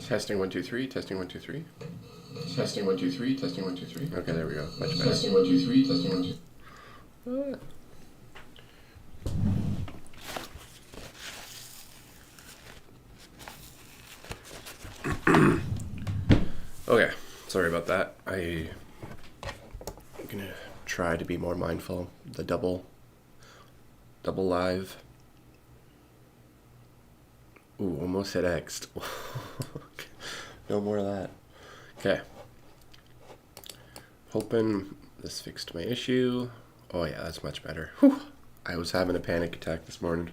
Testing 1 2 3. Testing 1 2 3. Testing 1 2 3. Testing 1 2 3. Okay, there we go. Much better. Testing 1 2 3. Testing 1 2. Okay, sorry about that. I'm gonna try to be more mindful. The double live. Ooh, almost hit X. No more of that. Okay. Hoping this fixed my issue. Oh yeah, that's much better. Whew. I was having a panic attack this morning.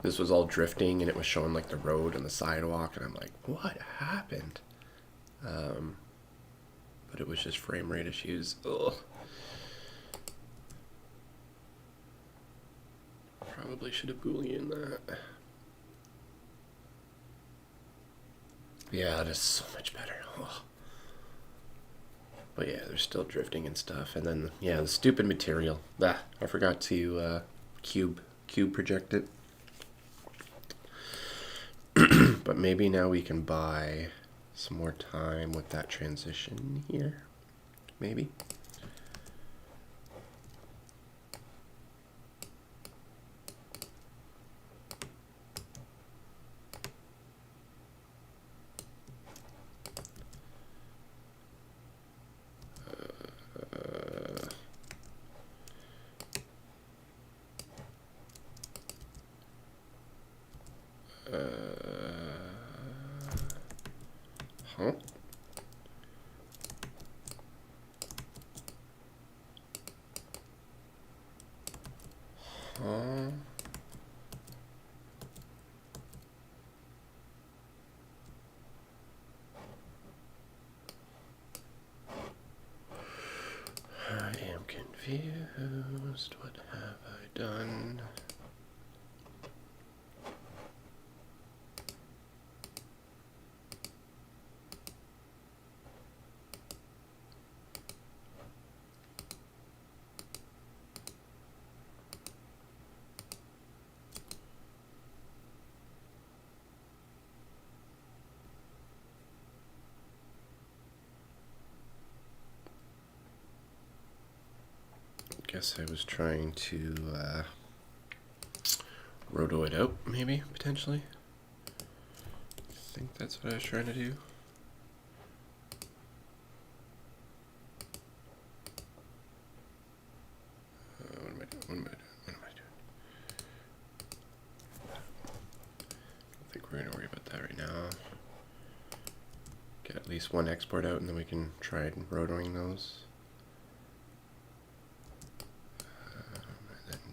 This was all drifting and it was showing like the road and the sidewalk and I'm like, what happened? But it was just frame rate issues. Ugh. Probably should have Boolean that. Yeah, that is so much better. Ugh. But yeah, there's still drifting and stuff. And then, yeah, the stupid material. I forgot to cube project it. But maybe now we can buy some more time with that transition here. Maybe. Huh? Huh? I am confused. What have I done? Guess I was trying to roto it out, maybe, potentially. I think that's what I was trying to do. What am I doing? I don't think we're going to worry about that right now. Get at least one export out and then we can try rotoing those.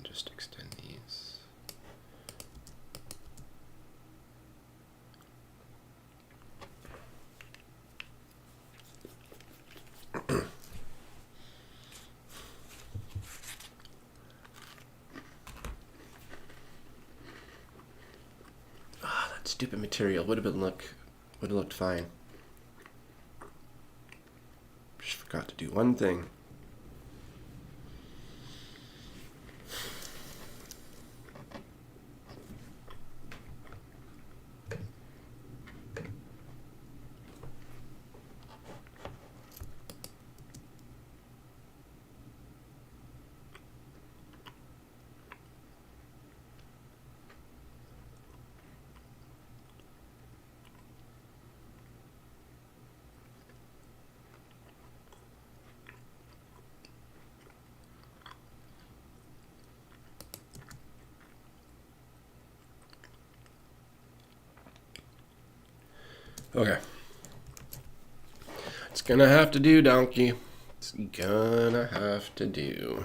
Just extend these. That stupid material would have looked fine. Just forgot to do one thing. Okay. It's gonna have to do, donkey. It's gonna have to do.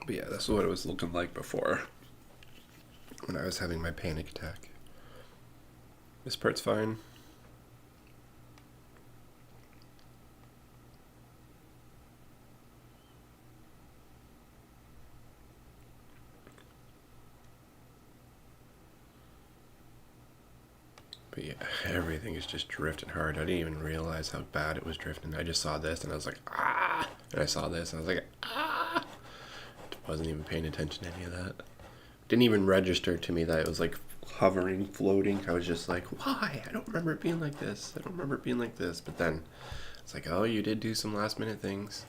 But yeah, that's what it was looking like before when I was having my panic attack. This part's fine. But yeah, everything is just drifting hard. I didn't even realize how bad it was drifting. I just saw this and I was like, ah! And I saw this and I was like, ah! Wasn't even paying attention to any of that. Didn't even register to me that it was like hovering, floating. I was just like, why? I don't remember it being like this. I don't remember it being like this. But then it's like, oh, you did do some last minute things.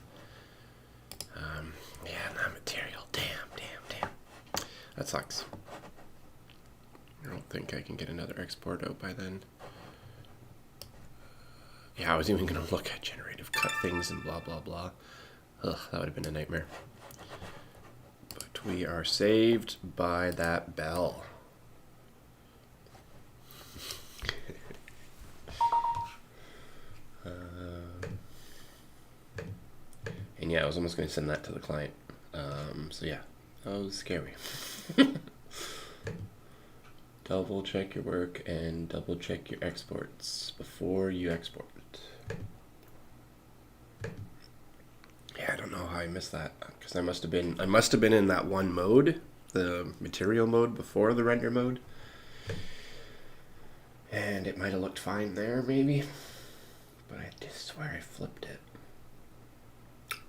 Yeah, not material. Damn. That sucks. I don't think I can get another export out by then. Yeah, I was even going to look at generative cut things and blah, blah, blah. Ugh, that would have been a nightmare. But we are saved by that bell. And yeah, I was almost going to send that to the client. So yeah, that was scary. Double check your work and double check your exports before you export it. Yeah, I don't know how I missed that because I must have been in that one mode, the material mode before the render mode, and it might have looked fine there maybe, but I just swear I flipped it.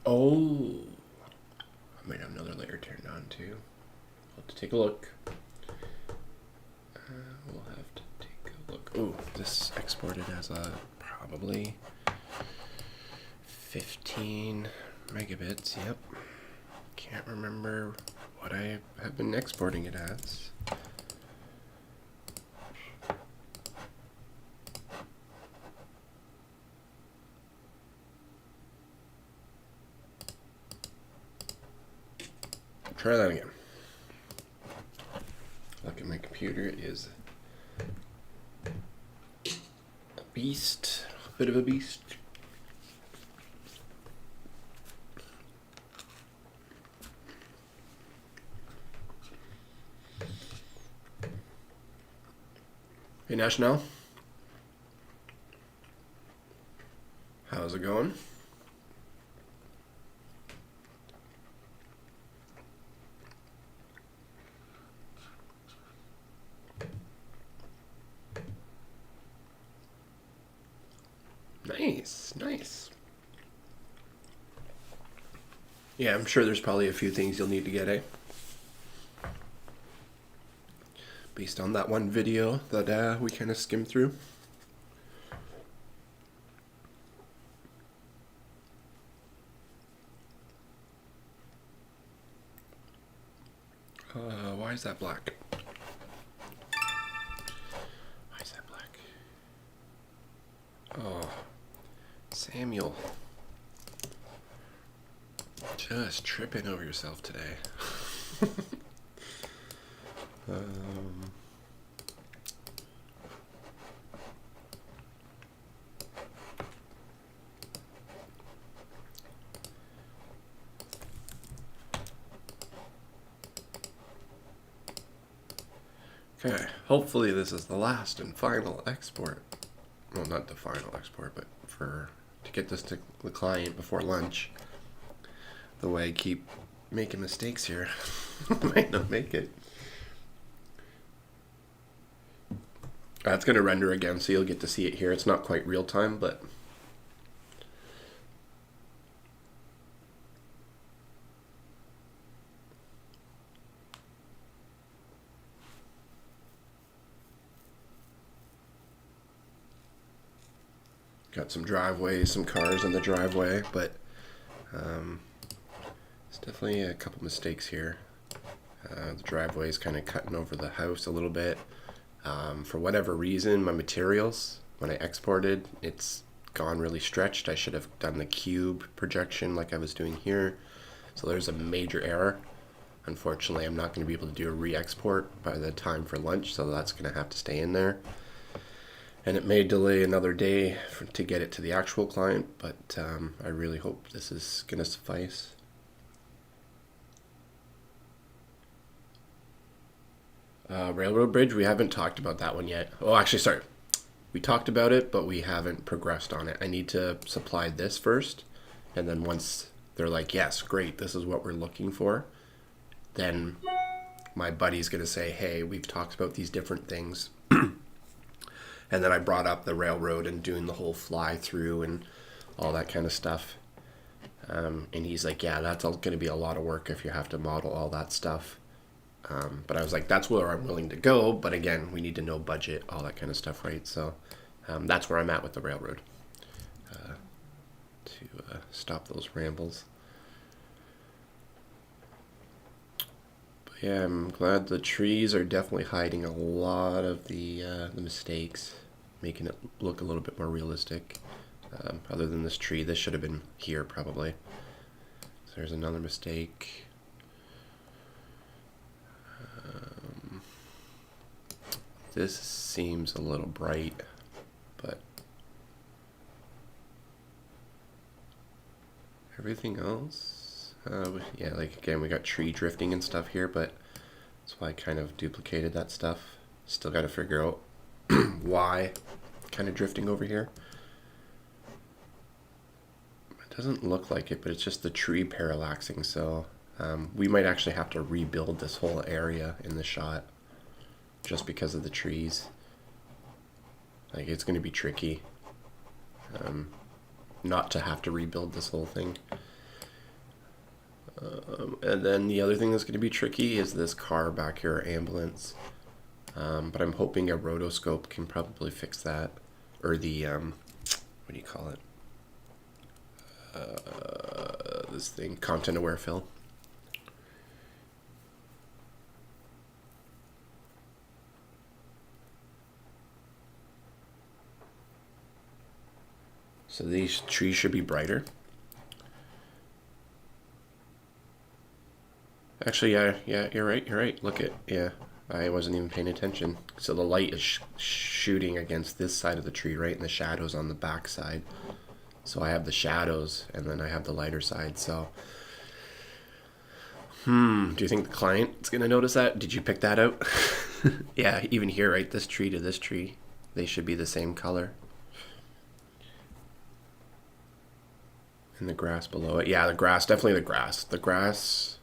Oh, I might have another layer turned on too. I'll have to take a look. We'll have to take a look. Oh, this exported as a probably 15 megabits. Yep. Can't remember what I have been exporting it as. Try that again. Look at my computer, it is a beast, a bit of a beast. Hey National, how's it going? Nice. Yeah, I'm sure there's probably a few things you'll need to get, based on that one video that we kind of skimmed through. Why is that black? Why is that black? Oh, Samuel. Just tripping over yourself today. Okay, hopefully this is the last and final export. Well, not the final export, but to get this to the client before lunch. The way I keep making mistakes here, I might not make it. It's going to render again, so you'll get to see it here. It's not quite real time, but got some driveways, some cars in the driveway, but it's definitely a couple mistakes here. The driveway is kind of cutting over the house a little bit. For whatever reason, my materials, when I exported, it's gone really stretched. I should have done the cube projection like I was doing here. So there's a major error. Unfortunately, I'm not going to be able to do a re-export by the time for lunch, so that's going to have to stay in there. And it may delay another day to get it to the actual client, but I really hope this is going to suffice. Railroad bridge, we haven't talked about that one yet. Oh, actually, sorry. we talked about it, but we haven't progressed on it. I need to supply this first, and then once they're like, yes, great, this is what we're looking for, then my buddy's going to say, hey, we've talked about these different things. And then I brought up the railroad and doing the whole fly through and all that kind of stuff. And he's like, yeah, that's going to be a lot of work if you have to model all that stuff. But I was like, that's where I'm willing to go. But again, we need to know budget, all that kind of stuff, right? So that's where I'm at with the railroad, to stop those rambles. But yeah, I'm glad the trees are definitely hiding a lot of the mistakes, making it look a little bit more realistic. Other than this tree, this should have been here probably. So there's another mistake. This seems a little bright, but everything else, yeah, like again, we got tree drifting and stuff here, but that's why I kind of duplicated that stuff. Still got to figure out why kind of drifting over here. It doesn't look like it, but it's just the tree parallaxing, so we might actually have to rebuild this whole area in the shot just because of the trees. Like, it's going to be tricky not to have to rebuild this whole thing. And then the other thing that's going to be tricky is this car back here, ambulance. But I'm hoping a rotoscope can probably fix that. Or the, what do you call it? This thing, content aware fill. So these trees should be brighter. Actually, yeah, you're right. Look at, yeah, I wasn't even paying attention. So the light is shooting against this side of the tree, right? And the shadows on the back side. So I have the shadows, and then I have the lighter side, so. Do you think the client is going to notice that? Did you pick that out? Yeah, even here, right? This tree to this tree, they should be the same color. And the grass below it. Yeah, the grass, definitely the grass. The grass,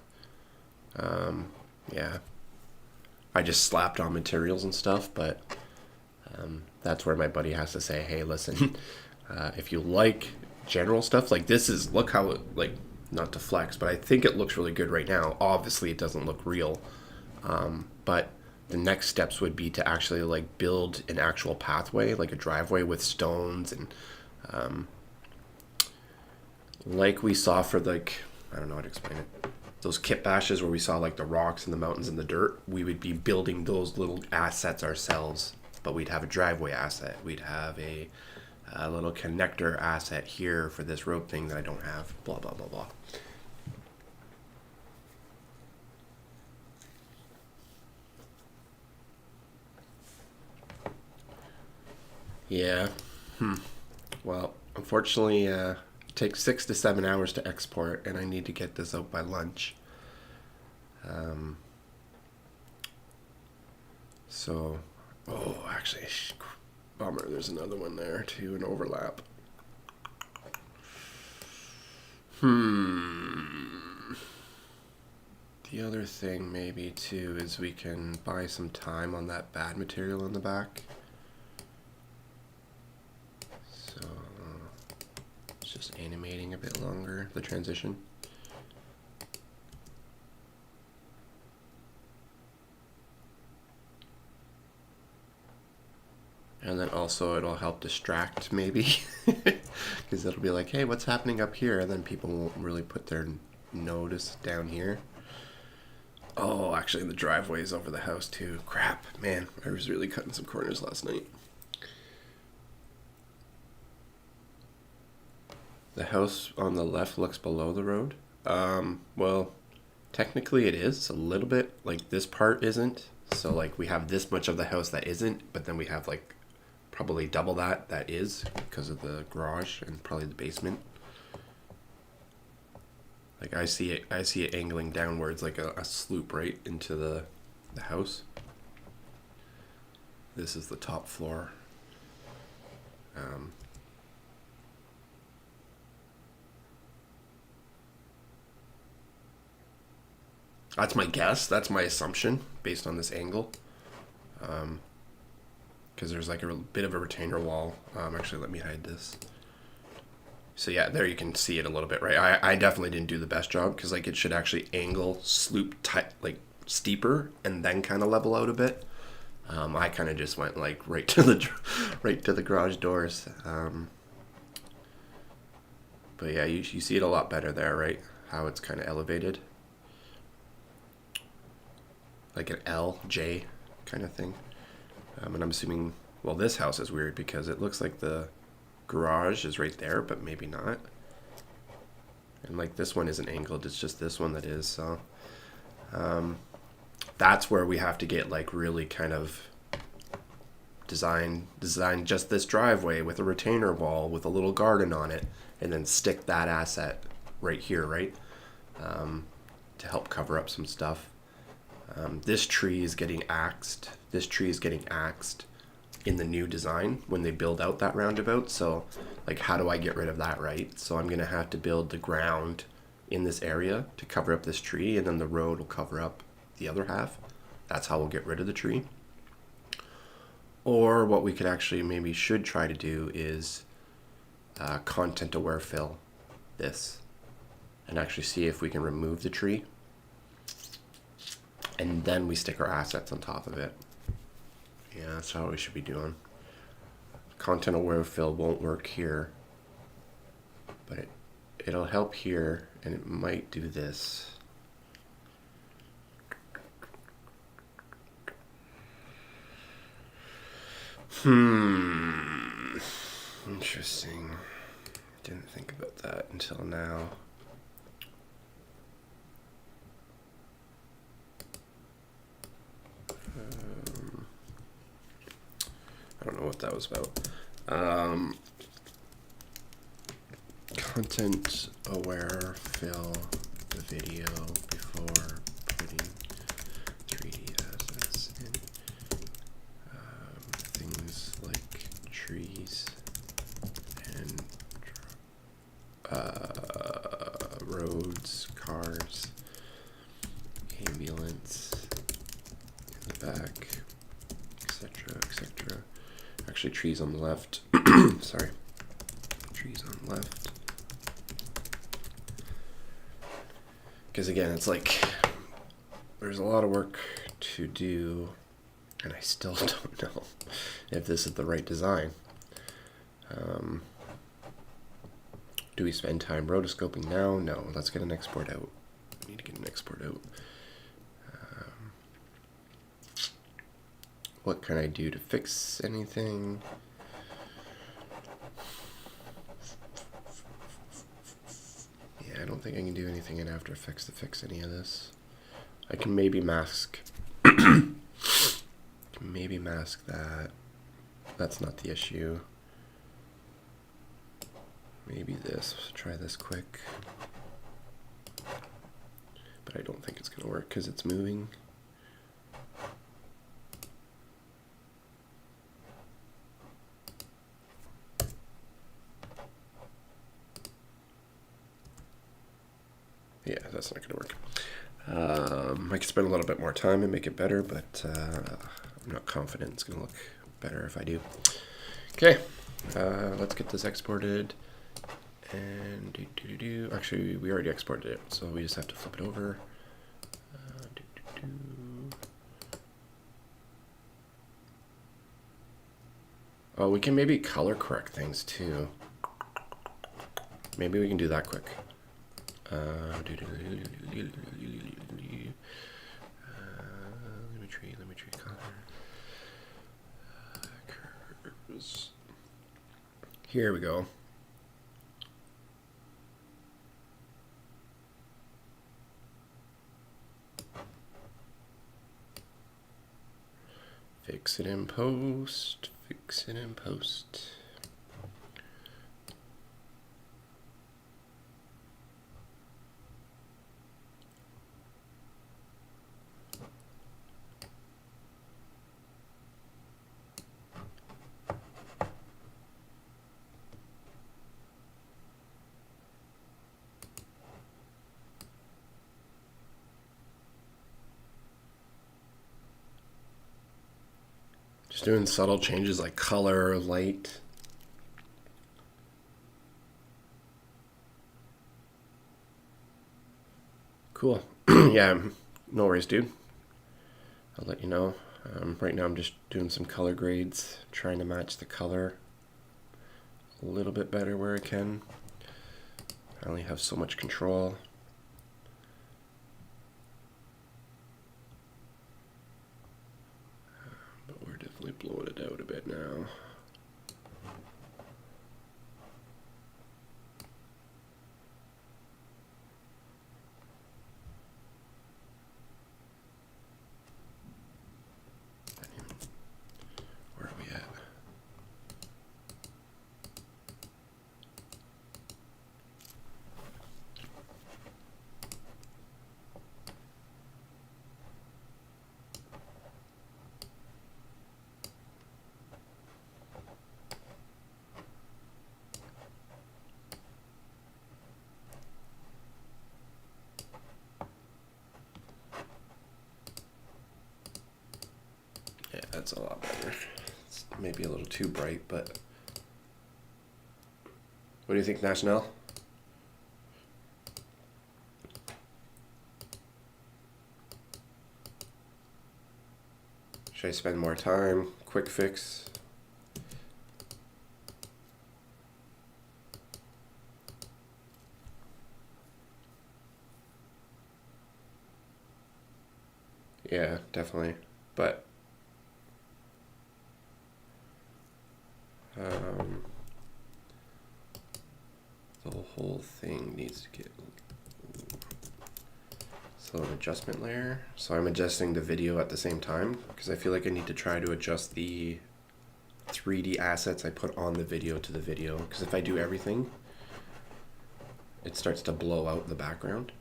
yeah. I just slapped on materials and stuff, but that's where my buddy has to say, hey, listen, if you like general stuff, like this is, look how it, like, not to flex, but I think it looks really good right now. Obviously, it doesn't look real. But the next steps would be to actually, like, build an actual pathway, like a driveway with stones and, like we saw for, like, I don't know how to explain it. Those kit bashes where we saw, like, the rocks and the mountains and the dirt, we would be building those little assets ourselves, but we'd have a driveway asset. We'd have a little connector asset here for this rope thing that I don't have, blah, blah, blah, blah. Yeah. Well, unfortunately, it takes 6 to 7 hours to export, and I need to get this out by lunch. So, oh, actually, bummer, there's another one there too, an overlap. The other thing maybe too is we can buy some time on that bad material in the back. So it's just animating a bit longer, the transition. And then also it'll help distract maybe, because it'll be like, hey, what's happening up here? And then people won't really put their notice down here. Oh, actually the driveway is over the house too. Crap, man, I was really cutting some corners last night. The house on the left looks below the road. Well, technically it is a little bit, like this part isn't. So like we have this much of the house that isn't, but then we have like probably double that is because of the garage and probably the basement. Like I see it angling downwards like a sloop right into the house. This is the top floor. Um, that's my guess. That's my assumption based on this angle. Because there's like a bit of a retainer wall. Actually, let me hide this. So yeah, there you can see it a little bit, right? I definitely didn't do the best job because like it should actually angle, sloop, like steeper, and then kind of level out a bit. I kind of just went like right to the garage doors. But yeah, you see it a lot better there, right? How it's kind of elevated, like an L J kind of thing. And I'm assuming, well, this house is weird because it looks like the garage is right there, but maybe not. And like this one isn't angled; it's just this one that is. So that's where we have to get like really kind of design just this driveway with a retainer wall with a little garden on it, and then stick that asset right here, right, to help cover up some stuff. This tree is getting axed. This tree is getting axed in the new design when they build out that roundabout. So, like, how do I get rid of that, right? So I'm gonna have to build the ground in this area to cover up this tree, and then the road will cover up the other half. That's how we'll get rid of the tree. Or what we could actually maybe should try to do is content aware fill this and actually see if we can remove the tree, and then we stick our assets on top of it. Yeah, that's how we should be doing. Content aware fill won't work here, but it'll help here, and it might do this. Interesting. Didn't think about that until now. I don't know what that was about. Content aware fill the video before putting 3D assets in. Things like trees and roads, cars, ambulance in the back, etc., etc. Actually, trees on the left. Sorry. Trees on the left. Because again, it's like there's a lot of work to do, and I still don't know if this is the right design. Do we spend time rotoscoping now? No. Let's get an export out. We need to get an export out. What can I do to fix anything? Yeah, I don't think I can do anything in After Effects to fix any of this. I can maybe mask. Maybe mask that. That's not the issue. Maybe this. Try this quick. But I don't think it's going to work because it's moving. Yeah, that's not going to work. I could spend a little bit more time and make it better, but I'm not confident it's going to look better if I do. Okay, let's get this exported. And actually, we already exported it, so we just have to flip it over. Oh, we can maybe color correct things too. Maybe we can do that quick. Let me tree color. Curves. Here we go. Fix it in post. Fix it in post. Just doing subtle changes like color, light. Cool. Yeah, no worries, dude. I'll let you know. Right now I'm just doing some color grades, trying to match the color a little bit better where I can. I only have so much control. But we're definitely blowing it out a bit now. Where are we at? Yeah, that's a lot better. It's maybe a little too bright, but what do you think, National? Should I spend more time? Quick fix? Yeah, definitely. But the whole thing needs to get so an adjustment layer. So I'm adjusting the video at the same time because I feel like I need to try to adjust the 3D assets I put on the video to the video, because if I do everything, it starts to blow out the background.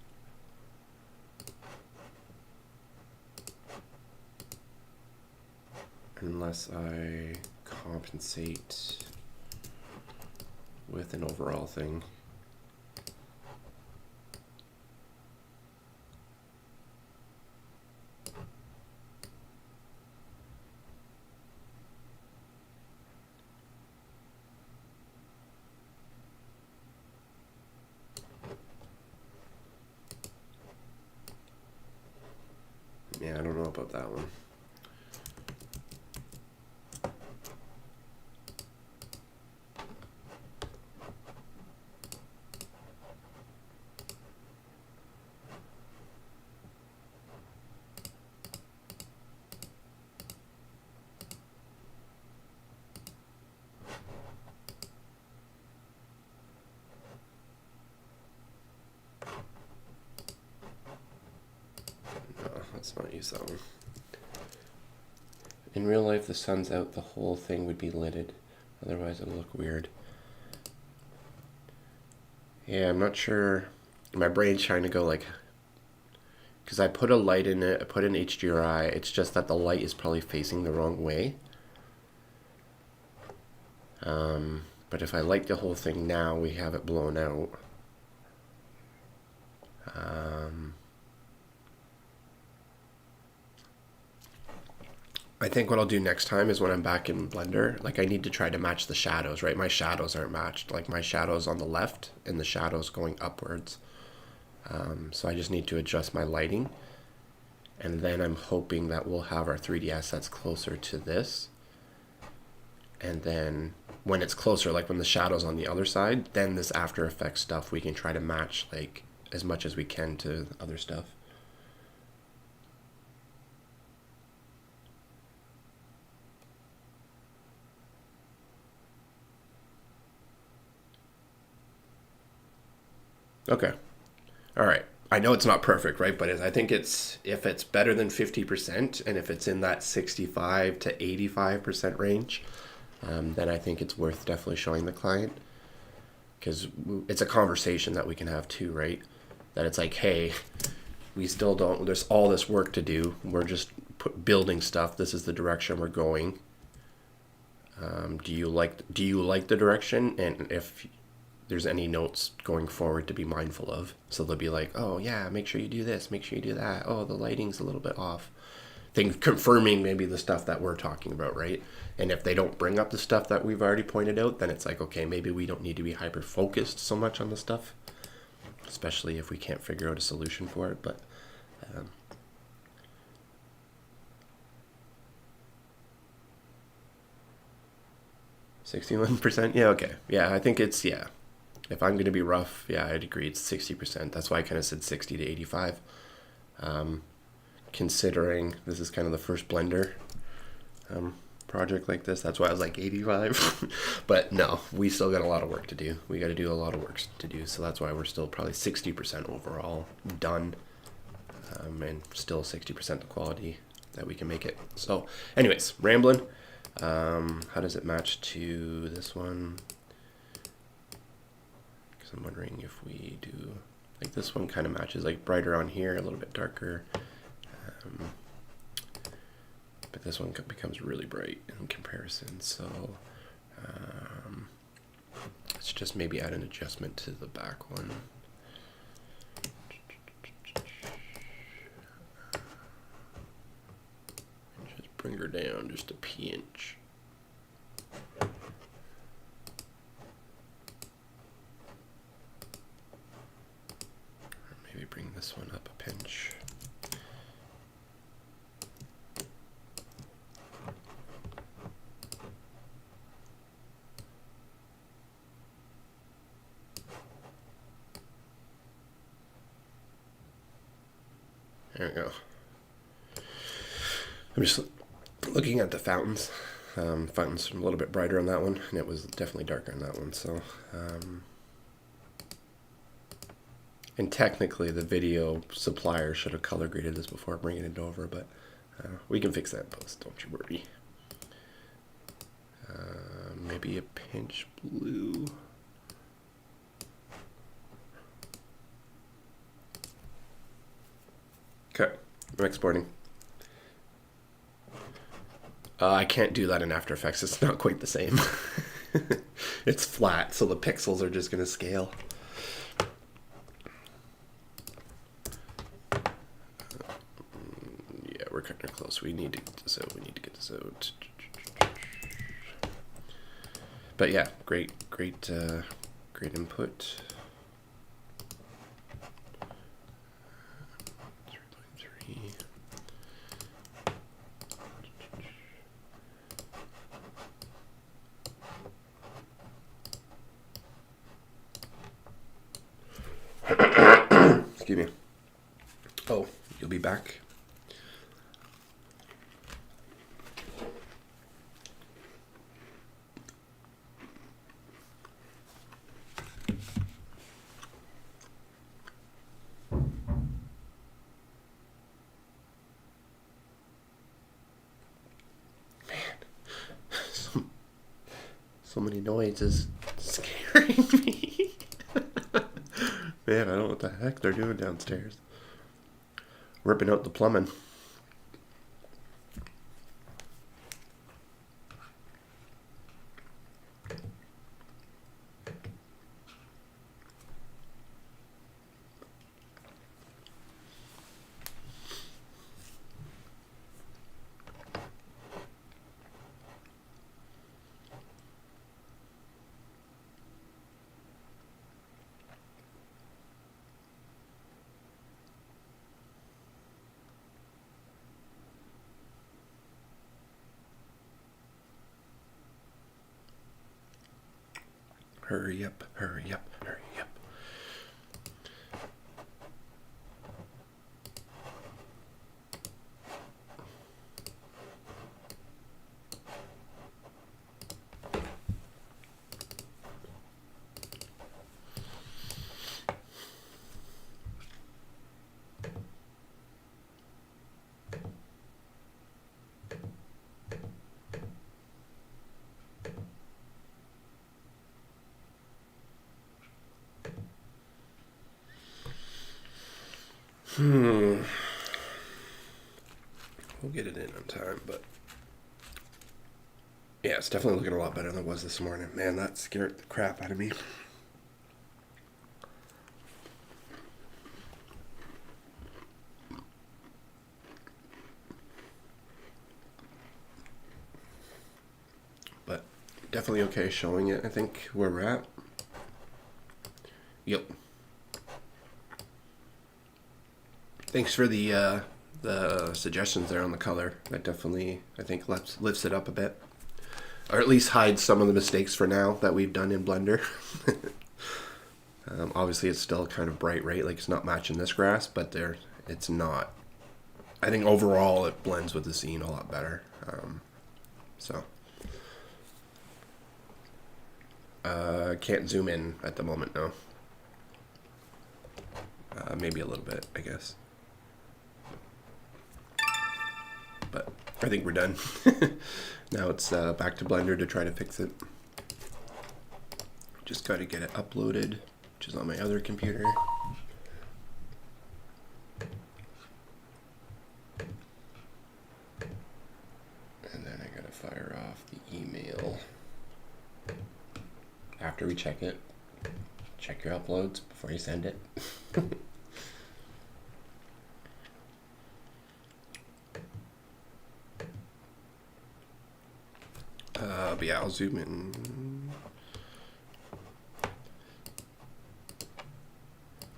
Unless I compensate with an overall thing. Yeah, I don't know about that one. No, let's not use that one. In real life, the sun's out, the whole thing would be lidded. Otherwise, it'll look weird. Yeah, I'm not sure. My brain's trying to go like, because I put a light in it, I put an HDRI, it's just that the light is probably facing the wrong way. But if I light the whole thing now, we have it blown out. I think what I'll do next time is when I'm back in Blender, like I need to try to match the shadows, right? My shadows aren't matched. Like my shadows on the left and the shadows going upwards. So I just need to adjust my lighting. And then I'm hoping that we'll have our 3D assets closer to this. And then when it's closer, like when the shadow's on the other side, then this After Effects stuff, we can try to match like as much as we can to the other stuff. Okay. All right. I know it's not perfect, right? But I think it's, if it's better than 50% and if it's in that 65 to 85% range, then I think it's worth definitely showing the client, because it's a conversation that we can have too, right? That it's like, hey, we still don't, there's all this work to do. We're just building stuff. This is the direction we're going. Do you like the direction? And if there's any notes going forward to be mindful of. So they'll be like, oh yeah, make sure you do this, make sure you do that. Oh, the lighting's a little bit off. things confirming maybe the stuff that we're talking about, right? And if they don't bring up the stuff that we've already pointed out, then it's like, okay, maybe we don't need to be hyper focused so much on the stuff, especially if we can't figure out a solution for it. But 61%, yeah, okay, yeah, I think it's, yeah. If I'm going to be rough, yeah, I'd agree. It's 60%. That's why I kind of said 60 to 85. Considering this is kind of the first Blender project like this, that's why I was like 85. But no, we still got a lot of work to do. We got to do a lot of work to do. So that's why we're still probably 60% overall done, and still 60% the quality that we can make it. So, anyways, rambling. How does it match to this one? I'm wondering if we do, like, this one kind of matches, like, brighter on here, a little bit darker, but this one becomes really bright in comparison. So let's just maybe add an adjustment to the back one. Just bring her down just a pinch. Bring this one up a pinch. There we go. I'm just looking at the fountains. Fountains a little bit brighter on that one, and it was definitely darker on that one. So, and technically, the video supplier should have color graded this before bringing it over, but we can fix that in post. Don't you worry. Maybe a pinch blue. Okay, I'm exporting. I can't do that in After Effects. It's not quite the same. It's flat, so the pixels are just going to scale. Yeah, we're kind of close. We need to get this out. We need to get this out. But yeah, great input. 3.3. Excuse me. Oh, you'll be back. So many noises scaring me. Man, I don't know what the heck they're doing downstairs. Ripping out the plumbing. Hurry up, hurry up, hurry up. We'll get it in on time, but yeah, it's definitely looking a lot better than it was this morning. Man, that scared the crap out of me. definitely okay showing it, I think, where we're at. Yep. Thanks for the suggestions there on the color. That definitely, I think, lifts it up a bit. Or at least hides some of the mistakes for now that we've done in Blender. Obviously, it's still kind of bright, right? Like, it's not matching this grass, but it's not. I think overall it blends with the scene a lot better. Can't zoom in at the moment, no. Maybe a little bit, I guess. But I think we're done. Now it's back to Blender to try to fix it. Just got to get it uploaded, which is on my other computer. And then I got to fire off the email. After we check it, check your uploads before you send it. But yeah, I'll zoom in.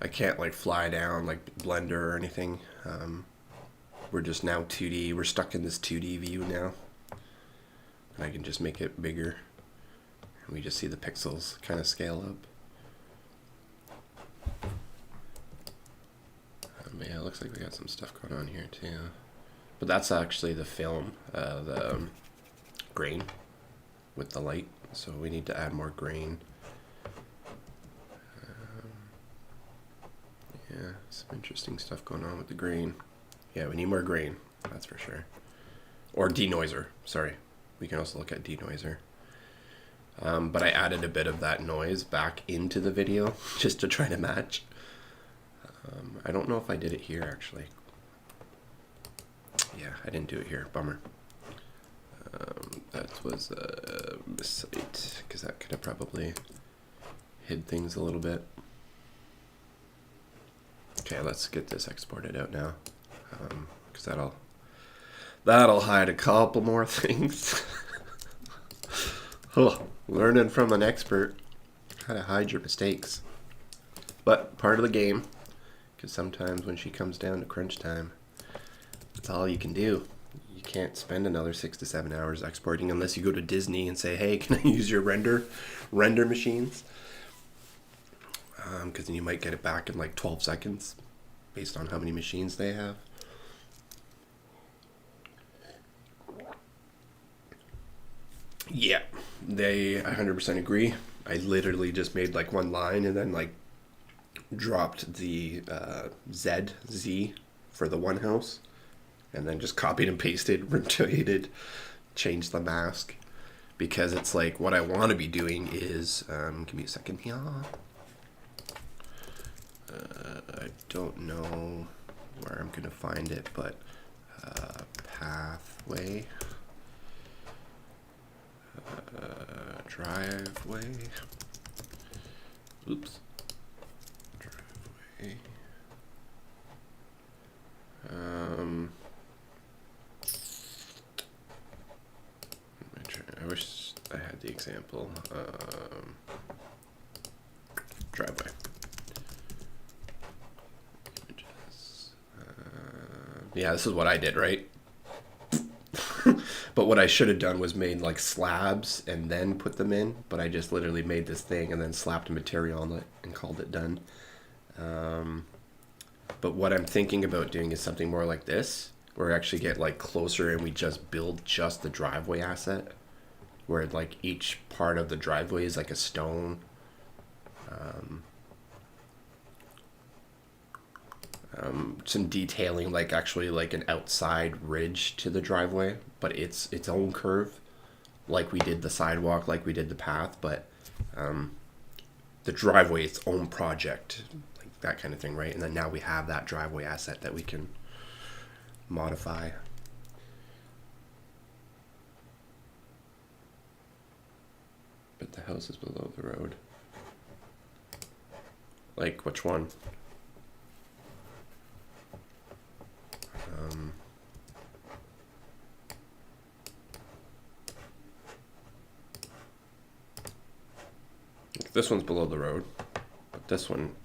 I can't like fly down like Blender or anything. We're just now 2D. We're stuck in this 2D view now. I can just make it bigger. And we just see the pixels kind of scale up. But yeah, it looks like we got some stuff going on here too. But that's actually the film, the grain with the light. So we need to add more grain. Yeah, some interesting stuff going on with the grain. Yeah, we need more grain, that's for sure. Or denoiser, sorry. We can also look at denoiser. But I added a bit of that noise back into the video just to try to match. I don't know if I did it here actually. Yeah, I didn't do it here, bummer. That was a missite because that could have probably hid things a little bit. Okay, let's get this exported out now, because that'll hide a couple more things. Oh, learning from an expert how to hide your mistakes, but part of the game. Because sometimes when she comes down to crunch time, that's all you can do. You can't spend another 6 to 7 hours exporting unless you go to Disney and say, "Hey, can I use your render machines?" Because then you might get it back in like 12 seconds based on how many machines they have. Yeah, they 100% agree. I literally just made like one line and then like dropped the Z for the one house and then just copied and pasted, rotated, changed the mask, because it's like what I want to be doing is, give me a second here. I don't know where I'm gonna find it, but pathway, driveway, oops, driveway, I wish I had the example, driveway. Yeah, this is what I did, right? But what I should have done was made like slabs and then put them in, but I just literally made this thing and then slapped a material on it and called it done. But what I'm thinking about doing is something more like this, where we actually get like closer and we just build just the driveway asset, where like each part of the driveway is like a stone. Some detailing, like actually like an outside ridge to the driveway, but it's its own curve, like we did the sidewalk, like we did the path, but the driveway its own project, like that kind of thing, right? And then now we have that driveway asset that we can modify. But the house is below the road. Like which one? This one's below the road, but this one,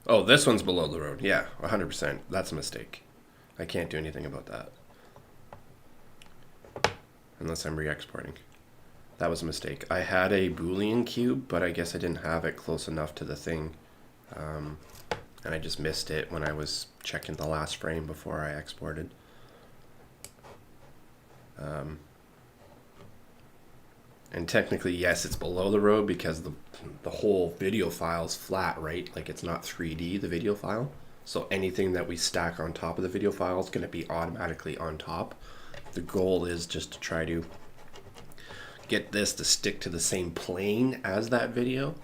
oh, this one's below the road. Yeah, 100%. That's a mistake. I can't do anything about that. Unless I'm re-exporting. That was a mistake. I had a Boolean cube, but I guess I didn't have it close enough to the thing. And I just missed it when I was checking the last frame before I exported. And technically, yes, it's below the road because the whole video file is flat, right? Like it's not 3D, the video file. So anything that we stack on top of the video file is going to be automatically on top. The goal is just to try to get this to stick to the same plane as that video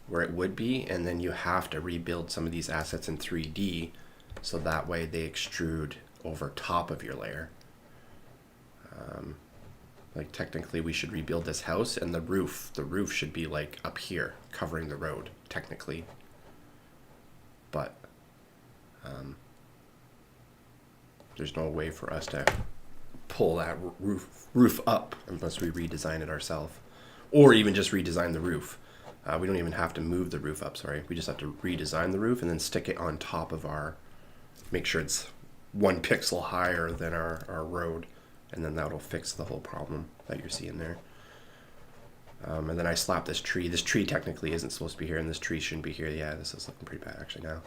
where it would be, and then you have to rebuild some of these assets in 3D so that way they extrude over top of your layer. Like technically we should rebuild this house, and the roof should be like up here covering the road technically, but there's no way for us to pull that roof up unless we redesign it ourselves, or even just redesign the roof. We don't even have to move the roof up, sorry. We just have to redesign the roof and then stick it on top of make sure it's 1 pixel higher than our road, and then that'll fix the whole problem that you're seeing there. And then I slapped this tree. This tree technically isn't supposed to be here, and this tree shouldn't be here. Yeah, this is looking pretty bad actually now.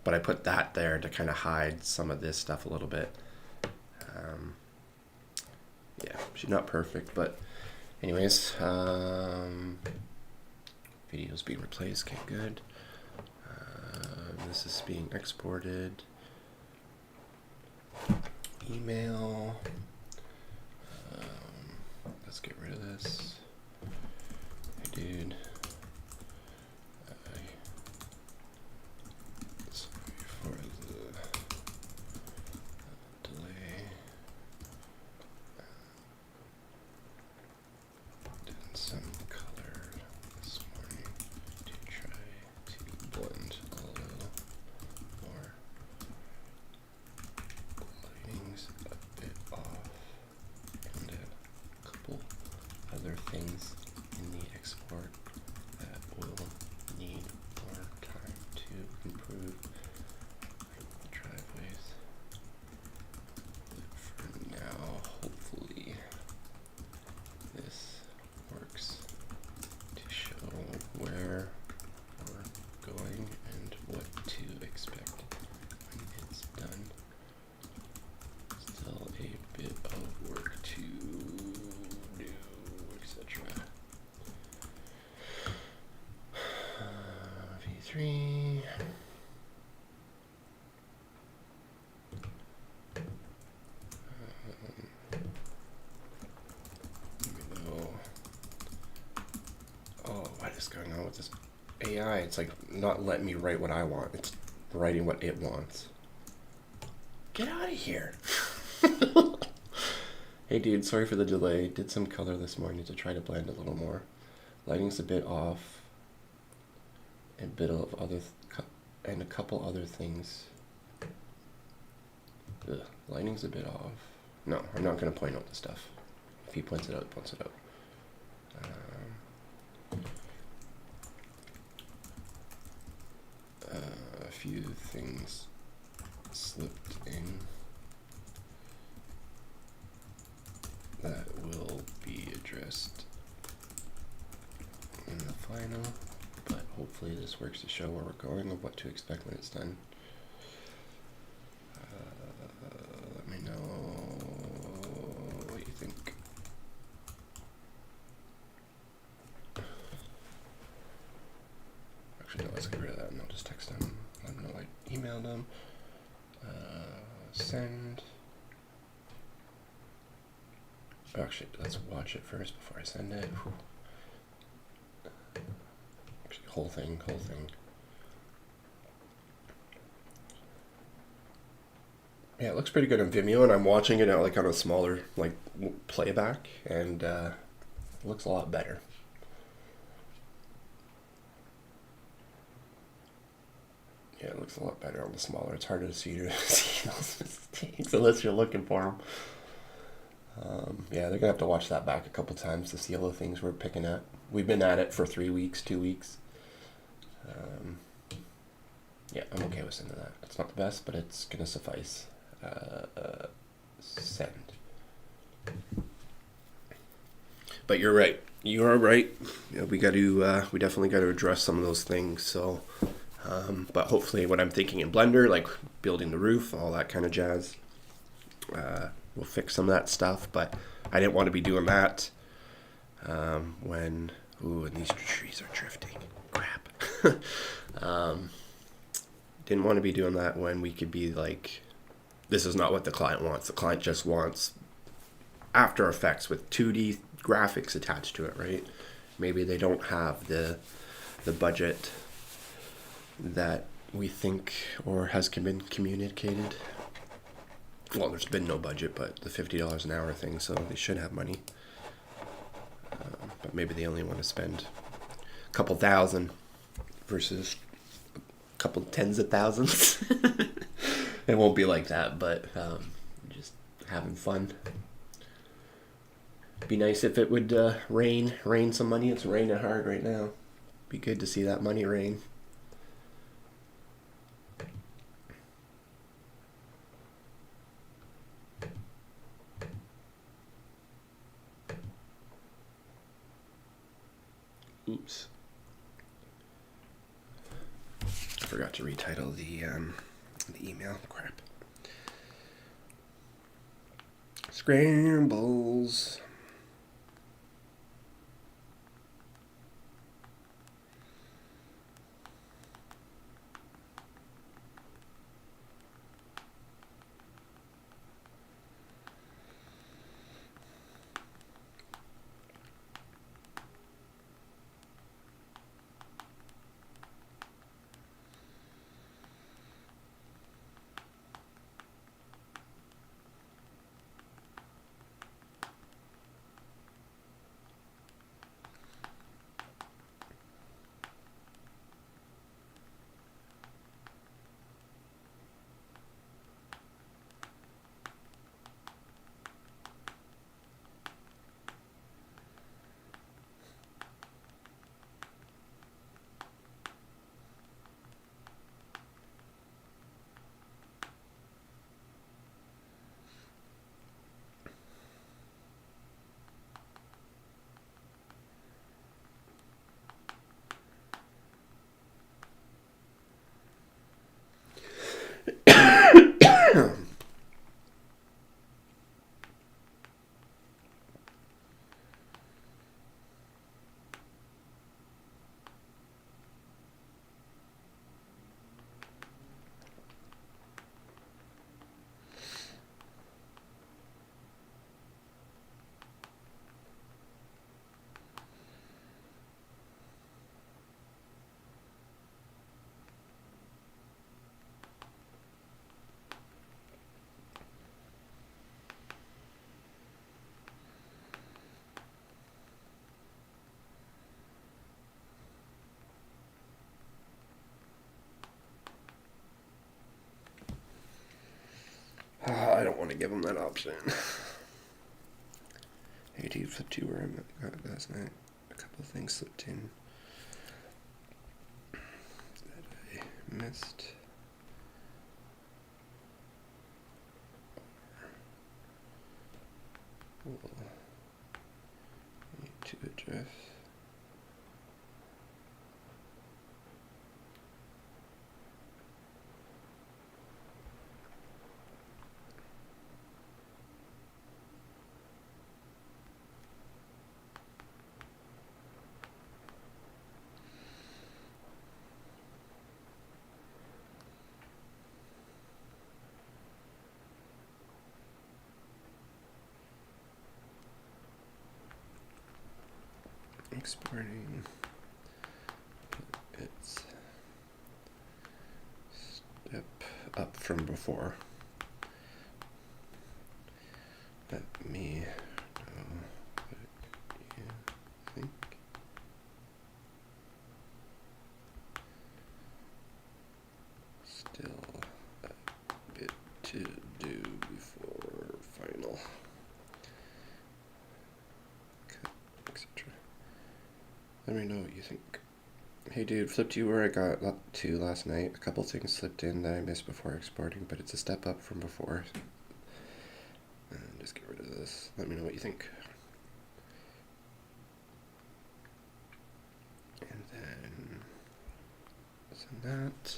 But I put that there to kind of hide some of this stuff a little bit. Yeah, she's not perfect, but anyways, video's being replaced. Okay, good. This is being exported. Email. Let's get rid of this. Hey, dude. Sorry for the delay. Did some color this morning to try to blend a little more. Lighting's a bit off, and a couple other things in the export that will need more time to improve, like the driveways. But for now, hopefully this works to show where we're going and what to expect when it's done. Still a bit of work to do, etc. V3. Oh, what is going on with this AI? It's like not letting me write what I want. It's writing what it wants. Get out of here. Hey dude, sorry for the delay. Did some color this morning to try to blend a little more. Lighting's a bit off. A bit of and a couple other things. Ugh, lighting's a bit off. No, I'm not going to point out the stuff. If he points it out, he points it out. A few things slipped in that will be addressed in the final, but hopefully this works to show where we're going and what to expect when it's done. Let me know what you think. Actually, no, let's get rid of that and I'll just text them. Let them know I emailed them. Send. Actually, let's watch it first before I send it. Whew. Actually, whole thing. Yeah, it looks pretty good on Vimeo, and I'm watching it like on a smaller like playback, and it looks a lot better. Yeah, it looks a lot better on the smaller. It's harder to see those mistakes unless you're looking for them. Yeah, they're gonna have to watch that back a couple times to see all the things we're picking at. we've been at it for 3 weeks, 2 weeks. Yeah, I'm okay with sending that. It's not the best, but it's gonna suffice. Send. But you're right. You are right. Yeah, we definitely got to address some of those things. So, but hopefully, what I'm thinking in Blender, like building the roof, all that kind of jazz, we'll fix some of that stuff. But I didn't want to be doing that when. Ooh, and these trees are drifting. Crap. Didn't want to be doing that when we could be like, this is not what the client wants. The client just wants After Effects with 2D graphics attached to it, right? Maybe they don't have the budget that we think or has been communicated. Well, there's been no budget, but the $50 an hour thing, so they should have money. But maybe they only want to spend a couple thousand versus a couple tens of thousands. It won't be like that, but just having fun. Be nice if it would rain some money. It's raining hard right now. Be good to see that money rain. Oops. I forgot to retitle the email. Crap. Scrambles. I don't want to give them that option. 80 flip to where I got last night. A couple of things slipped in that I missed. We'll need to address. Exporting its step up from before. Let me know what you think. Still a bit to do before final. Cut, etc. Let me know what you think. Hey dude, flipped you where I got to last night. A couple things slipped in that I missed before exporting, but it's a step up from before. Just get rid of this. Let me know what you think. And then send that.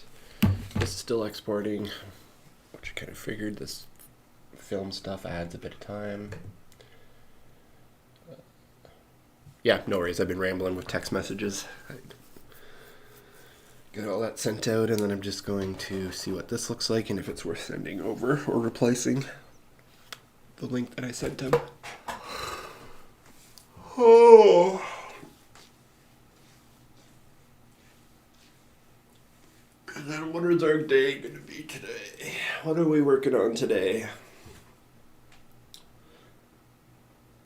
This is still exporting, which I kind of figured. This film stuff adds a bit of time. Yeah, no worries. I've been rambling with text messages. I got all that sent out, and then I'm just going to see what this looks like and if it's worth sending over or replacing the link that I sent him. Oh. And then what is our day going to be today? What are we working on today?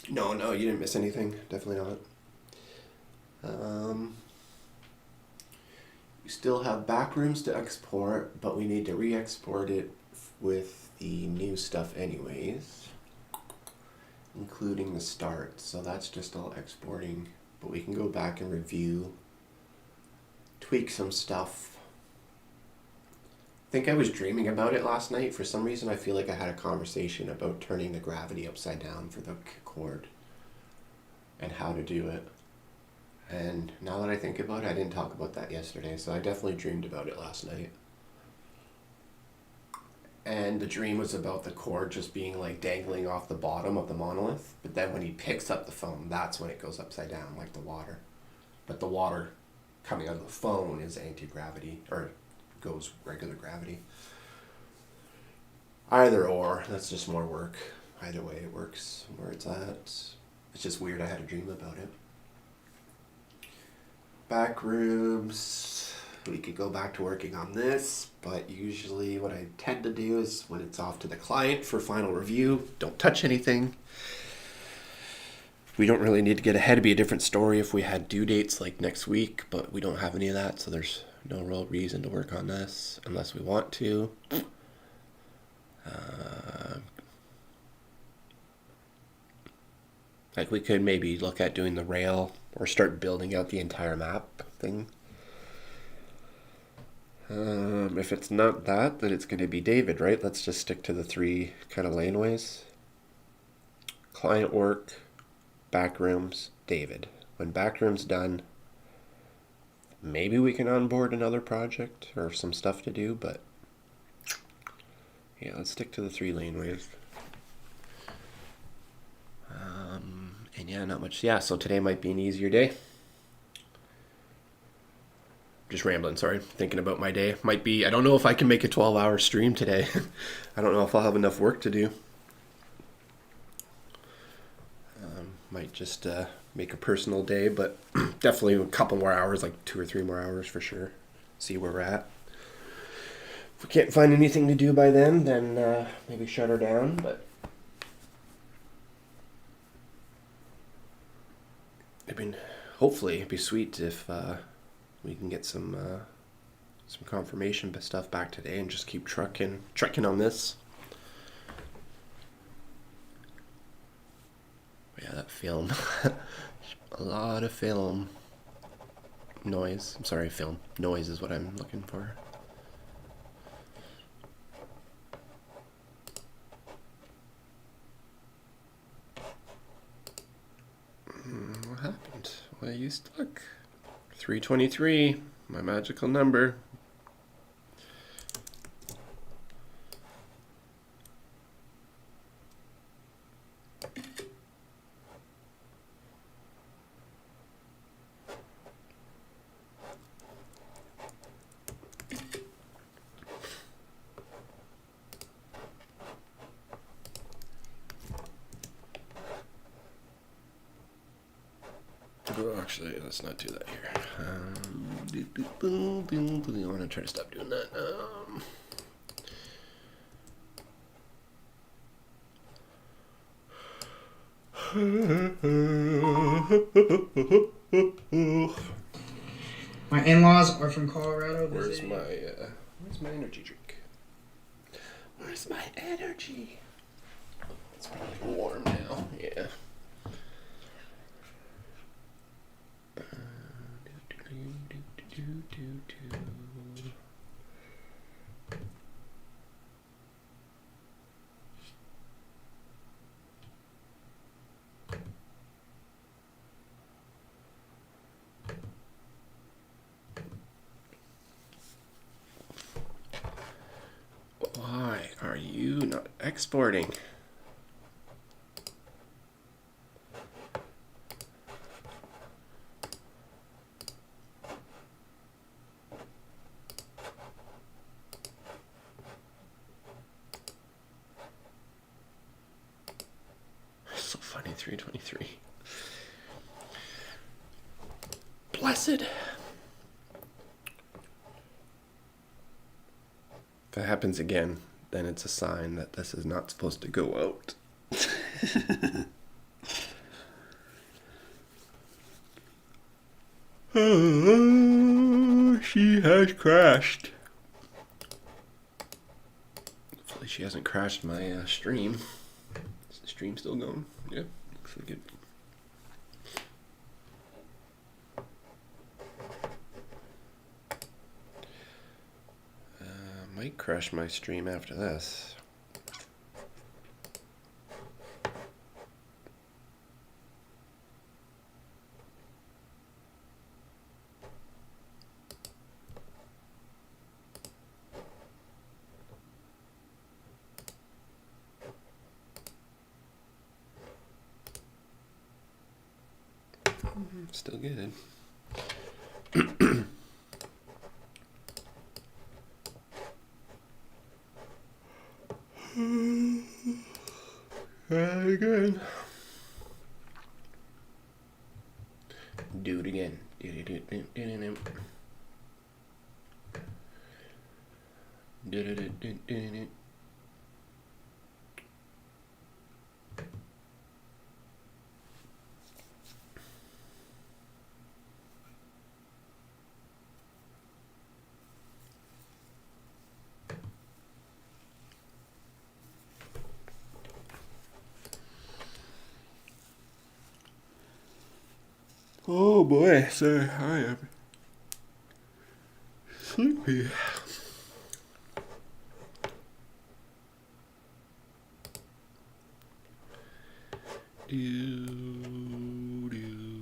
No, you didn't miss anything. Definitely not. We still have backrooms to export, but we need to re-export it with the new stuff anyways, including the start. So that's just all exporting, but we can go back and review, tweak some stuff. I think I was dreaming about it last night. For some reason, I feel like I had a conversation about turning the gravity upside down for the cord and how to do it. And now that I think about it, I didn't talk about that yesterday, so I definitely dreamed about it last night. And the dream was about the cord just being like dangling off the bottom of the monolith, but then when he picks up the phone, that's when it goes upside down, like the water. But the water coming out of the phone is anti-gravity, or goes regular gravity. Either or, that's just more work. Either way, it works where it's at. It's just weird I had a dream about it. Backrooms, we could go back to working on this, but usually what I tend to do is when it's off to the client for final review, don't touch anything. We don't really need to get ahead. It'd be a different story if we had due dates like next week, but we don't have any of that, so there's no real reason to work on this unless we want to. Like we could maybe look at doing the rail or start building out the entire map thing. If it's not that, then it's going to be David, right? Let's just stick to the 3 kind of laneways. Client work, backrooms, David. When backroom's done, maybe we can onboard another project or some stuff to do, but yeah, let's stick to the 3 laneways. And yeah, not much. Yeah, so today might be an easier day. Just rambling, sorry. Thinking about my day. Might be, I don't know if I can make a 12-hour stream today. I don't know if I'll have enough work to do. Might just make a personal day, but definitely a couple more hours, like 2 or 3 more hours for sure. See where we're at. If we can't find anything to do by then maybe shut her down, but hopefully it'd be sweet if we can get some confirmation stuff back today and just keep trucking on this. Yeah, that film. A lot of film. Noise. I'm sorry, film. Noise is what I'm looking for. What happened? Why are you stuck? 323, my magical number. Actually, let's not do that here. I want to try to stop doing that. My in-laws are from Colorado. Where's my energy drink? Where's my energy? It's probably warm now. Yeah. Why are you not exporting? So funny, 323. Blessed. If that happens again, then it's a sign that this is not supposed to go out. Oh, she has crashed. Hopefully she hasn't crashed my stream. Is the stream still going? Yeah, looks like it. Might crash my stream after this. Still good. Very good. Do it again. Oh boy, sir, I am sleepy. Do, do, do,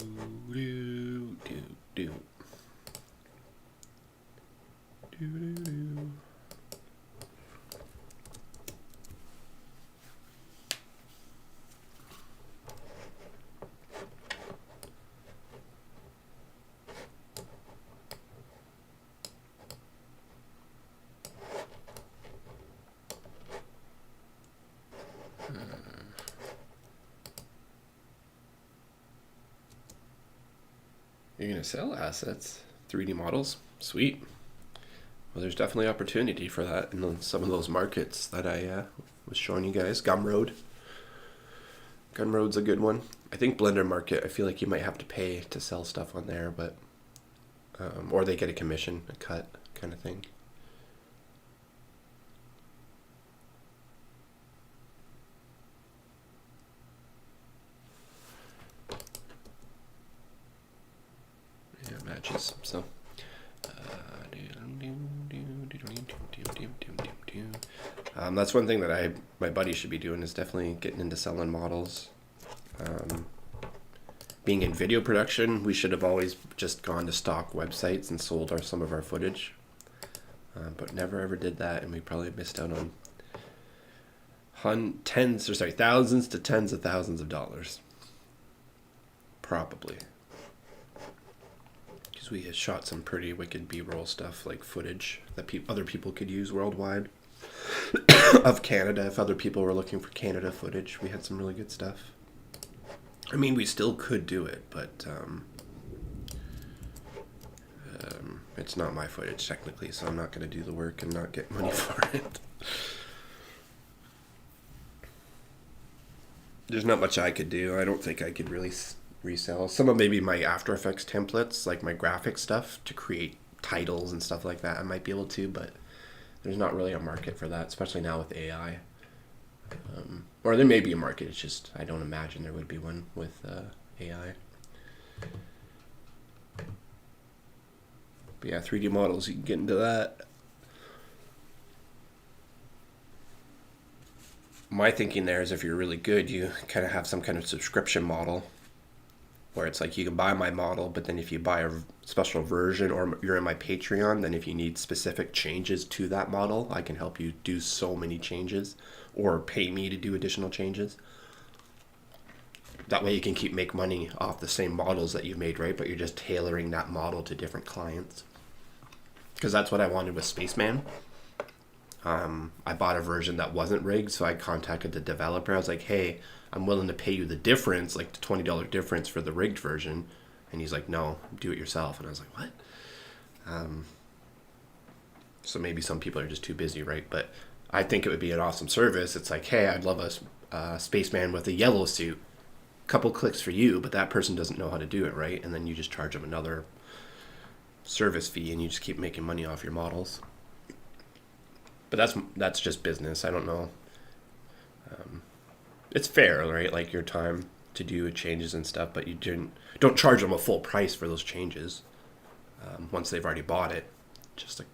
do, do. Do, do, do. You're going to sell assets, 3D models? Sweet. Well, there's definitely opportunity for that in some of those markets that I was showing you guys. Gumroad. Gumroad's a good one. I think Blender Market, I feel like you might have to pay to sell stuff on there, but or they get a commission, a cut kind of thing. Yeah, matches. So that's one thing that my buddy should be doing, is definitely getting into selling models. Being in video production, we should have always just gone to stock websites and sold some of our footage, but never ever did that, and we probably missed out on thousands to tens of thousands of dollars, probably, because we had shot some pretty wicked B-roll stuff, like footage that other people could use worldwide of Canada. If other people were looking for Canada footage, we had some really good stuff. I mean, we still could do it, but it's not my footage technically, so I'm not going to do the work and not get money for it. There's not much I could do. I don't think I could really resell some of maybe my After Effects templates, like my graphic stuff to create titles and stuff like that. I might be able to, but there's not really a market for that, especially now with AI. Or there may be a market, it's just I don't imagine there would be one with AI. But yeah, 3D models, you can get into that. My thinking there is if you're really good, you kind of have some kind of subscription model where it's like you can buy my model, but then if you buy a special version or you're in my Patreon, then if you need specific changes to that model, I can help you do so many changes or pay me to do additional changes. That way you can make money off the same models that you've made, right? But you're just tailoring that model to different clients. Because that's what I wanted with Spaceman. I bought a version that wasn't rigged, so I contacted the developer. I was like, hey, I'm willing to pay you the difference, like the $20 difference for the rigged version. And he's like, no, do it yourself. And I was like, what? So maybe some people are just too busy, right? But I think it would be an awesome service. It's like, hey, I'd love a spaceman with a yellow suit. Couple clicks for you, but that person doesn't know how to do it, right? And then you just charge them another service fee and you just keep making money off your models. But that's just business. I don't know. It's fair, right? Like your time to do changes and stuff, but you don't charge them a full price for those changes once they've already bought it. Just like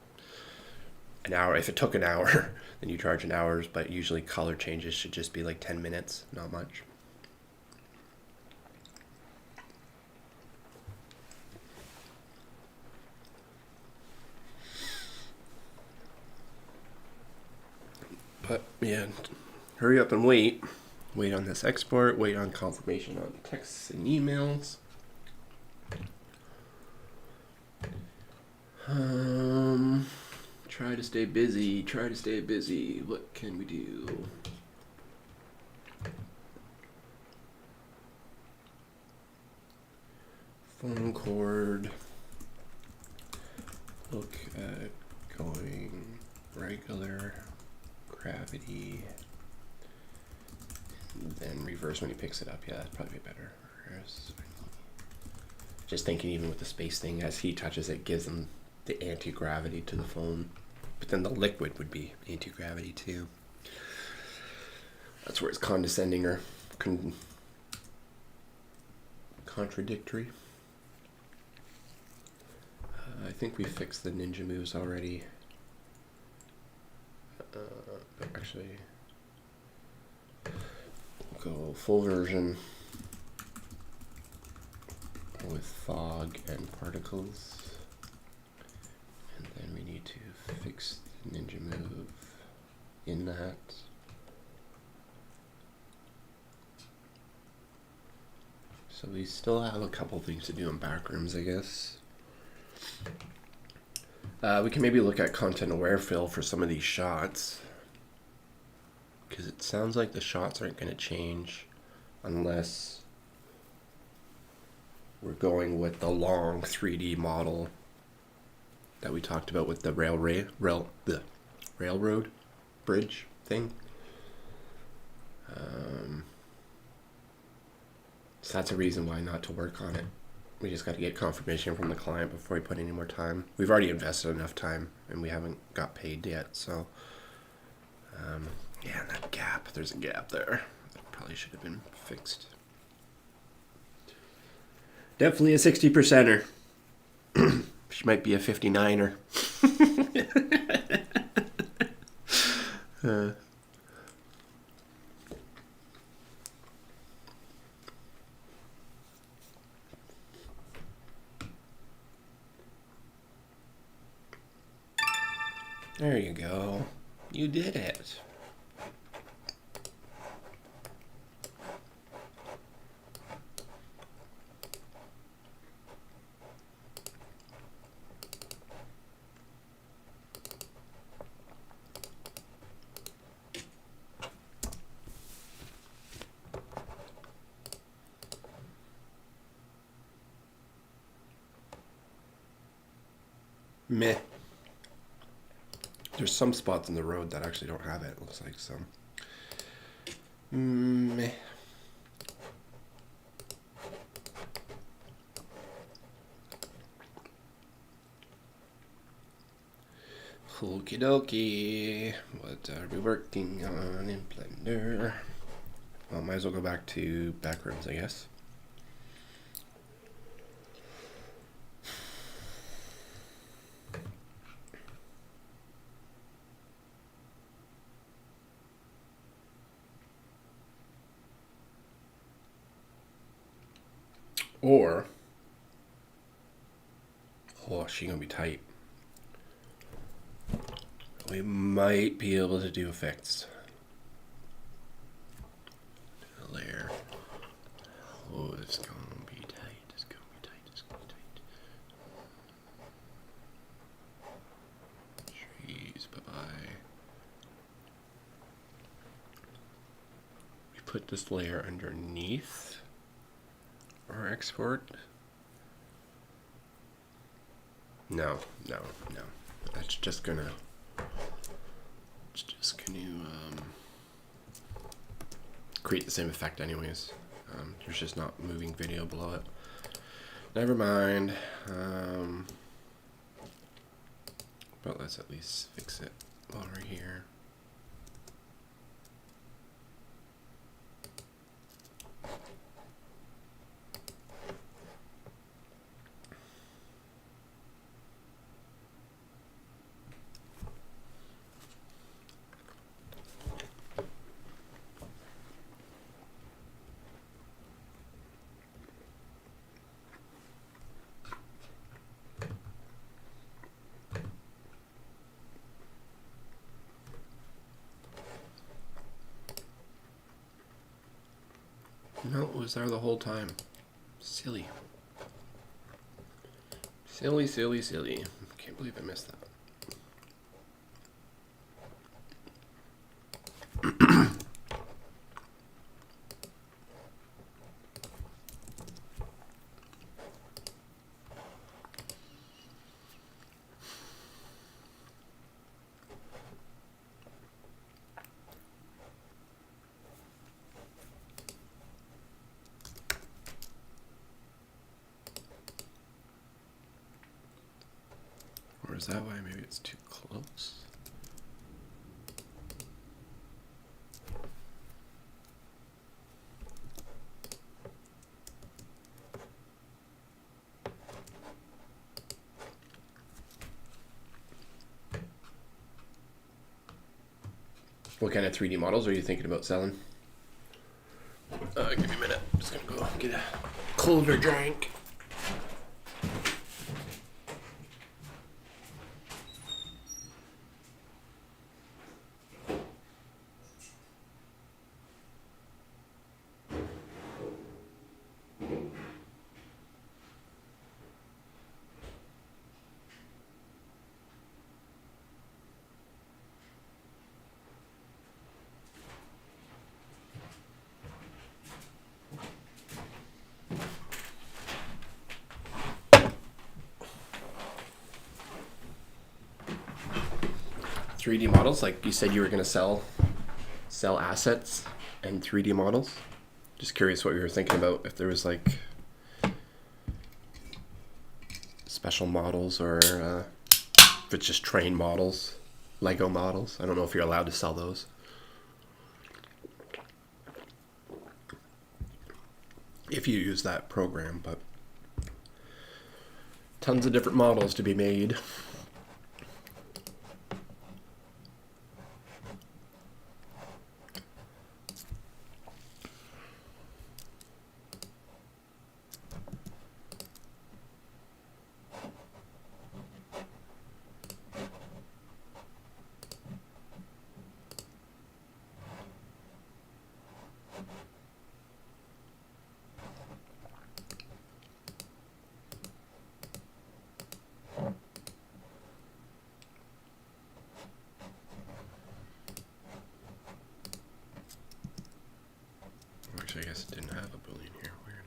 an hour. If it took an hour, then you charge an hour's. But usually color changes should just be like 10 minutes, not much. But yeah, hurry up and wait. Wait on this export. Wait on confirmation on texts and emails. Try to stay busy. Try to stay busy. What can we do? Phone cord. Look at going regular. Gravity, then reverse when he picks it up. Yeah, that'd probably be better. Reverse. Just thinking, even with the space thing, as he touches it, gives him the anti-gravity to the phone. But then the liquid would be anti-gravity too. That's where it's condescending or contradictory. I think we fixed the ninja moves already. Actually, go full version with fog and particles, and then we need to fix the ninja move in that. So we still have a couple things to do in backrooms, I guess. We can maybe look at content aware fill for some of these shots, because it sounds like the shots aren't going to change unless we're going with the long 3D model that we talked about with the railroad bridge thing. So that's a reason why not to work on it. We just got to get confirmation from the client before we put any more time. We've already invested enough time, and we haven't got paid yet. So, yeah, that gap. There's a gap there. That probably should have been fixed. Definitely a 60%er. She might be a 59er. There you go. You did it. Meh. There's some spots in the road that actually don't have it. Looks like some. Meh. Okie dokie. What are we working on in Blender? Well, might as well go back to backrooms, I guess. Or, oh, she gonna be tight. We might be able to do effects. Layer. Oh, it's gonna be tight. It's gonna be tight. It's gonna be tight. Trees, bye-bye. We put this layer underneath our export. No. That's just gonna. It's just gonna create the same effect, anyways. There's just not moving video below it. Never mind. But let's at least fix it while we're here. No, it was there the whole time. Silly. Silly. Can't believe I missed that. Or is that why maybe it's too close? What kind of 3D models are you thinking about selling? Give me a minute. I'm just gonna go get a colder drink. .3D models, like you said you were going to sell assets and 3D models. Just curious what you were thinking about, if there was like special models or if it's just train models, Lego models. I don't know if you're allowed to sell those. If you use that program, but tons of different models to be made. Actually, I guess it didn't have a Boolean here. Weird.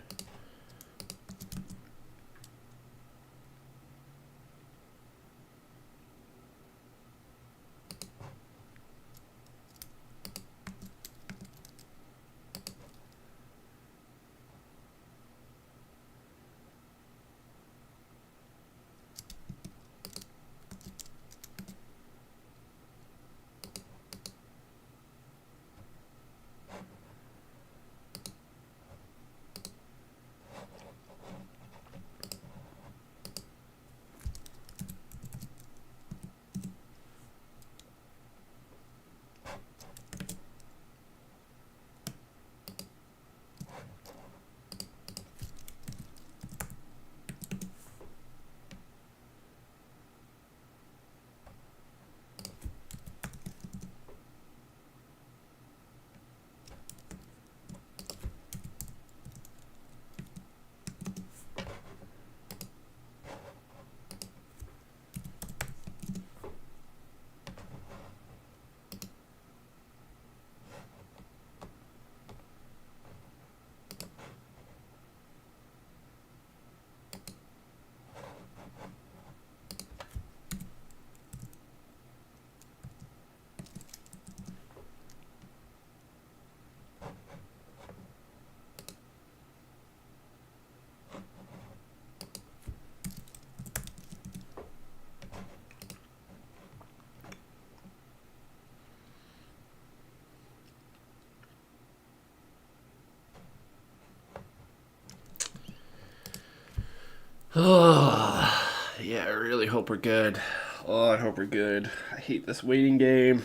Oh, yeah, I really hope we're good. Oh, I hope we're good. I hate this waiting game.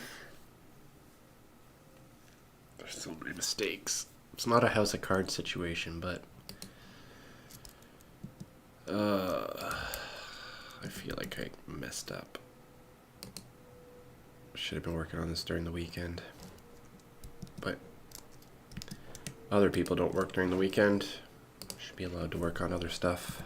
There's so many mistakes. It's not a house of cards situation, but I feel like I messed up. Should have been working on this during the weekend. But other people don't work during the weekend. Should be allowed to work on other stuff.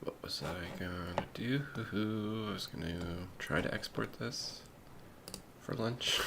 What was I gonna do? I was gonna try to export this for lunch.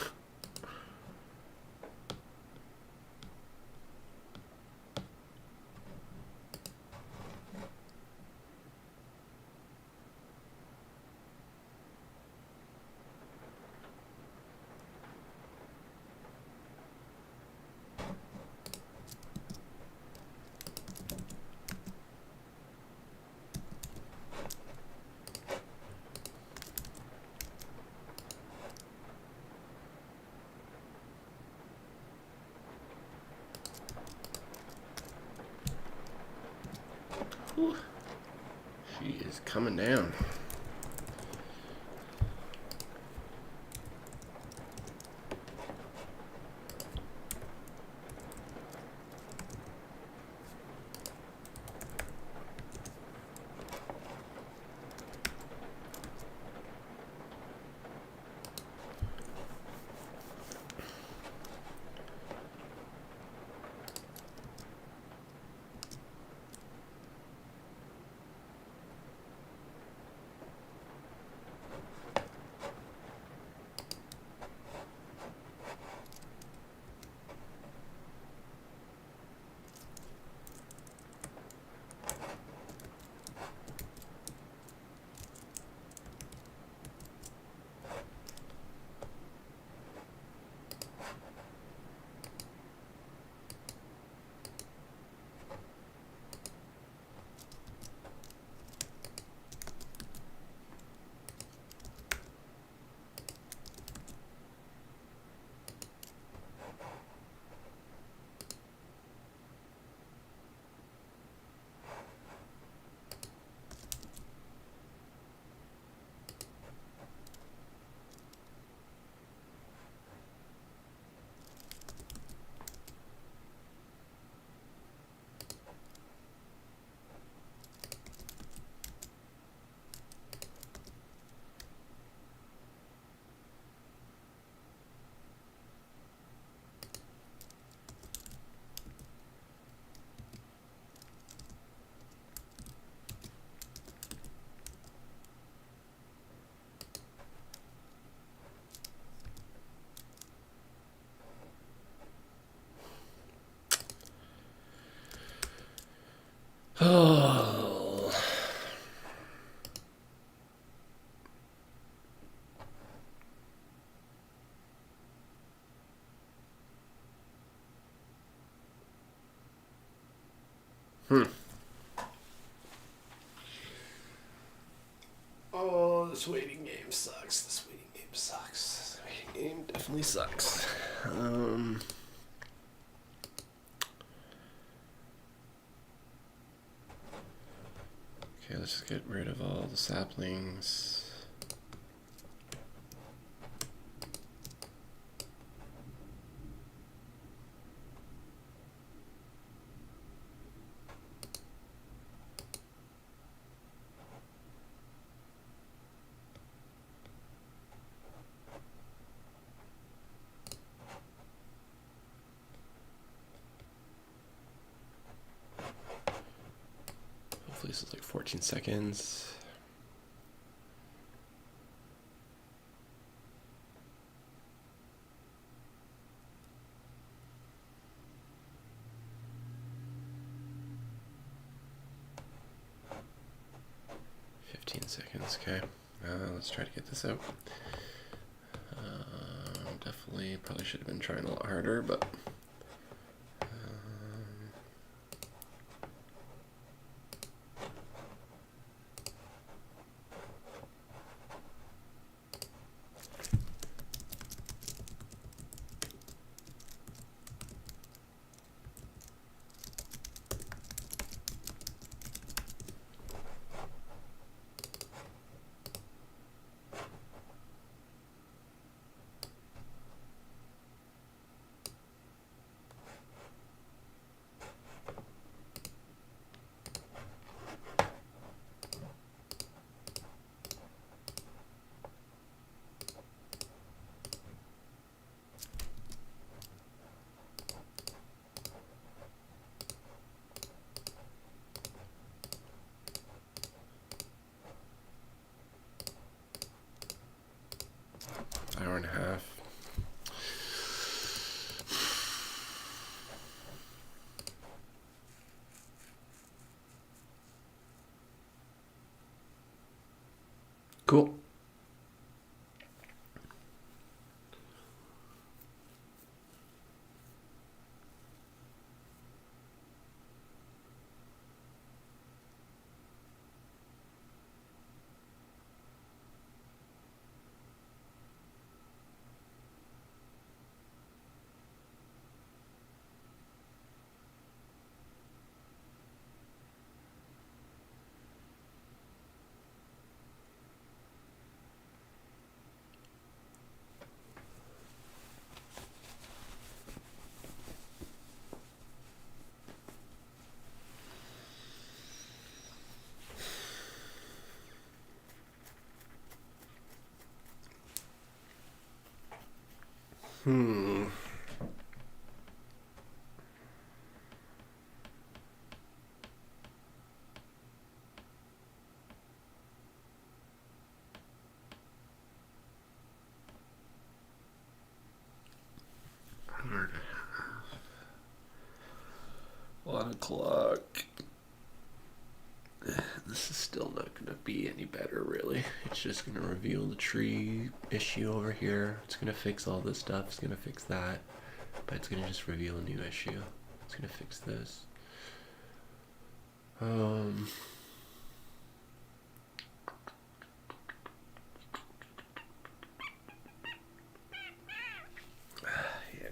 Whew. She is coming down. Oh. Oh, this waiting game sucks. This waiting game sucks. This waiting game definitely sucks. Okay, let's just get rid of all the saplings. Hopefully this is like 14 seconds. Seconds, okay. Let's try to get this out. Definitely, probably should have been trying a lot harder, but hour and a half. Cool. Hour and a half. 1 o'clock. This is still not going to be any better, really. It's just going to reveal the tree issue over here. It's going to fix all this stuff. It's going to fix that. But it's going to just reveal a new issue. It's going to fix this. Yeah,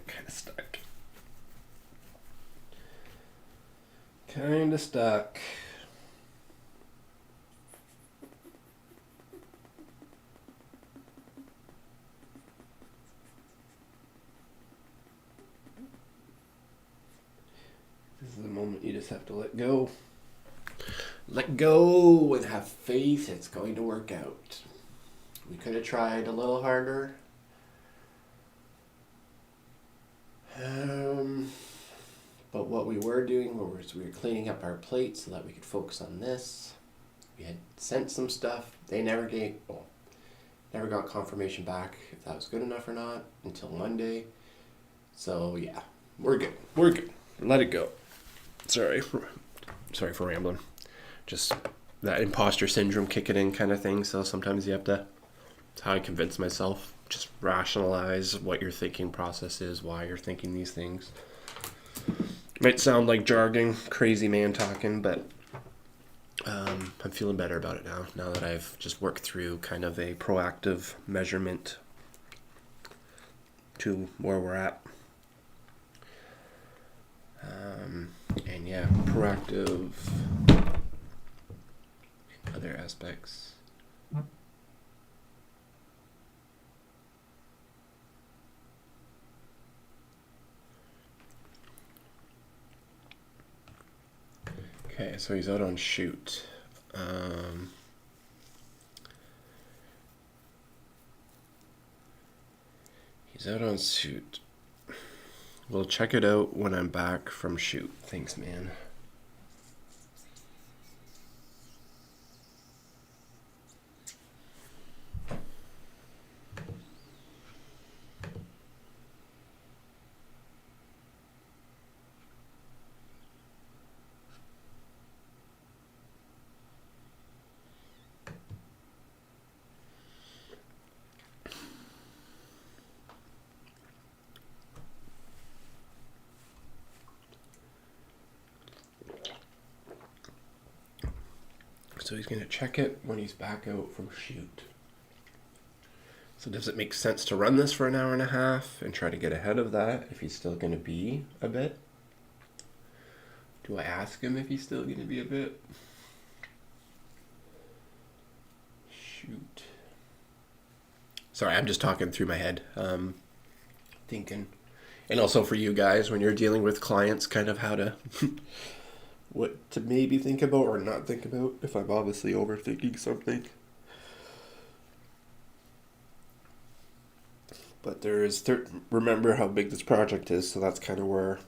kind of stuck. Kind of stuck. This is the moment you just have to let go. Let go and have faith it's going to work out. We could have tried a little harder. But what we were doing was we were cleaning up our plate so that we could focus on this. We had sent some stuff. They never got confirmation back if that was good enough or not until Monday. So yeah, we're good. We're good. Let it go. Sorry for rambling. Just that imposter syndrome kicking in kind of thing. So sometimes you have to, that's how I convince myself. Just rationalize what your thinking process is, why you're thinking these things. Might sound like jargon, crazy man talking, but I'm feeling better about it now that I've just worked through kind of a proactive measurement to where we're at. And yeah, proactive in other aspects. Okay, so he's out on shoot. He's out on shoot. We'll check it out when I'm back from shoot. Thanks, man. So he's going to check it when he's back out from shoot. So does it make sense to run this for an hour and a half and try to get ahead of that if he's still going to be a bit? Do I ask him if he's still going to be a bit? Shoot. Sorry, I'm just talking through my head. Thinking. And also for you guys, when you're dealing with clients, kind of how to... what to maybe think about or not think about if I'm obviously overthinking something. But there is... remember how big this project is, so that's kind of where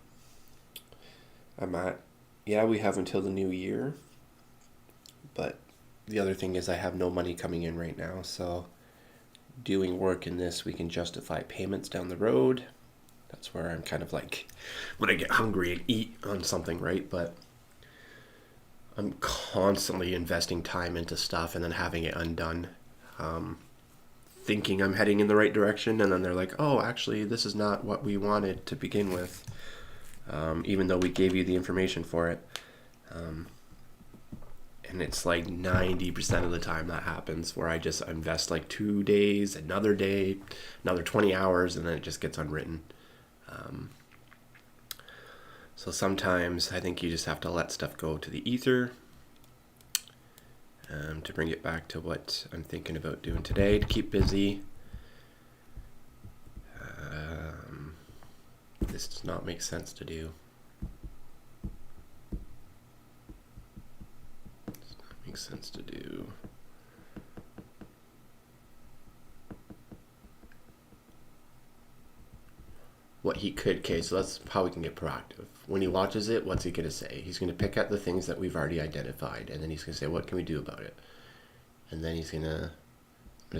I'm at. Yeah, we have until the new year. But the other thing is I have no money coming in right now, so doing work in this, we can justify payments down the road. That's where I'm kind of like, when I get hungry and eat on something, right? But I'm constantly investing time into stuff and then having it undone. Thinking I'm heading in the right direction, and then they're like, oh, actually, this is not what we wanted to begin with. Even though we gave you the information for it. And it's like 90% of the time that happens where I just invest like 2 days, another day, another 20 hours, and then it just gets unwritten. So sometimes I think you just have to let stuff go to the ether to bring it back to what I'm thinking about doing today to keep busy. This does not make sense to do. Does not make sense to do. What he could, okay, so that's how we can get proactive. When he watches it, what's he going to say? He's going to pick at the things that we've already identified, and then he's going to say, what can we do about it? And then he's going to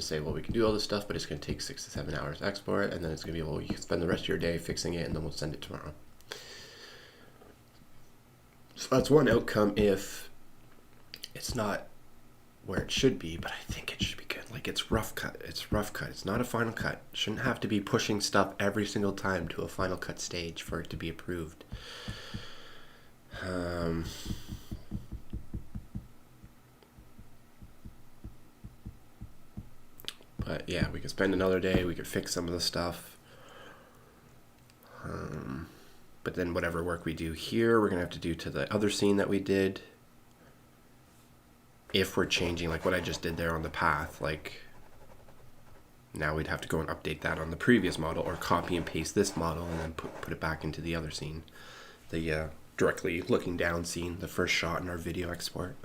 say, well, we can do all this stuff, but it's going to take 6 to 7 hours to export, and then it's going to be, well, you can spend the rest of your day fixing it, and then we'll send it tomorrow. So that's one outcome if it's not where it should be, but I think it should be good. Like, it's rough cut. It's rough cut. It's not a final cut. Shouldn't have to be pushing stuff every single time to a final cut stage for it to be approved. But yeah, we could spend another day. We could fix some of the stuff. But then whatever work we do here, we're going to have to do to the other scene that we did. If we're changing, like what I just did there on the path, like now we'd have to go and update that on the previous model or copy and paste this model and then put it back into the other scene. The directly looking down scene, the first shot in our video export.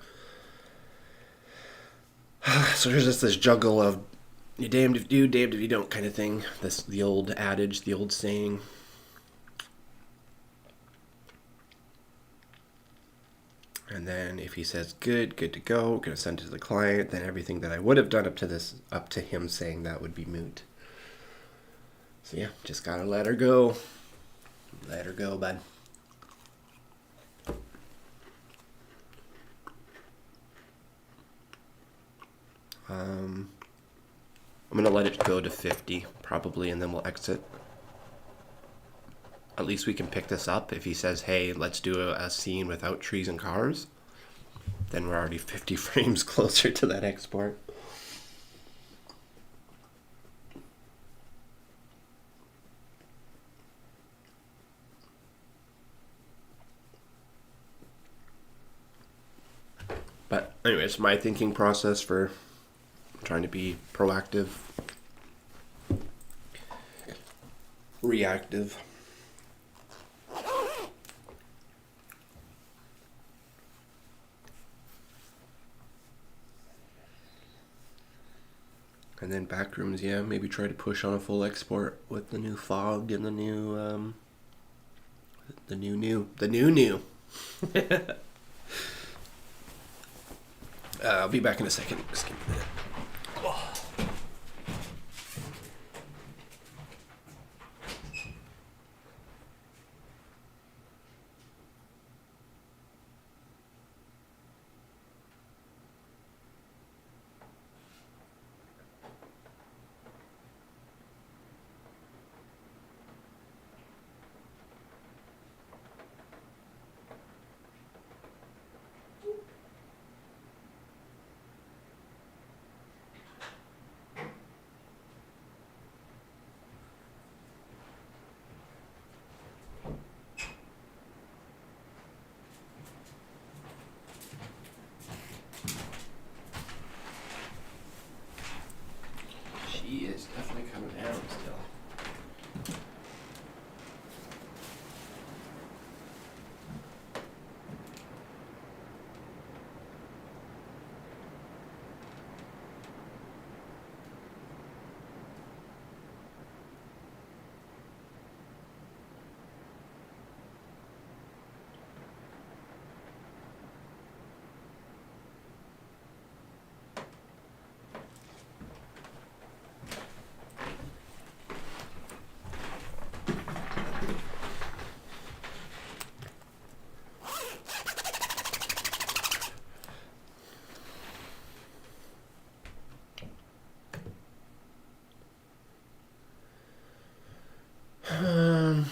So there's just this juggle of you're damned if you do, damned if you don't kind of thing. The old adage, the old saying. And then if he says good to go, we're going to send it to the client, then everything that I would have done up to him saying that would be moot. So yeah, just got to let her go. Let her go, bud. I'm going to let it go to 50 probably, and then we'll exit. At least we can pick this up. If he says, hey, let's do a scene without trees and cars, then we're already 50 frames closer to that export. But anyways, my thinking process for trying to be proactive, reactive. And then backrooms, yeah, maybe try to push on a full export with the new fog and the new, the new. I'll be back in a second. Just give me a minute.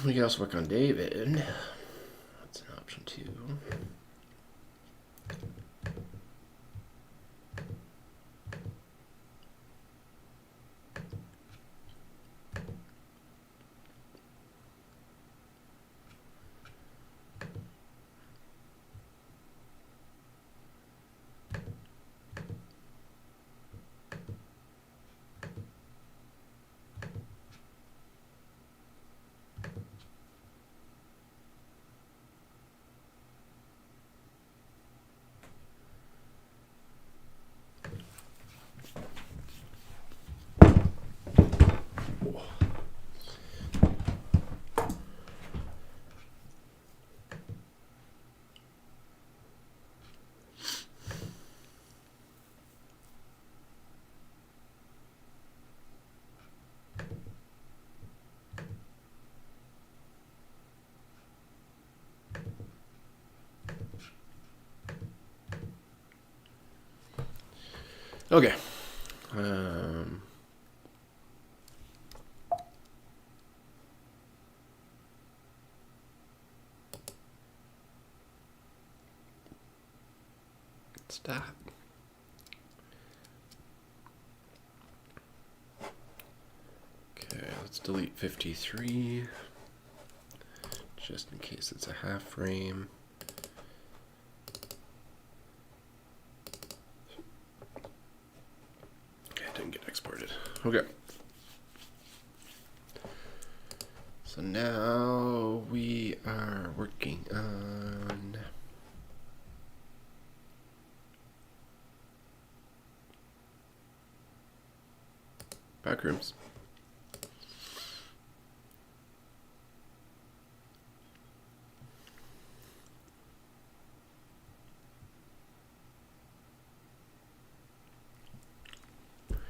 We can also work on David. That's an option too. Okay. Stop. Okay, let's delete 53, just in case it's a half frame. Okay, it didn't get exported. Okay. So now we are working on backrooms.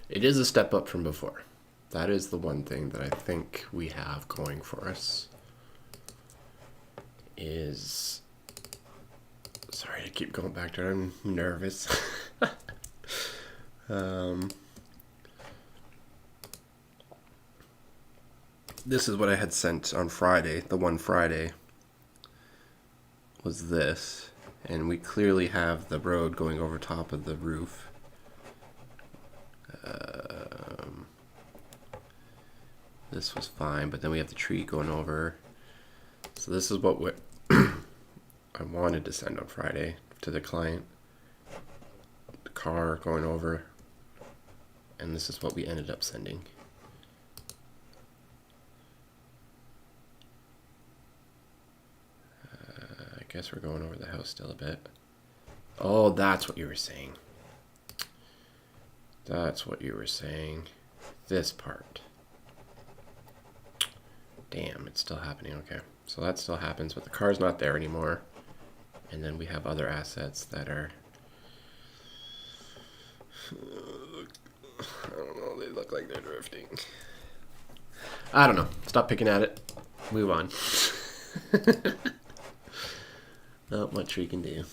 It is a step up from before. That is the one thing that I think we have going for us. Is, sorry to keep going back to it, I'm nervous. This is what I had sent on Friday. The one Friday was this, and we clearly have the road going over top of the roof. This was fine, but then we have the tree going over. So this is what I wanted to send on Friday to the client. The car going over, and this is what we ended up sending. I guess we're going over the house still a bit. Oh, that's what you were saying. That's what you were saying. This part. Damn, it's still happening. Okay, so that still happens, but the car's not there anymore. And then we have other assets that are, I don't know, they look like they're drifting. I don't know. Stop picking at it. Move on. Not much we can do.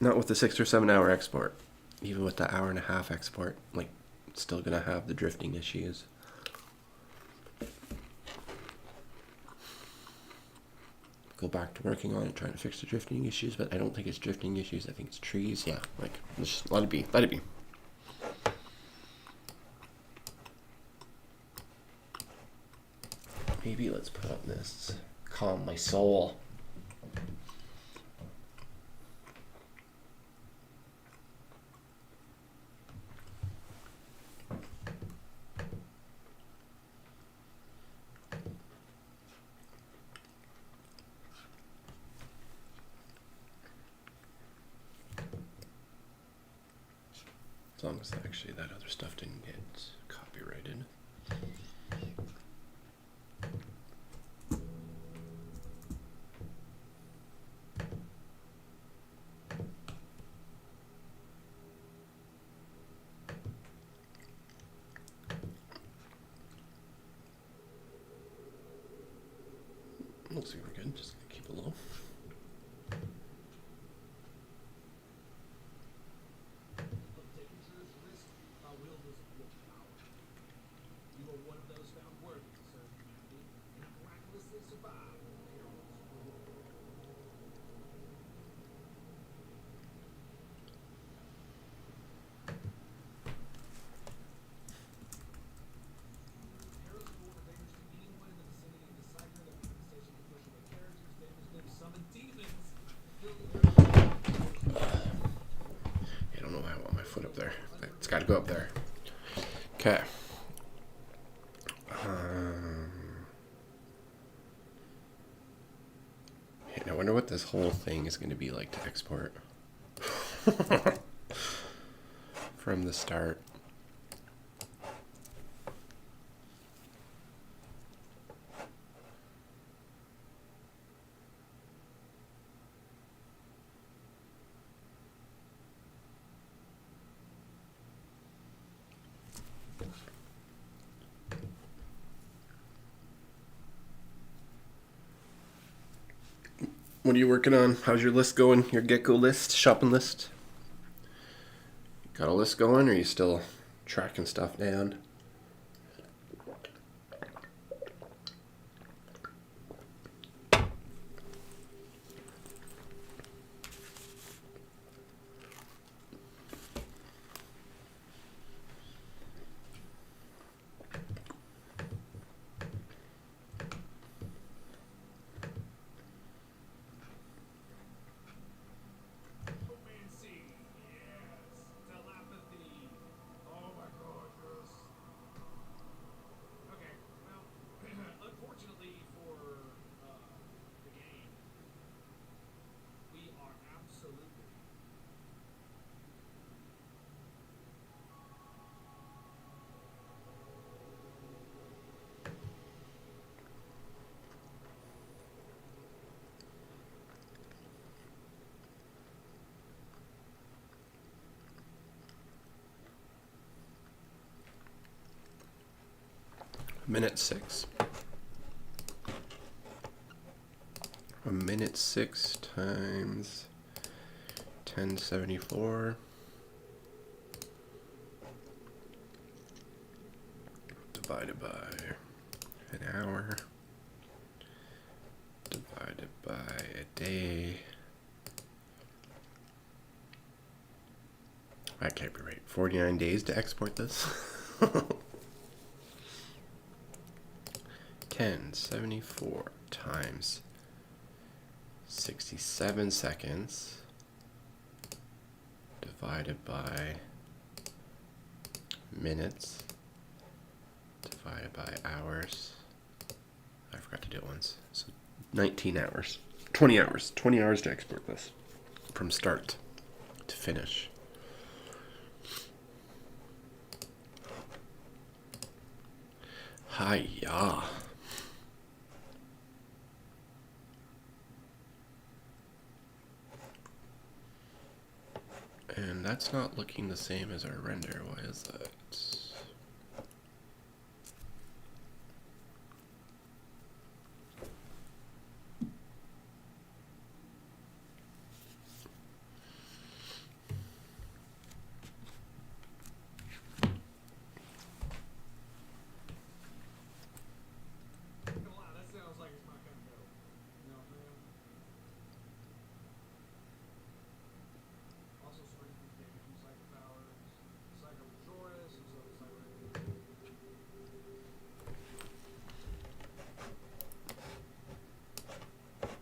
Not with the 6 or 7 hour export. Even with the 1.5 hour export, like, it's still gonna have the drifting issues. Go back to working on it, trying to fix the drifting issues, but I don't think it's drifting issues. I think it's trees. Yeah, like, just let it be. Let it be. Maybe let's put on this. Calm my soul. As long as actually that other stuff didn't get copyrighted. Looks like we're good. Just gonna keep it low. go up there. Okay. I wonder what this whole thing is going to be like to export from the start. What are you working on? How's your list going? Your gecko list, shopping list? Got a list going, or are you still tracking stuff down? Minute 6. 1:06 times 1074 divided by an hour divided by a day. I can't be right. 49 days to export this. 1074 times 67 seconds divided by minutes divided by hours. I forgot to do it once. So 19 hours. 20 hours. 20 hours to export this from start to finish. Hi-ya. And that's not looking the same as our render. Why is that?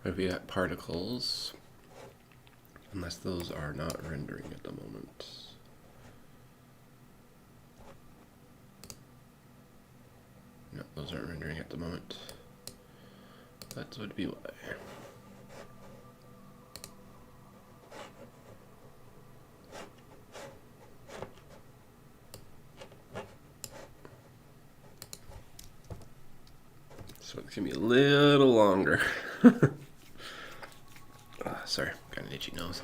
If we got particles, unless those are not rendering at the moment. No, those aren't rendering at the moment. That would be why. So it's gonna be a little longer. Sorry, got an itchy nose.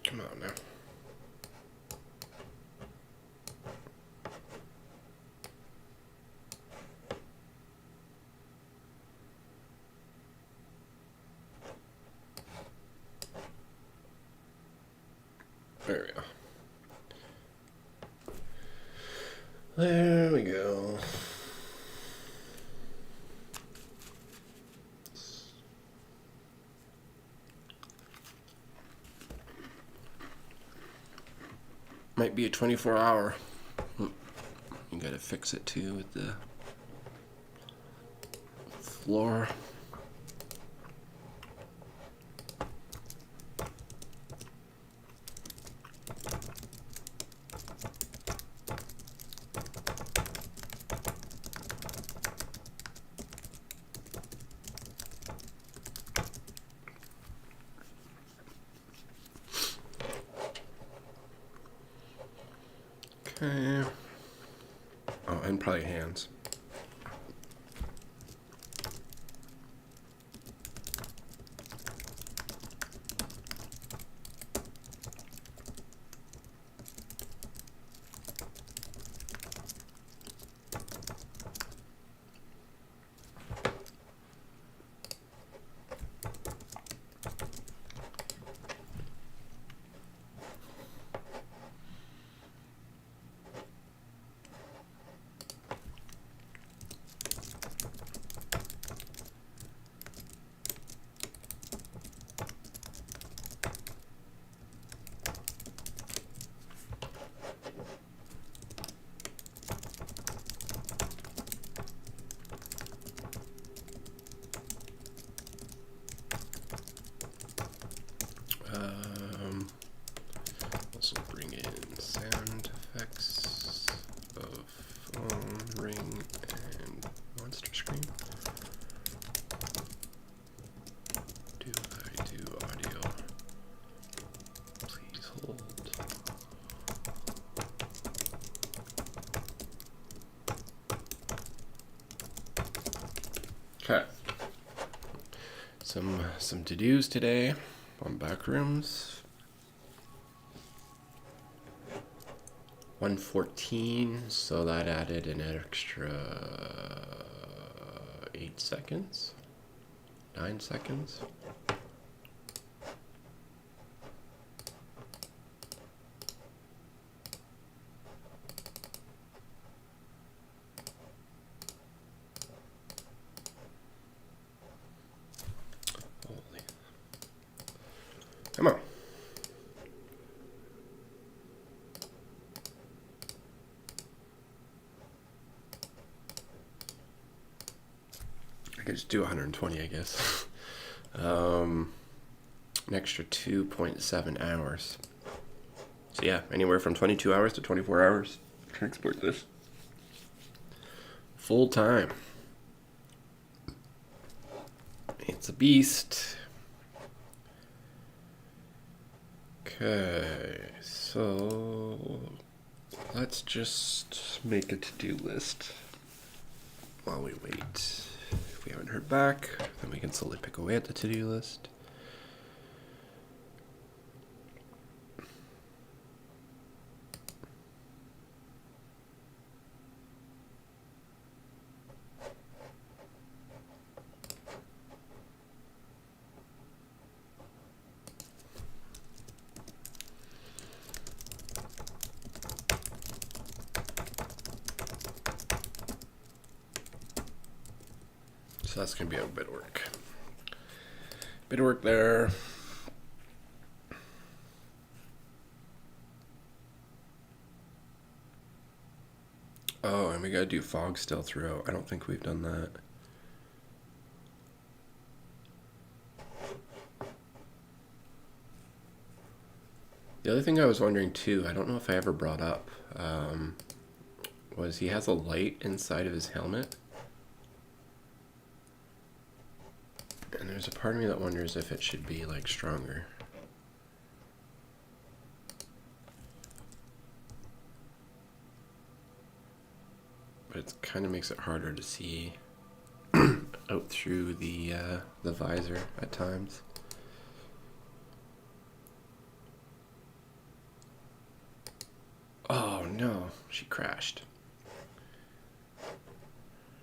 Come on now. There we go. There we go. Might be a 24-hour. You gotta fix it too with the floor. Okay. Oh, and probably hands. Also bring in sound effects of phone ring and monster scream. Do I do audio? Please hold. Okay. Some to-dos today on Backrooms. 114, so that added an extra 8 seconds, 9 seconds. Holy. Come on. I could just do 120, I guess. An extra 2.7 hours. So yeah, anywhere from 22 hours to 24 hours to export this. Full time. It's a beast. Okay, so let's just make a to-do list while we wait. If we haven't heard back, then we can slowly pick away at the to-do list. So that's going to be a bit of work. Bit of work there. Oh, and we got to do fog still throughout. I don't think we've done that. The other thing I was wondering too, I don't know if I ever brought up, was he has a light inside of his helmet. And there's a part of me that wonders if it should be like stronger. But it kind of makes it harder to see out through the visor at times. Oh no, she crashed.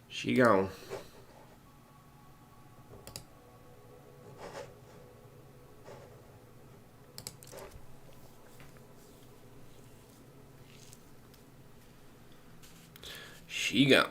She gone. She gone.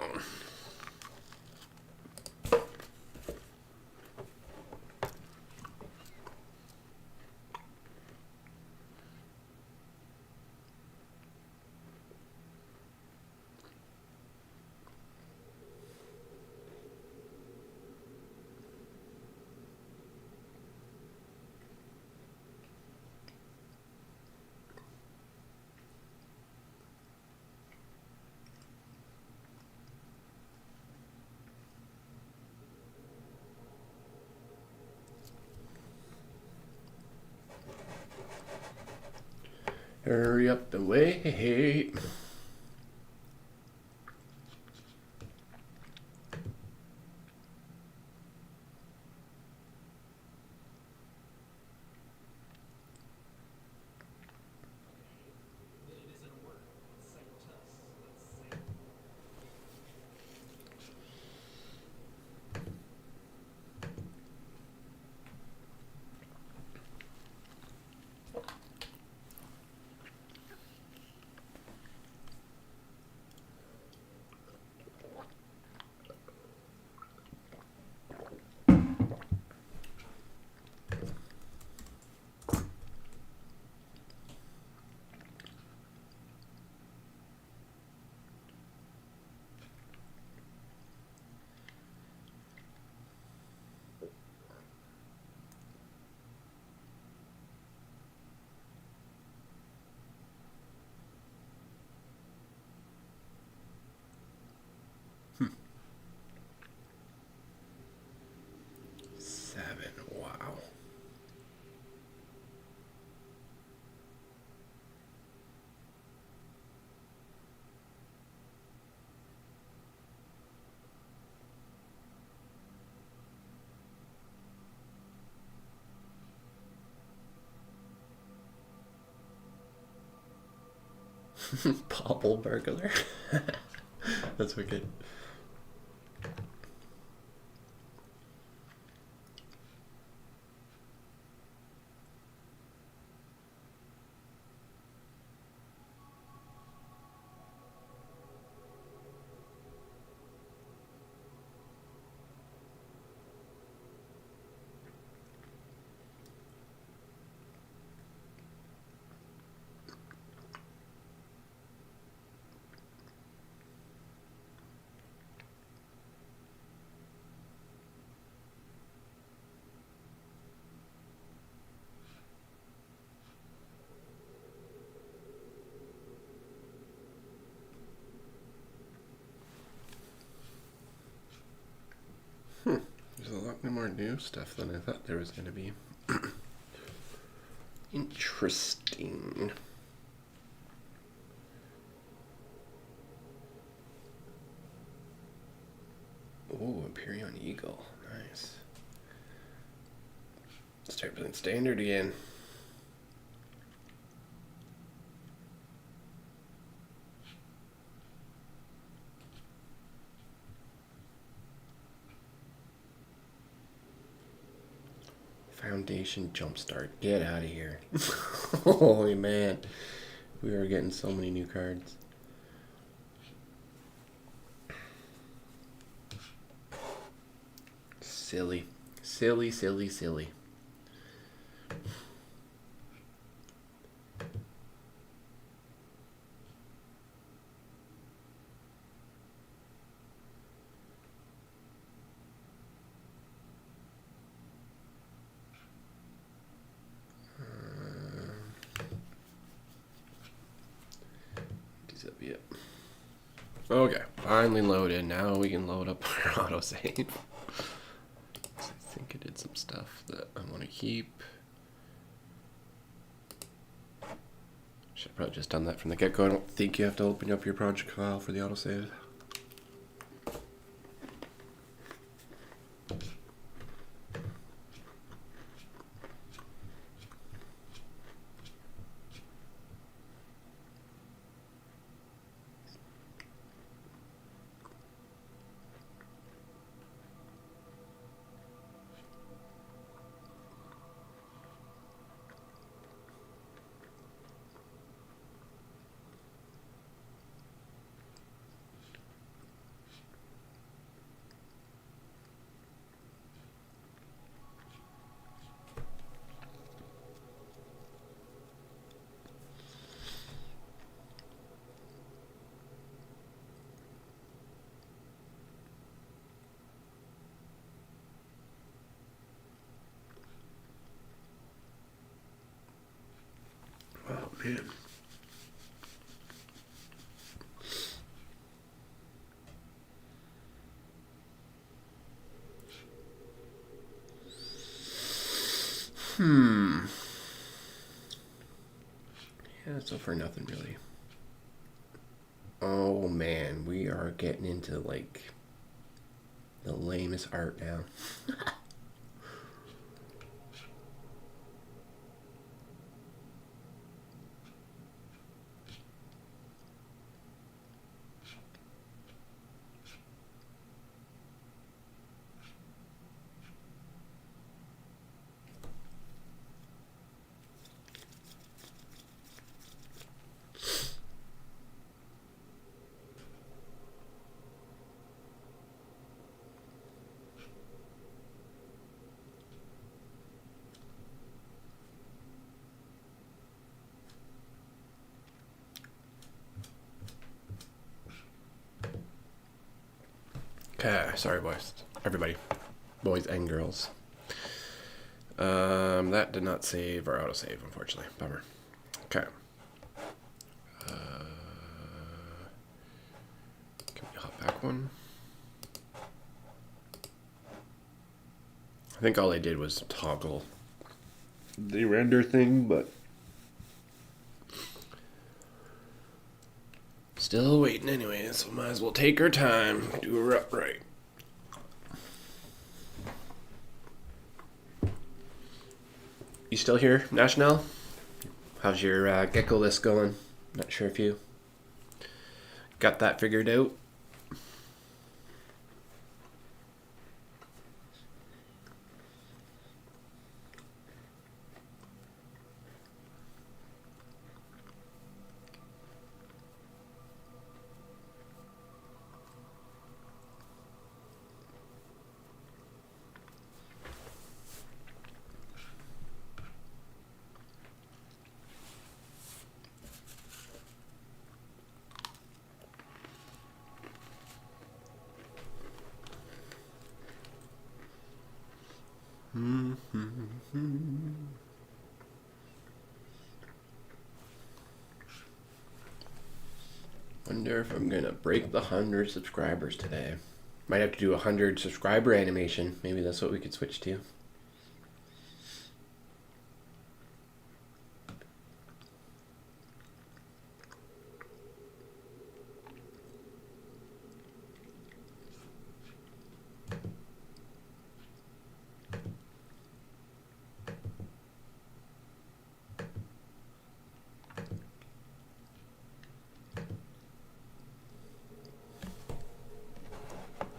Hurry up the wait. Bobble burglar. That's wicked. There's a lot more new stuff than I thought there was going to be. Interesting. Oh, Empyrean Eagle. Nice. Start playing standard again. Foundation Jumpstart. Get out of here. Holy man. We are getting so many new cards. Silly. Silly, silly, silly. Yep. Okay, finally loaded. Now we can load up our autosave. I think I did some stuff that I want to keep. Should have probably just done that from the get-go. I don't think you have to open up your project file for the autosave. Oh man. Yeah, so far nothing really. Oh man, we are getting into like the lamest art now. Okay, sorry boys. Everybody. Boys and girls. That did not save our autosave, unfortunately. Bummer. Okay. Can we hop back one? I think all I did was toggle the render thing, but still waiting anyway, so might as well take our time, do her up right. You still here, National? How's your gecko list going? Not sure if you got that figured out. Wonder if I'm gonna break the 100 subscribers today. Might have to do a 100 subscriber animation. Maybe that's what we could switch to.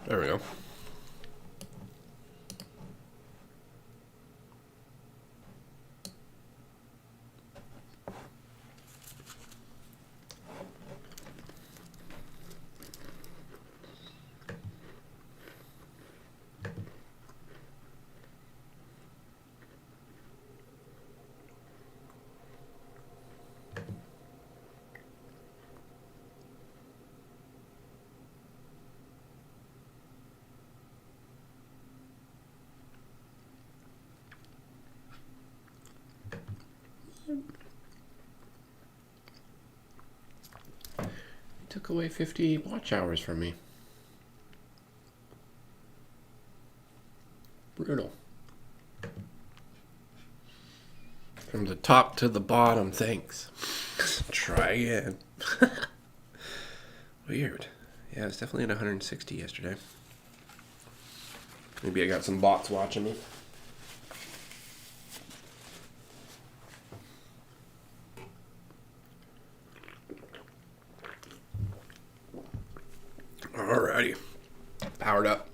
There we go. Took away 50 watch hours from me. Brutal. From the top to the bottom, thanks. Try again. Weird. Yeah, it's definitely at 160 yesterday. Maybe I got some bots watching me. Alrighty. Powered up.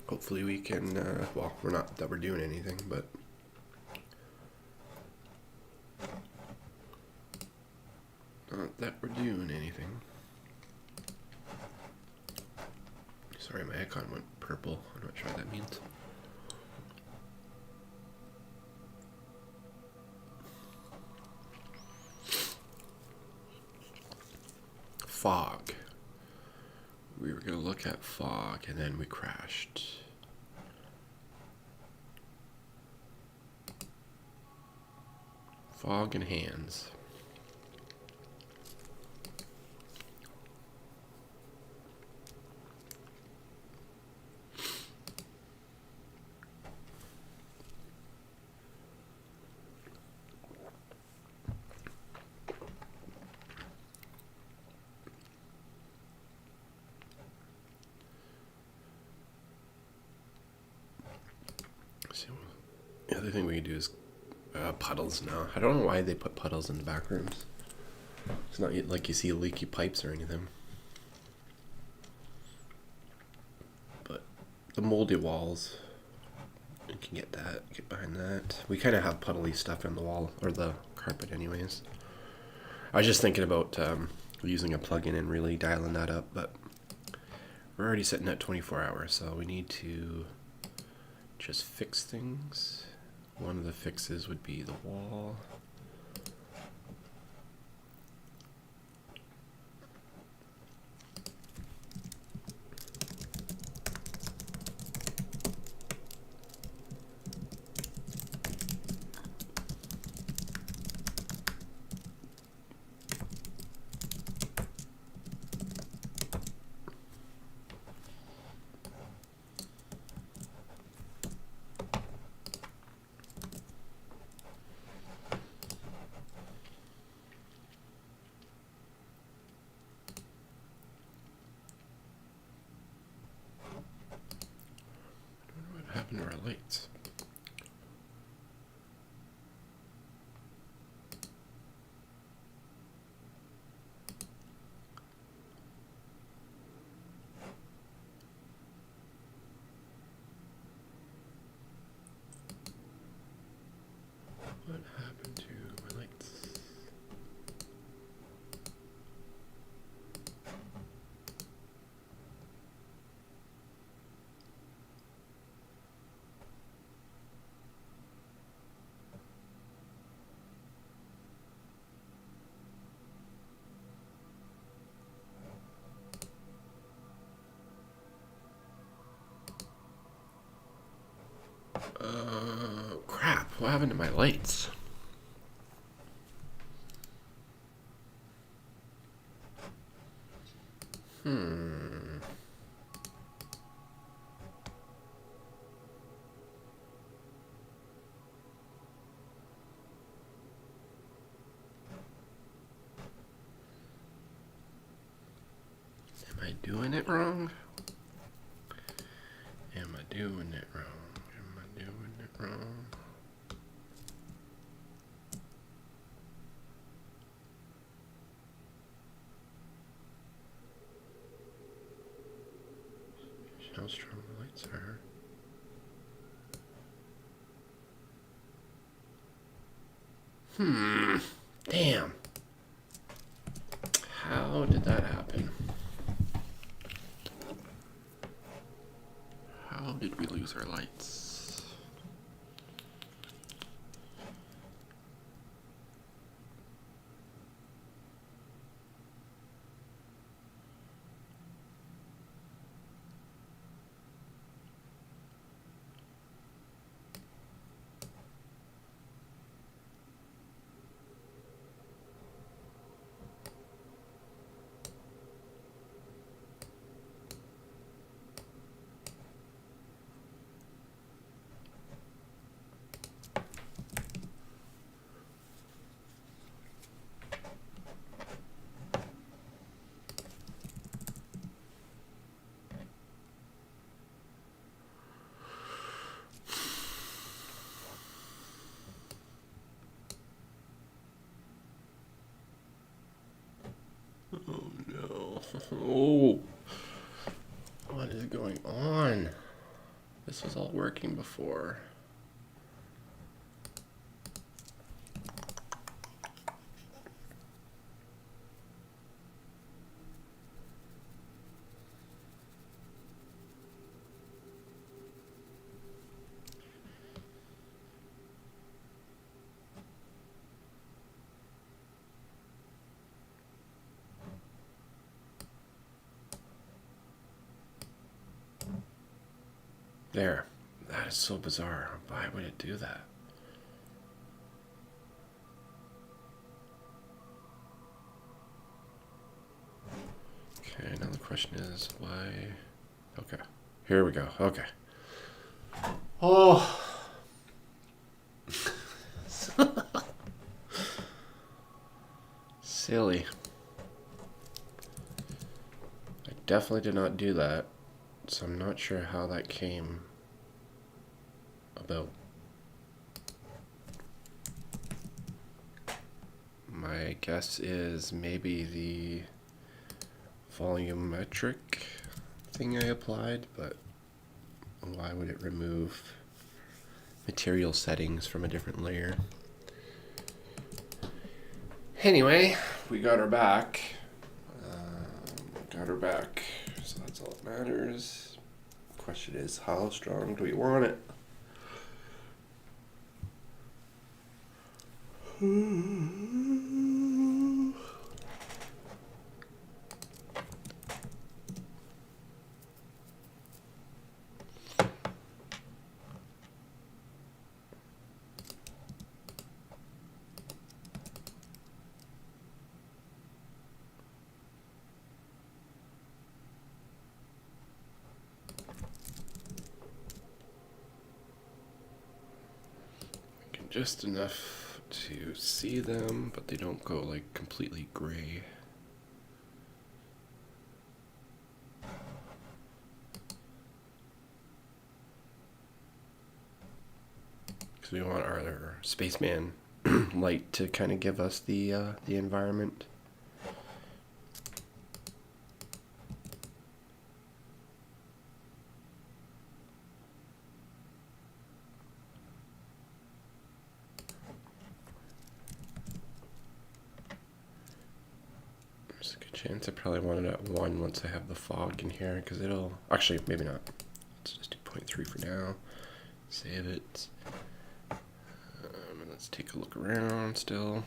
Hopefully we can, well, we're not that we're doing anything, but not that we're doing anything. Sorry, my icon went purple. I'm not sure what that means. Fog. We were going to look at fog and then we crashed. Fog and hands. So, the other thing we can do is puddles now. I don't know why they put puddles in the back rooms. It's not like you see leaky pipes or anything. But the moldy walls, you can get behind that. We kind of have puddly stuff on the wall, or the carpet anyways. I was just thinking about using a plugin and really dialing that up, but we're already sitting at 24 hours, so we need to just fix things. One of the fixes would be the wall. What happened to our lights? Crap, what happened to my lights? Am I doing it wrong? Am I doing it wrong? Am I doing it wrong? How strong the lights are. Damn. How did that happen? How did we lose our lights? Oh no. Oh. What is going on? This was all working before. There. That is so bizarre. Why would it do that? Okay, now the question is why. Okay. Here we go. Okay. Oh. Silly. I definitely did not do that, so I'm not sure how that came about. My guess is maybe the volumetric thing I applied, but why would it remove material settings from a different layer? Anyway, we got her back. So that's all that matters. Question is, how strong do we want it? Just enough to see them, but they don't go like completely gray. Because we want our spaceman light to kind of give us the environment. There's a good chance I probably want it at 1 once I have the fog in here, because it'll... Actually, maybe not. Let's just do 0.3 for now. Save it. And let's take a look around still.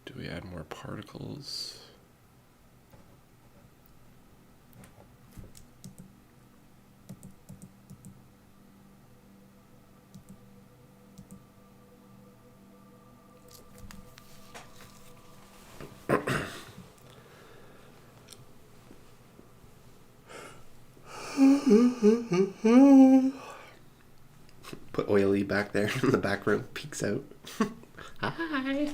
Do we add more particles. Put Oily back there in the back room, peeks out. Hi.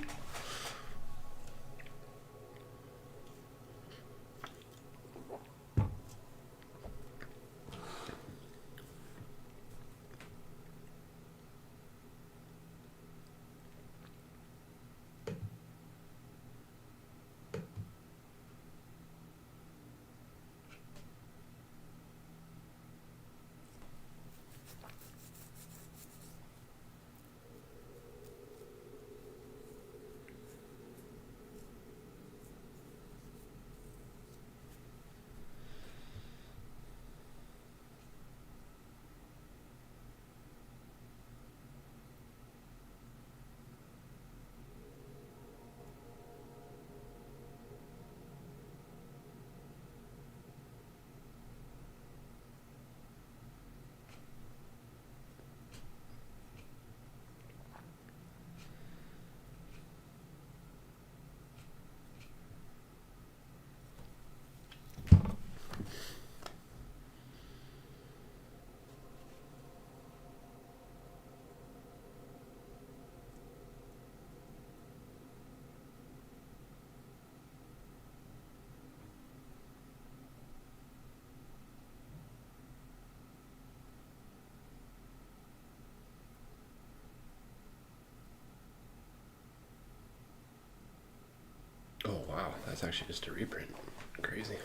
Oh wow, that's actually just a reprint. Crazy.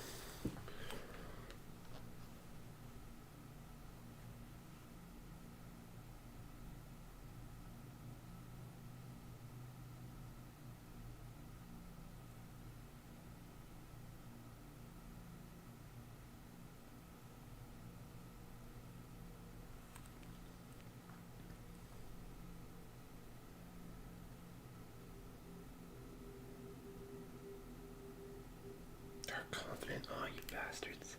Dark confident. Oh, you bastards.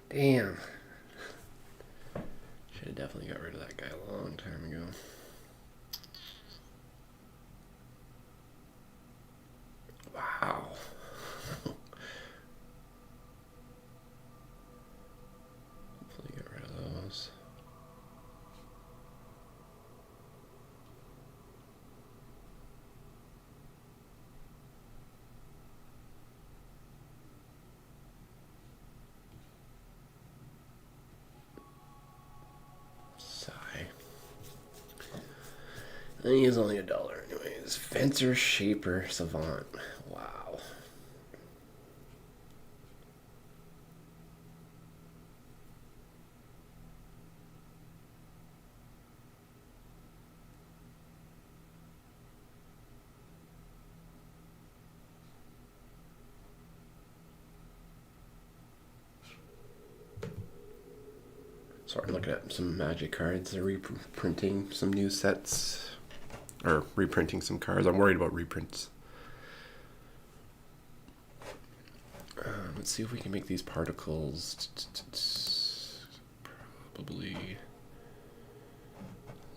Damn. Should have definitely got rid of that guy a long time ago. Wow. Hopefully get rid of those. Sigh. I think it's only $1 anyways. Fencer Shaper Savant. Wow. Sorry, I'm looking at some Magic cards. They're reprinting some new sets. Or reprinting some cards. I'm worried about reprints. Let's see if we can make these particles probably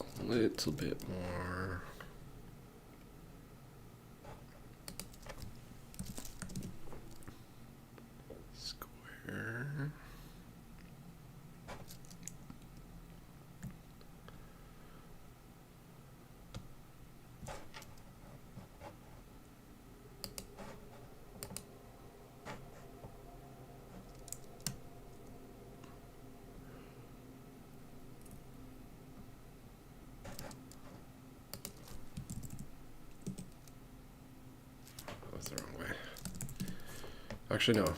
a little bit more square. That was the wrong way. Actually, no.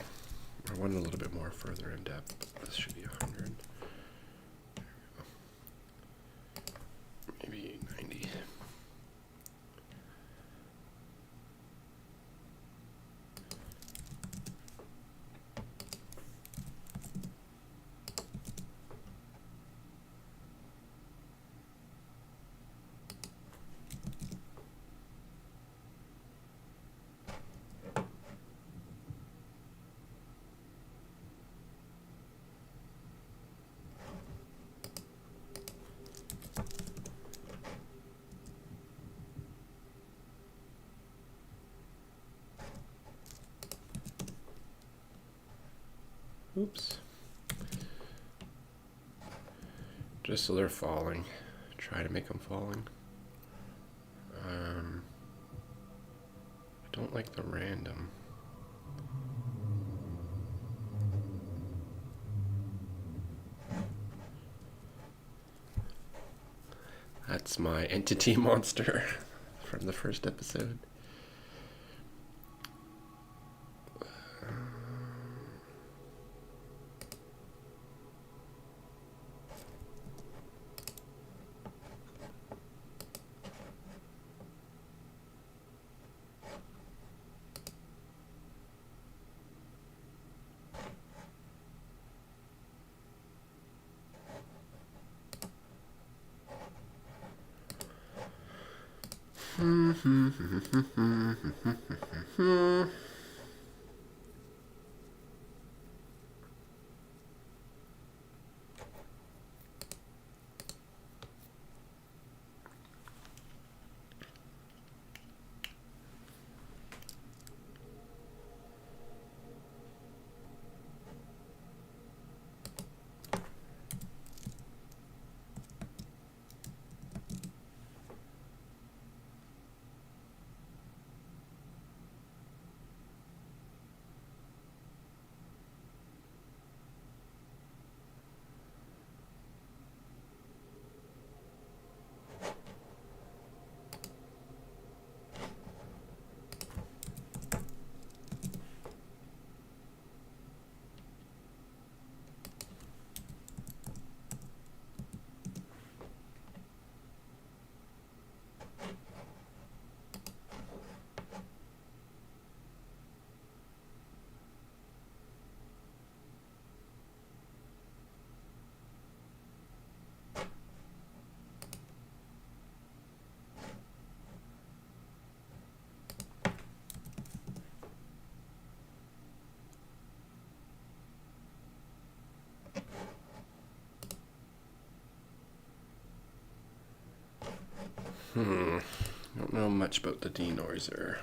I went a little bit more further in depth. This should be 100. There we go. Maybe 90. Oops. Just so they're falling. Try to make them falling. I don't like the random. That's my entity monster from the first episode. Don't know much about the denoiser.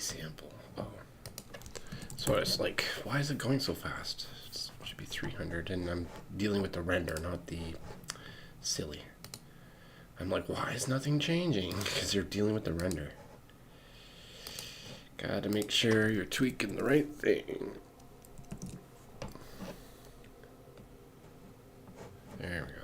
Sample. Oh, so it's like, why is it going so fast? It should be 300, and I'm dealing with the render, not the silly. I'm like, why is nothing changing? Because you're dealing with the render. Gotta make sure you're tweaking the right thing. There we go.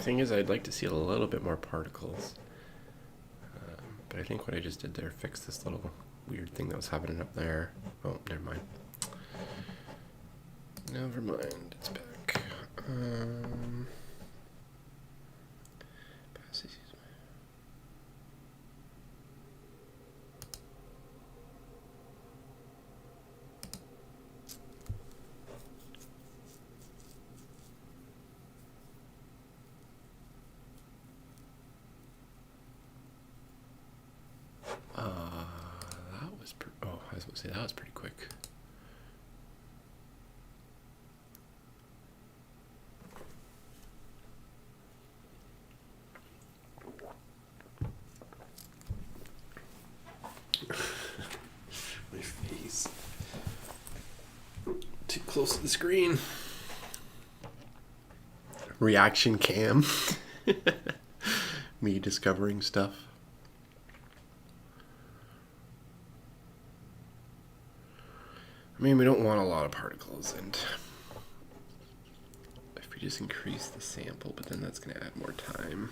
thing is, I'd like to see a little bit more particles. But I think what I just did there fixed this little weird thing that was happening up there. Oh, never mind. Never mind, it's back. That was I was going to say that was pretty quick. My face. Too close to the screen. Reaction cam. Me discovering stuff. I mean, we don't want a lot of particles, and if we just increase the sample, but then that's going to add more time.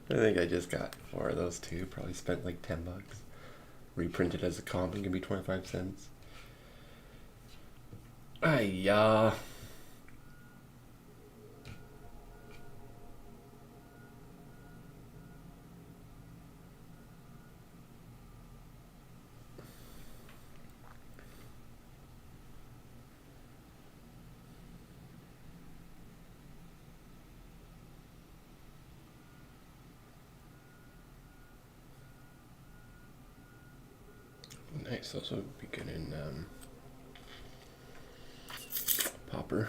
I think I just got 4 of those too. Probably spent like $10. Reprinted as a comp and give me 25 cents. Ay-ya. Nice, also would be good in Popper.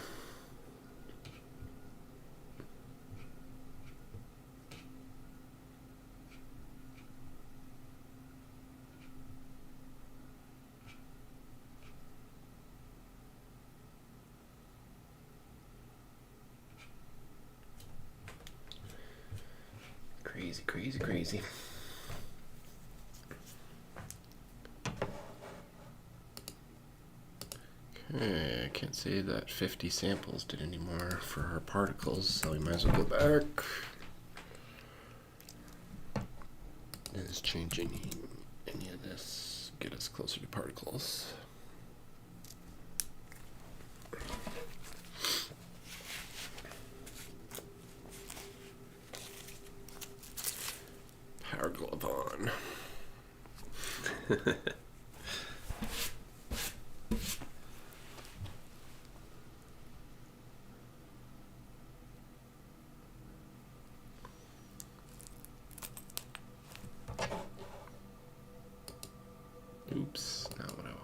Crazy, crazy, crazy. Okay, I can't say that 50 samples did anymore for our particles, so we might as well go back. Is changing any of this get us closer to particles? Power glove on. Oops, not what I wanted.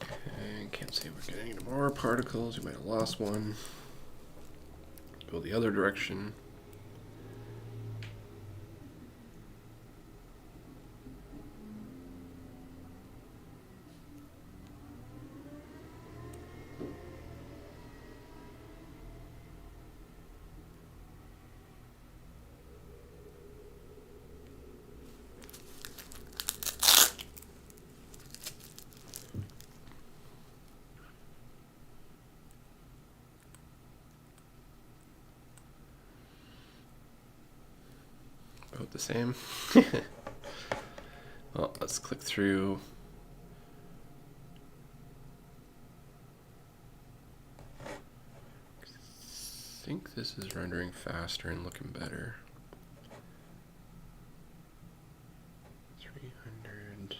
Okay, can't say we're getting any more particles. We might have lost one. Go the other direction. about the same. Well, let's click through. I think this is rendering faster and looking better. 300.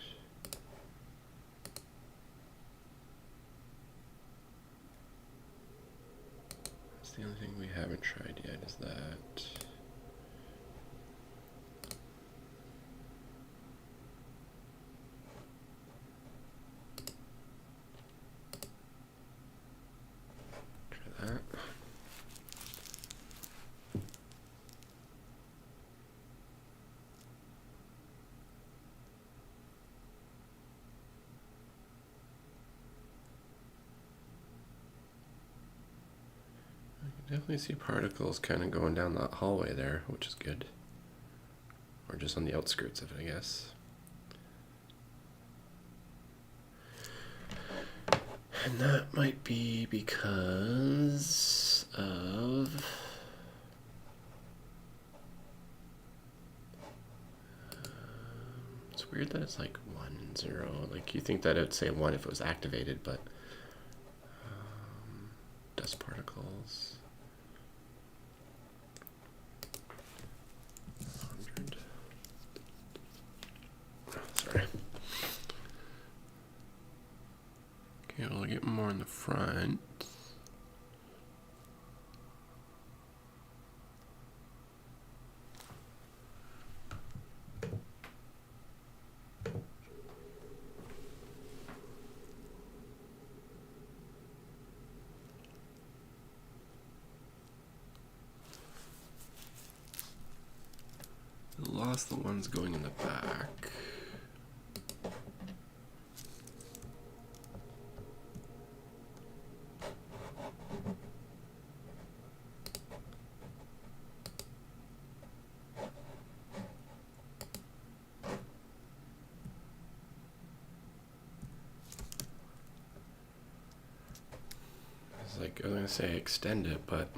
That's the only thing we haven't tried yet, is that. Try that. Definitely see particles kind of going down that hallway there, which is good. Or just on the outskirts of it, I guess. And that might be because of... it's weird that it's like 1, 0. Like, you think that it'd say 1 if it was activated, but... dust particles... 100. Oh, sorry. Okay, we'll get more in the front. Lost the ones going in the back. Like, I was gonna say extend it, but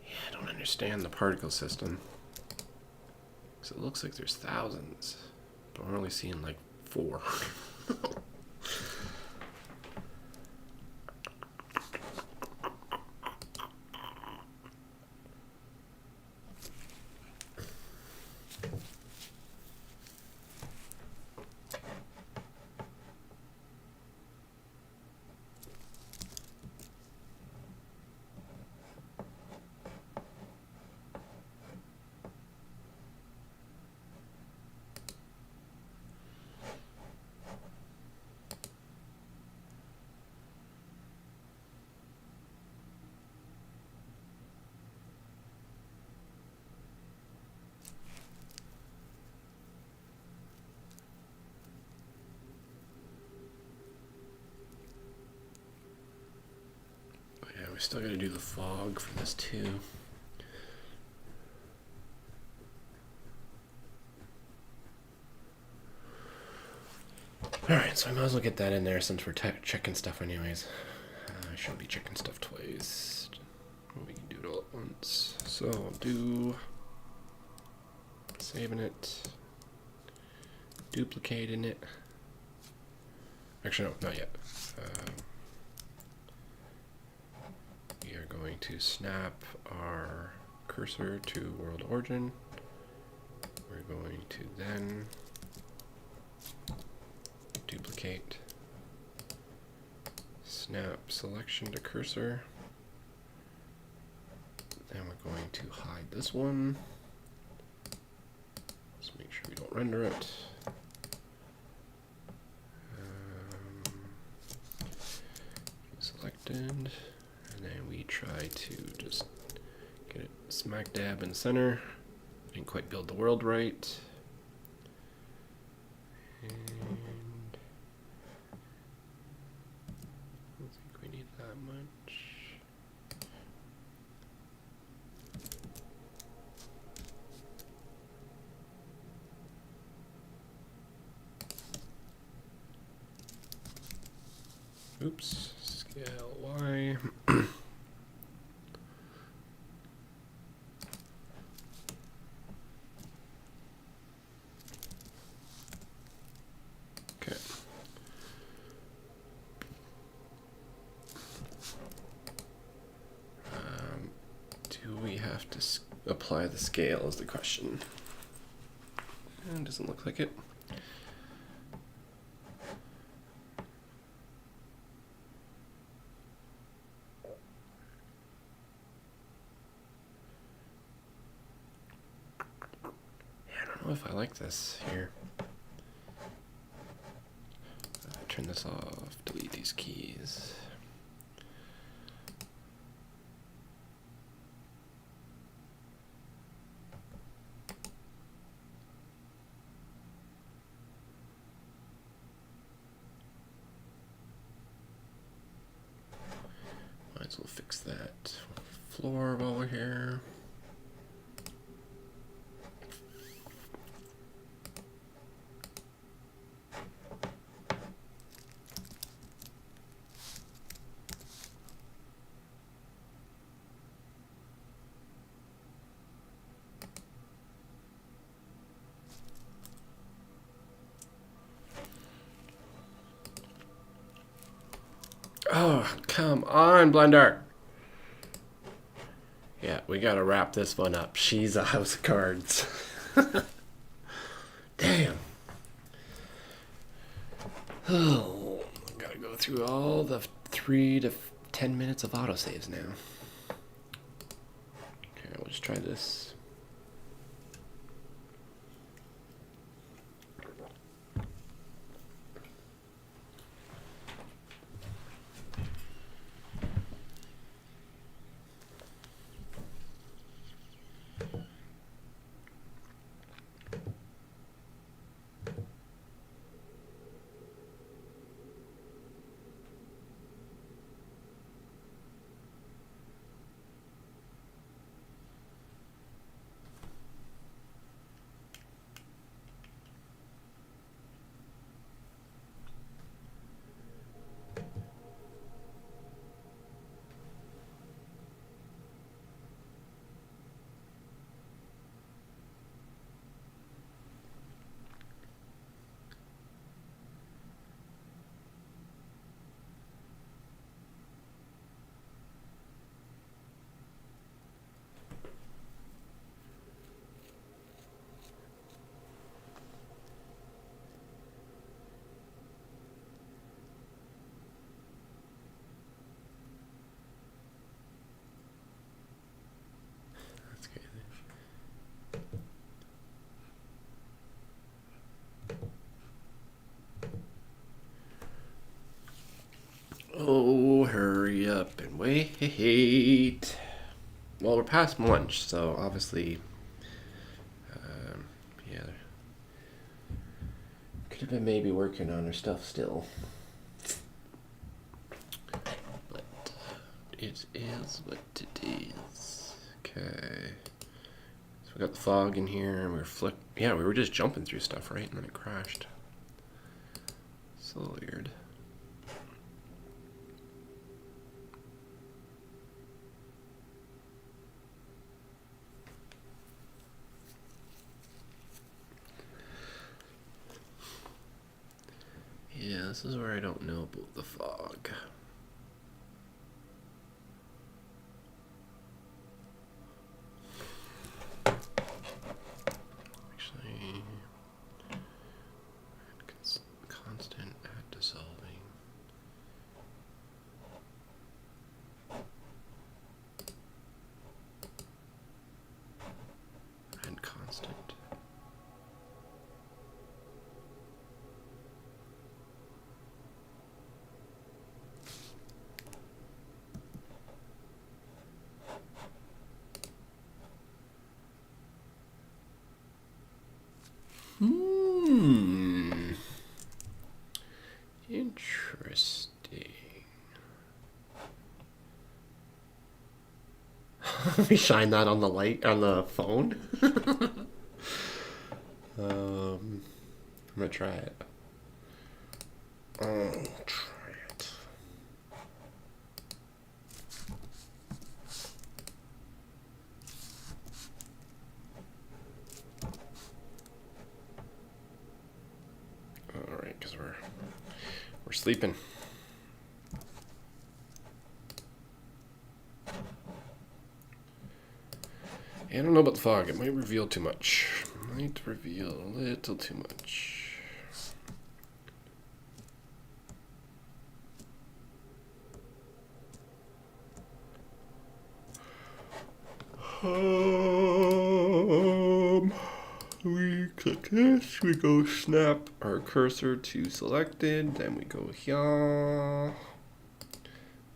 yeah, I don't understand the particle system. So it looks like there's thousands, but we're only seeing like 4. We still gotta do the fog for this too. Alright, so I might as well get that in there since we're checking stuff anyways. I shouldn't be checking stuff twice. We can do it all at once. So I'll do saving it, duplicating it. Actually, no, not yet. We are going to snap our cursor to world origin. We're going to then duplicate, snap selection to cursor. Then we're going to hide this one. Just make sure we don't render it. Selected, and then we try to just get it smack dab in the center. Didn't quite build the world right. And I don't think we need that much. Oops, scale Y. apply the scale is the question. It doesn't look like it. Yeah, I don't know if I like this here. Turn this off, delete these keys. Might as well fix that floor while we're here. Oh, come on, Blender. Yeah, we gotta wrap this one up. She's a house of cards. Damn. Oh, I gotta go through all the 3 to 10 minutes of autosaves now. Okay, we'll just try this. That's crazy. Oh, hurry up and wait. Well, we're past lunch, so obviously, yeah. Could have been maybe working on her stuff still. But it is what it is. Okay. So we got the fog in here, and we were just jumping through stuff, right? And then it crashed. So weird. Yeah, this is where I don't know about the fog. Actually, constant at dissolving. And constant. Interesting. We shine that on the light on the phone. I'm gonna try it. Oh, try it. All right, because we're sleeping. I don't know about the fog. It might reveal too much. Might reveal a little too much. We click this, we go snap our cursor to selected, then we go here,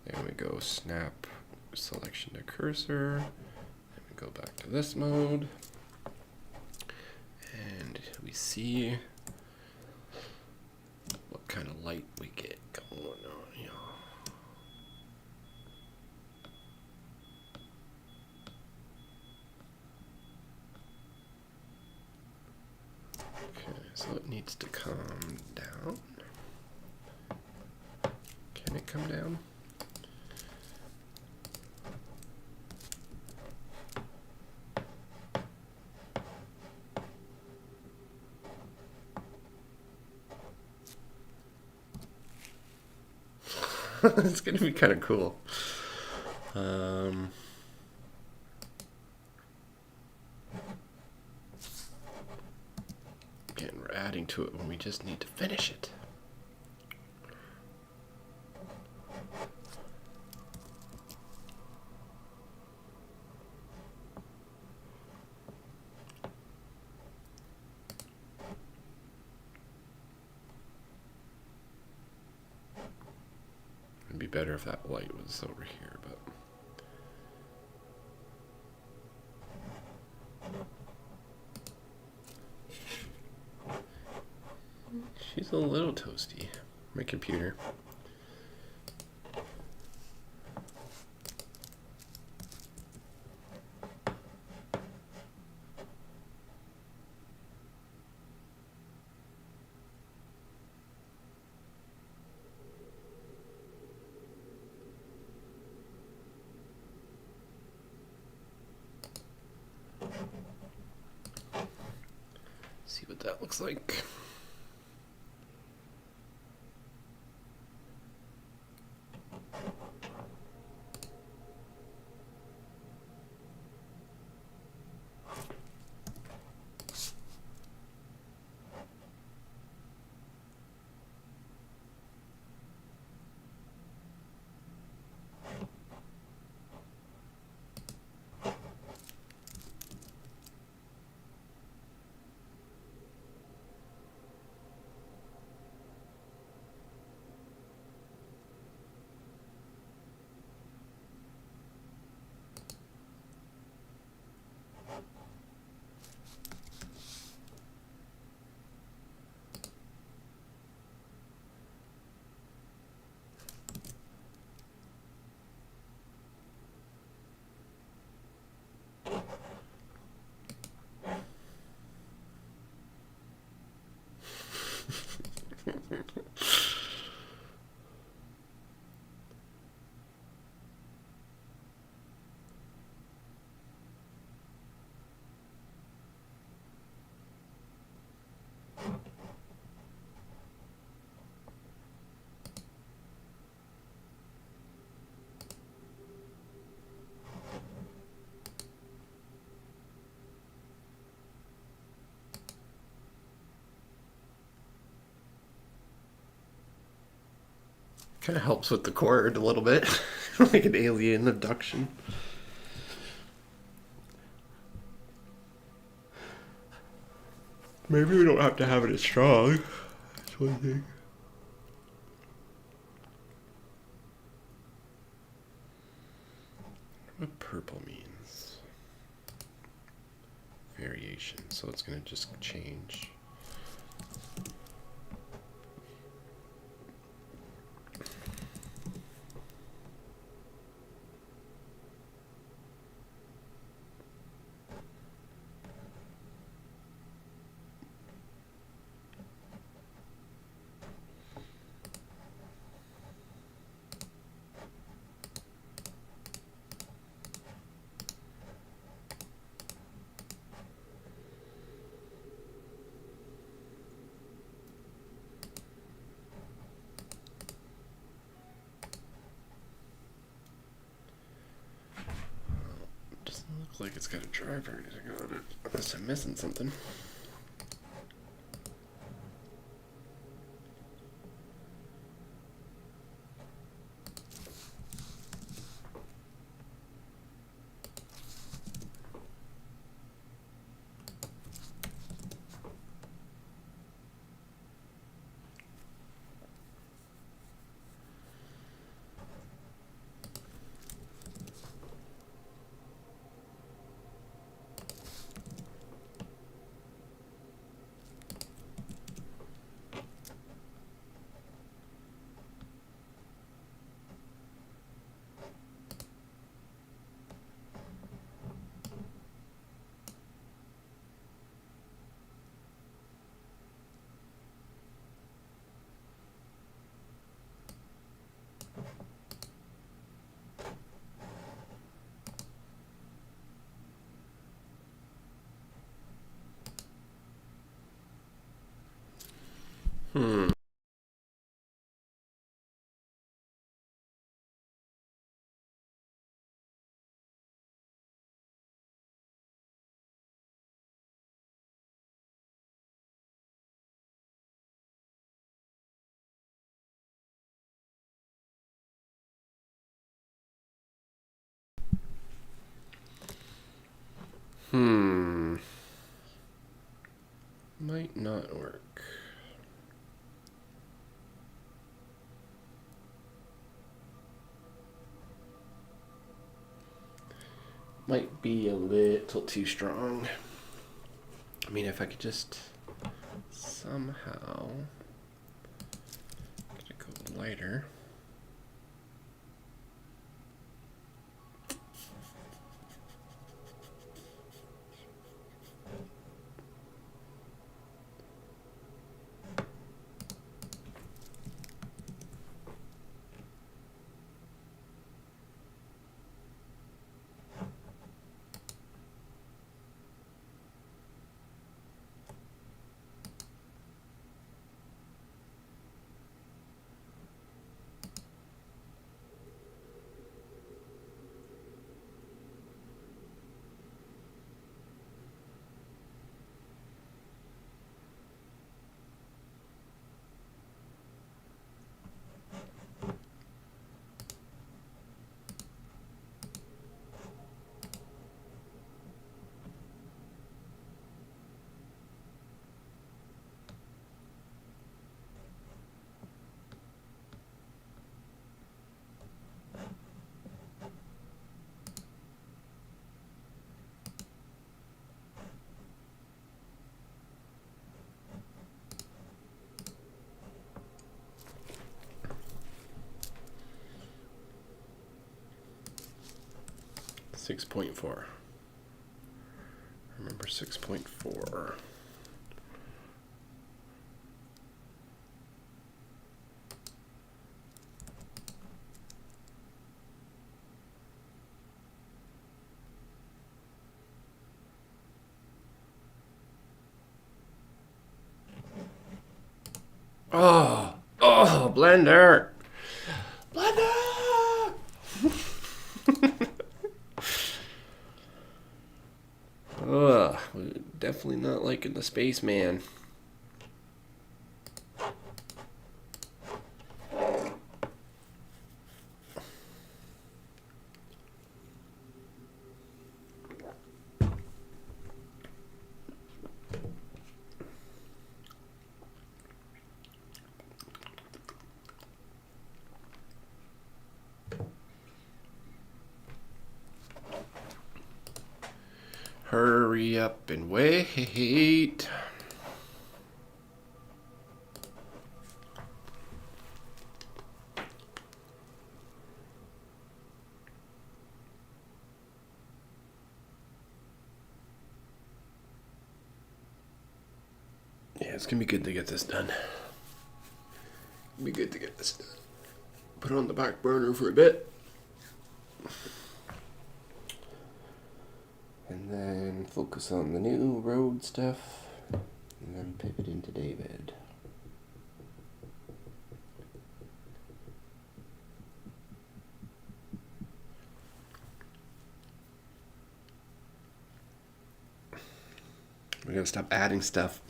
then we go snap selection to cursor, then we go back to this mode, and we see what kind of light we get going on here. Okay, so it needs to come down. Can it come down? It's gonna be kind of cool. Again, we're adding to it when we just need to finish it. It'd be better if that light was over here, but she's a little toasty, my computer. See what that looks like. Kind of helps with the cord a little bit, like an alien abduction. Maybe we don't have to have it as strong. That's one thing. What purple means? Variation. So it's going to just change. look like it's got a drive or anything on it. Unless I'm missing something. Might not work. Might be a little too strong. I mean, if I could just somehow get it go lighter. Six 6.4. Remember 6.4. Oh, Blender! Blender! Ugh, definitely not liking the spaceman. Hurry up and wait. Yeah, it's gonna be good to get this done. It'll be good to get this done. Put it on the back burner for a bit. And then focus on the new road stuff. And then pivot into David. gotta stop adding stuff.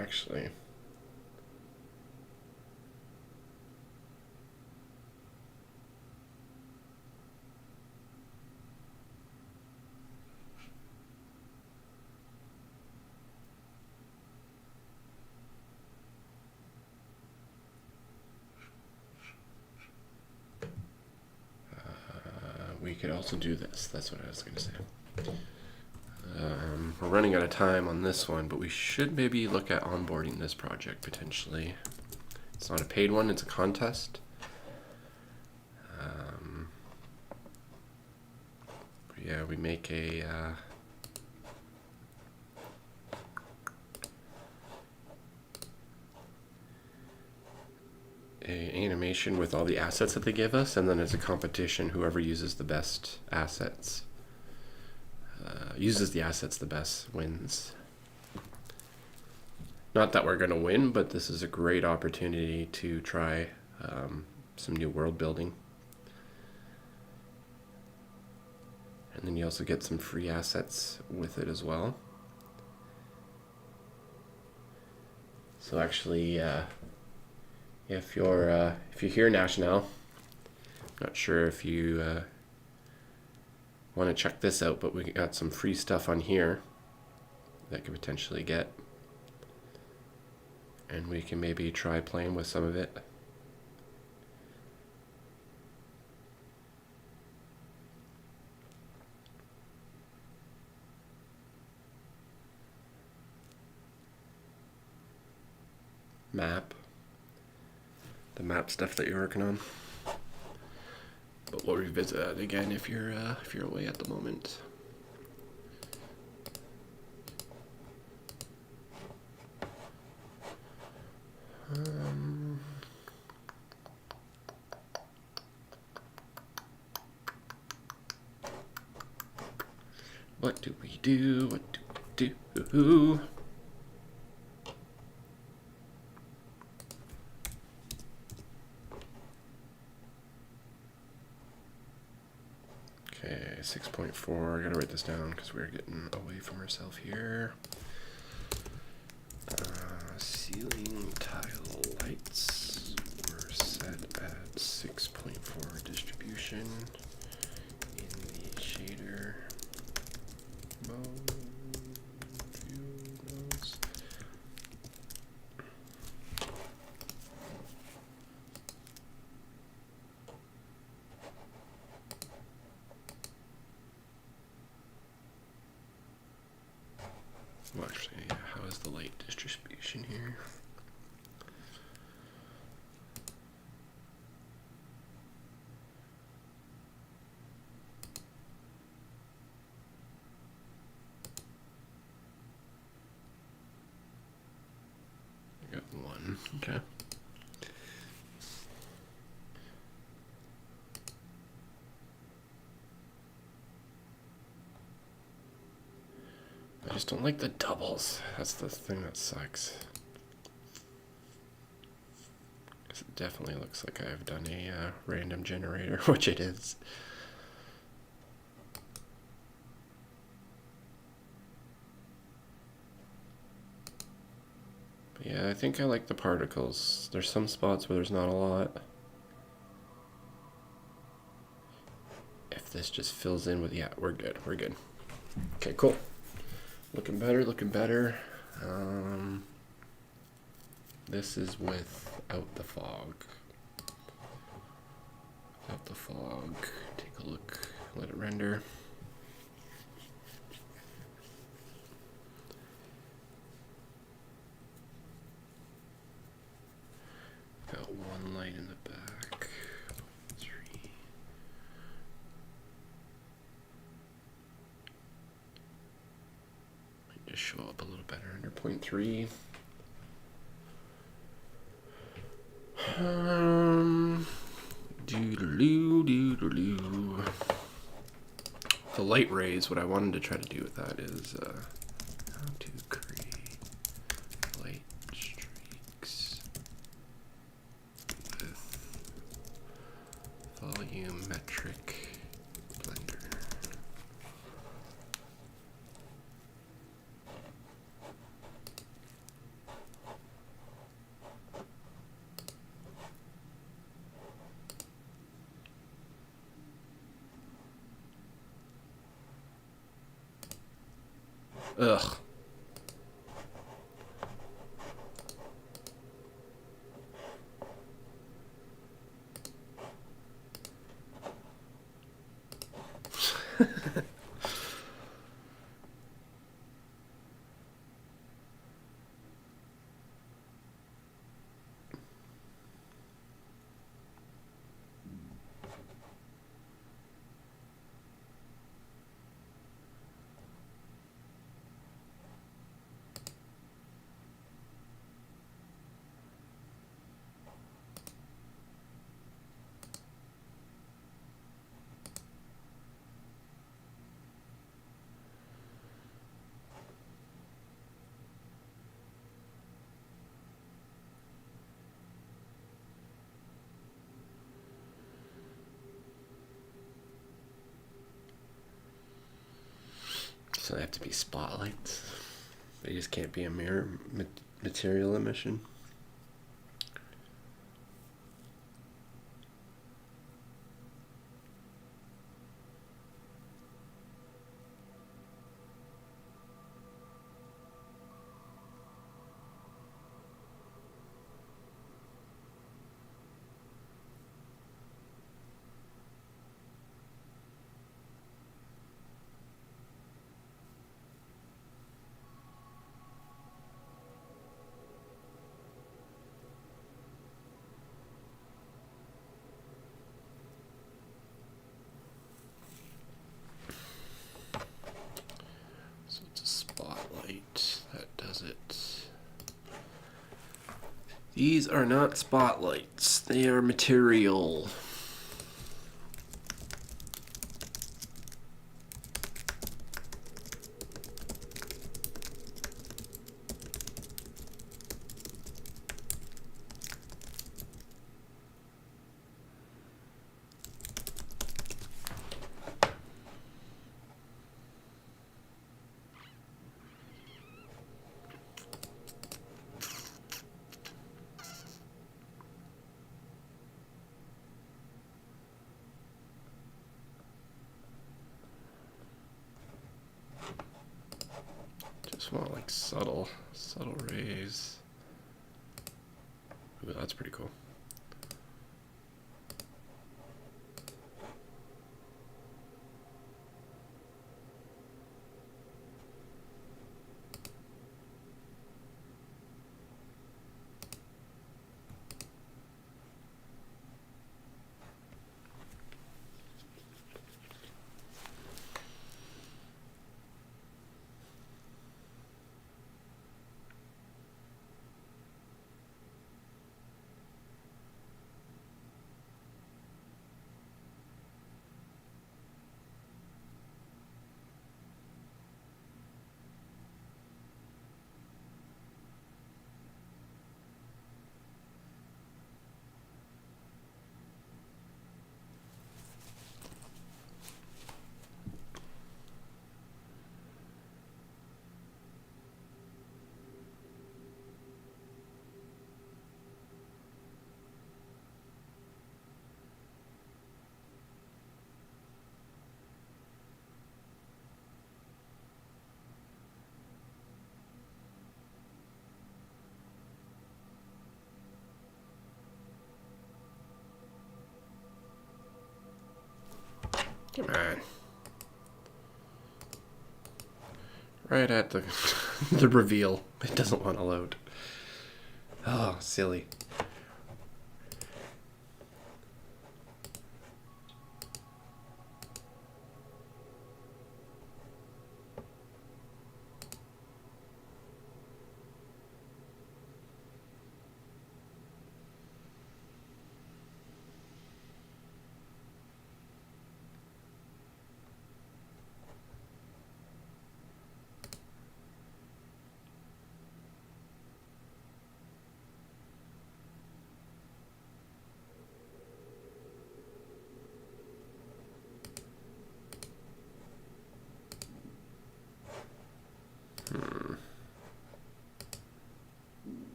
Actually, we could also do this. That's what I was going to say. We're running out of time on this one, but we should maybe look at onboarding this project potentially. It's not a paid one, it's a contest. Yeah, we make a animation with all the assets that they give us, and then as a competition, whoever uses the best assets, uses the assets the best wins. Not that we're going to win, but this is a great opportunity to try some new world building. And then you also get some free assets with it as well. So actually, if you're here, National, I'm not sure if you want to check this out, but we got some free stuff on here that could potentially get, and we can maybe try playing with some of it. Map. The map stuff that you're working on. But we'll revisit that again if you're away at the moment. What do we do? What do we do? Okay, 6.4. I gotta write this down because we're getting away from ourselves here. Ceiling tile lights were set at 6.4 distribution in the shader mode. View modes. Well, actually, yeah, how is the light distribution here? I got one, okay. I just don't like the doubles. That's the thing that sucks. Because it definitely looks like I've done a random generator, which it is. But yeah, I think I like the particles. There's some spots where there's not a lot. If this just fills in with, yeah, we're good, we're good. Okay, cool. Looking better, looking better. This is without the fog. Without the fog. Take a look, let it render. light in the back. 3. Might just show up a little better under 0.3. Doodaloo. The light rays, what I wanted to try to do with that is how to create light streaks with volumetric blender. Ugh. So they have to be spotlights. They just can't be a mirror material emission. These are not spotlights, they are material. Just want like subtle rays. Ooh, that's pretty cool. Come on. Right at the the reveal. It doesn't want to load. Oh, silly.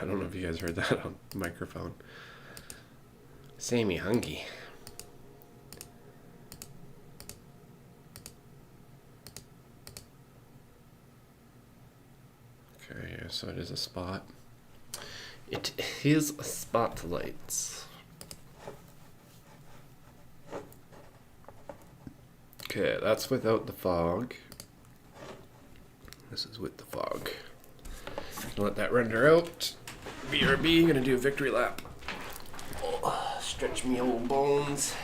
don't know if you guys heard that on microphone. Sammy hungry. Okay, so it is a spot. It is a spotlight. Okay, that's without the fog. This is with the fog. Let that render out. BRB, gonna do a victory lap. Oh, stretch me old bones.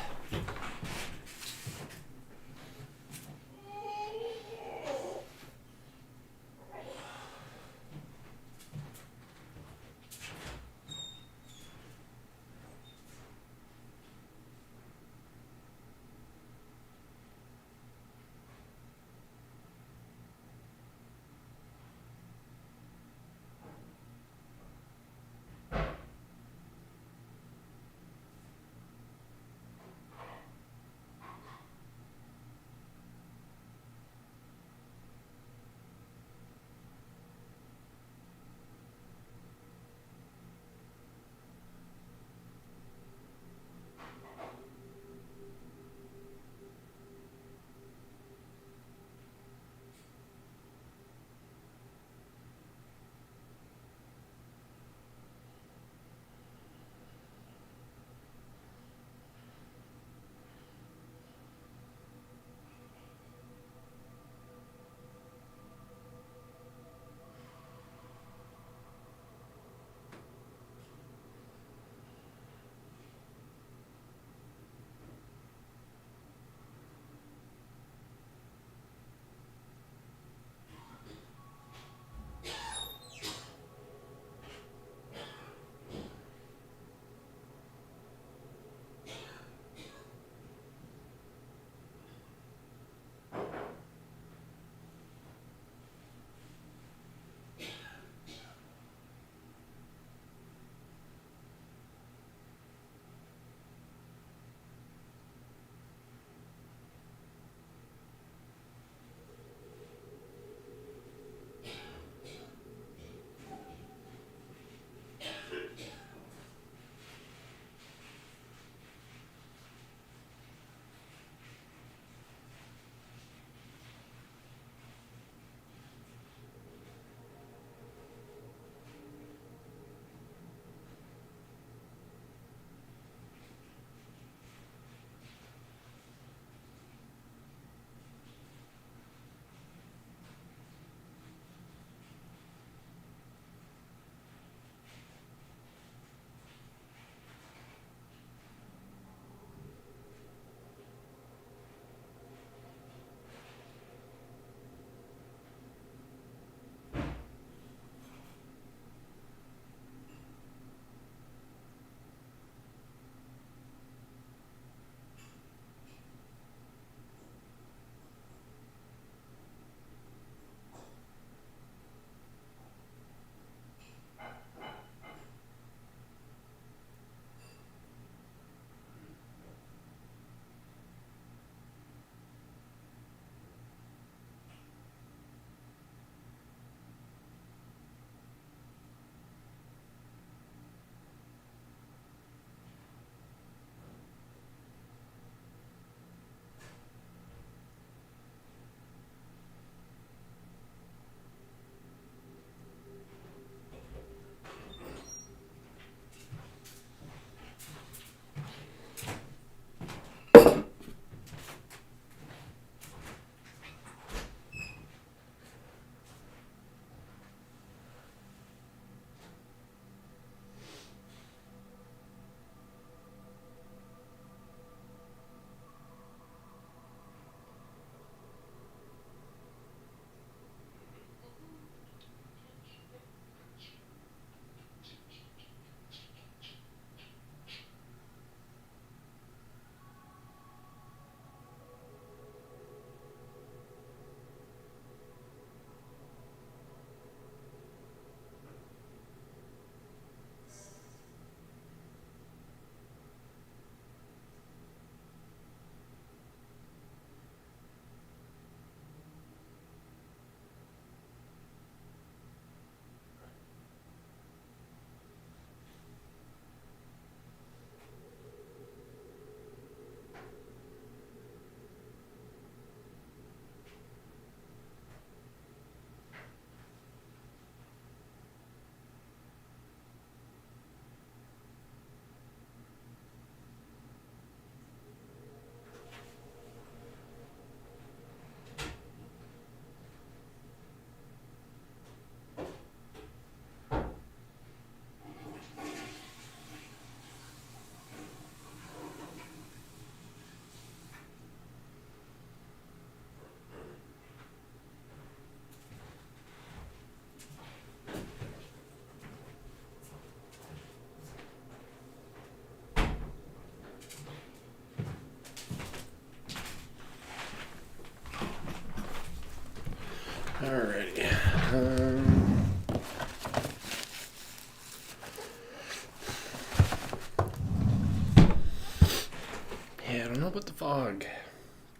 know about the fog.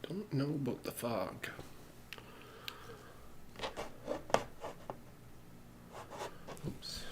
Don't know about the fog. Oops.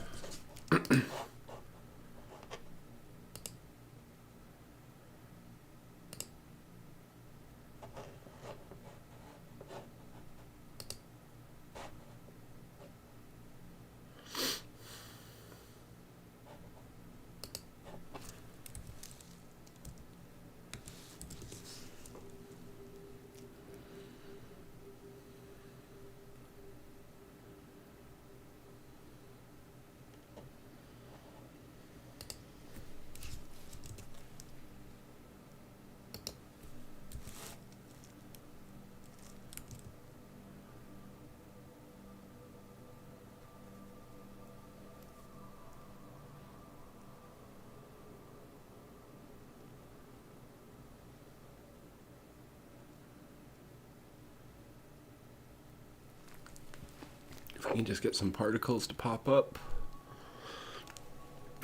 If we can just get some particles to pop up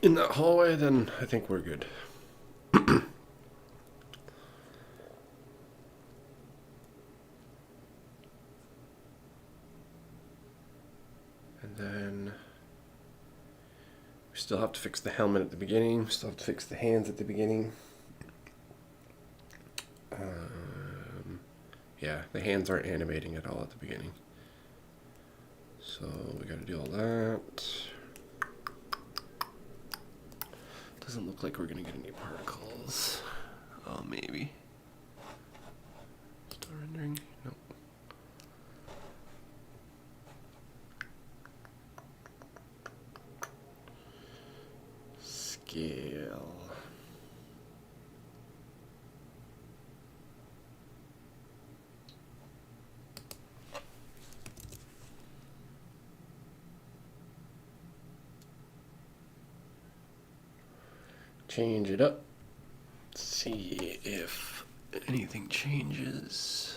in that hallway, then I think we're good. And then we still have to fix the helmet at the beginning. We still have to fix the hands at the beginning. Yeah, the hands aren't animating at all at the beginning. So we gotta do all that. Doesn't look like we're gonna get any particles. Oh, maybe. Still rendering? Nope. Scale. Change it up. See if anything changes.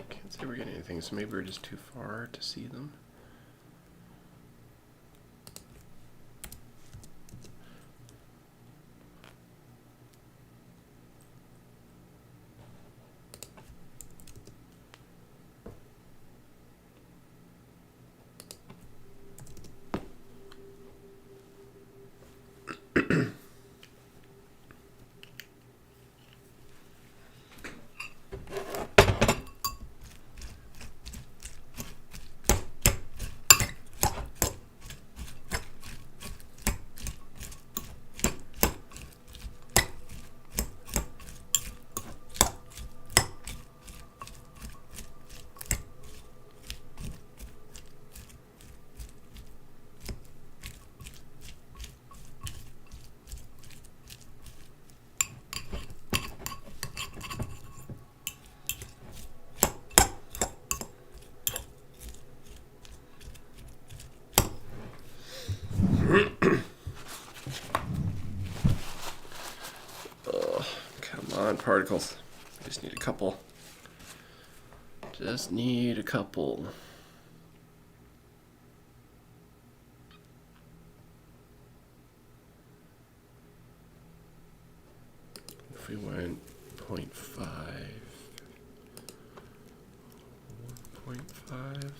Can't say we're getting anything, so maybe we're just too far to see them. Oh, come on, particles. I just need a couple. Just need a couple. If we went 0.5, 1.5.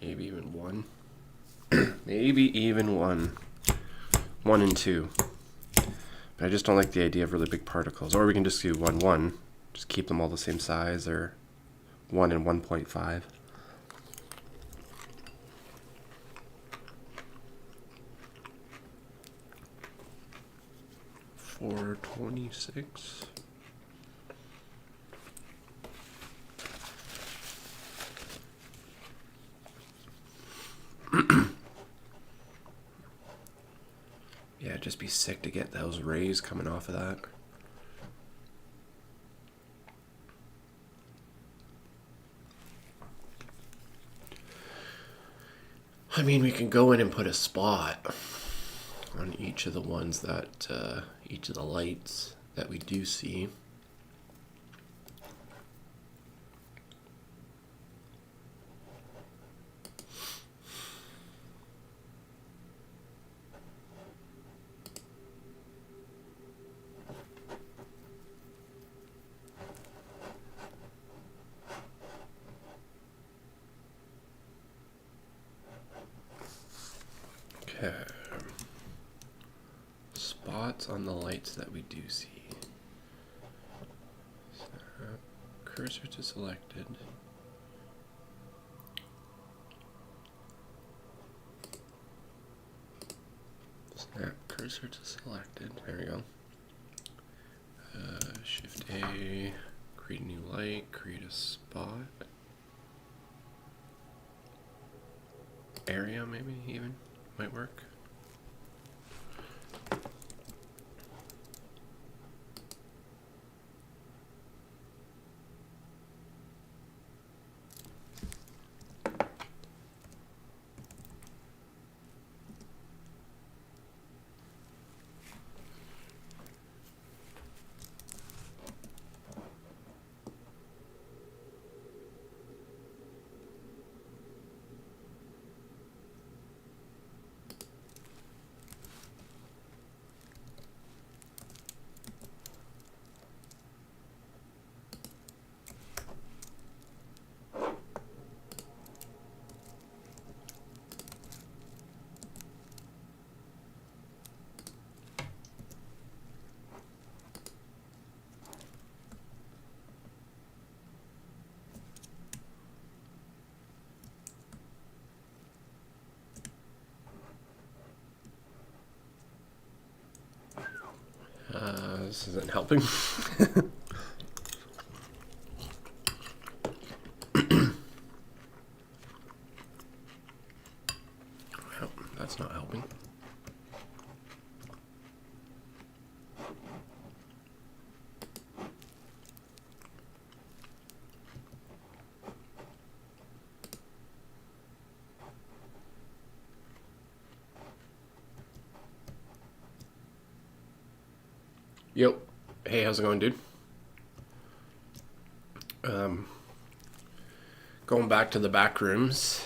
Maybe even one. Maybe even one. 1 and 2. But I just don't like the idea of really big particles. Or we can just do 1, 1. Just keep them all the same size, or 1 and 1.5. 426. Yeah, it'd just be sick to get those rays coming off of that. I mean, we can go in and put a spot on each of the ones that, each of the lights that we do see. Okay. Spots on the lights that we do see. Cursor to selected. Snap cursor to selected. There we go. Shift A, create a new light, create a spot. Area maybe even might work. This isn't helping. Well, that's not helping. Yo, hey, how's it going, dude? Going back to the back rooms.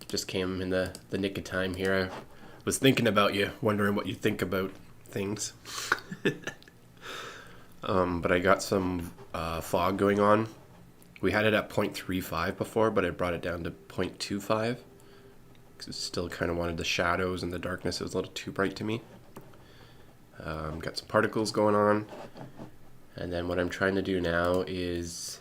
Just came in the nick of time here. I was thinking about you, wondering what you think about things. But I got some fog going on. We had it at 0.35 before, but I brought it down to 0.25 because it still kind of wanted the shadows and the darkness. It was a little too bright to me. Got some particles going on, and then what I'm trying to do now is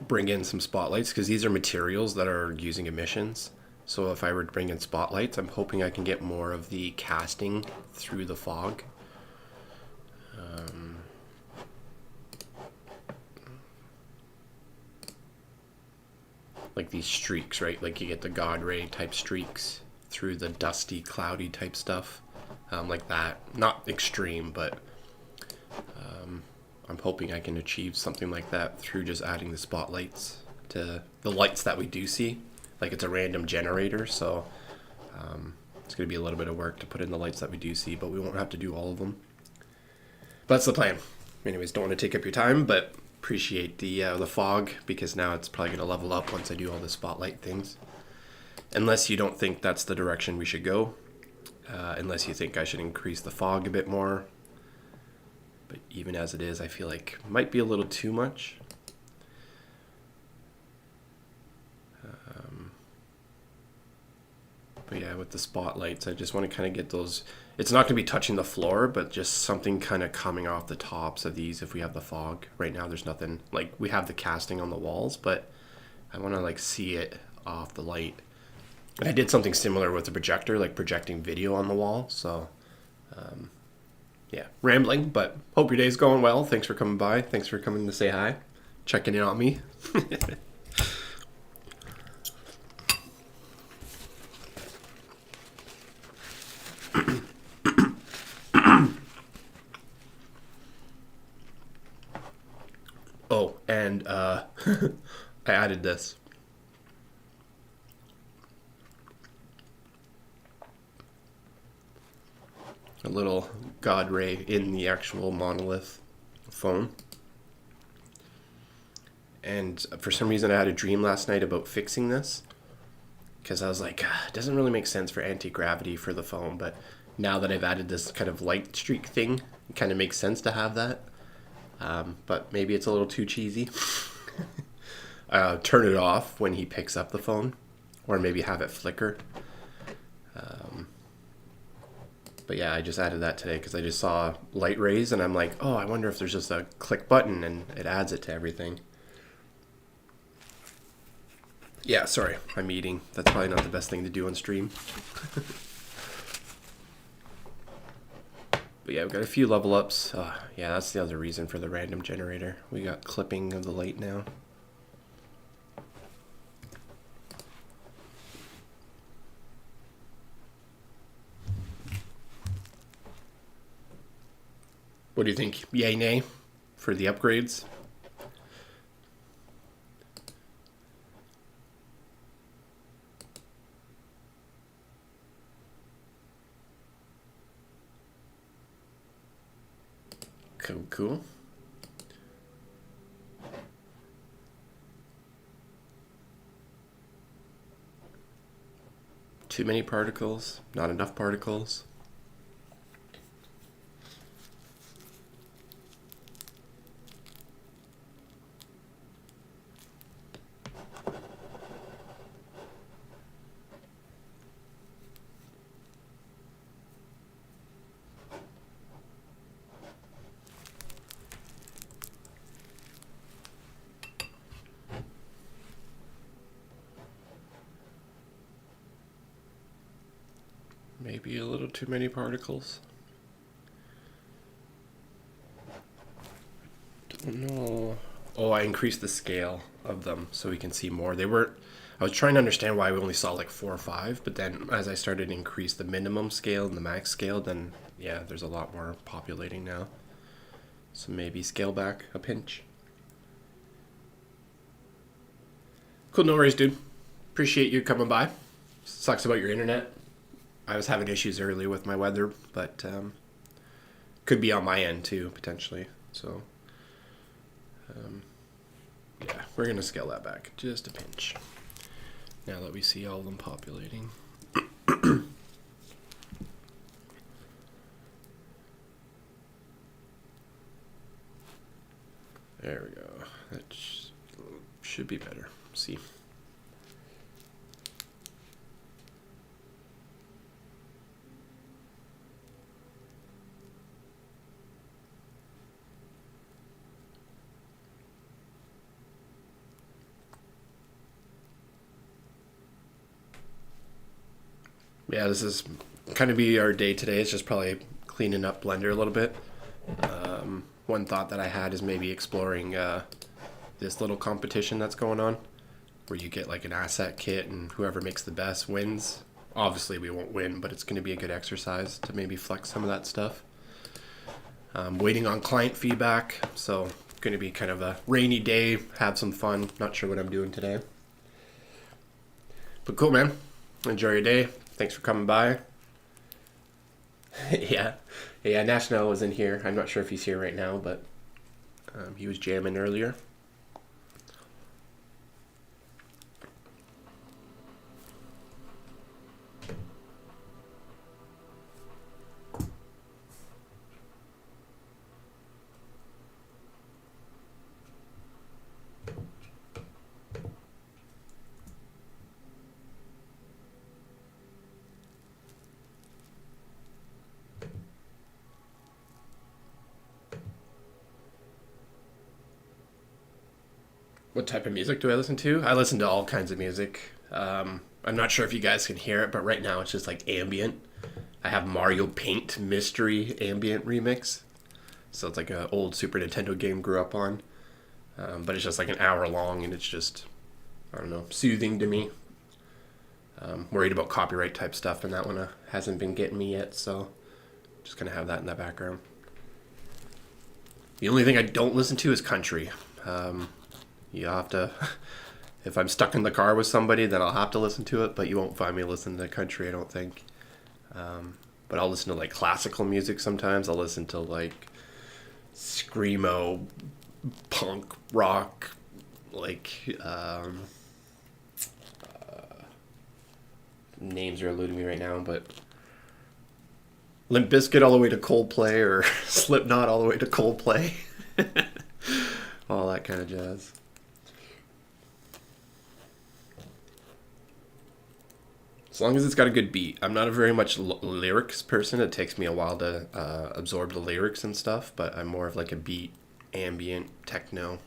bring in some spotlights because these are materials that are using emissions. So if I were to bring in spotlights, I'm hoping I can get more of the casting through the fog. Like these streaks, right? Like you get the God ray type streaks through the dusty, cloudy type stuff, like that. Not extreme, but I'm hoping I can achieve something like that through just adding the spotlights to the lights that we do see. Like it's a random generator, so it's going to be a little bit of work to put in the lights that we do see, but we won't have to do all of them. But that's the plan. Anyways, don't want to take up your time, but appreciate the fog because now it's probably going to level up once I do all the spotlight things. Unless you don't think that's the direction we should go. Unless you think I should increase the fog a bit more. But even as it is, I feel like it might be a little too much. But yeah, with the spotlights, I just want to kind of get those. It's not going to be touching the floor, but just something kind of coming off the tops of these if we have the fog. Right now, there's nothing. Like, we have the casting on the walls, but I want to, like, see it off the light. And I did something similar with the projector, like projecting video on the wall. So, yeah, rambling, but hope your day's going well. Thanks for coming by. Thanks for coming to say hi, checking in on me. Oh, and I added this. A little God ray in the actual monolith phone. And for some reason I had a dream last night about fixing this. Because I was like, it doesn't really make sense for anti-gravity for the phone. But now that I've added this kind of light streak thing, it kind of makes sense to have that. But maybe it's a little too cheesy. Turn it off when he picks up the phone. Or maybe have it flicker. But yeah, I just added that today because I just saw light rays and I'm like, oh, I wonder if there's just a click button and it adds it to everything. Yeah, sorry, I'm eating. That's probably not the best thing to do on stream. But yeah, we've got a few level ups. Yeah, that's the other reason for the random generator. We got clipping of the light now. What do you think? Yay, nay for the upgrades? Cool. Too many particles, not enough particles. Maybe a little too many particles. Don't know. Oh, I increased the scale of them so we can see more. I was trying to understand why we only saw like 4 or 5, but then as I started to increase the minimum scale and the max scale, then yeah, there's a lot more populating now. So maybe scale back a pinch. Cool, no worries, dude. Appreciate you coming by. Sucks about your internet. I was having issues earlier with my weather, but could be on my end too, potentially. So, yeah, we're going to scale that back just a pinch. Now that we see all of them populating. There we go. That should be better. See. Yeah, this is kind of be our day today. It's just probably cleaning up Blender a little bit. One thought that I had is maybe exploring this little competition that's going on, where you get like an asset kit and whoever makes the best wins. Obviously we won't win, but it's going to be a good exercise to maybe flex some of that stuff. Waiting on client feedback, so going to be kind of a rainy day, have some fun. Not sure what I'm doing today. But cool, man. Enjoy your day. Thanks for coming by. Yeah, National was in here. I'm not sure if he's here right now, but he was jamming earlier. What type of music do I listen to? I listen to all kinds of music. I'm not sure if you guys can hear it, but right now it's just like ambient. I have Mario Paint Mystery Ambient Remix. So it's like an old Super Nintendo game grew up on. But it's just like an hour long and it's just, I don't know, soothing to me. Worried about copyright type stuff and that one hasn't been getting me yet, so just gonna have that in the background. The only thing I don't listen to is country. You have to, if I'm stuck in the car with somebody, then I'll have to listen to it, but you won't find me listening to country, I don't think. But I'll listen to like classical music sometimes. I'll listen to like screamo, punk, rock, like names are eluding me right now, but Limp Bizkit all the way to Coldplay, or Slipknot all the way to Coldplay. All that kind of jazz. As long as it's got a good beat. I'm not a very much lyrics person. It takes me a while to absorb the lyrics and stuff, but I'm more of like a beat, ambient, techno.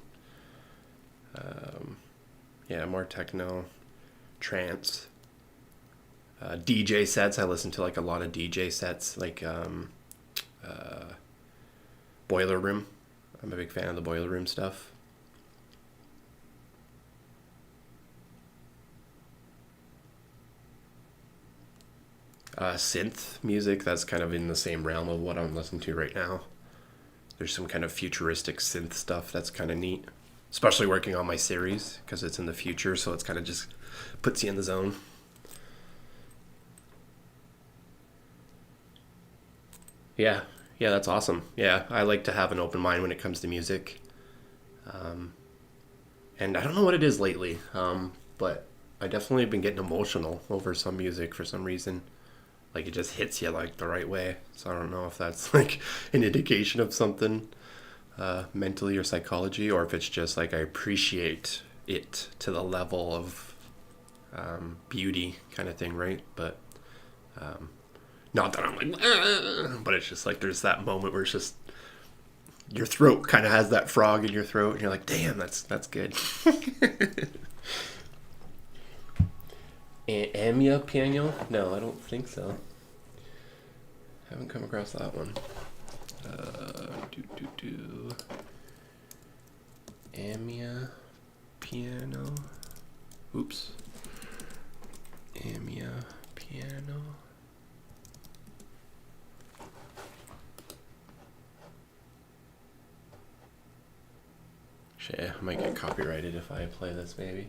Yeah, more techno, trance. DJ sets. I listen to like a lot of DJ sets, like Boiler Room. I'm a big fan of the Boiler Room stuff. Synth music, that's kind of in the same realm of what I'm listening to right now. There's some kind of futuristic synth stuff that's kind of neat, especially working on my series because it's in the future, so it's kind of just puts you in the zone. Yeah, yeah, that's awesome. Yeah, I like to have an open mind when it comes to music. And I don't know what it is lately, but I definitely been getting emotional over some music for some reason. Like it just hits you like the right way. So I don't know if that's like an indication of something mentally or psychology, or if it's just like I appreciate it to the level of beauty kind of thing, right? But not that I'm like, but it's just like there's that moment where it's just your throat kind of has that frog in your throat, and you're like, damn, that's good. Amia piano? No, I don't think so. Haven't come across that one. Amia piano. Oops. Amia piano. Shit, I might get copyrighted if I play this, maybe.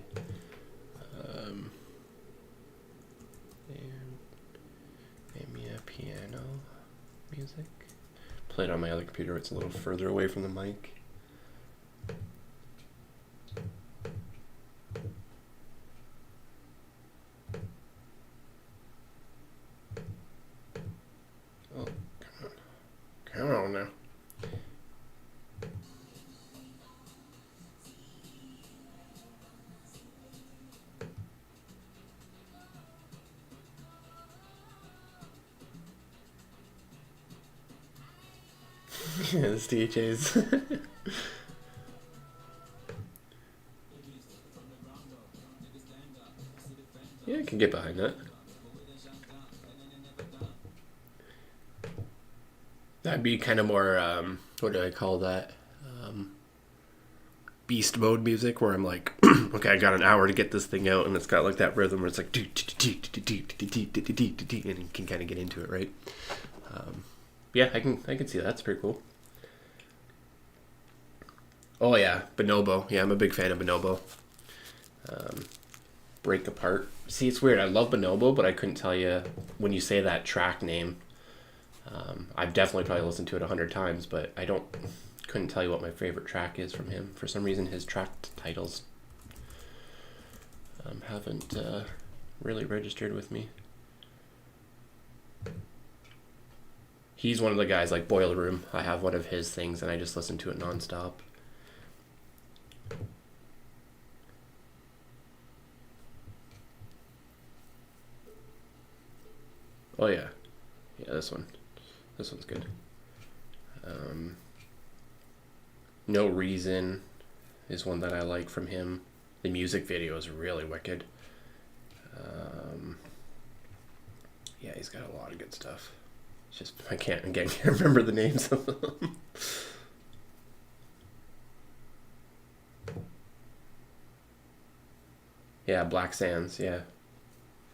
Amia piano music. Play it on my other computer. It's a little further away from the mic. Oh, come on. Come on now. This DJ's. Yeah, I can get behind that. That'd be kind of more, what do I call that? Beast mode music, where I'm like, okay, I got an hour to get this thing out, and it's got like that rhythm where it's like, and you can kind of get into it, right? Yeah, I can see that. That's pretty cool. Oh yeah, Bonobo. Yeah, I'm a big fan of Bonobo. Break Apart. See, it's weird. I love Bonobo, but I couldn't tell you when you say that track name. I've definitely probably listened to it 100 times, but couldn't tell you what my favorite track is from him. For some reason, his track titles haven't really registered with me. He's one of the guys like Boiler Room. I have one of his things, and I just listen to it nonstop. Oh yeah, yeah, this one's good. No Reason is one that I like from him. The music video is really wicked. Yeah, he's got a lot of good stuff. It's just I can't remember the names of them. Yeah, Black Sands. Yeah,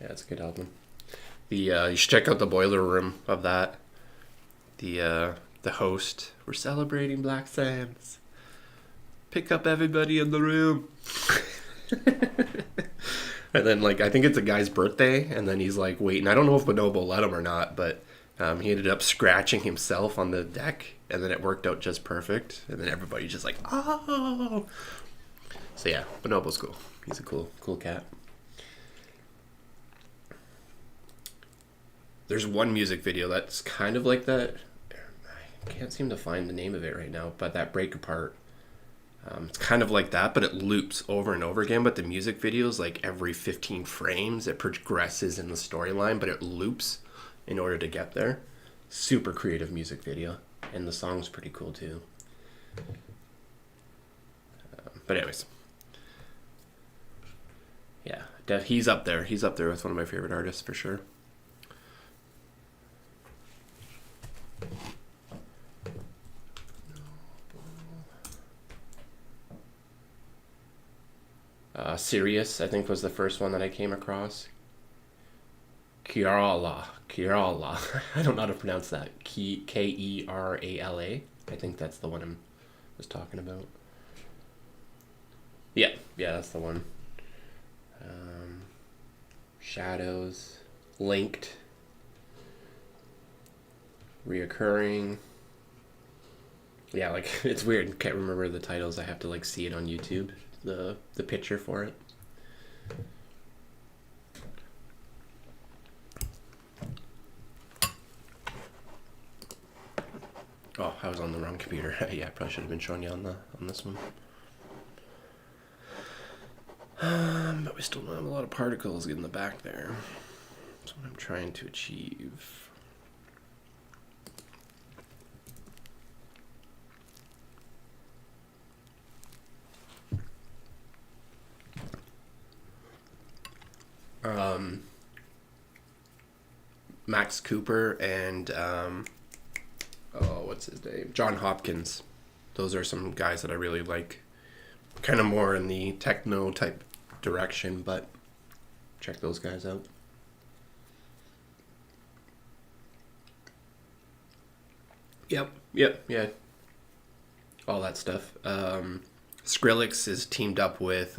it's a good album. You should check out the Boiler Room of that. The host. We're celebrating Black Sands. Pick up everybody in the room. And then, like, I think it's a guy's birthday, and then he's, like, waiting. I don't know if Bonobo let him or not, but he ended up scratching himself on the deck, and then it worked out just perfect. And then everybody's just like, oh! So, yeah, Bonobo's cool. He's a cool cat. There's one music video that's kind of like that. I can't seem to find the name of it right now, but that Break Apart. It's kind of like that, but it loops over and over again. But the music video is like every 15 frames. It progresses in the storyline, but it loops in order to get there. Super creative music video. And the song's pretty cool too. But anyways. Yeah, he's up there. He's up there with one of my favorite artists for sure. Sirius, I think, was the first one that I came across. Kerala. I don't know how to pronounce that. Kerala. I think that's the one I was talking about. Yeah, that's the one. Shadows. Linked. Reoccurring. Yeah, like, it's weird. Can't remember the titles. I have to, like, see it on YouTube. The picture for it. Oh, I was on the wrong computer. Yeah, I probably should have been showing you on this one. But we still don't have a lot of particles in the back there. That's what I'm trying to achieve. Max Cooper and what's his name? John Hopkins. Those are some guys that I really like. Kind of more in the techno type direction, but check those guys out. Yep, yeah. All that stuff. Skrillex is teamed up with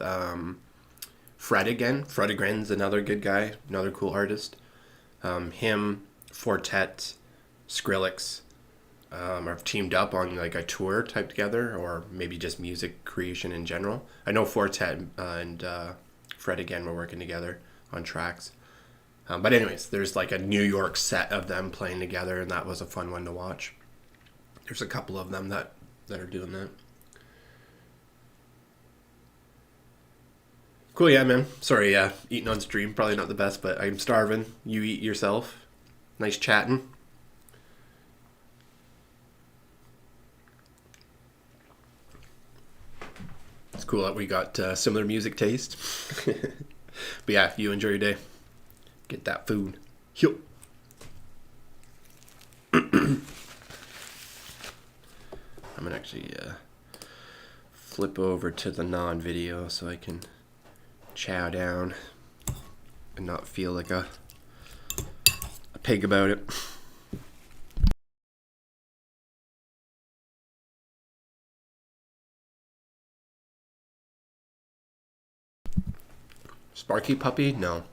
Fred again. Fred again's another good guy, another cool artist. Him, Fortet, Skrillex are teamed up on like a tour type together, or maybe just music creation in general. I know Fortet and Fred again were working together on tracks. But anyways, there's like a New York set of them playing together, and that was a fun one to watch. There's a couple of them that are doing that. Cool, yeah, man. Sorry, yeah, eating on stream, probably not the best, but I'm starving. You eat yourself. Nice chatting. It's cool that we got similar music taste. But yeah, you enjoy your day. Get that food. Yo. I'm gonna actually flip over to the non-video so I can chow down and not feel like a pig about it. Sparky Puppy? No.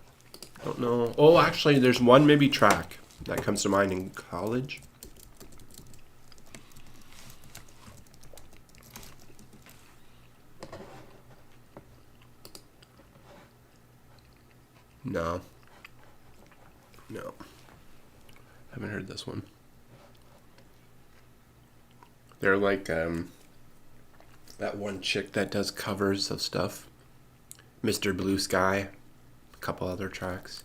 Don't know. Oh, actually, there's one maybe track that comes to mind in college. No. Haven't heard this one. They're like that one chick that does covers of stuff. Mr. Blue Sky. A couple other tracks.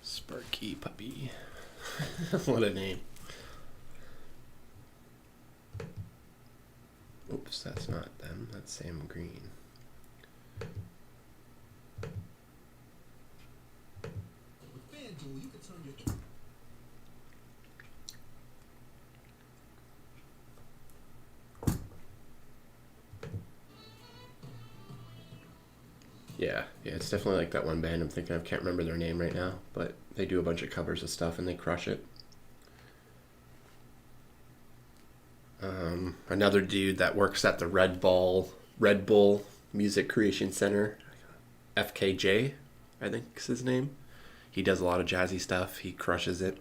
Sparky Puppy. What a name. Oops, that's not them. That's Sam Green. Yeah, it's definitely like that one band I'm thinking of. Can't remember their name right now, but they do a bunch of covers of stuff and they crush it. Another dude that works at the Red Bull Music Creation Center, FKJ, I think is his name. He does a lot of jazzy stuff. He crushes it.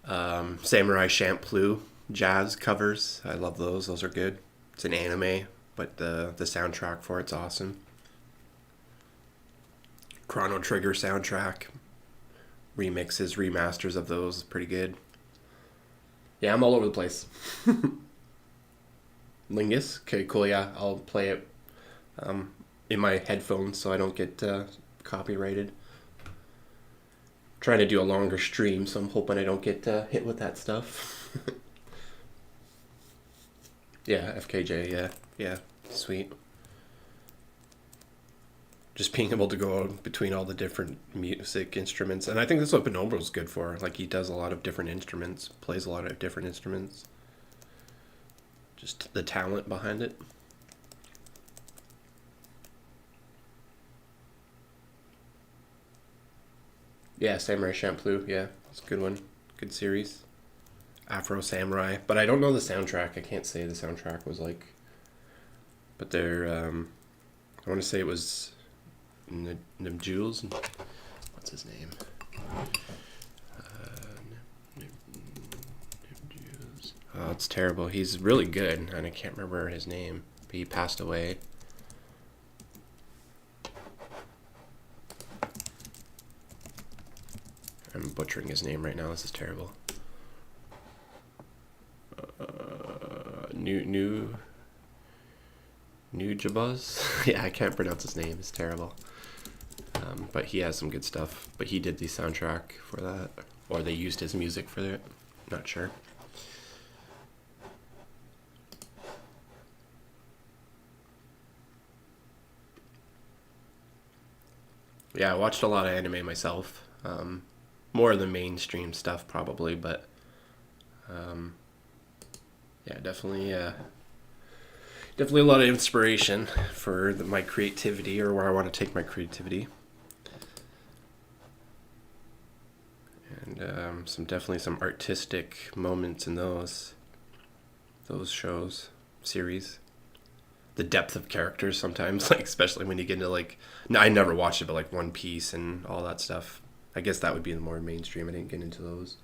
Samurai Champloo jazz covers. I love those. Those are good. It's an anime, but the soundtrack for it's awesome. Chrono Trigger soundtrack. Remixes, remasters of those, pretty good. Yeah, I'm all over the place. Lingus? Okay, cool, yeah. I'll play it in my headphones so I don't get copyrighted. Trying to do a longer stream, so I'm hoping I don't get hit with that stuff. Yeah, FKJ, yeah, sweet. Just being able to go between all the different music instruments. And I think that's what Bonobro's good for. Like, he does a lot of different instruments, plays a lot of different instruments. Just the talent behind it. Yeah, Samurai Champloo, yeah. It's a good one. Good series. Afro Samurai. But I don't know the soundtrack. I can't say the soundtrack was like... But they're... I want to say it was... Jules. What's his name? Oh, it's terrible. He's really good, and I can't remember his name. But he passed away. I'm butchering his name right now. This is terrible. New Jabuz? Yeah, I can't pronounce his name. It's terrible. But he has some good stuff. But he did the soundtrack for that. Or they used his music for it. Not sure. Yeah, I watched a lot of anime myself. More of the mainstream stuff probably, but yeah, definitely a lot of inspiration for my creativity, or where I want to take my creativity. And definitely some artistic moments in those shows, series. The depth of characters sometimes, like especially when you get into like, no, I never watched it, but like One Piece and all that stuff. I guess that would be the more mainstream. I didn't get into those,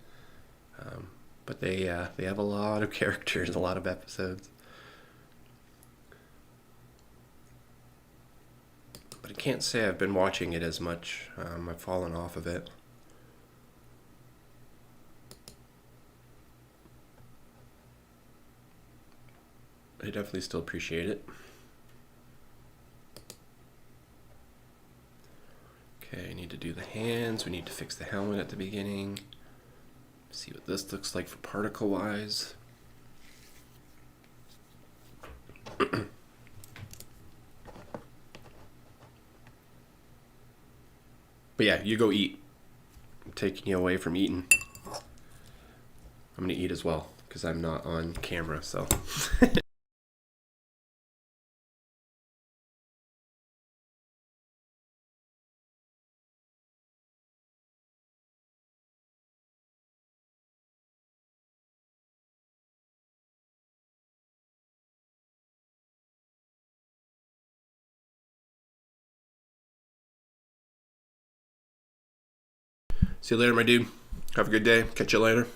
but they have a lot of characters, a lot of episodes. But I can't say I've been watching it as much. I've fallen off of it. I definitely still appreciate it. Okay, I need to do the hands. We need to fix the helmet at the beginning. See what this looks like for particle wise. But yeah, you go eat. I'm taking you away from eating. I'm gonna eat as well because I'm not on camera, so. See you later, my dude. Have a good day. Catch you later.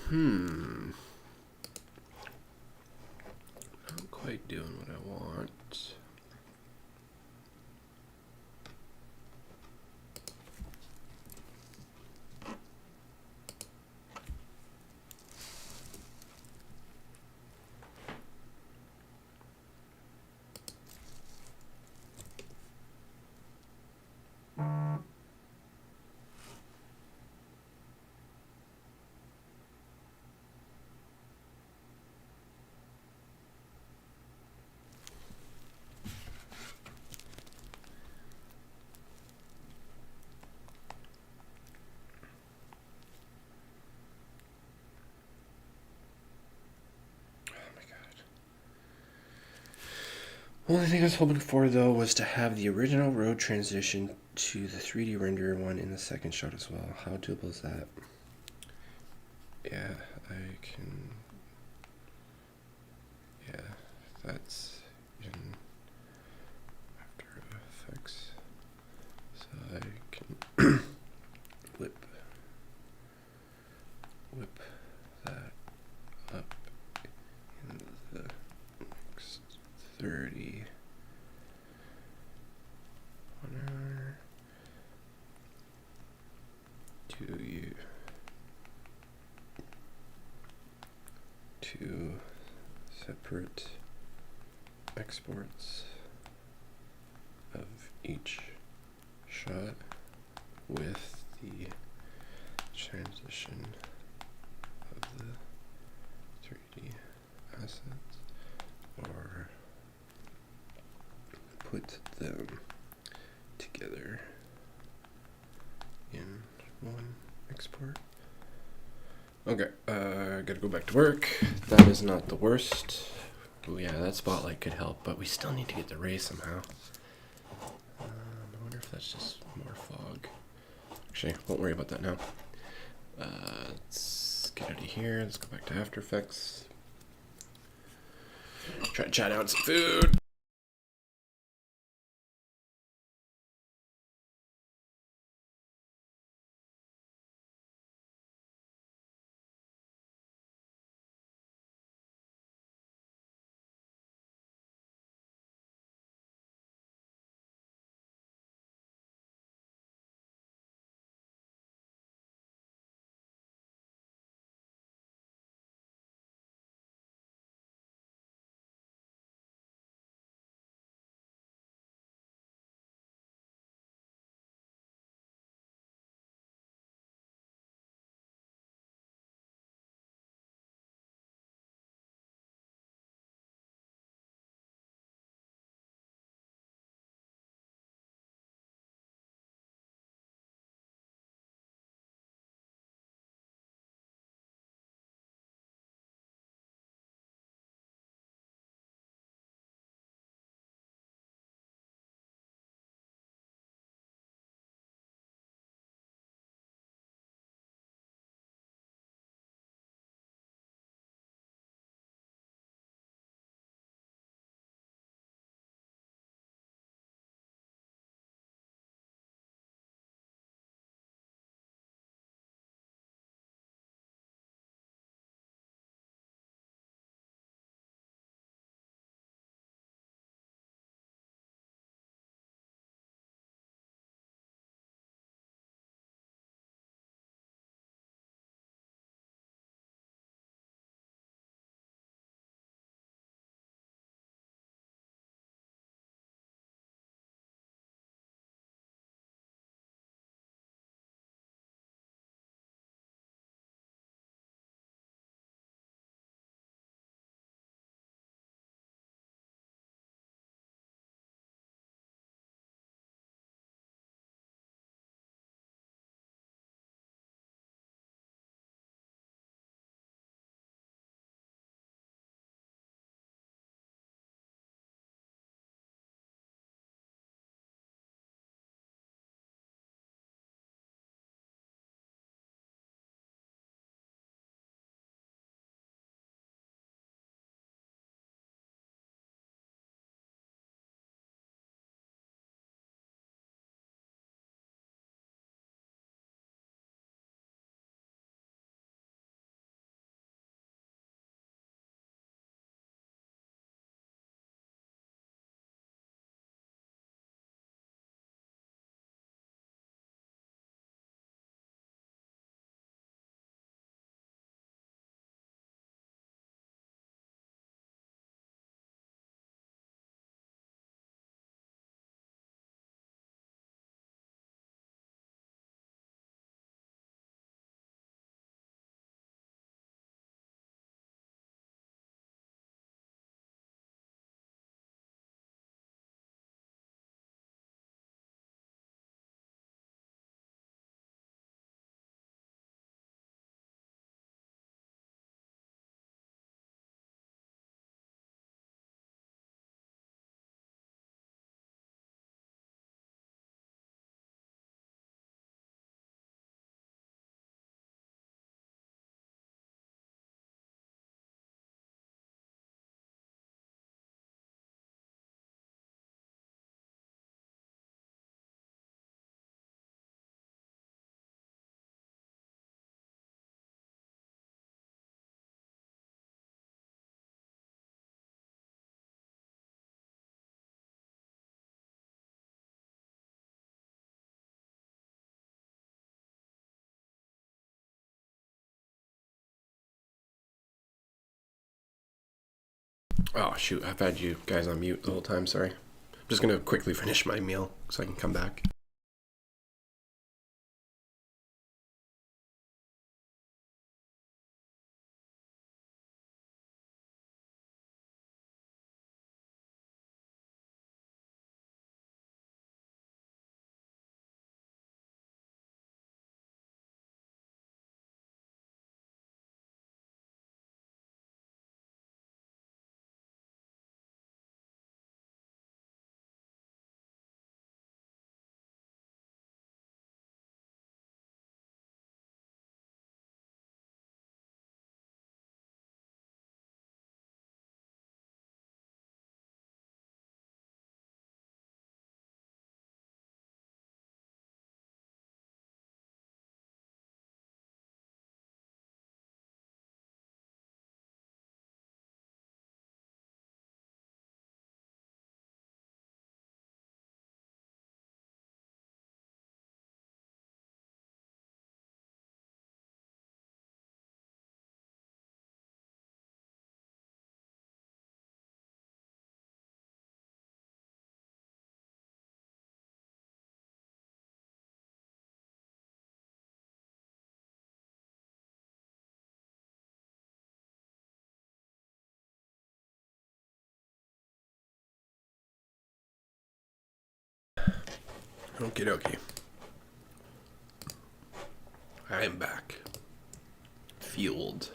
Not quite doing what I want. Only thing I was hoping for, though, was to have the original road transition to the 3D render one in the second shot as well. How doable is that? Yeah, I can... Yeah, that's in After Effects. So I can whip that up in the next 30 1 hour to you two separate exports of each shot with the transition of the 3D assets, or put them together in one export. Okay, gotta go back to work. That is not the worst. Oh yeah, that spotlight could help, but we still need to get the ray somehow. I wonder if that's just more fog. Actually, won't worry about that now. Let's get out of here. Let's go back to After Effects. Try to chat out some food. Oh shoot, I've had you guys on mute the whole time, sorry. I'm just gonna quickly finish my meal so I can come back. Okie dokie. I am back. Fueled.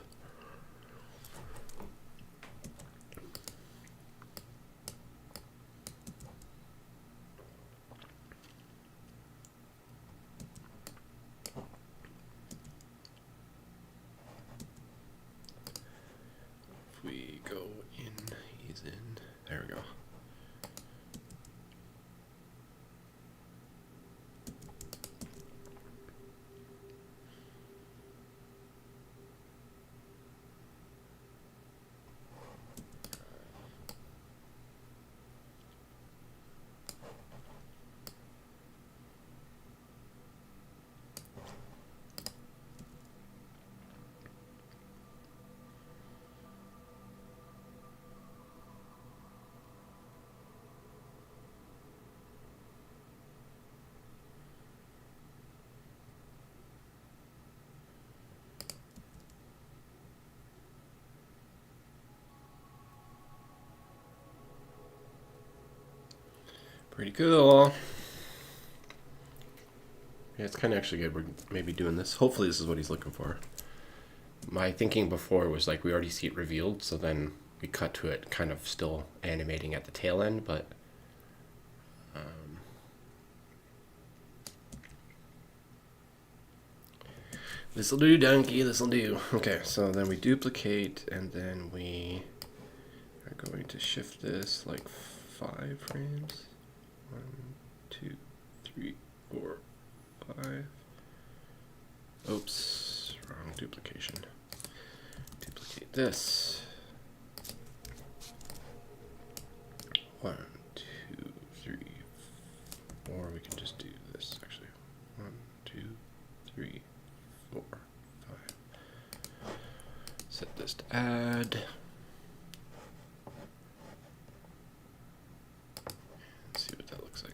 If we go in, he's in. There we go. Pretty cool. Yeah, it's kind of actually good. We're maybe doing this. Hopefully this is what he's looking for. My thinking before was like we already see it revealed, so then we cut to it kind of still animating at the tail end, but this'll do, donkey, this'll do. Okay, so then we duplicate, and then we are going to shift this like 5 frames. 1, 2, 3, 4, 5. Oops, wrong duplication. Duplicate this. 1, 2, 3, 4. We can just do this actually. 1, 2, 3, 4, 5. Set this to add. Let's see what that looks like.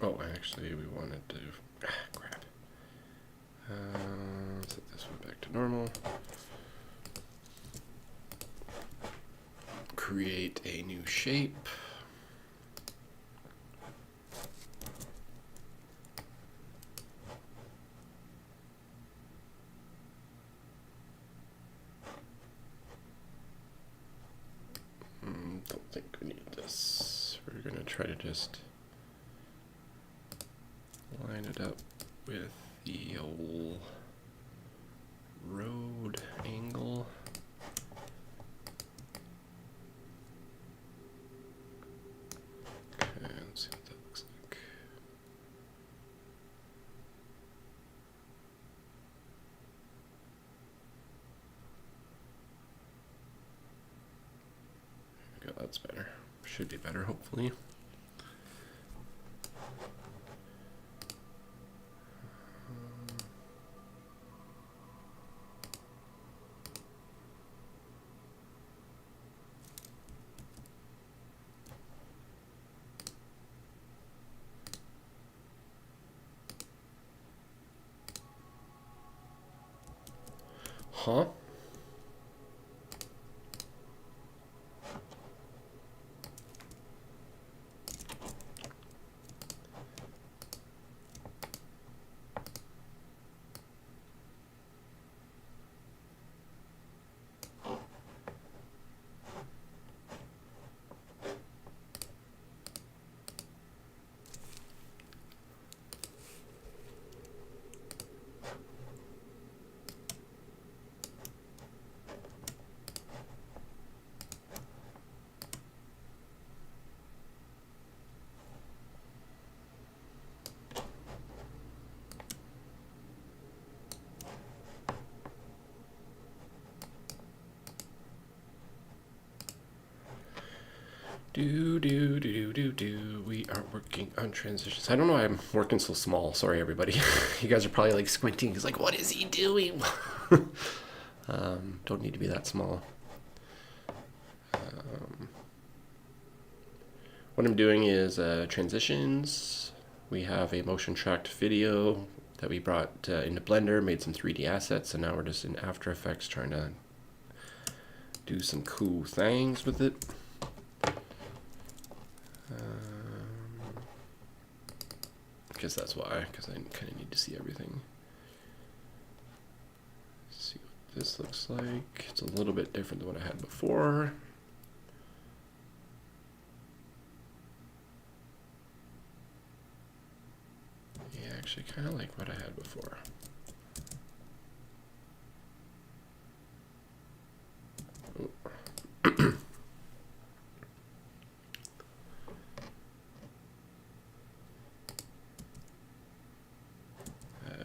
Oh, actually, we wanted to. Crap. Set this one back to normal. Create a new shape. Don't think we need this. We're gonna try to just line it up with the old road angle. Okay, let's see what that looks like. Go up that's better. Should be better, hopefully. Huh? We are working on transitions. I don't know why I'm working so small. Sorry, everybody. You guys are probably like squinting. It's like, what is he doing? Don't need to be that small. What I'm doing is transitions. We have a motion tracked video that we brought into Blender, made some 3D assets, and now we're just in After Effects trying to do some cool things with it. I guess that's why, because I kind of need to see everything. See what this looks like. It's a little bit different than what I had before. Yeah, actually kind of like what I had before.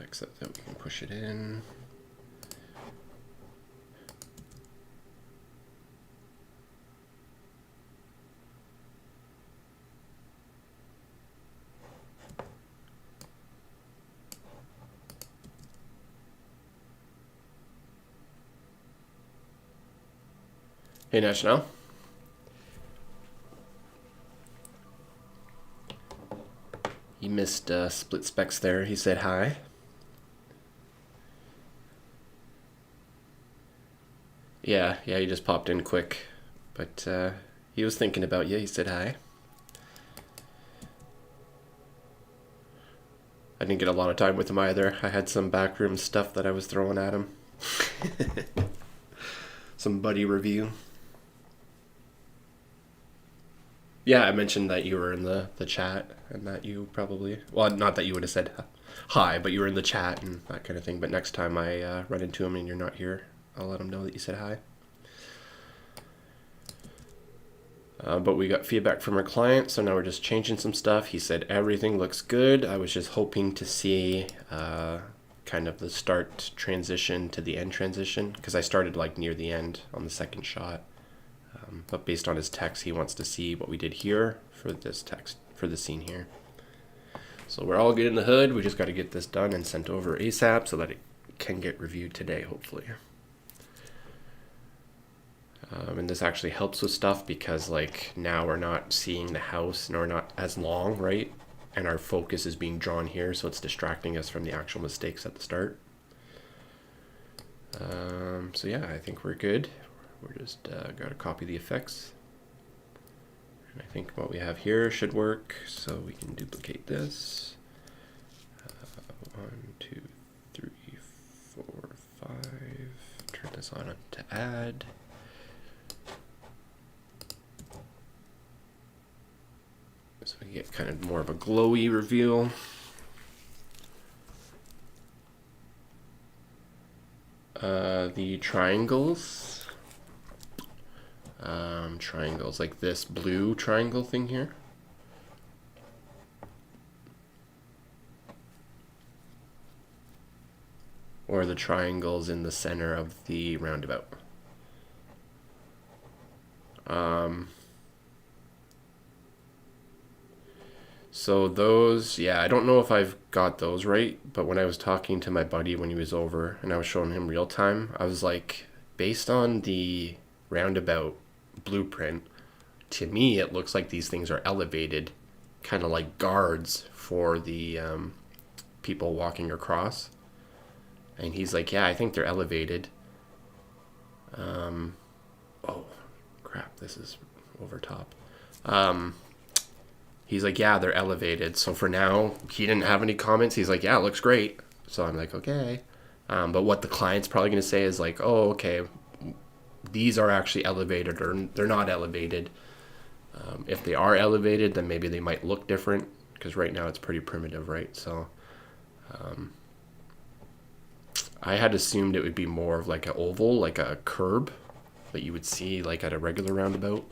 Except that we can push it in. Hey, National. He missed Split Specs there. He said hi. Yeah, he just popped in quick. But he was thinking about you. He said hi. I didn't get a lot of time with him either. I had some backroom stuff that I was throwing at him. Some buddy review. Yeah, I mentioned that you were in the chat and that you probably... Well, not that you would have said hi, but you were in the chat and that kind of thing. But next time I run into him and you're not here, I'll let him know that you said hi. But we got feedback from our client, so now we're just changing some stuff. He said everything looks good. I was just hoping to see kind of the start transition to the end transition, because I started like near the end on the second shot. But based on his text, he wants to see what we did here for this text, for the scene here. So we're all good in the hood. We just got to get this done and sent over ASAP so that it can get reviewed today, hopefully. And this actually helps with stuff because like now we're not seeing the house and we're not as long, right? And our focus is being drawn here, so it's distracting us from the actual mistakes at the start. So yeah, I think we're good. We're just got to copy the effects. And I think what we have here should work, so we can duplicate this. 1, 2, 3, 4, 5. Turn this on to add. So we get kind of more of a glowy reveal. The triangles. Triangles like this blue triangle thing here. Or the triangles in the center of the roundabout. So those, yeah, I don't know if I've got those right, but when I was talking to my buddy when he was over and I was showing him real time, I was like, based on the roundabout blueprint, to me it looks like these things are elevated, kind of like guards for the people walking across. And he's like, yeah, I think they're elevated. Oh, crap, this is over top. He's like, yeah, they're elevated. So for now, he didn't have any comments. He's like, yeah, it looks great. So I'm like, okay. But what the client's probably going to say is like, oh, okay, these are actually elevated or they're not elevated. If they are elevated, then maybe they might look different because right now it's pretty primitive, right? So I had assumed it would be more of like an oval, like a curb that you would see like at a regular roundabout.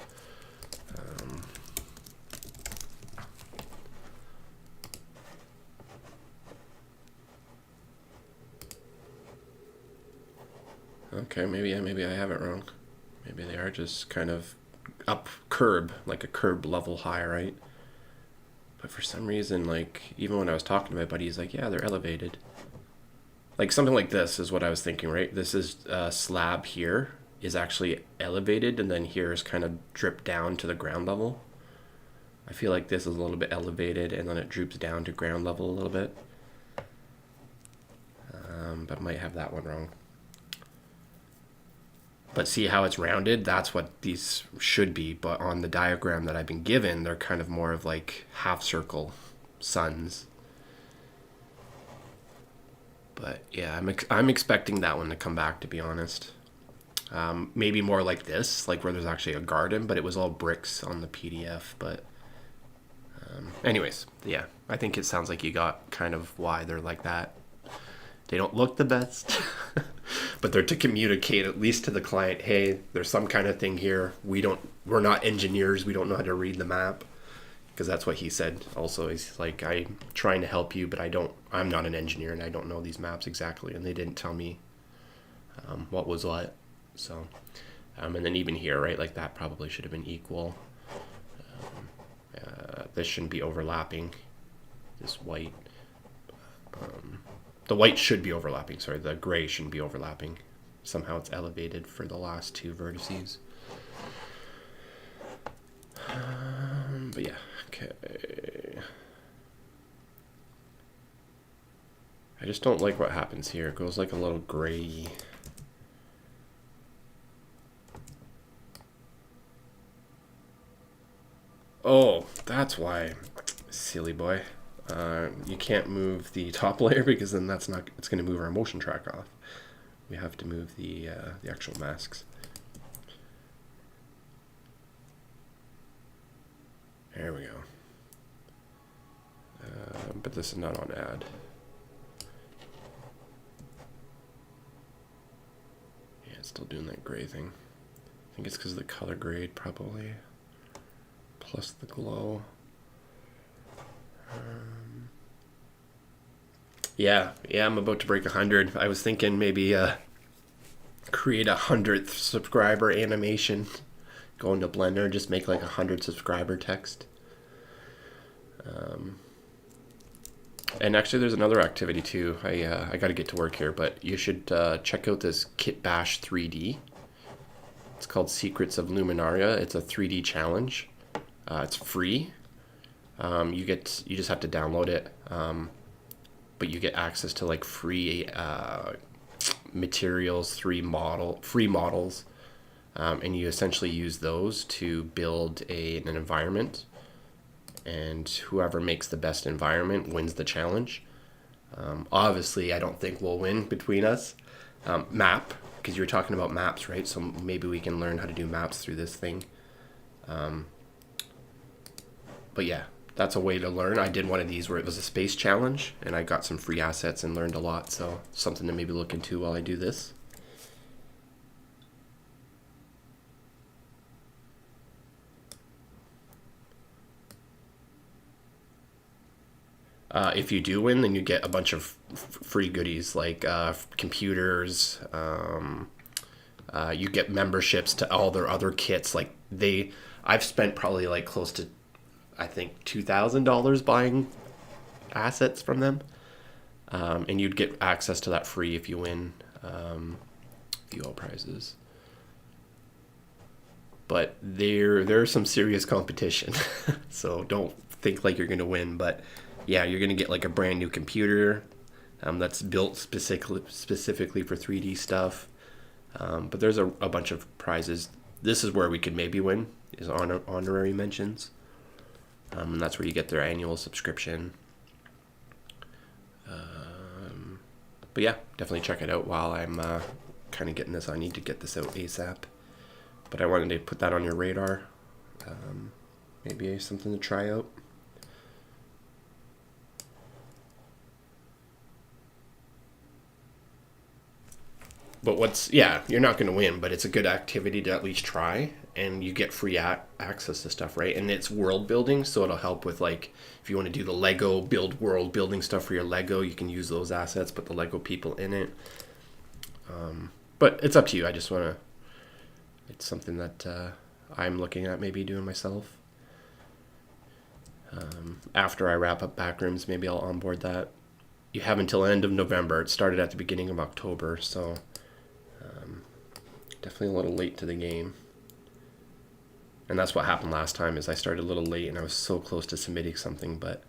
Okay, maybe I have it wrong. Maybe they are just kind of up curb, like a curb level high, right? But for some reason, like even when I was talking to my buddy, he's like, yeah, they're elevated. Like something like this is what I was thinking, right? This is slab here is actually elevated, and then here is kind of dripped down to the ground level. I feel like this is a little bit elevated, and then it droops down to ground level a little bit. But might have that one wrong. But see how it's rounded? That's what these should be. But on the diagram that I've been given, they're kind of more of like half circle suns. But yeah, I'm expecting that one to come back, to be honest. Maybe more like this, like where there's actually a garden, but it was all bricks on the PDF. But anyways, yeah, I think it sounds like you got kind of why they're like that. They don't look the best, but they're to communicate at least to the client, hey, there's some kind of thing here. We're not engineers. We don't know how to read the map. Because that's what he said also. He's like, I'm trying to help you, but I'm not an engineer and I don't know these maps exactly. And they didn't tell me what was what. So, and then even here, right, like that probably should have been equal. This shouldn't be overlapping, this white. The white should be overlapping, sorry, the gray shouldn't be overlapping. Somehow it's elevated for the last two vertices. But yeah, okay. I just don't like what happens here. It goes like a little gray. Oh, that's why. Silly boy. You can't move the top layer because then it's going to move our motion track off. We have to move the actual masks. There we go. But this is not on add. Yeah, it's still doing that gray thing. I think it's because of the color grade probably. Plus the glow. Yeah, I'm about to break 100. I was thinking maybe create 100th subscriber animation. Go into Blender and just make like 100 subscriber text. And actually there's another activity too. I got to get to work here, but you should check out this Kitbash 3D. It's called Secrets of Luminaria. It's a 3D challenge. It's free. You just have to download it. But you get access to like free materials, free models. And you essentially use those to build an environment, and whoever makes the best environment wins the challenge. Obviously, I don't think we'll win between us. Map, because you were talking about maps, right? So maybe we can learn how to do maps through this thing. But yeah, that's a way to learn. I did one of these where it was a space challenge, and I got some free assets and learned a lot. So something to maybe look into while I do this. If you do win, then you get a bunch of free goodies like computers. You get memberships to all their other kits. I've spent probably like close to I think, $2,000 buying assets from them. And you'd get access to that free if you win the all prizes. But there's some serious competition. So don't think like you're going to win. But yeah, you're going to get like a brand new computer that's built specifically for 3D stuff. But there's a bunch of prizes. This is where we could maybe win, is honorary mentions. And that's where you get their annual subscription. But yeah, definitely check it out while I'm kind of getting this. I need to get this out ASAP. But I wanted to put that on your radar. Maybe something to try out. But you're not going to win, but it's a good activity to at least try. And you get free access to stuff, right? And it's world building, so it'll help with, like, if you want to do the Lego build world building stuff for your Lego, you can use those assets, put the Lego people in it. But it's up to you. I just want to... It's something that I'm looking at maybe doing myself. After I wrap up Backrooms, maybe I'll onboard that. You have until end of November. It started at the beginning of October, so definitely a little late to the game. And that's what happened last time, is I started a little late and I was so close to submitting something, but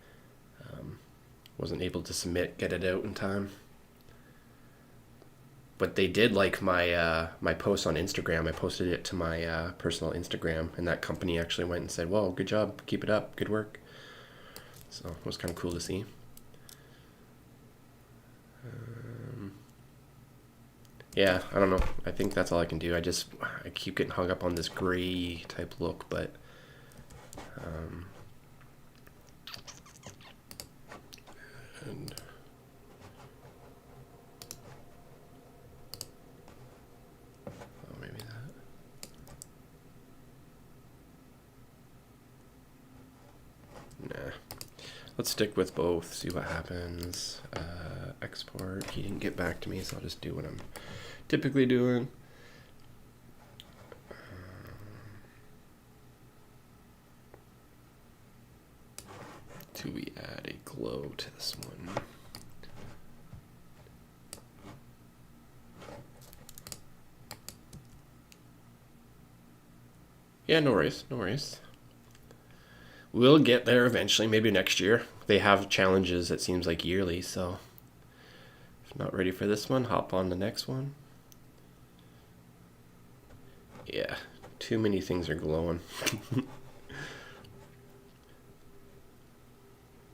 wasn't able to get it out in time. But they did like my post on Instagram. I posted it to my personal Instagram, and that company actually went and said, "Well, good job, keep it up, good work." So it was kind of cool to see. Yeah, I don't know. I think that's all I can do. I keep getting hung up on this gray type look, but and maybe that. Nah. Let's stick with both, see what happens. Export. He didn't get back to me, so I'll just do what I'm typically doing. Do we add a glow to this one? Yeah, no worries, no worries. We'll get there eventually, maybe next year. They have challenges, it seems like, yearly, so if not ready for this one, hop on the next one. Yeah, too many things are glowing.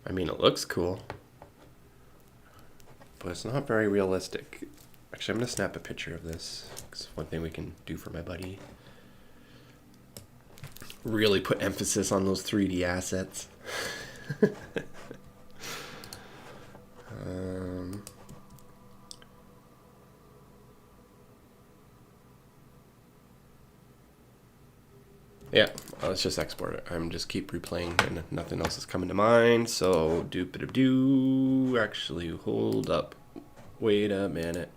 I mean, it looks cool, but it's not very realistic. Actually, I'm going to snap a picture of this. It's one thing we can do for my buddy. Really put emphasis on those 3D assets. Yeah, let's just export it. I'm just keep replaying and nothing else is coming to mind. So doop-a-doo. Actually, hold up. Wait a minute.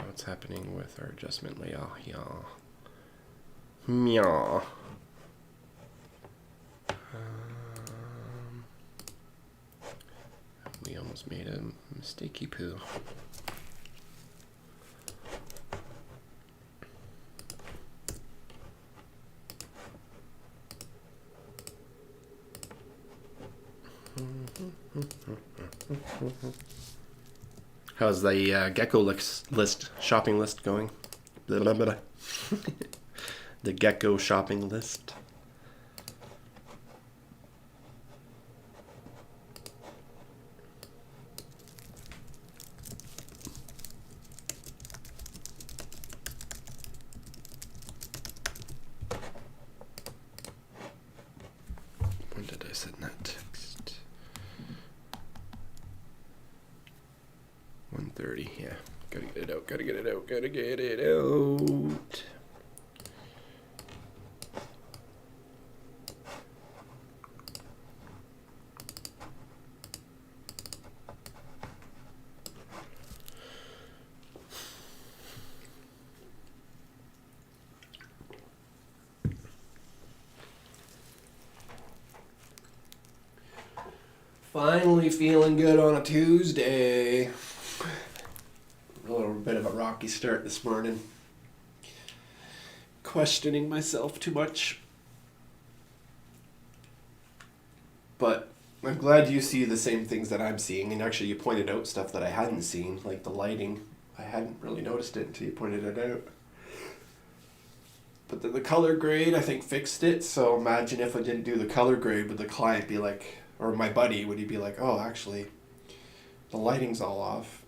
What's happening with our adjustment layout here? Meow. We almost made a mistakey poo. How's the gecko shopping list going? The gecko shopping list. When did I send that text? 1:30, yeah. Gotta get it out, gotta get it out, gotta get it out. Finally feeling good on a Tuesday. A little bit of a rocky start this morning. Questioning myself too much. But I'm glad you see the same things that I'm seeing. And actually you pointed out stuff that I hadn't seen, like the lighting. I hadn't really noticed it until you pointed it out. But then the color grade, I think, fixed it. So imagine if I didn't do the color grade, would the client be like, or my buddy, would he be like, oh, actually, the lighting's all off.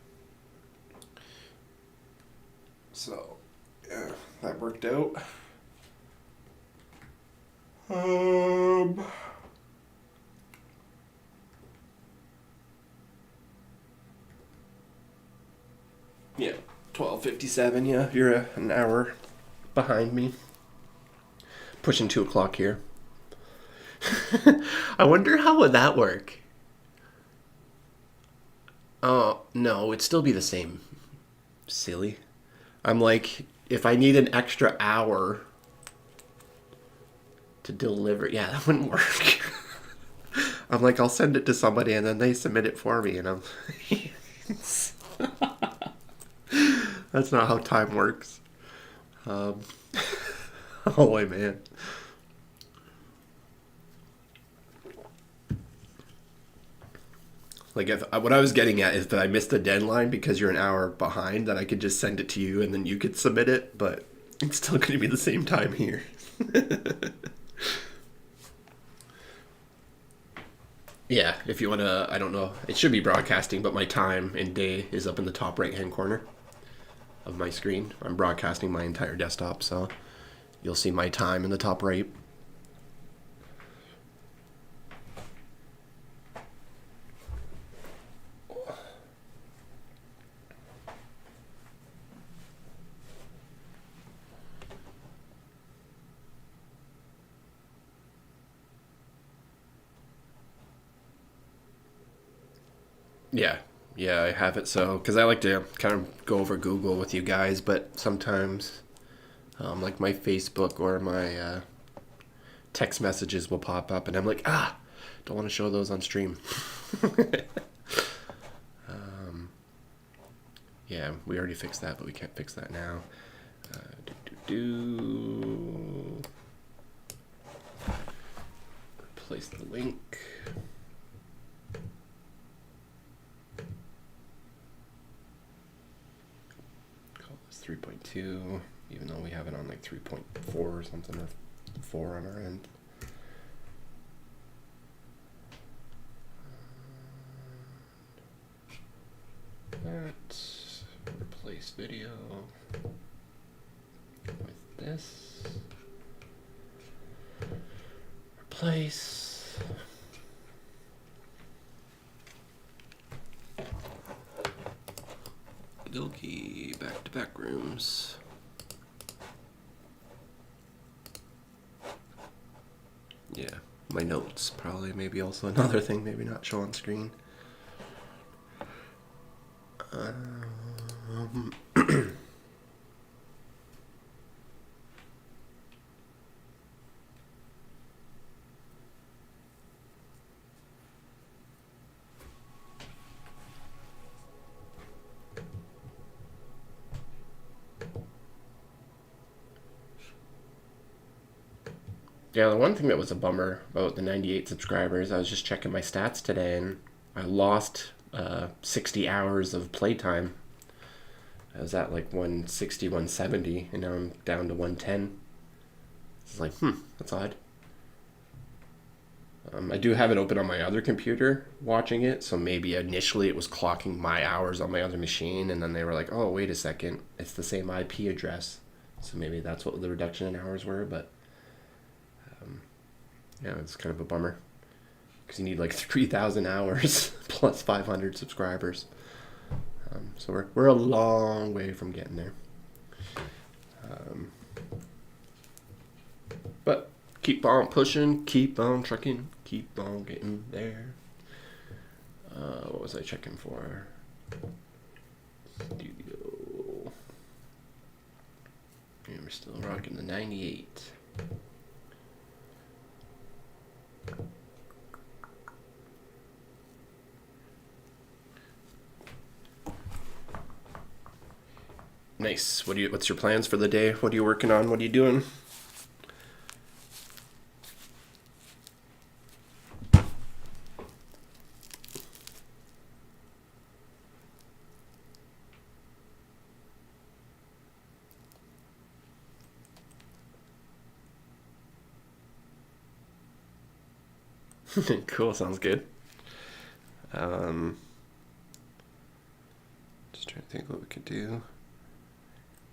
So, yeah, that worked out. Yeah, 12:57. Yeah, you're an hour behind me. Pushing 2 o'clock here. I wonder how would that work. Oh, no, it'd still be the same. Silly. I'm like, if I need an extra hour to deliver, yeah, that wouldn't work. I'm like, I'll send it to somebody and then they submit it for me, and I'm that's not how time works. Oh boy, man. Like, if what I was getting at is that I missed the deadline because you're an hour behind, that I could just send it to you and then you could submit it, but it's still going to be the same time here. Yeah, if you want to, I don't know, it should be broadcasting, but my time and day is up in the top right hand corner of my screen. I'm broadcasting my entire desktop, so you'll see my time in the top right. Yeah, I have it. So, because I like to kind of go over Google with you guys, but sometimes, like my Facebook or my text messages will pop up, and I'm like, don't want to show those on stream. Yeah, we already fixed that, but we can't fix that now. Replace the link. Call this 3.2, even though we have it on like 3.4 or something, or 4 on our end. That, replace video with this, replace, Gilkey, back to back rooms. Yeah, my notes probably, maybe also another thing, maybe not show on screen. Yeah, the one thing that was a bummer about the 98 subscribers, I was just checking my stats today, and I lost 60 hours of playtime. I was at like 160, 170, and now I'm down to 110. It's like, that's odd. I do have it open on my other computer watching it, so maybe initially it was clocking my hours on my other machine, and then they were like, oh, wait a second, it's the same IP address. So maybe that's what the reduction in hours were, but yeah, it's kind of a bummer. Because you need like 3,000 hours plus 500 subscribers. So we're a long way from getting there. But keep on pushing, keep on trucking, keep on getting there. What was I checking for? Studio. And we're still rocking the 98. Nice. What's your plans for the day? What are you working on? What are you doing? Cool, sounds good. Just trying to think what we could do.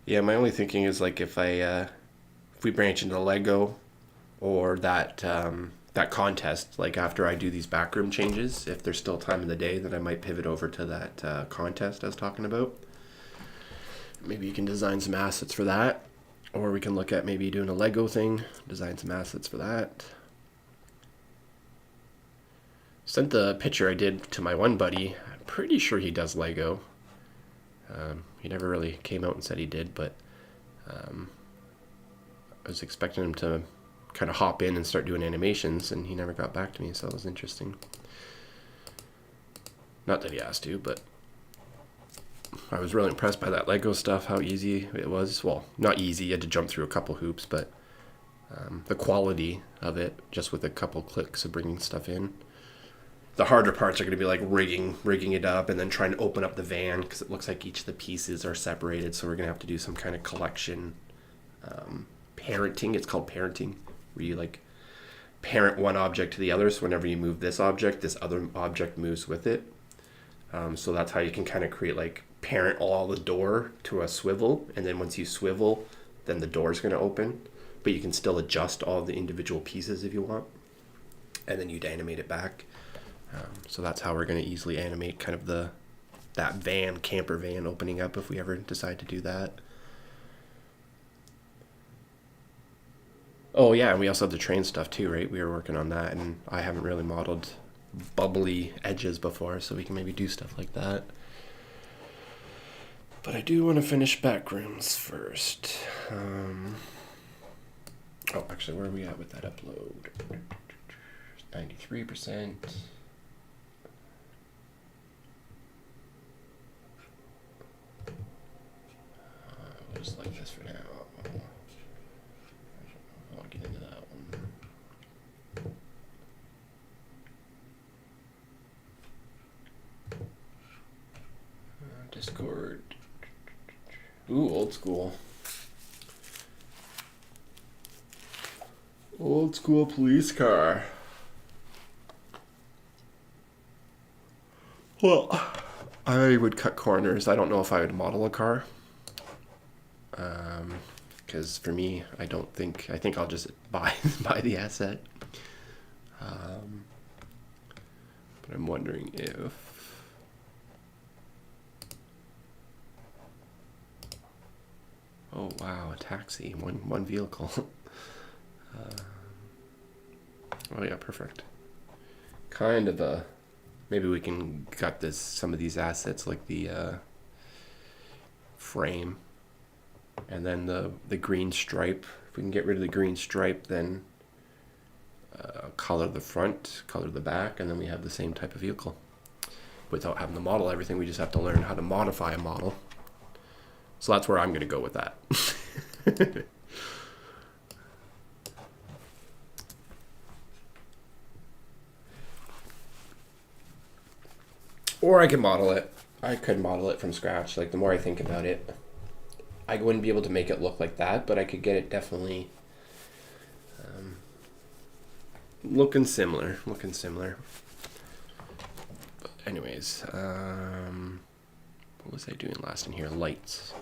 Yeah, my only thinking is like if we branch into Lego or that contest, like after I do these backroom changes, if there's still time in the day, then I might pivot over to that contest I was talking about. Maybe you can design some assets for that, or we can look at maybe doing a Lego thing, design some assets for that. Sent the picture I did to my one buddy. I'm pretty sure he does Lego. He never really came out and said he did, but I was expecting him to kind of hop in and start doing animations, and he never got back to me, so that was interesting. Not that he asked to, but I was really impressed by that Lego stuff, how easy it was. Well, not easy, you had to jump through a couple hoops, but the quality of it, just with a couple clicks of bringing stuff in. The harder parts are going to be like rigging it up and then trying to open up the van because it looks like each of the pieces are separated. So we're going to have to do some kind of collection parenting. It's called parenting, where you like parent one object to the other. So whenever you move this object, this other object moves with it. So that's how you can kind of create like parent all the door to a swivel. And then once you swivel, then the door is going to open. But you can still adjust all the individual pieces if you want. And then you'd animate it back. So that's how we're going to easily animate kind of that camper van opening up if we ever decide to do that. Oh yeah, and we also have the train stuff too, right? We were working on that, and I haven't really modeled bubbly edges before, so we can maybe do stuff like that. But I do want to finish backrooms first. Oh, actually, where are we at with that upload? 93%. Just like this for now. I'll get into that one. Discord. Ooh, old school. Old school police car. Well, I would cut corners. I don't know if I would model a car. Because for me, I think I'll just buy the asset. But I'm wondering if oh wow, a taxi, one vehicle. Oh yeah, perfect. Kind of a maybe we can cut some of these assets like the frame. And then the green stripe, if we can get rid of the green stripe, then color the front, color the back, and then we have the same type of vehicle. Without having to model everything, we just have to learn how to modify a model. So that's where I'm going to go with that. Or I could model it. I could model it from scratch. Like, the more I think about it, I wouldn't be able to make it look like that, but I could get it definitely looking similar. But anyways, what was I doing last in here? Lights.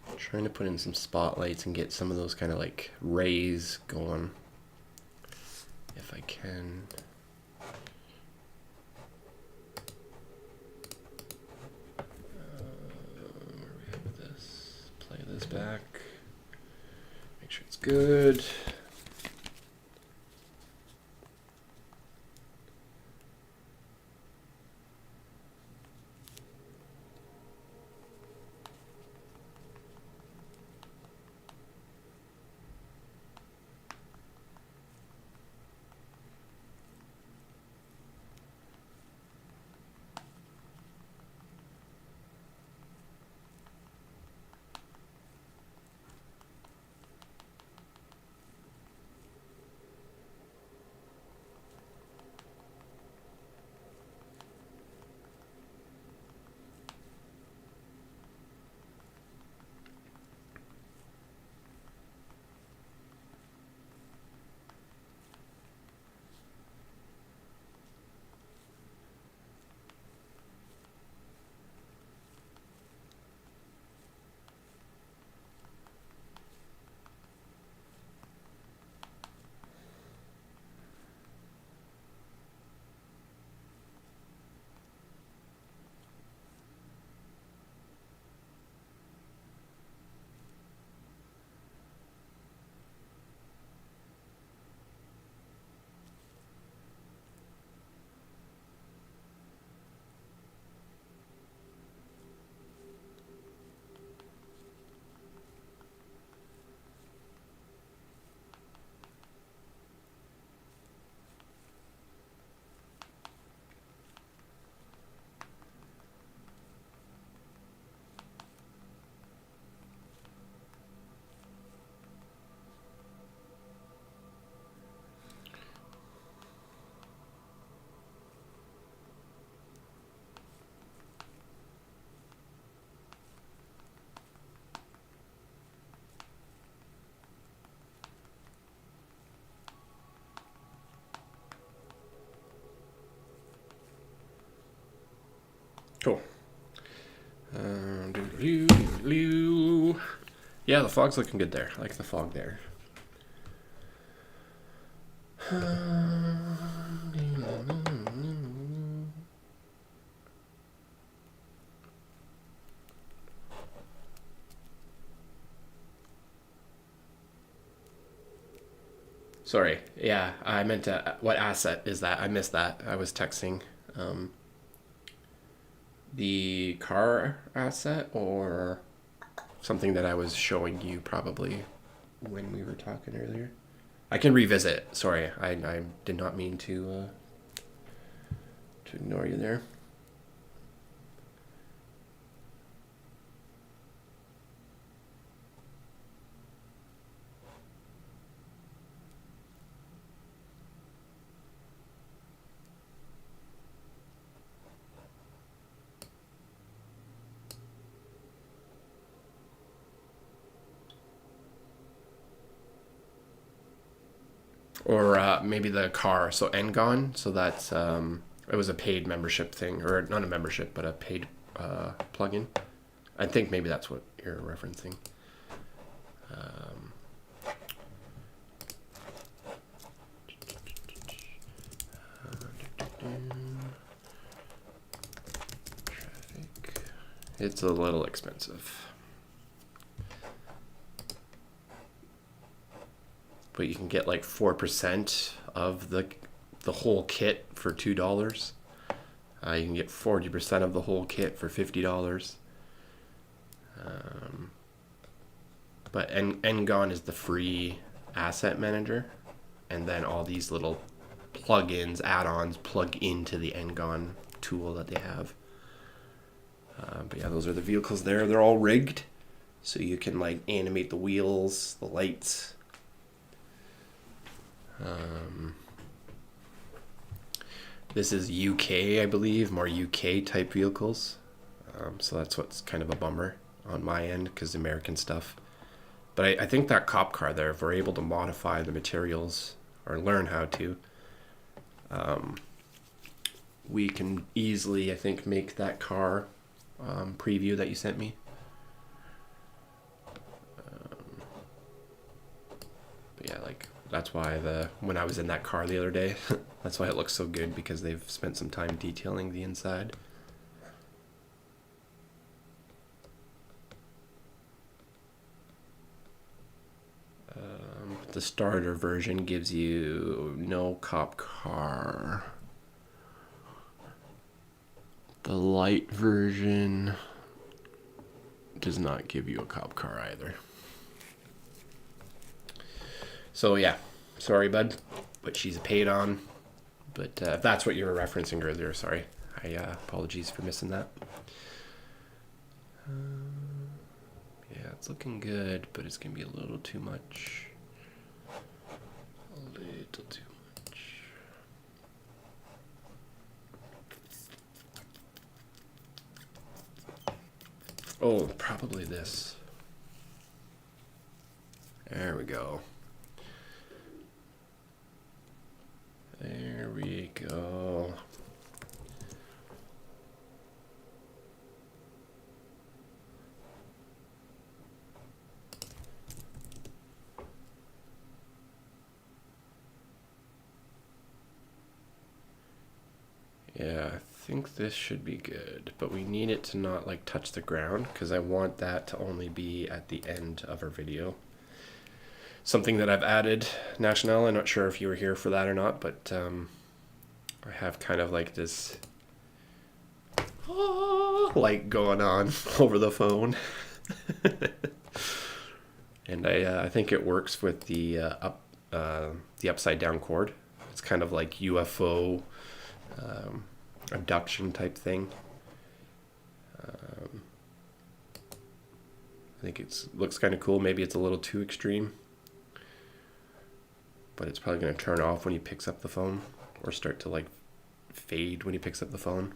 I'm trying to put in some spotlights and get some of those kind of like rays going, if I can. This back, make sure it's good. Cool. Yeah, the fog's looking good there. I like the fog there. Sorry. Yeah, I meant to. What asset is that? I missed that. I was texting. The car asset or something that I was showing you probably when we were talking earlier. I can revisit. Sorry, I did not mean to ignore you there. Or maybe the car, so Ngon. So that's it was a paid membership thing, or not a membership, but a paid plugin. I think maybe that's what you're referencing. Traffic. It's a little expensive. But you can get like 4% of the whole kit for $2. You can get 40% of the whole kit for $50. But Ngon is the free asset manager, and then all these little plugins, add-ons plug into the Ngon tool that they have. But yeah, those are the vehicles there. They're all rigged, so you can like animate the wheels, the lights. This is UK, I believe, more UK type vehicles. So that's what's kind of a bummer on my end, because American stuff. But I think that cop car there, if we're able to modify the materials or learn how to, we can easily, I think, make that car preview that you sent me. But yeah, like that's why when I was in that car the other day, that's why it looks so good, because they've spent some time detailing the inside. The starter version gives you no cop car. The light version does not give you a cop car either. So yeah, sorry, bud, but she's a paid on. But if that's what you were referencing earlier, sorry. Apologies for missing that. Yeah, it's looking good, but it's gonna be a little too much. A little too much. Oh, probably this. There we go. There we go. Yeah, I think this should be good, but we need it to not like touch the ground, because I want that to only be at the end of our video. Something that I've added, National, I'm not sure if you were here for that or not, but I have kind of like this light going on over the phone. And I think it works with the upside down cord. It's kind of like UFO abduction type thing. I think it looks kind of cool. Maybe it's a little too extreme, but it's probably going to turn off when he picks up the phone, or start to like fade when he picks up the phone.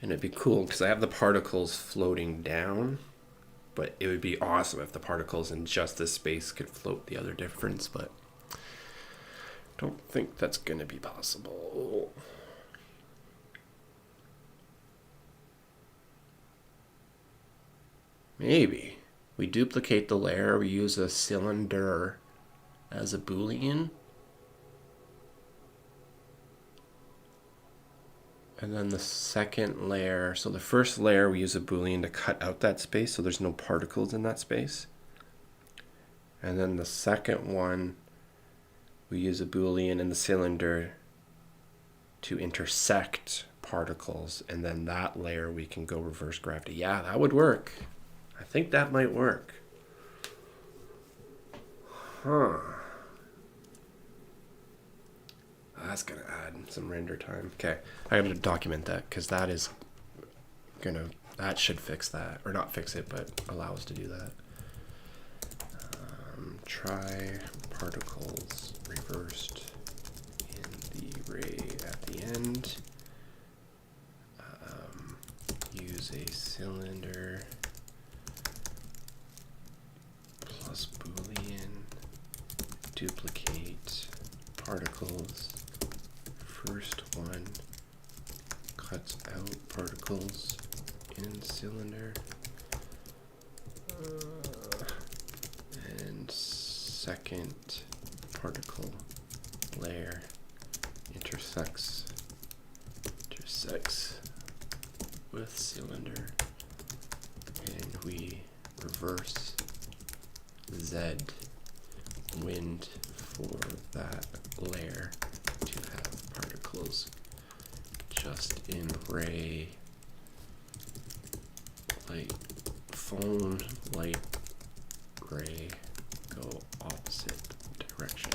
And it'd be cool because I have the particles floating down, but it would be awesome if the particles in just this space could float the other difference, but Don't think that's going to be possible. Maybe. We duplicate the layer, we use a cylinder as a Boolean. And then the second layer, so the first layer we use a Boolean to cut out that space so there's no particles in that space. And then the second one, we use a Boolean in the cylinder to intersect particles. And then that layer we can go reverse gravity. Yeah, that would work. I think that might work. Huh. That's gonna add some render time. Okay, I gotta document that because that should fix that, or not fix it, but allow us to do that. Try particles reversed in the ray at the end. Use a cylinder plus Boolean, duplicate particles. First one cuts out particles in cylinder, and second particle layer intersects with cylinder, and we reverse Z wind for that layer to have particles just in ray light phone light ray go opposite direction,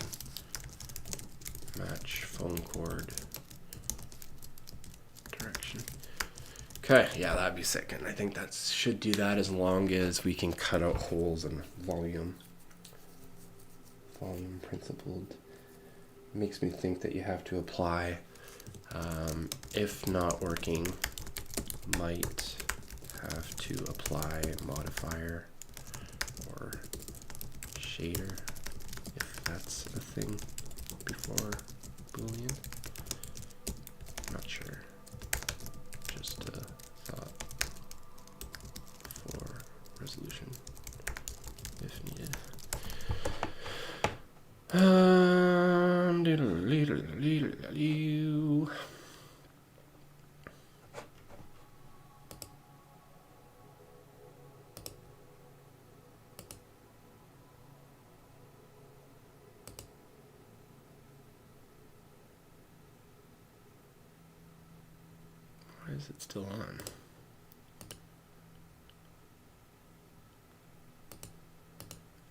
match phone cord direction. Okay, yeah, that'd be sick, and I think that should do that as long as we can cut out holes in volume principled. Makes me think that you have to apply, if not working, might have to apply modifier or shader, if that's a thing, before Boolean. Not sure. Just a thought for resolution if needed. Why is it still on?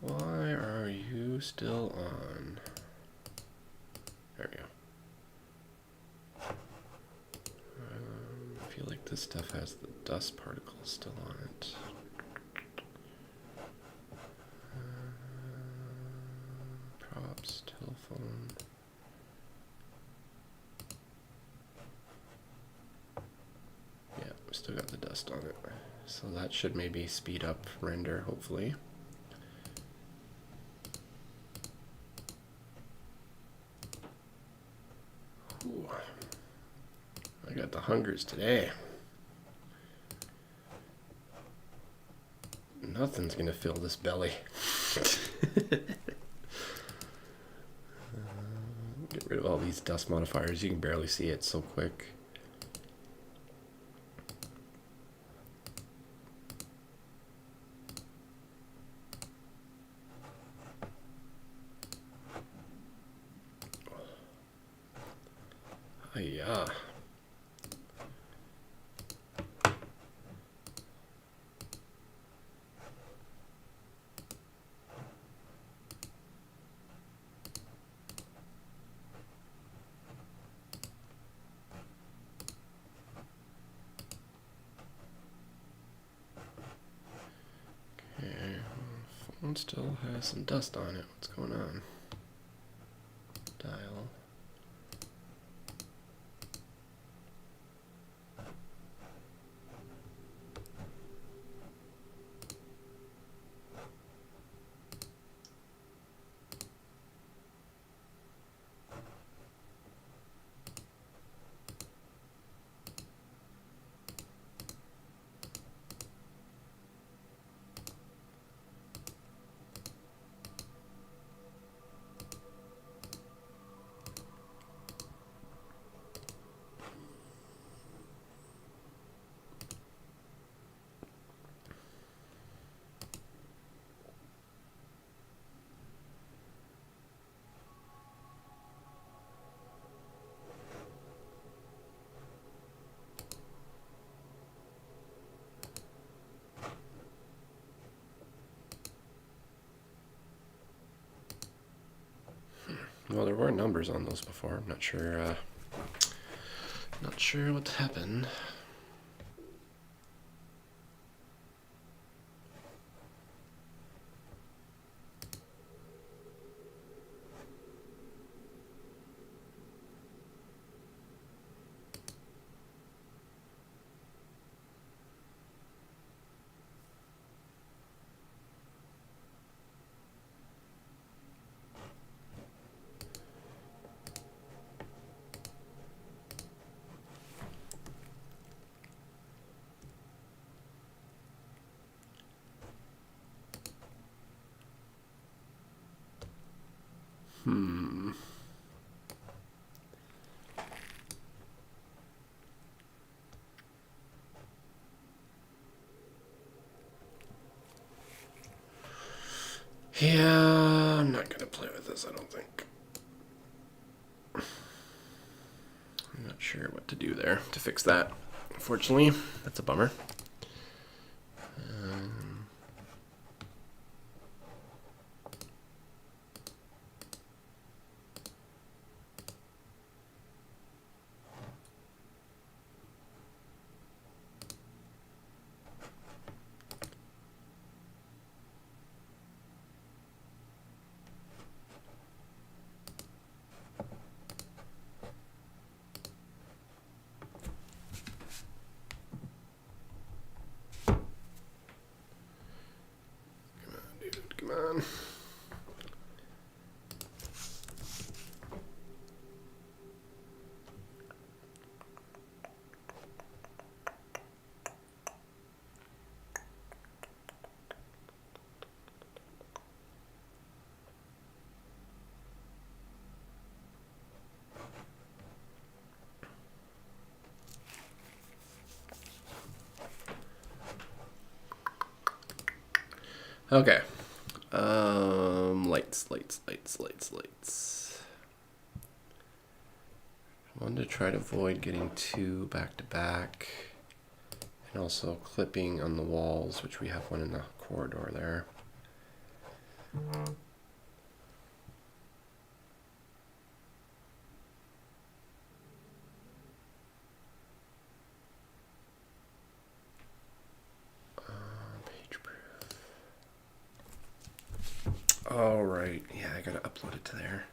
Why are you still on? There we go. I feel like this stuff has the dust particles still on it. Props, telephone. Yeah, we still got the dust on it. So that should maybe speed up render, hopefully. Ooh. I got the hungers today. Nothing's gonna fill this belly. Get rid of all these dust modifiers. You can barely see it so quick. Yeah. Okay, phone still has some dust on it. What's going on? Dial. Well, there were numbers on those before. I'm not sure. Not sure what happened. Yeah, I'm not gonna play with this, I don't think. I'm not sure what to do there to fix that. Unfortunately, that's a bummer. Come on. Okay. Lights. I wanted to try to avoid getting two back to back. And also clipping on the walls, which we have one in the corridor there. Page proof. All right. Yeah, I gotta upload it to there.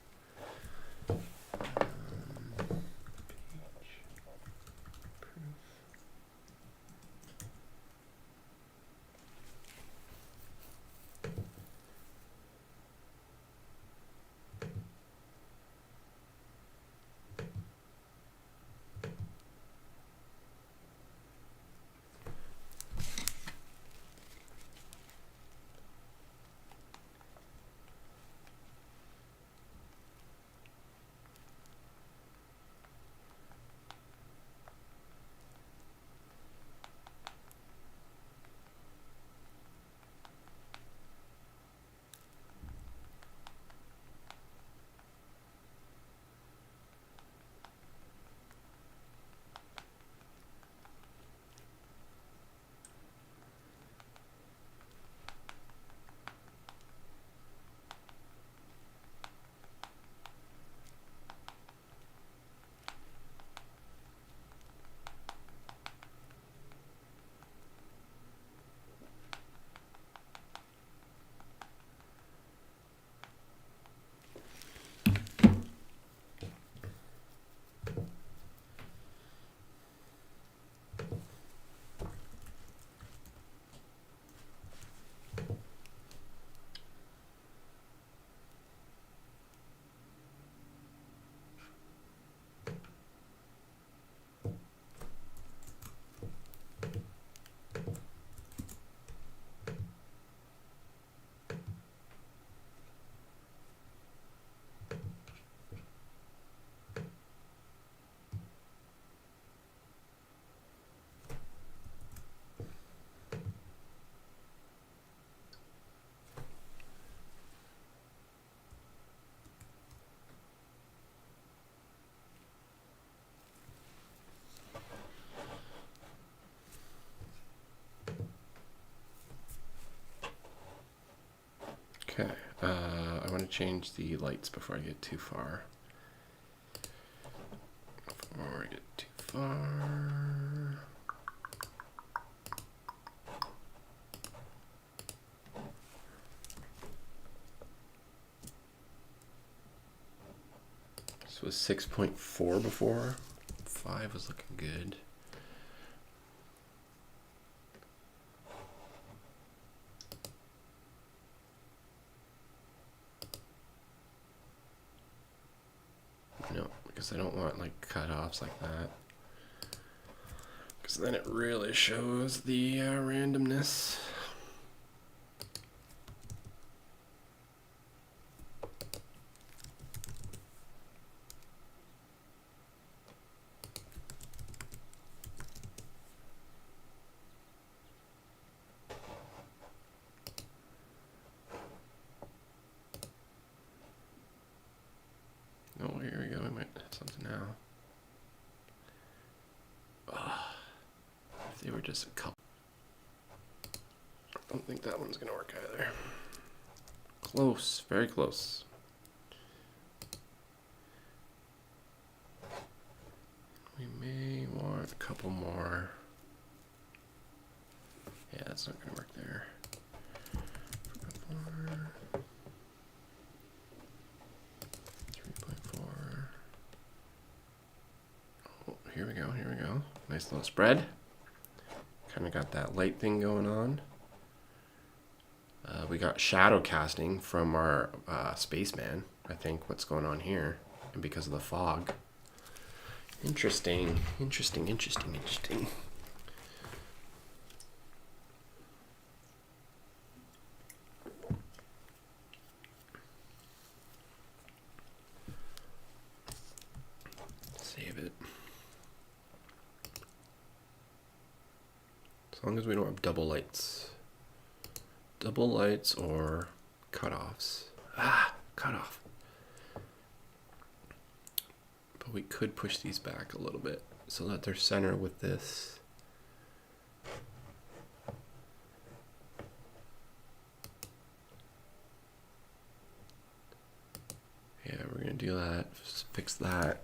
Okay, I want to change the lights before I get too far. Before I get too far. This was 6.4 before. 5 was looking good. No, because I don't want like cutoffs like that. Because then it really shows the randomness. Oh, here we go. We might have something now. Oh, if they were just a couple. I don't think that one's going to work either. Close. Very close. We may want a couple more. Yeah, that's not going to work there. 3.4. Oh, here we go, here we go. Nice little spread. Kind of got that light thing going on. We got shadow casting from our spaceman, I think, what's going on here. And because of the fog. Interesting, interesting, interesting, interesting. Save it. As long as we don't have double lights. Double lights or cutoffs. Ah, cutoff. But we could push these back a little bit so that they're center with this. Yeah, we're gonna do that. Just fix that.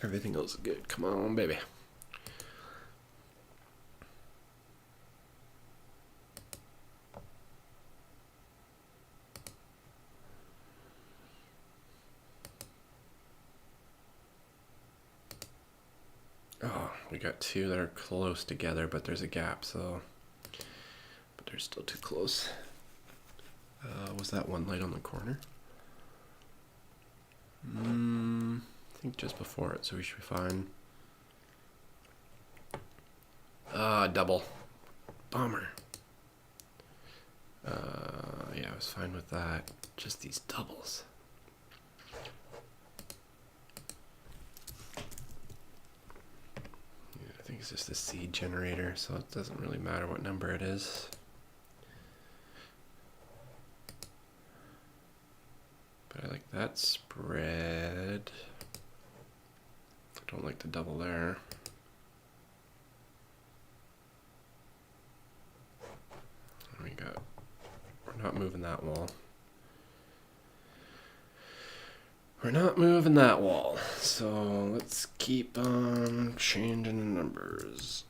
Everything else is good. Come on, baby. Oh, we got two that are close together, but there's a gap, so. But they're still too close. Was that one light on the corner? I think just before it, so we should be fine. Double. Bummer. Yeah, I was fine with that. Just these doubles. Yeah, I think it's just a seed generator, so it doesn't really matter what number it is. But I like that spread. I don't like the double there. We're not moving that wall. We're not moving that wall. So let's keep on changing the numbers.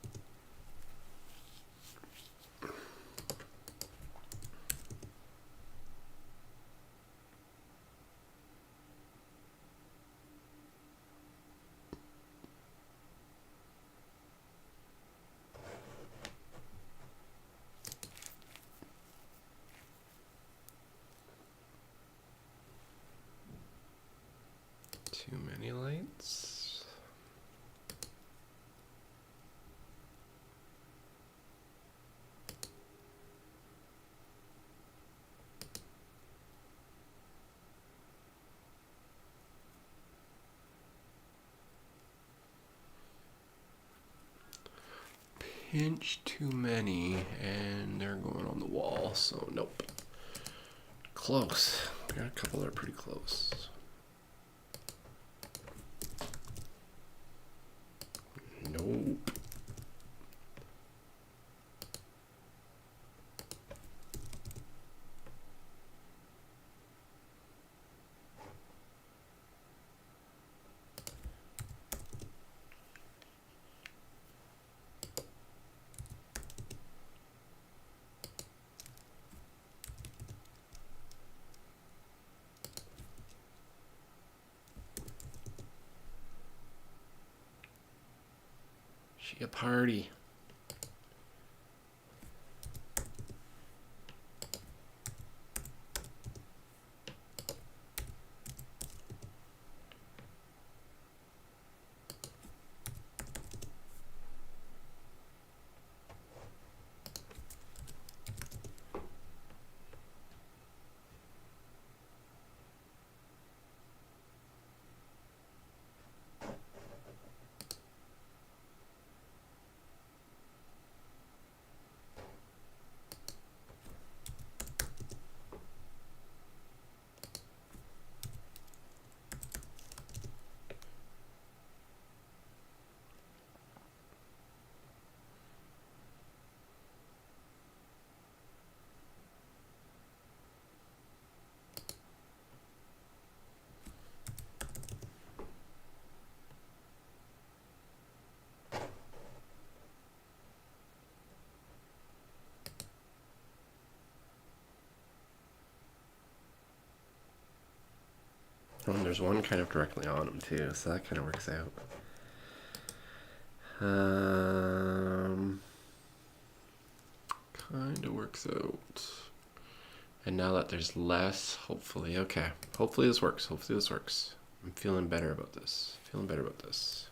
Too many lights. Pinch too many, and they're going on the wall, so nope. Close. We got a couple that are pretty close. Nope. She a party. Oh, and there's one kind of directly on him too, so that kind of works out. Kind of works out. And now that there's less, hopefully, okay. Hopefully this works. Hopefully this works. I'm feeling better about this. Feeling better about this.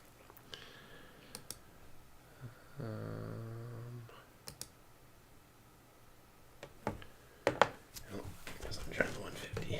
Because I'm trying to 150.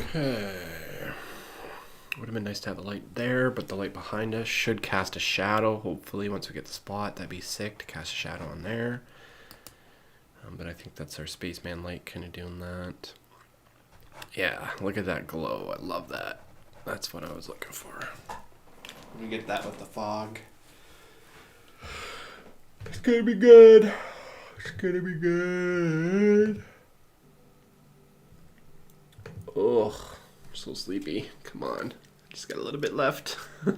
Okay. Would have been nice to have a light there, but the light behind us should cast a shadow. Hopefully, once we get the spot, that'd be sick to cast a shadow on there. But I think that's our spaceman light kind of doing that. Yeah, look at that glow. I love that. That's what I was looking for. We get that with the fog. It's gonna be good. It's gonna be good. Ugh, I'm so sleepy. Come on. Just got a little bit left. Oh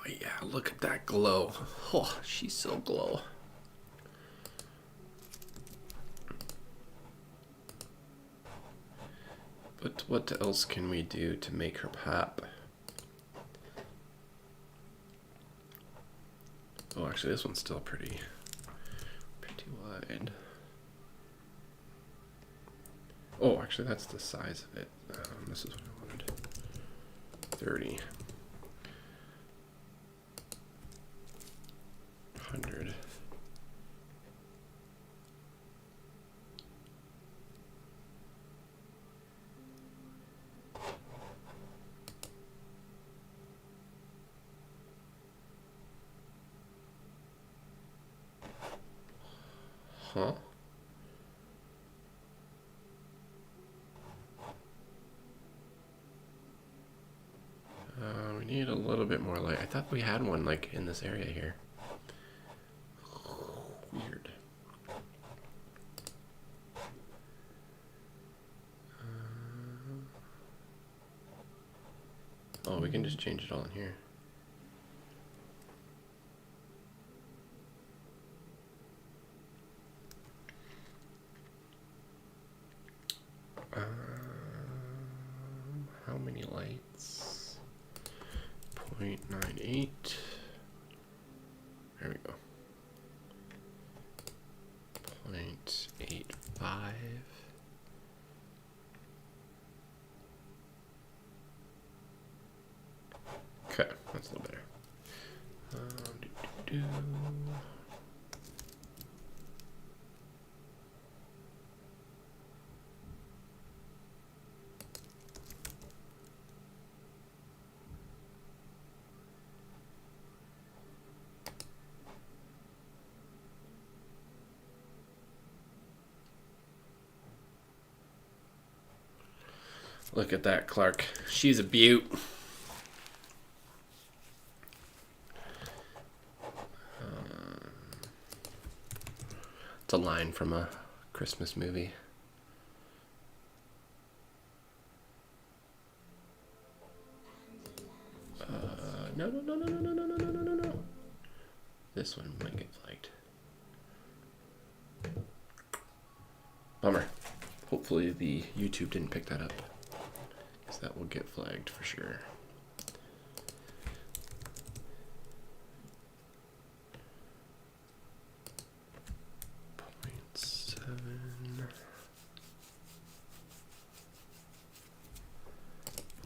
yeah, look at that glow. Oh, she's so glow. But what else can we do to make her pop? Oh, actually, this one's still pretty wide. Oh, actually, that's the size of it. This is what I wanted. 30. 100. Huh? We need a little bit more light. I thought we had one like in this area here. Weird. Oh, we can just change it all in here. How many lights? 0.98. There we go. 0.85. Okay, that's a little better. Do. Look at that, Clark. She's a beaut. It's a line from a Christmas movie. No. This one might get flagged. Bummer. Hopefully the YouTube didn't pick that up, because that will get flagged for sure.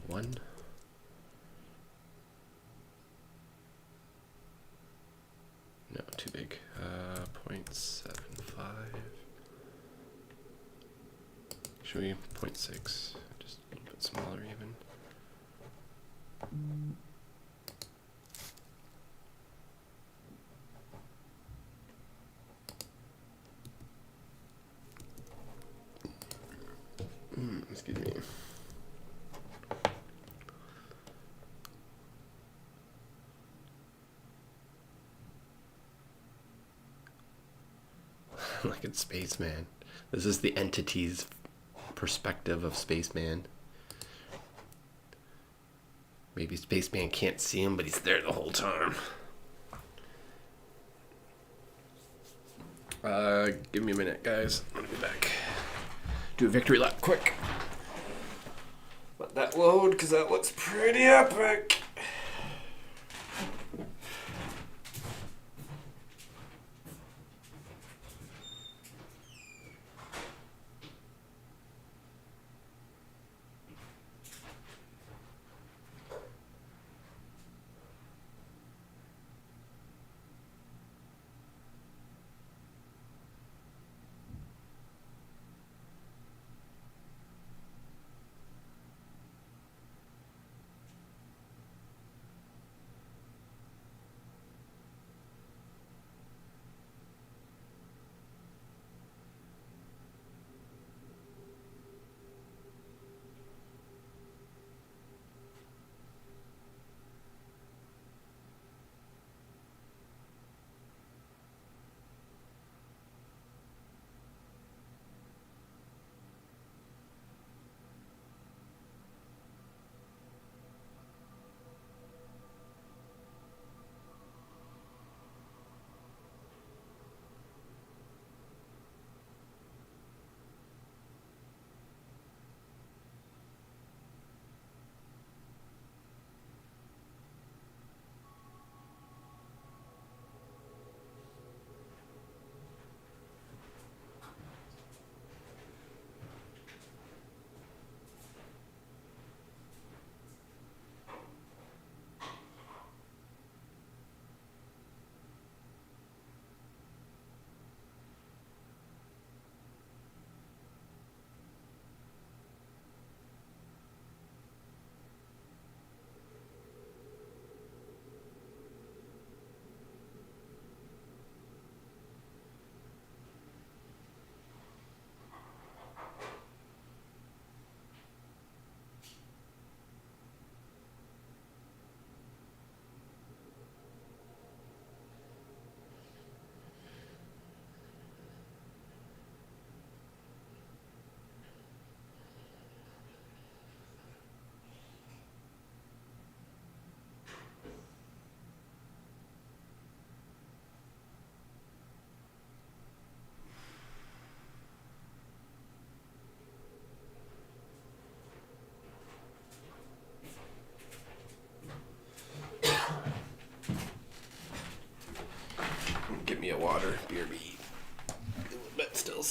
One. No, too big. 0.75. Should we 0.6? Just a little bit smaller even. Excuse me. Look at Spaceman. This is the entity's perspective of Spaceman. Maybe Spaceman can't see him, but he's there the whole time. Give me a minute, guys. I'm gonna be back. Do a victory lap quick. Let that load, because that looks pretty epic.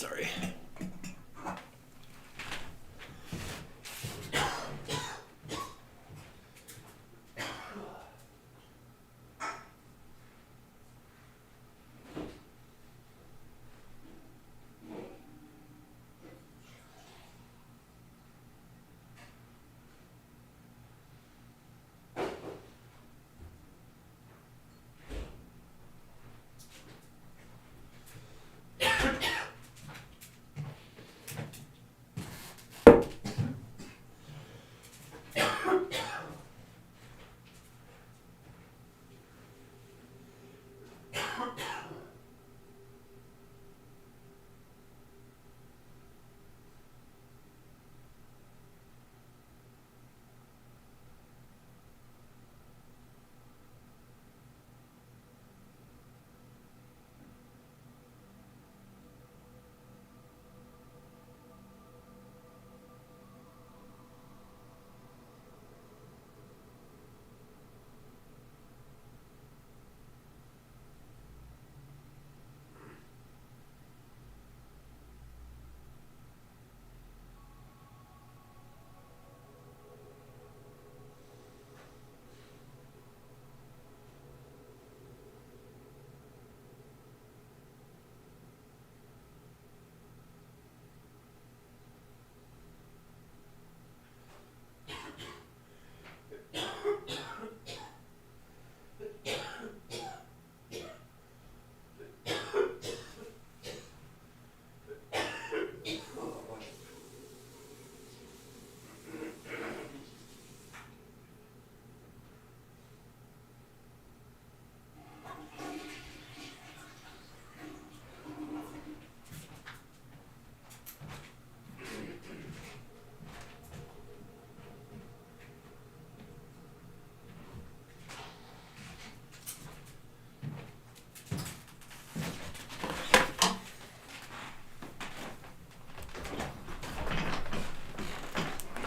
Sorry.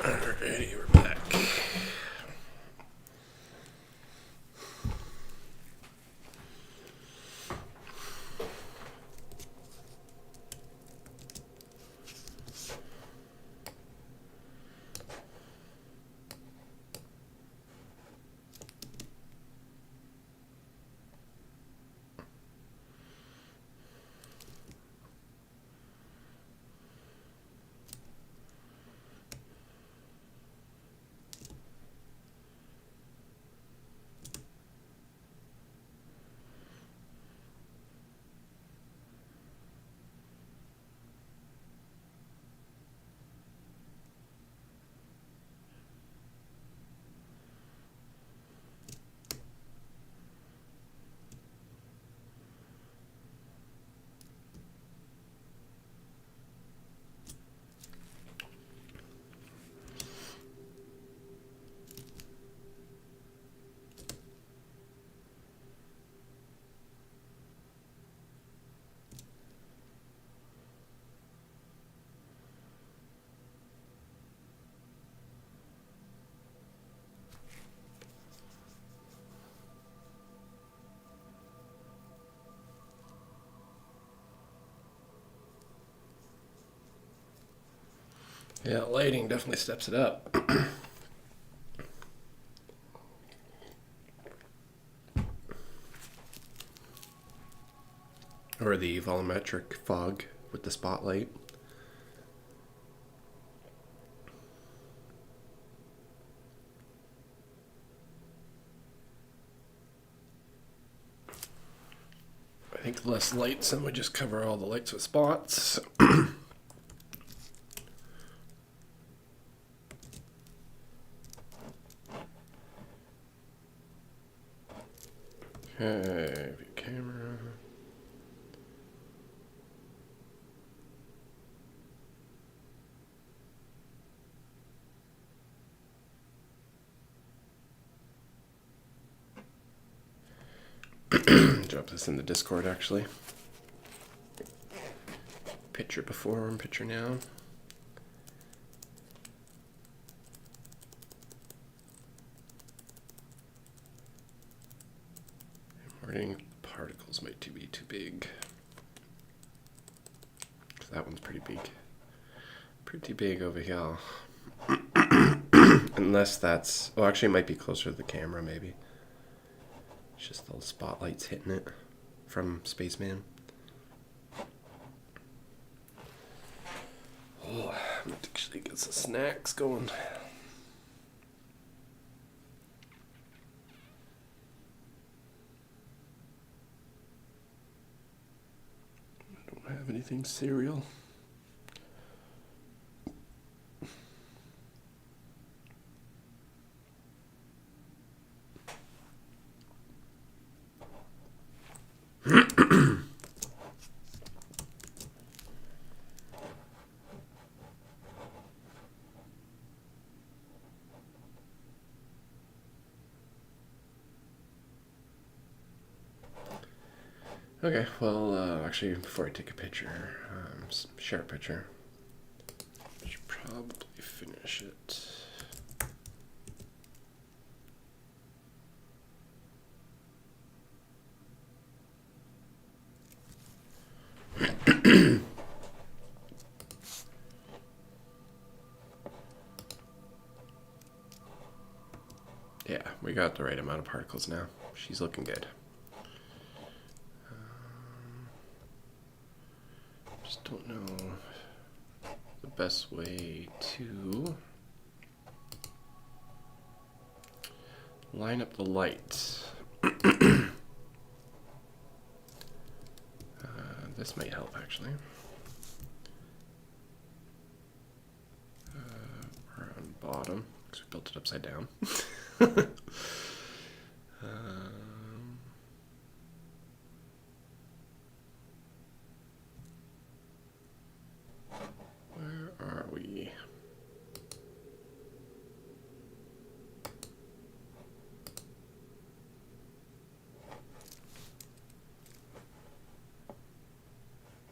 Alrighty, we're back. Yeah, lighting definitely steps it up. Or the volumetric fog with the spotlight. I think less lights and we just cover all the lights with spots. Okay, view camera. Drop this in the Discord actually. Picture before and picture now. Morning particles might be too big. that one's pretty big. Pretty big over here. Unless that's... Oh, actually, it might be closer to the camera, maybe. It's just the spotlight's hitting it from Spaceman. Oh, I'm going to actually get some snacks going. I don't have anything cereal. Okay, well, actually, before I take a picture, share a picture. I should probably finish it. Yeah, we got the right amount of particles now. She's looking good. Just don't know the best way to line up the light. This might help, actually. We're on bottom because we built it upside down. Where are we?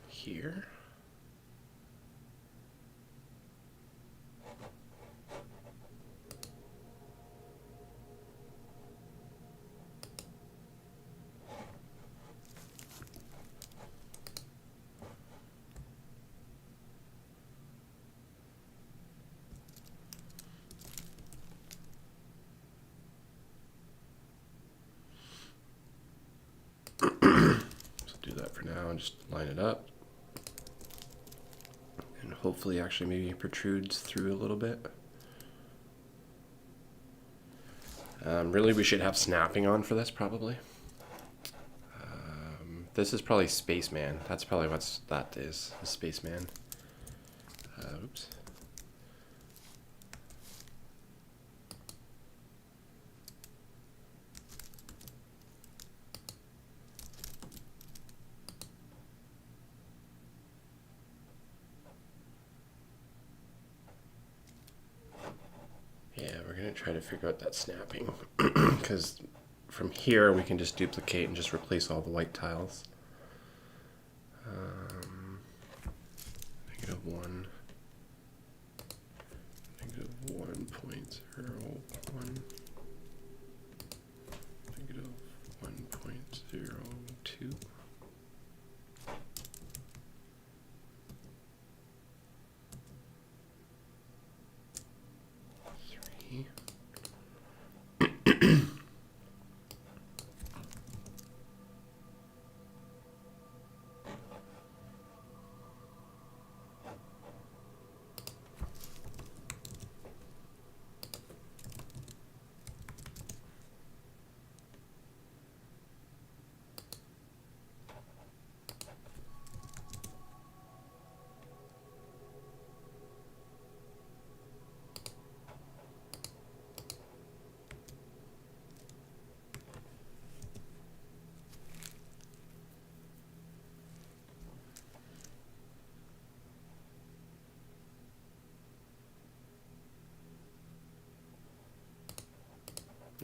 Here. So do that for now and just line it up. And hopefully actually maybe protrudes through a little bit. Really we should have snapping on for this probably. This is probably Spaceman. That's probably what that is, the Spaceman. Oops. Yeah, we're gonna try to figure out that snapping because from here we can just duplicate and just replace all the white tiles. -1, -1.01, -1.02.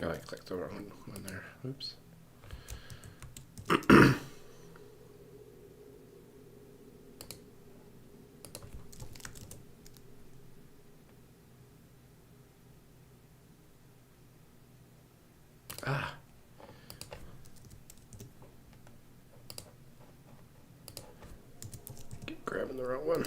Oh, I clicked the wrong one there. Oops. Ah. Grab grabbing the wrong one.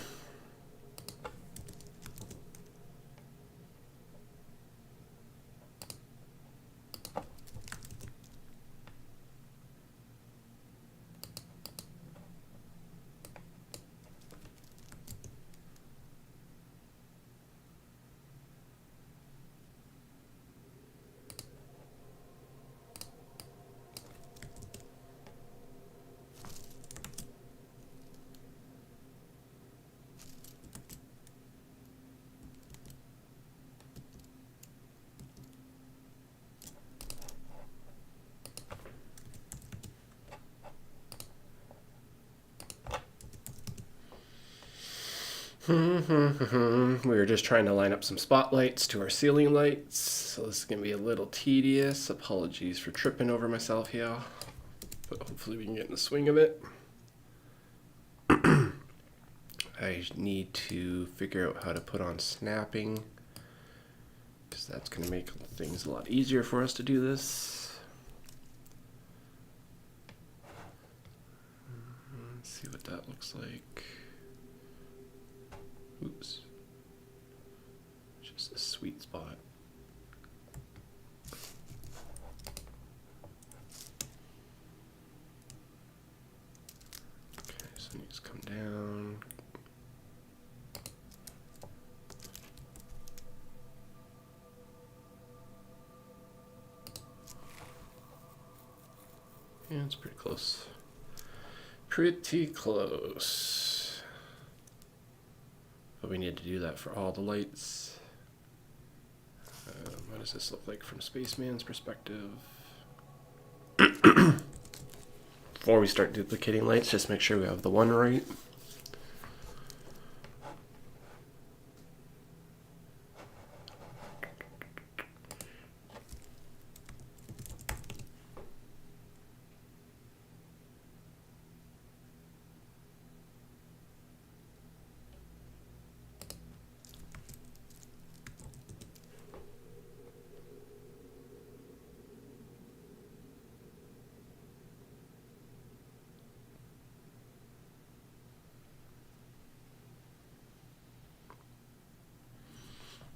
We were just trying to line up some spotlights to our ceiling lights, so this is going to be a little tedious. Apologies for tripping over myself here, but hopefully we can get in the swing of it. I need to figure out how to put on snapping, because that's going to make things a lot easier for us to do this. Let's see what that looks like. Oops. Just a sweet spot. Okay, so it needs to come down. Yeah, it's pretty close. Pretty close. But we need to do that for all the lights. What does this look like from Spaceman's perspective? Before we start duplicating lights, just make sure we have the one right.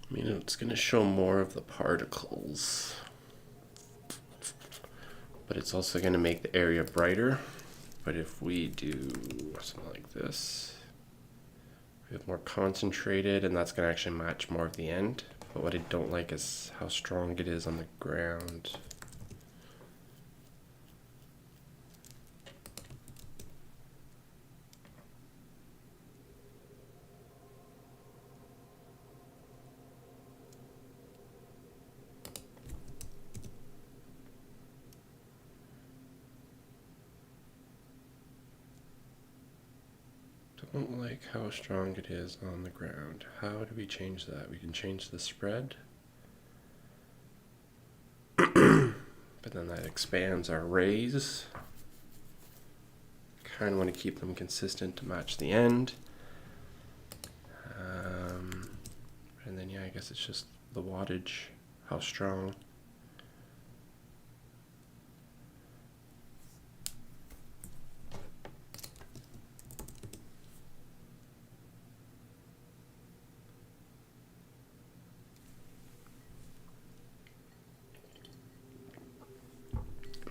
I mean, it's going to show more of the particles, but it's also going to make the area brighter. But if we do something like this, we have more concentrated, and that's going to actually match more of the end. But what I don't like is how strong it is on the ground. Don't like how strong it is on the ground. How do we change that? We can change the spread. But then that expands our rays. Kind of want to keep them consistent to match the end. And then, yeah, I guess it's just the wattage, how strong.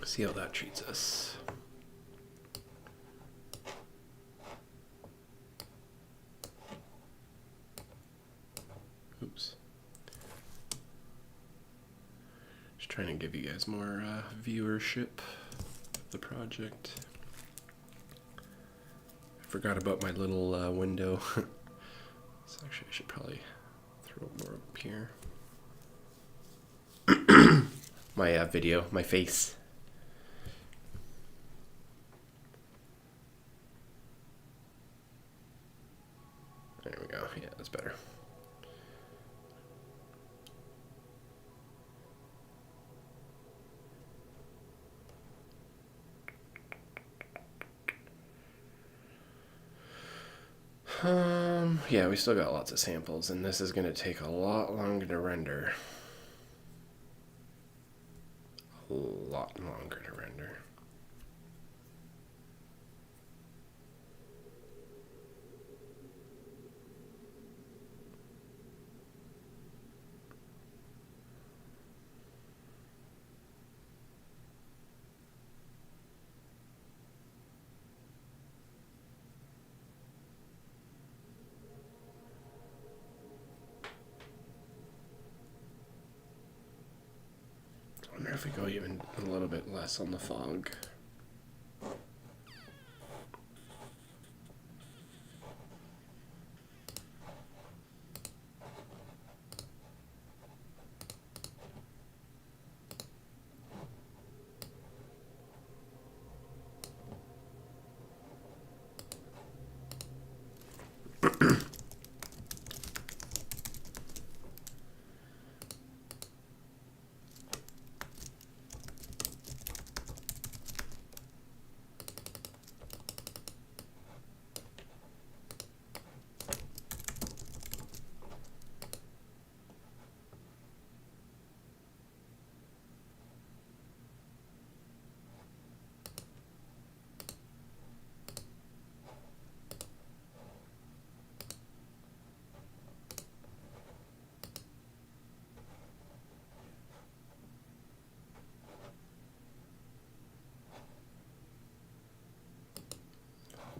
See how that treats us. Oops. Just trying to give you guys more viewership of the project. I forgot about my little window. So actually I should probably throw more up here. My video, my face. There we go. Yeah, that's better. Yeah, we still got lots of samples, and this is going to take a lot longer to render. A lot longer to render. wonder if we go even a little bit less on the fog.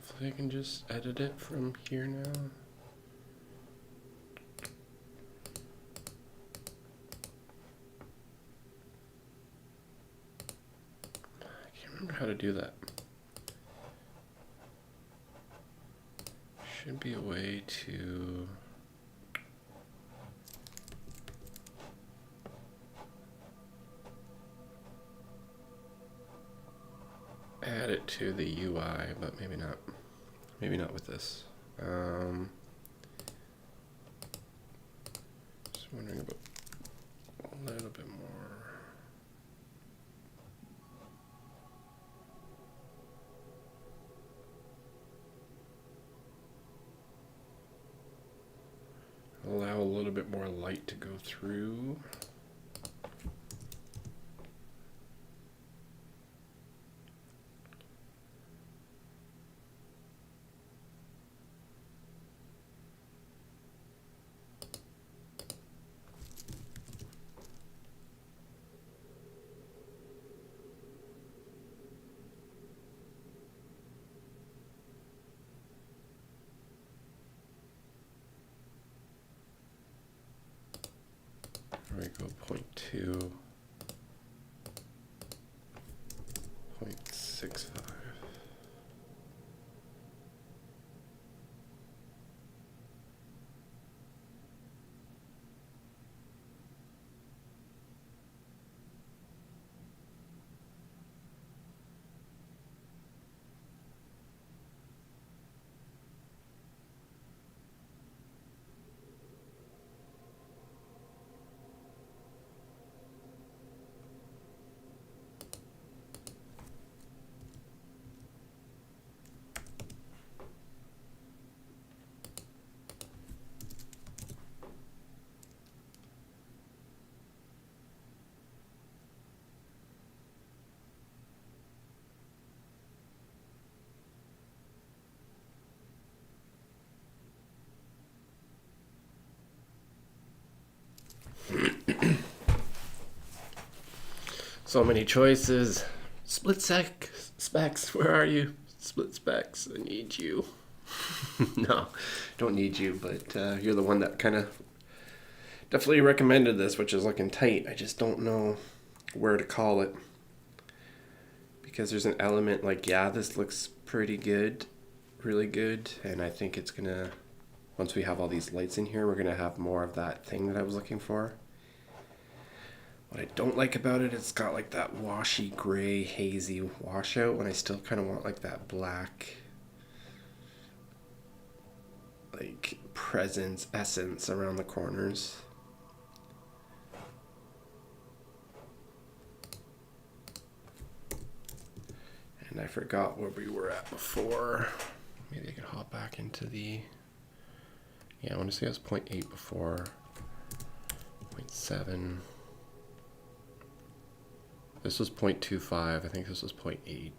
Hopefully I can just edit it from here now. I can't remember how to do that. Should be a way to add it to the UI, but maybe not. Maybe not with this. Just wondering about a little bit more. Allow a little bit more light to go through. There we go, 0.2, 0.65. So many choices. Split specs, where are you? Split specs, I need you. No, don't need you, but you're the one that kind of definitely recommended this, which is looking tight. I just don't know where to call it. Because there's an element like, yeah, this looks pretty good, really good, and I think it's gonna, once we have all these lights in here, we're gonna have more of that thing that I was looking for. What I don't like about it, it's got like that washy gray hazy washout when I still kind of want like that black like presence, essence around the corners. And I forgot where we were at before. Maybe I could hop back into the, yeah, I want to say it was 0.8 before, 0.7. This was 0.25. I think this was 0.8.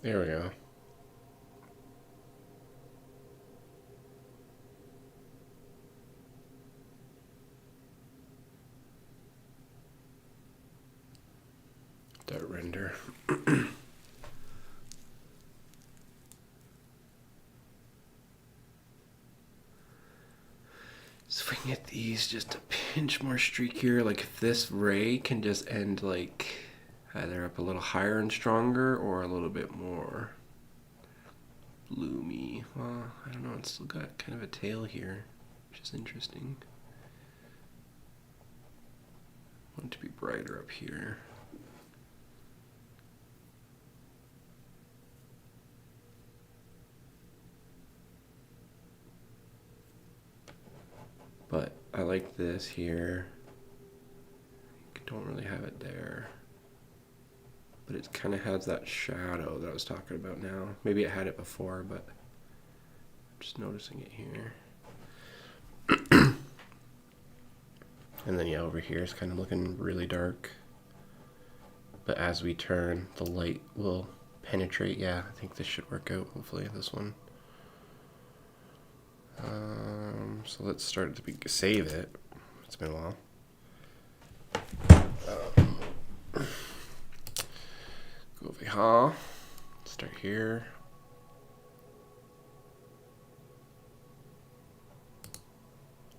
There we go. Dart render. So if we can get these just a pinch more streakier, like if this ray can just end like either up a little higher and stronger or a little bit more bloomy. Well, I don't know, it's still got kind of a tail here, which is interesting. I want it to be brighter up here. But I like this here. Don't really have it there. But it kind of has that shadow that I was talking about now. Maybe it had it before, but I'm just noticing it here. And then yeah, over here it's kind of looking really dark. But as we turn, the light will penetrate. Yeah, I think this should work out, hopefully, this one. So let's start to save it. It's been a while. Go over here. Start here.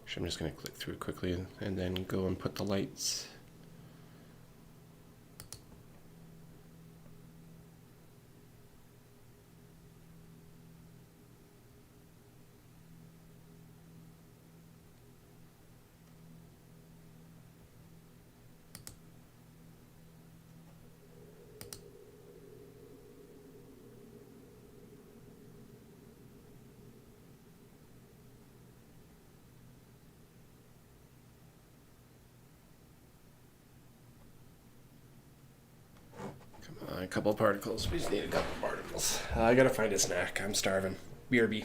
Actually, I'm just going to click through it quickly and then go and put the lights. A couple of particles. We just need a couple of particles. I gotta find a snack. I'm starving. BRB.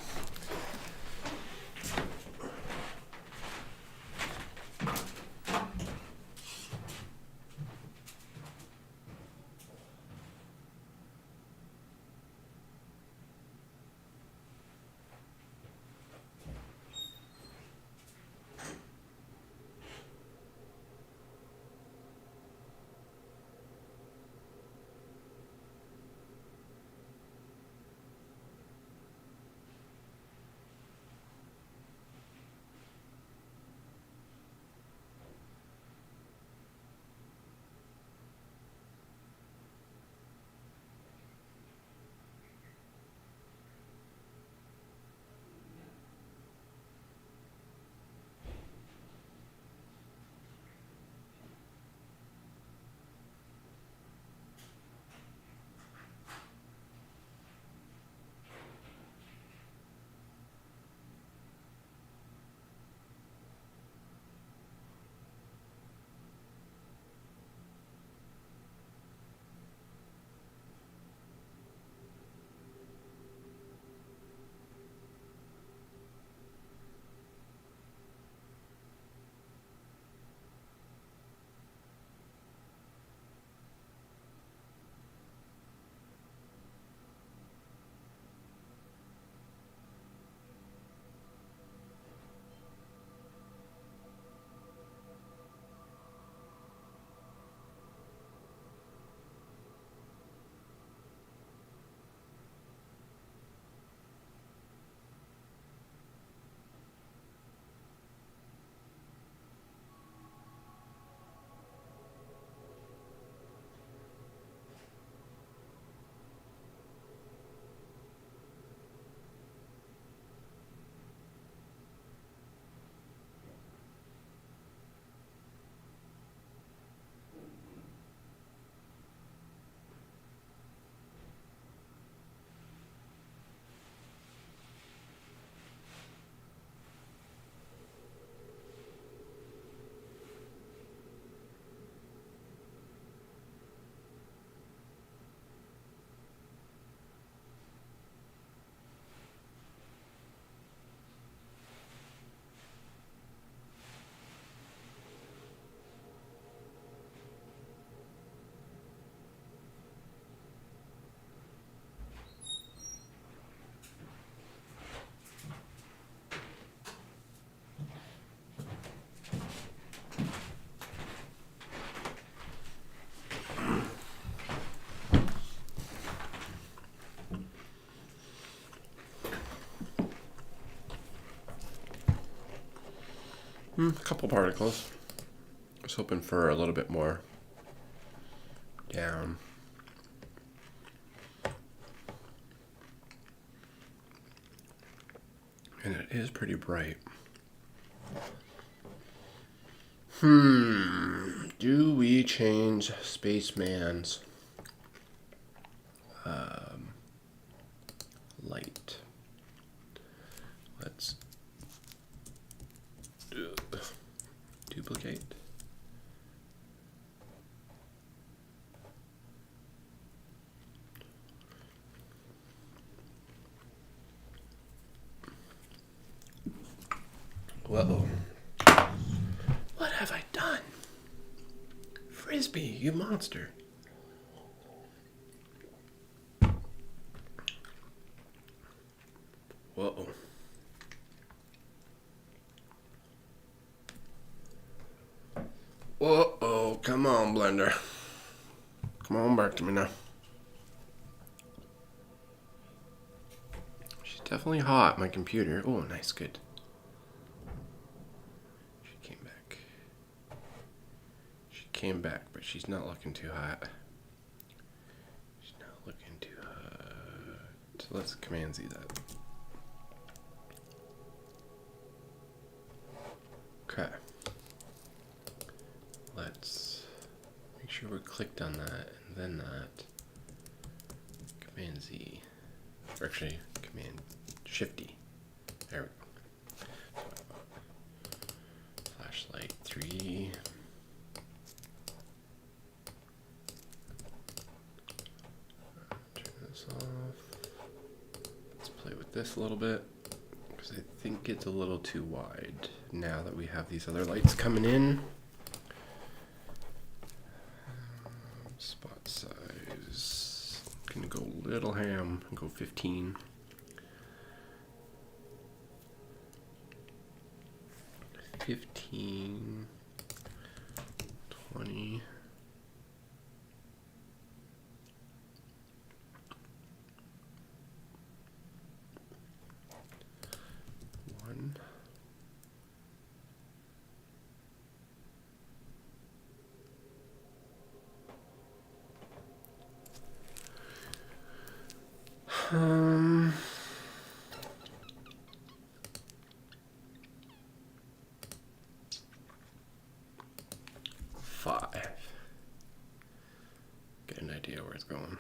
A couple particles. I was hoping for a little bit more down. And it is pretty bright. Do we change Spaceman's light? Let's duplicate. Whoa. What have I done? Frisbee, you monster. Whoa. Whoa, come on, Blender. Come on back to me now. She's definitely hot, my computer. Oh, nice, good. She came back, but she's not looking too hot. She's not looking too hot. So let's Command Z that. Okay. Let's make sure we're clicked on that and then that. Command Z. Or actually, Command Shifty. There we go. Flashlight 3. Turn this off. Let's play with this a little bit because I think it's a little too wide now that we have these other lights coming in. Spot size. Gonna go little ham and go 15. 15, 20. One. Um. 5. Get an idea where it's going.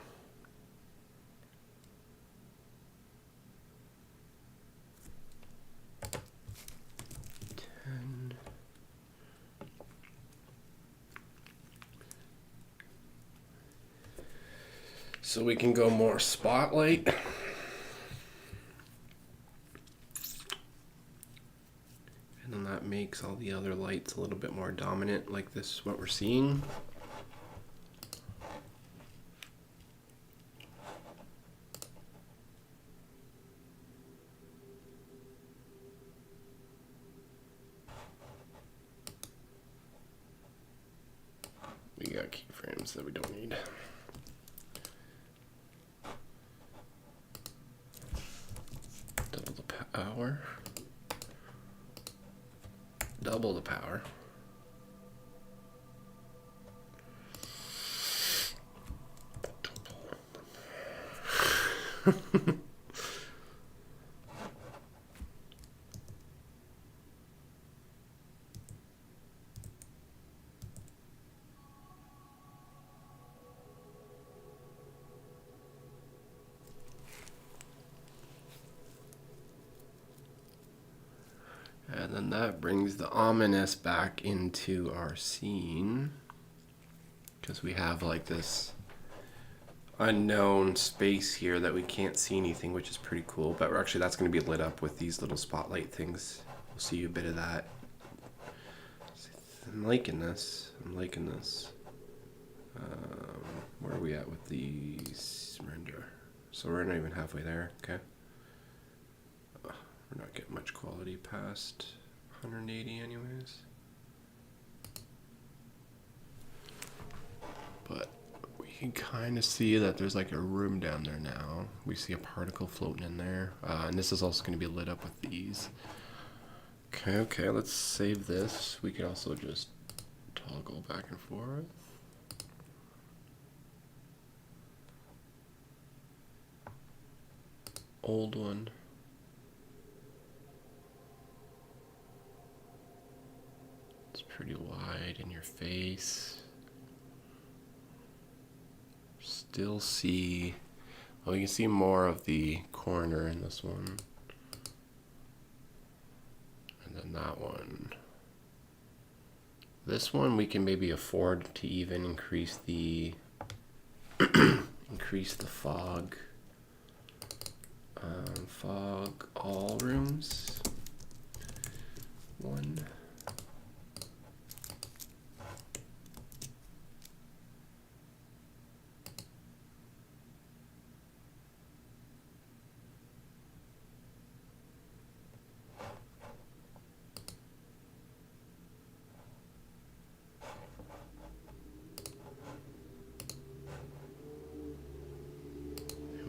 10. So we can go more spotlight. And then that makes all the other lights a little bit more dominant, like this is what we're seeing. We got keyframes that we don't need. Double the power. Double the power. And then that brings the ominous back into our scene because we have like this unknown space here that we can't see anything, which is pretty cool. But actually that's going to be lit up with these little spotlight things. We'll see a bit of that. I'm liking this. I'm liking this. Where are we at with the render? So we're not even halfway there. Okay. We're not getting much quality past 180 anyways. But we can kind of see that there's like a room down there now. We see a particle floating in there. And this is also going to be lit up with these. Okay, let's save this. We could also just toggle back and forth. Old one. It's pretty wide in your face. Still see, well, you can see more of the corner in this one. And then that one. This one we can maybe afford to even increase the increase the fog. Fog all rooms. 1.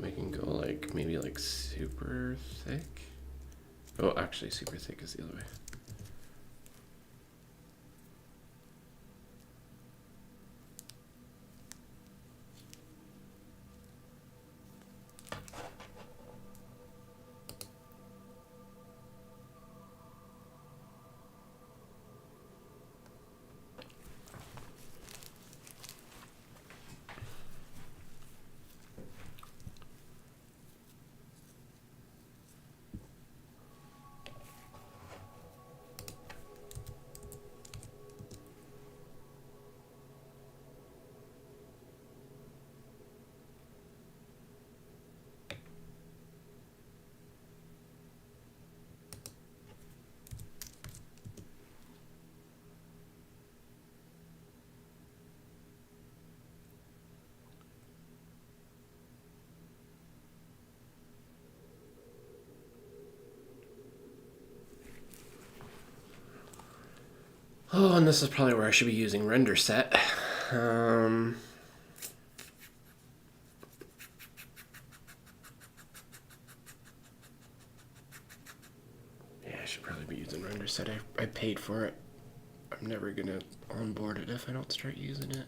We can go like maybe like super thick. Oh, actually, super thick is the other way. Oh, and this is probably where I should be using render set. Yeah, I should probably be using render set. I paid for it. I'm never gonna onboard it if I don't start using it.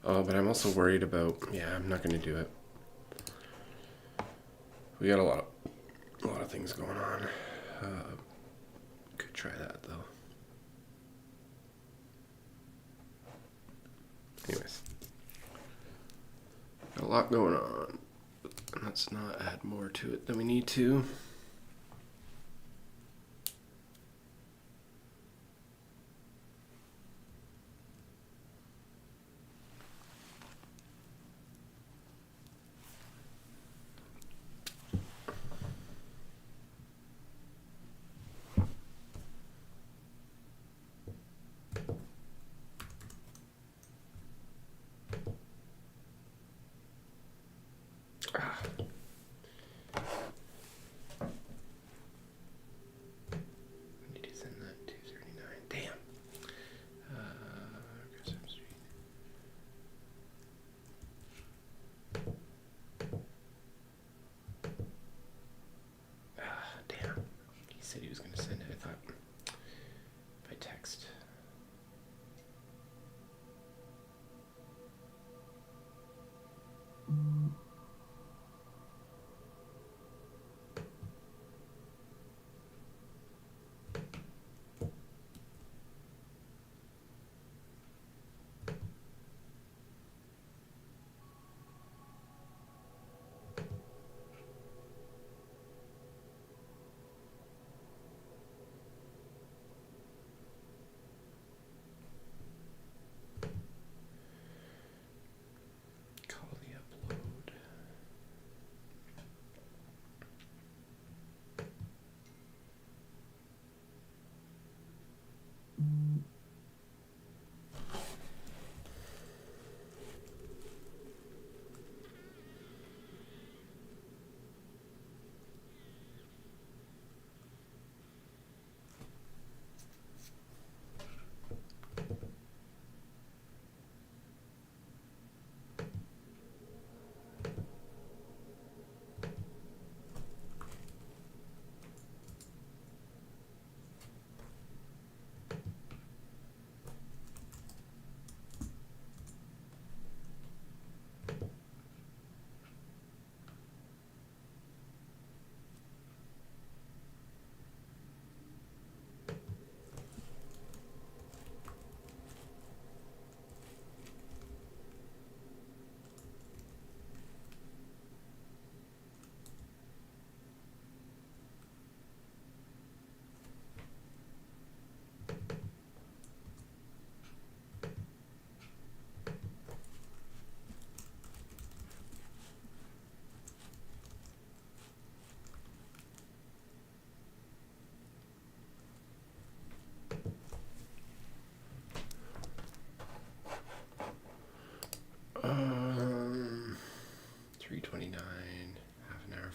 Oh, but I'm also worried about, yeah, I'm not gonna do it. We got a lot of things going on. Could try that though. Anyways, got a lot going on. Let's not add more to it than we need to.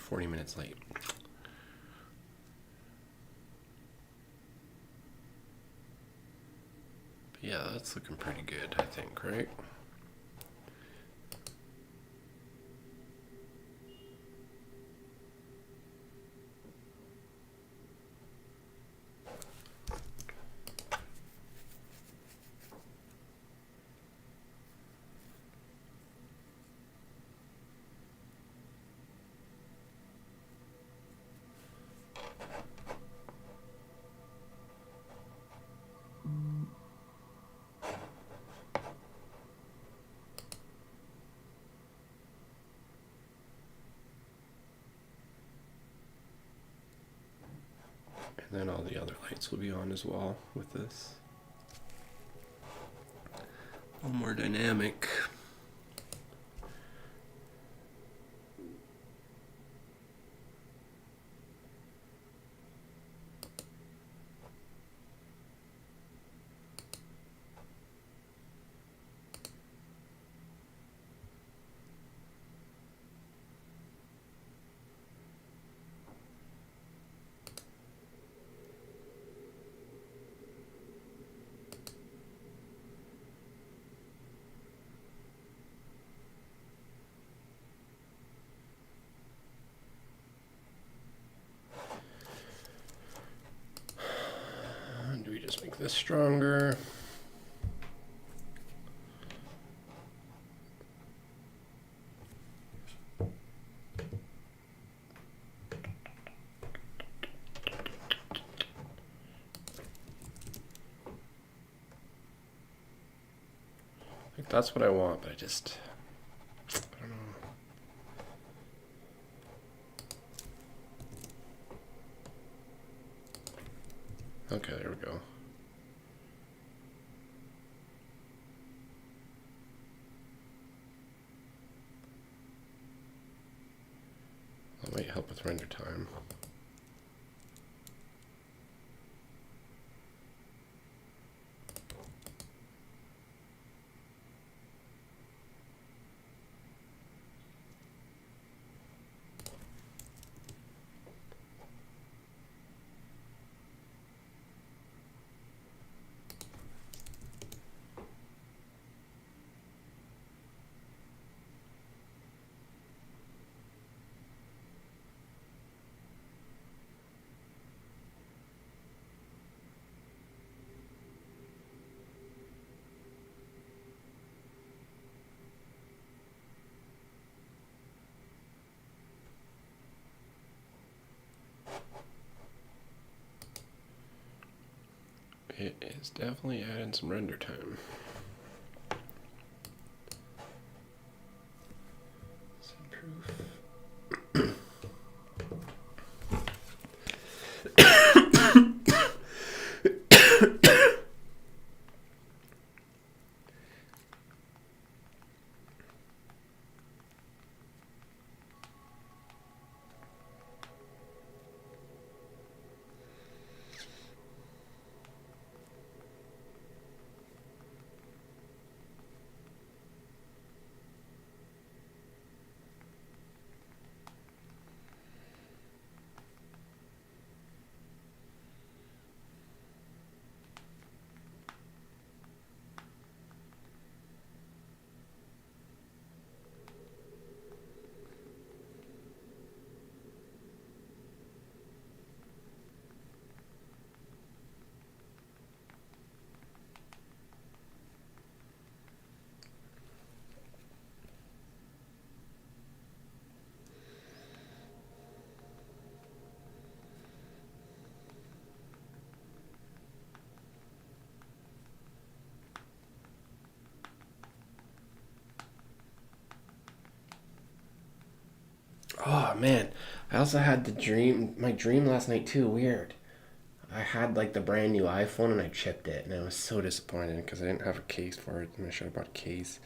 40 minutes late. But yeah, that's looking pretty good, I think, right? And then all the other lights will be on as well with this. A little more dynamic. Do we just make this stronger? Like that's what I want, but I don't know. Okay, there we go. That might help with render time. It is definitely adding some render time. Oh man, I also had my dream last night too. Weird. I had like the brand new iPhone and I chipped it, and I was so disappointed because I didn't have a case for it, and I should have bought a case.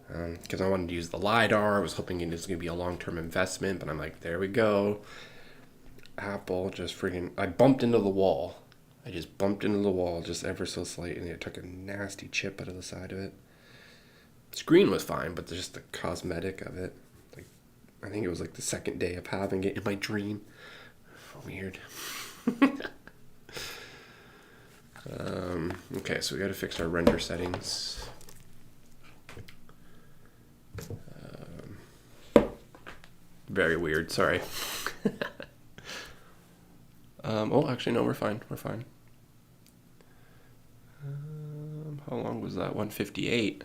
Because I wanted to use the LiDAR. I was hoping it was going to be a long-term investment, but I'm like, there we go. Apple just freaking... I bumped into the wall. I just bumped into the wall just ever so slightly, and it took a nasty chip out of the side of it. Screen was fine, but just the cosmetic of it, like I think it was like the second day of having it in my dream. Weird. Okay, so we got to fix our render settings. Very weird. Sorry. Oh, actually, no, we're fine. We're fine. How long was that? 158.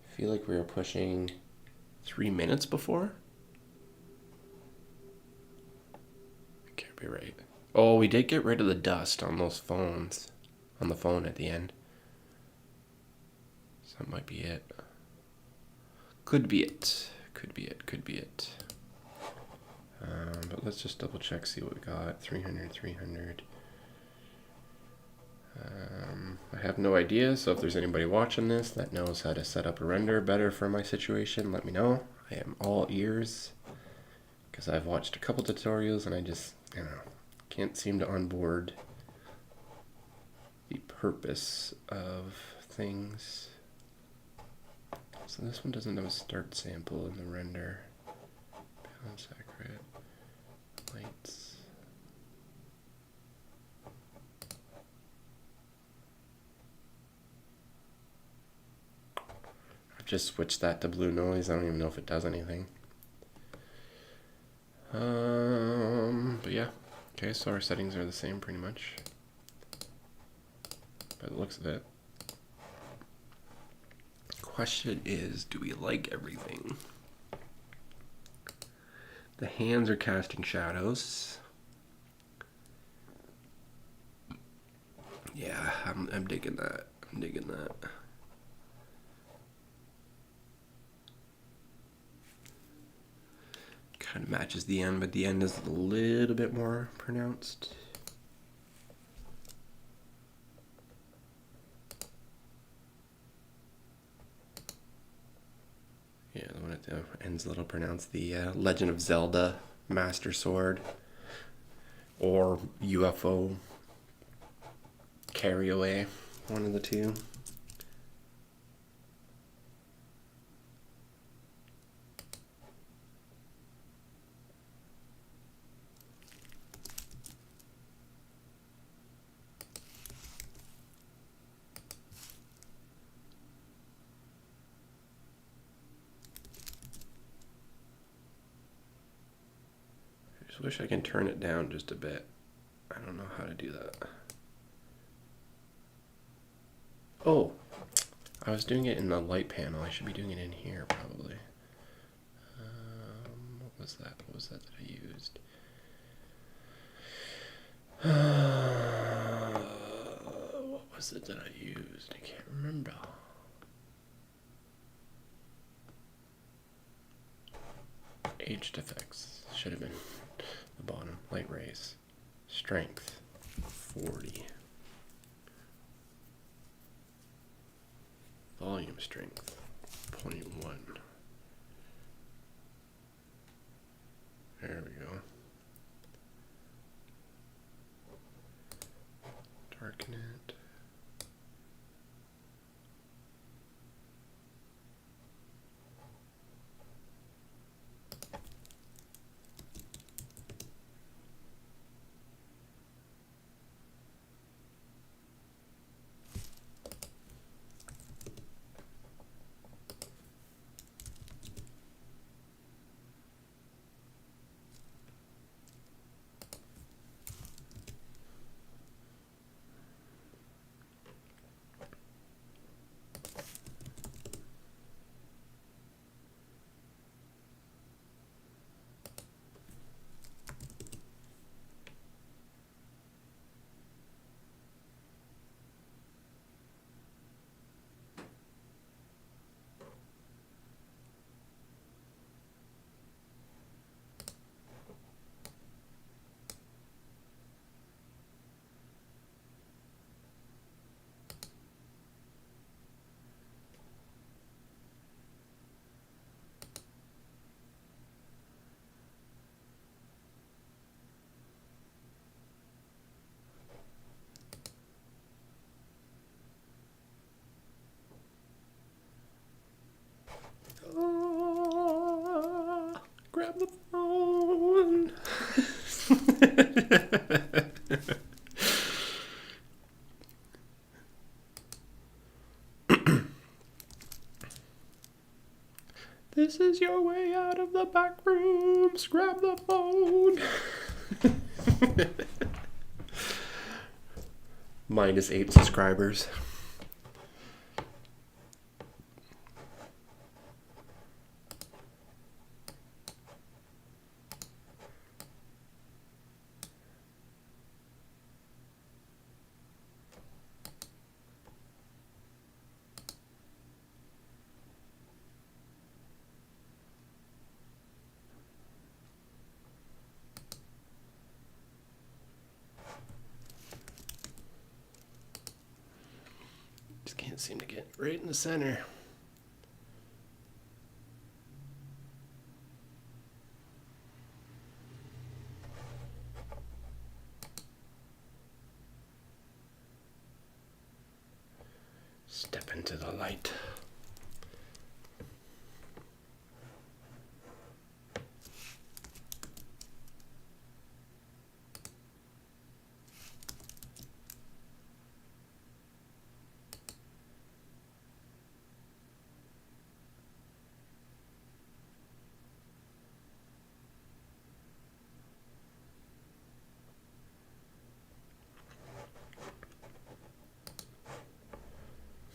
I feel like we were pushing 3 minutes before. Can't be right. Oh, we did get rid of the dust on those phones. On the phone at the end. So that might be it. Could be it. Could be it. Could be it. But let's just double check, see what we got. 300, 300. I have no idea, so if there's anybody watching this that knows how to set up a render better for my situation, let me know. I am all ears, because I've watched a couple tutorials and I just, can't seem to onboard the purpose of things. So this one doesn't have a start sample in the render. Balance accurate. Lights. I've just switched that to blue noise. I don't even know if it does anything. But yeah. Okay, so our settings are the same pretty much. By the looks of it. Question is, do we like everything? The hands are casting shadows. Yeah, I'm digging that. I'm digging that. Kind of matches the end, but the end is a little bit more pronounced. Yeah, the one at the end's a little pronounced. The Legend of Zelda Master Sword or UFO Carry Away, one of the two. I just wish I can turn it down just a bit. I don't know how to do that. Oh, I was doing it in the light panel. I should be doing it in here probably. What was that? What was that I used? What was it that I used? I can't remember. Aged effects should have been the bottom. Light rays. Strength 40. Volume strength 0.1. There we go. Darken it. the phone. This is your way out of the back rooms. Grab the phone. -8 subscribers. Just can't seem to get right in the center. Step into the light.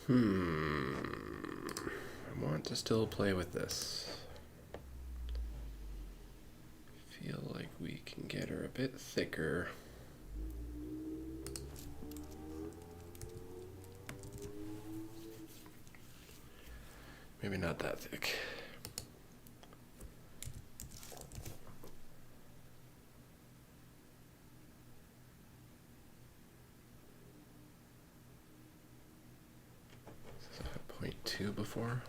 I want to still play with this. Feel like we can get her a bit thicker. Maybe not that thick. This is at 0.2 before.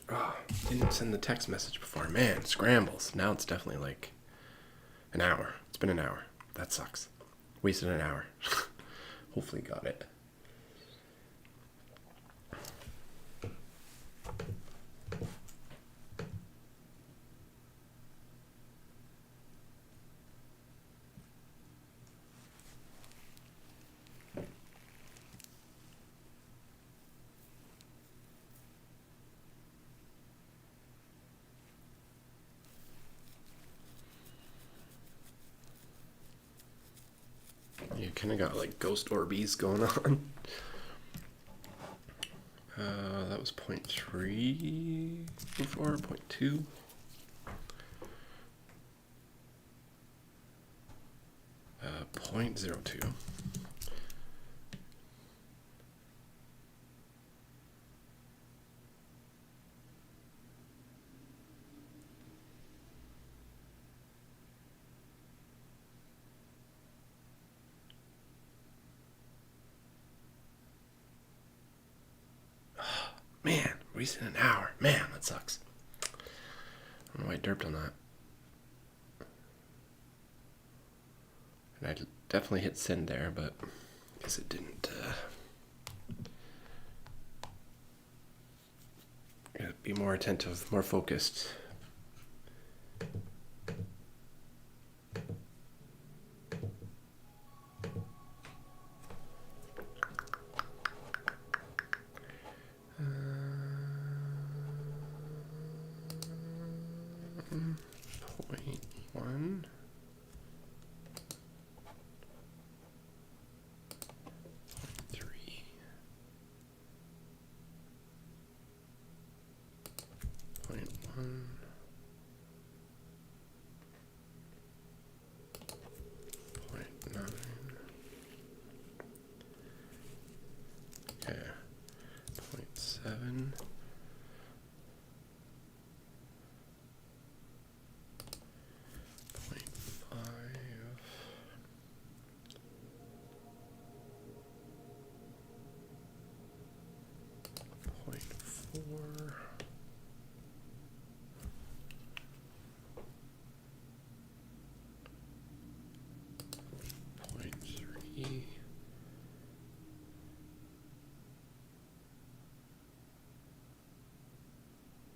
Oh, didn't send the text message before. Man, scrambles. Now it's definitely like an hour. It's been an hour. That sucks. Wasted an hour. Hopefully got it. You kind of got like ghost orbies going on. That was 0.3 before, 0.2. Uh, 0.02. Man, wasted an hour. Man, that sucks. I don't know why I derped on that. And I definitely hit send there, but I guess it didn't. Gotta be more attentive, more focused. Point one. Three.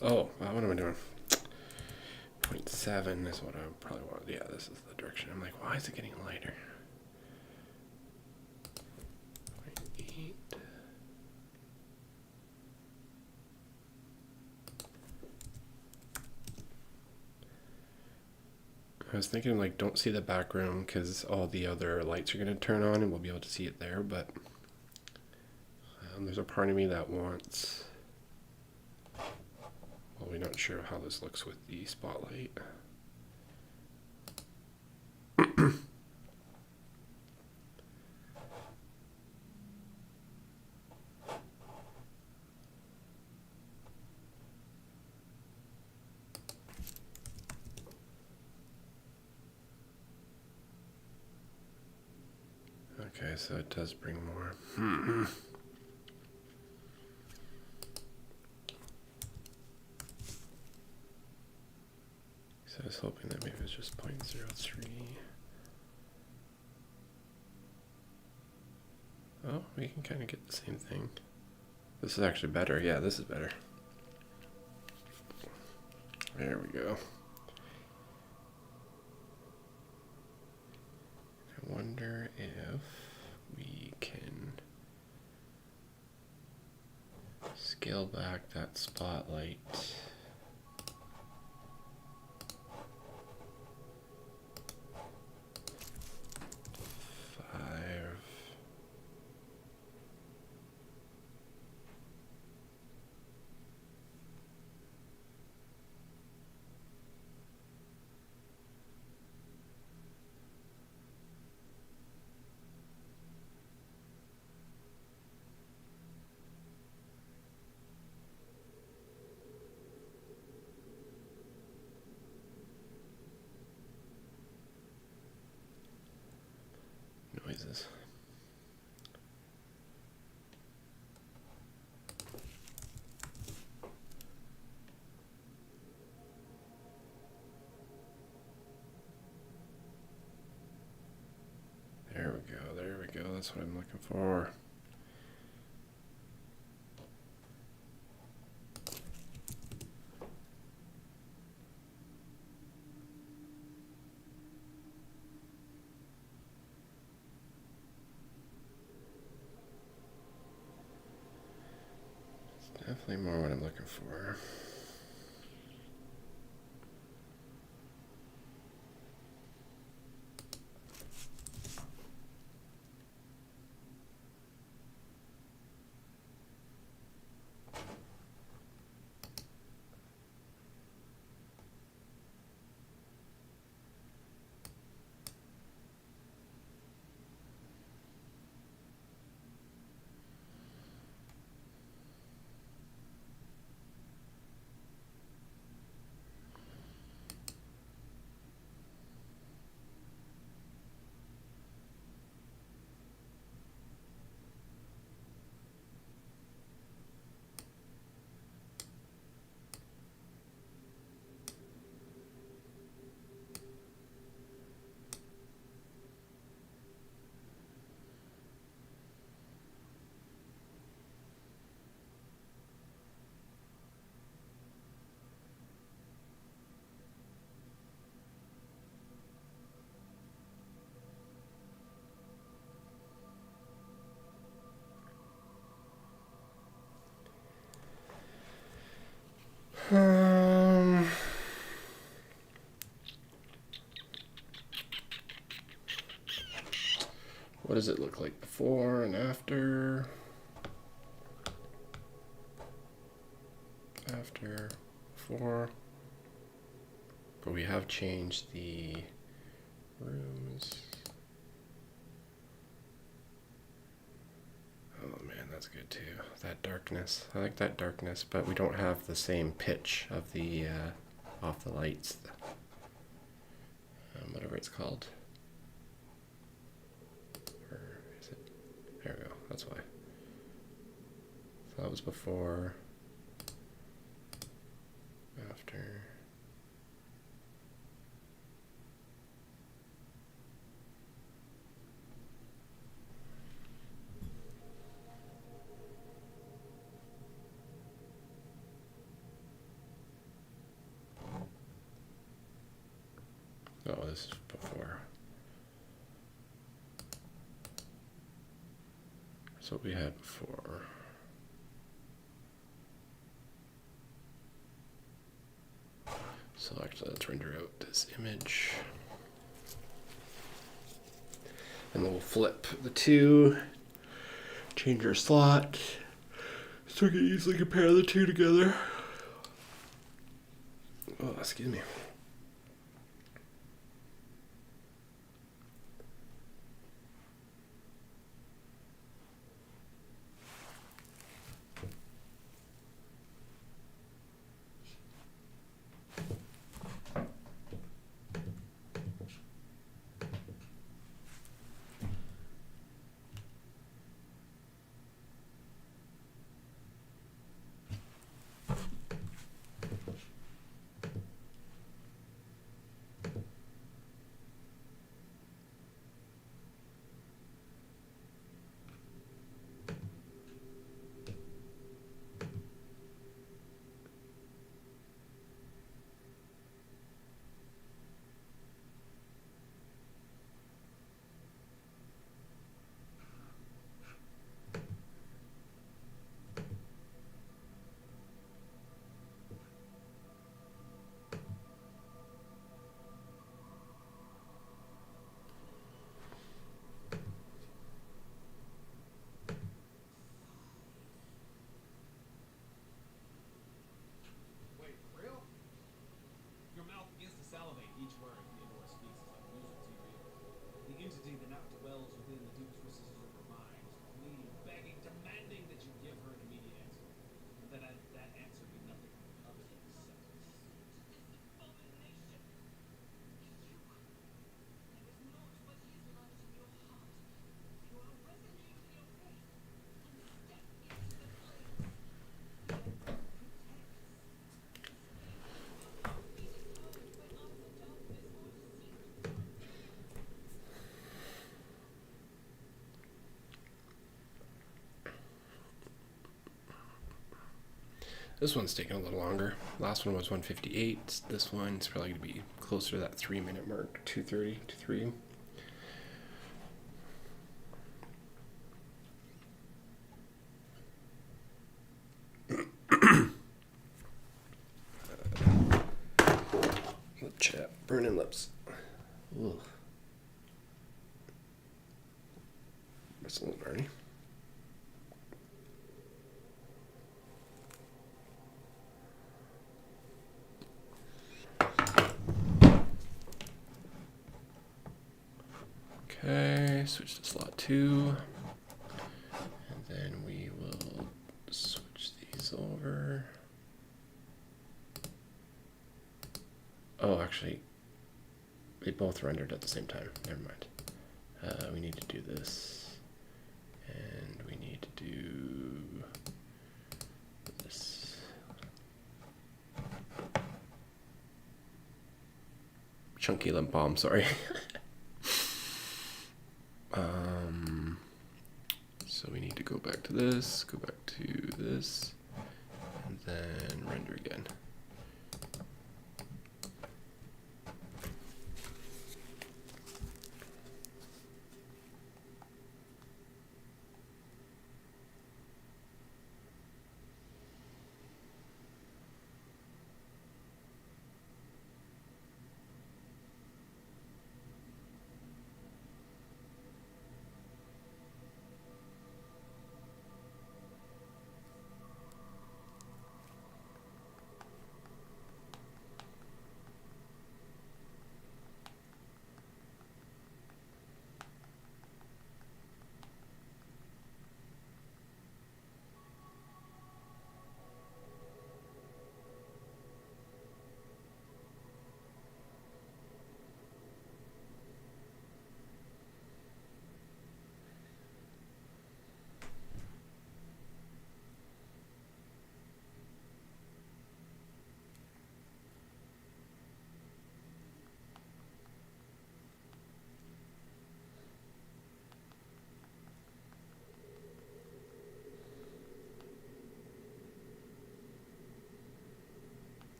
Oh, what am I doing? 0.7 is what I probably want. Yeah, this is the direction. I'm like, why is it getting lighter? 0.8. I was thinking, like, don't see the back room because all the other lights are going to turn on and we'll be able to see it there, but there's a part of me that wants... Well, we're not sure how this looks with the spotlight. Okay, so it does bring more. So I was hoping that maybe it was just 0.03. Oh, we can kind of get the same thing. This is actually better. Yeah, this is better. There we go. I wonder if we can scale back that spotlight. Noises. There we go, there we go. That's what I'm looking for. Definitely more what I'm looking for. What does it look like before and after? After, before. But we have changed the rooms. Oh man, that's good too. That darkness. I like that darkness, but we don't have the same pitch of the off the lights. Whatever it's called. Or is it? There we go. That's why. So that was before. After. this is before. That's what we had before. So actually, let's render out this image. And then we'll flip the two, change our slot, so we can easily compare the two together. Oh, excuse me. This one's taking a little longer. Last one was 158. This one's probably going to be closer to that 3-minute mark, 2:30 to 3. Lip chat, burning lips. Ugh. That's a little burny. Okay, switch to slot 2. And then we will switch these over. Oh, actually, they both rendered at the same time. Never mind. We need to do this. And we need to do this. Chunky limp bomb, sorry. So we need to go back to this, go back to this, and then render again.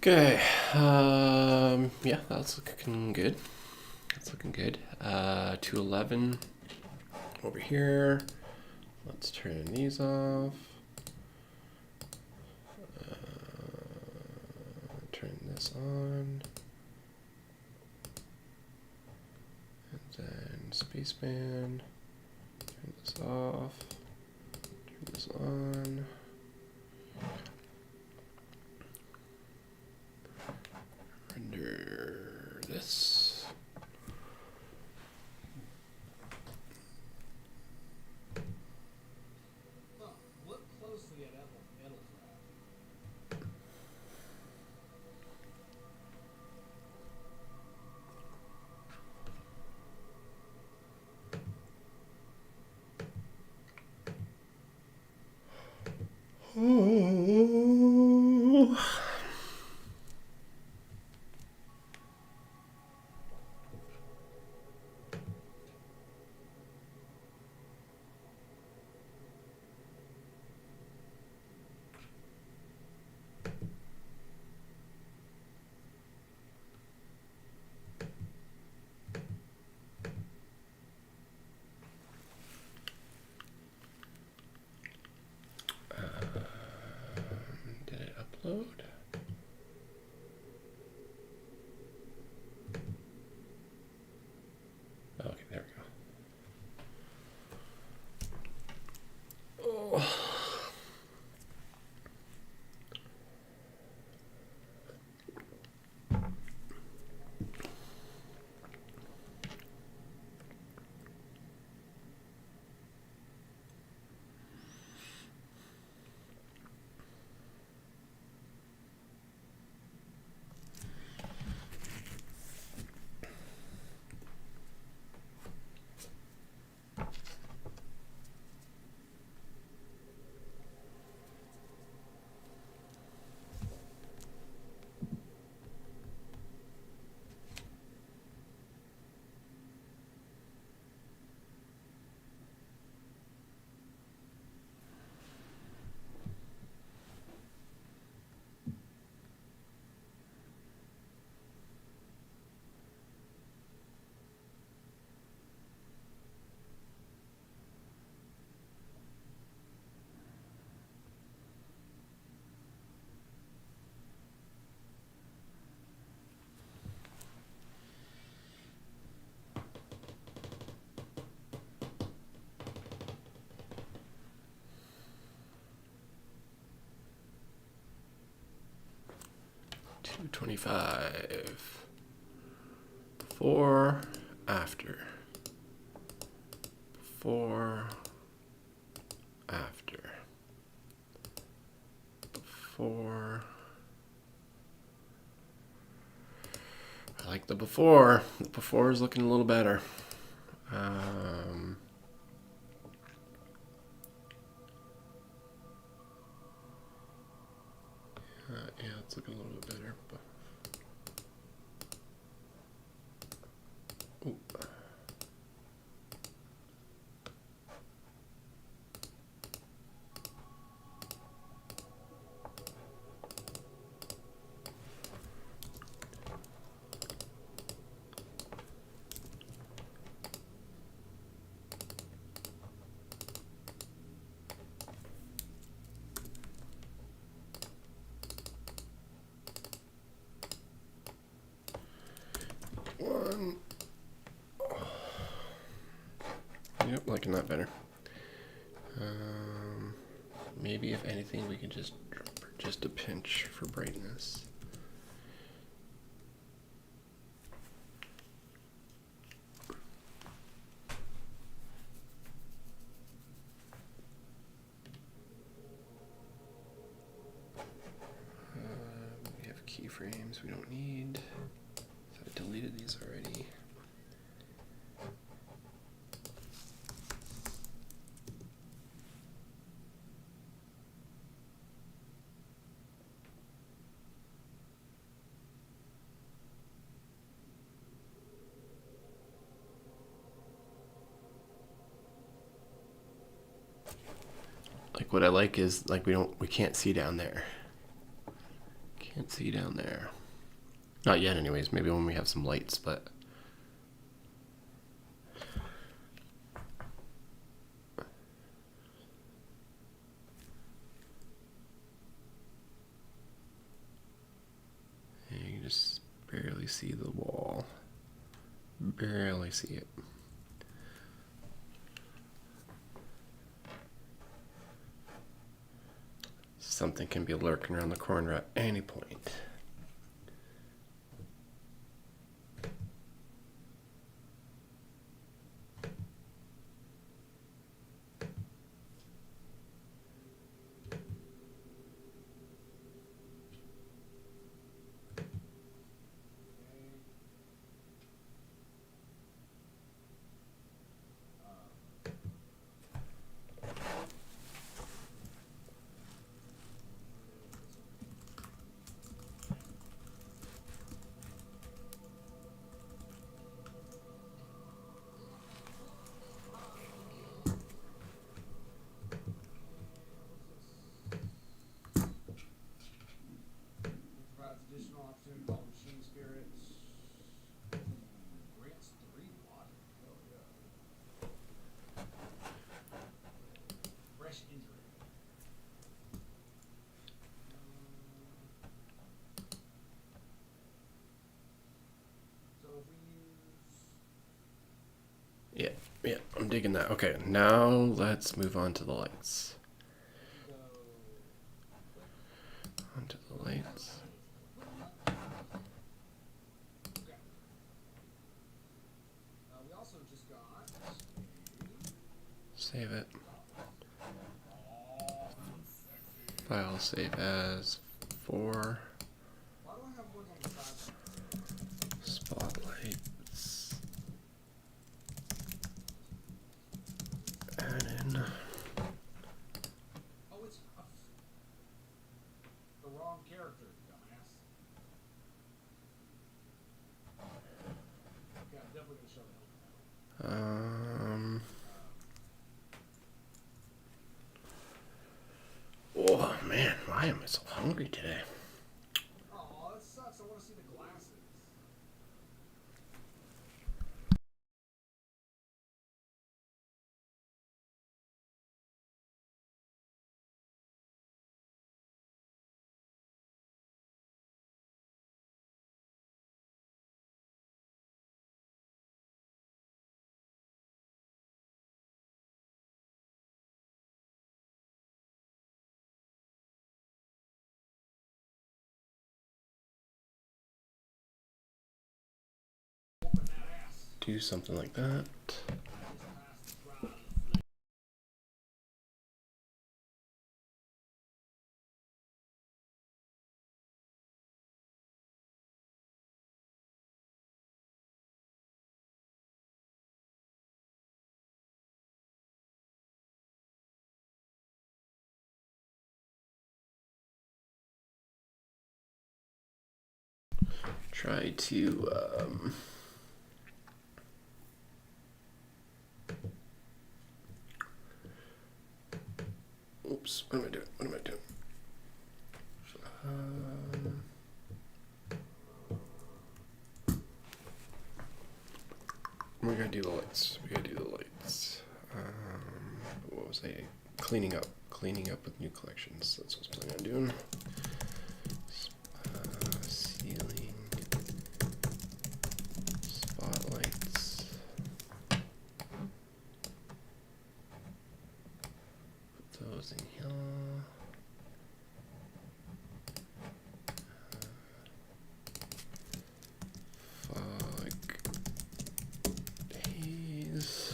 Okay. Yeah, that's looking good. That's looking good. 211 over here. Let's turn these off. Turn this on. And then spaceman. Turn this off. Turn this on. Render this. Look closely at Edel's wrap. Oh. Did it upload? Okay, there we go. Oh. $225. Before, after. Before, after. Before. I like the before. The before is looking a little better. Yeah, it's looking a little bit better. But... Ooh. One. Yep, liking that better. Maybe if anything, we can just drop her just a pinch for brightness. We have keyframes we don't need. I deleted these already. Like what I like is like we can't see down there. Can't see down there. Not yet anyways, maybe when we have some lights, but you can just barely see the wall. Barely see it. Something can be lurking around the corner at any point. Provides additional opportunity to call machine spirits. Grants 3 water. Oh yeah. Fresh injury. So if we use Yeah, I'm digging that. Okay, now let's move on to the lights. go Onto the lights. okay. We also just got Save it. File save as 4 why do I have one on the side? spotlights. Add in. Oh, it's the wrong character, dumbass. Okay, I'm definitely gonna show the help now. Oh man, why am I so hungry today? Oh, that sucks. I want to see the glasses. Whooping that ass. Do something like that. Just past the crowd. Try to oops, what am I doing? What am I doing? We're gonna do the lights. We gotta do the lights. What was I? Cleaning up. Cleaning up with new collections. That's what I was planning on doing. Ceiling. Spotlights. Put those in here. Fog. Haze.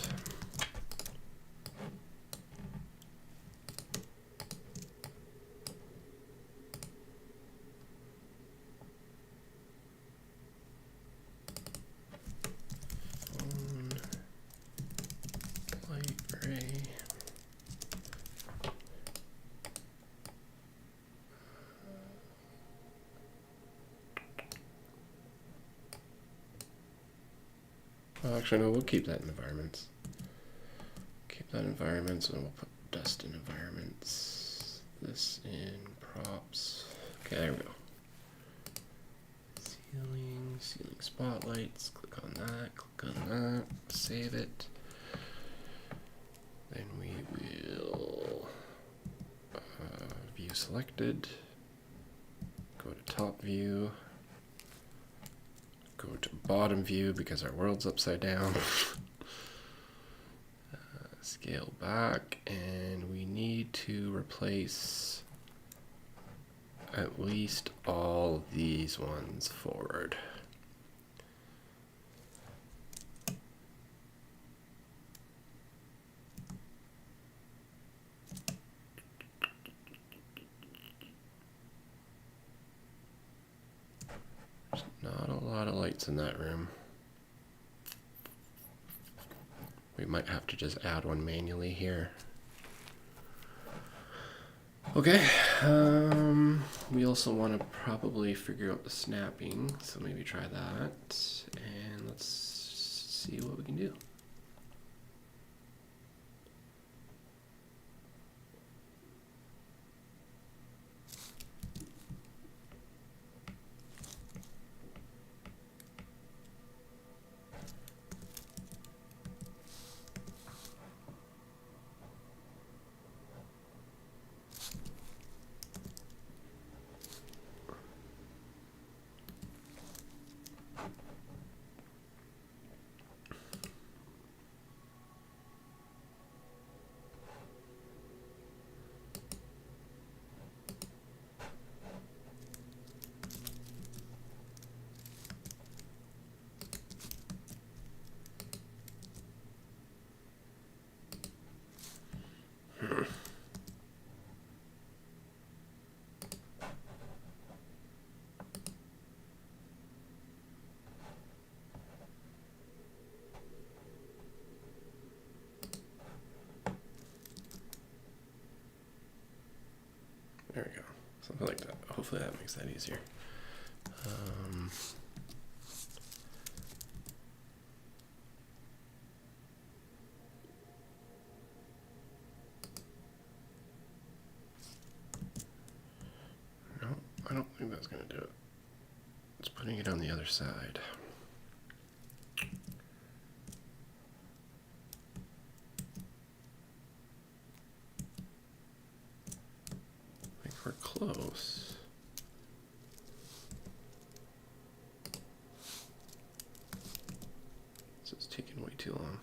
Phone. Light ray. Well, actually, no, we'll keep that in environments. Keep that in environments, and we'll put dust in environments. This in props. Okay, there we go. Ceiling spotlights, click on that, save it. Then we will view selected, go to top view, go to bottom view because our world's upside down. Scale back, and we need to replace at least all these ones forward. There's not a lot of lights in that room. We might have to just add one manually here. Okay, we also want to probably figure out the snapping, so maybe try that, and let's see what we can do. There we go, something like that. Hopefully that makes that easier. No, I don't think that's going to do it. It's putting it on the other side. I think we're close. So it's taking way too long.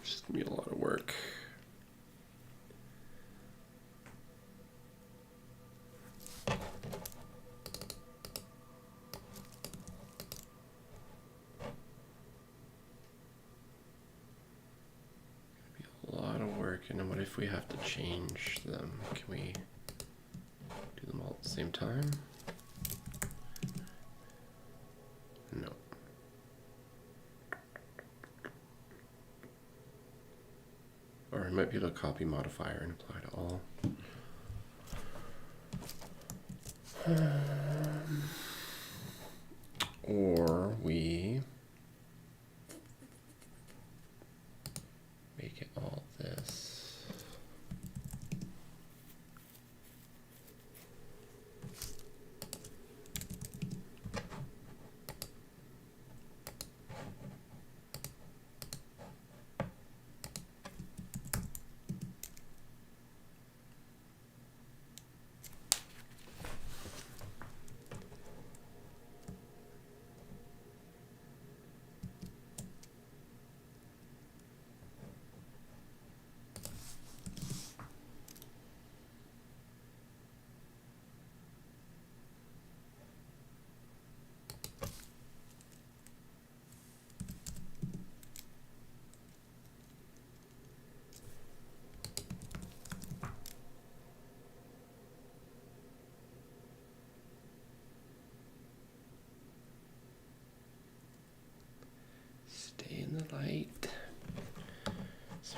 It's just gonna be a lot of work. A lot of work, and then what if we have to change them? Can we do them all at the same time? No. Or I might be able to copy modifier and apply to all. Or we make it all this.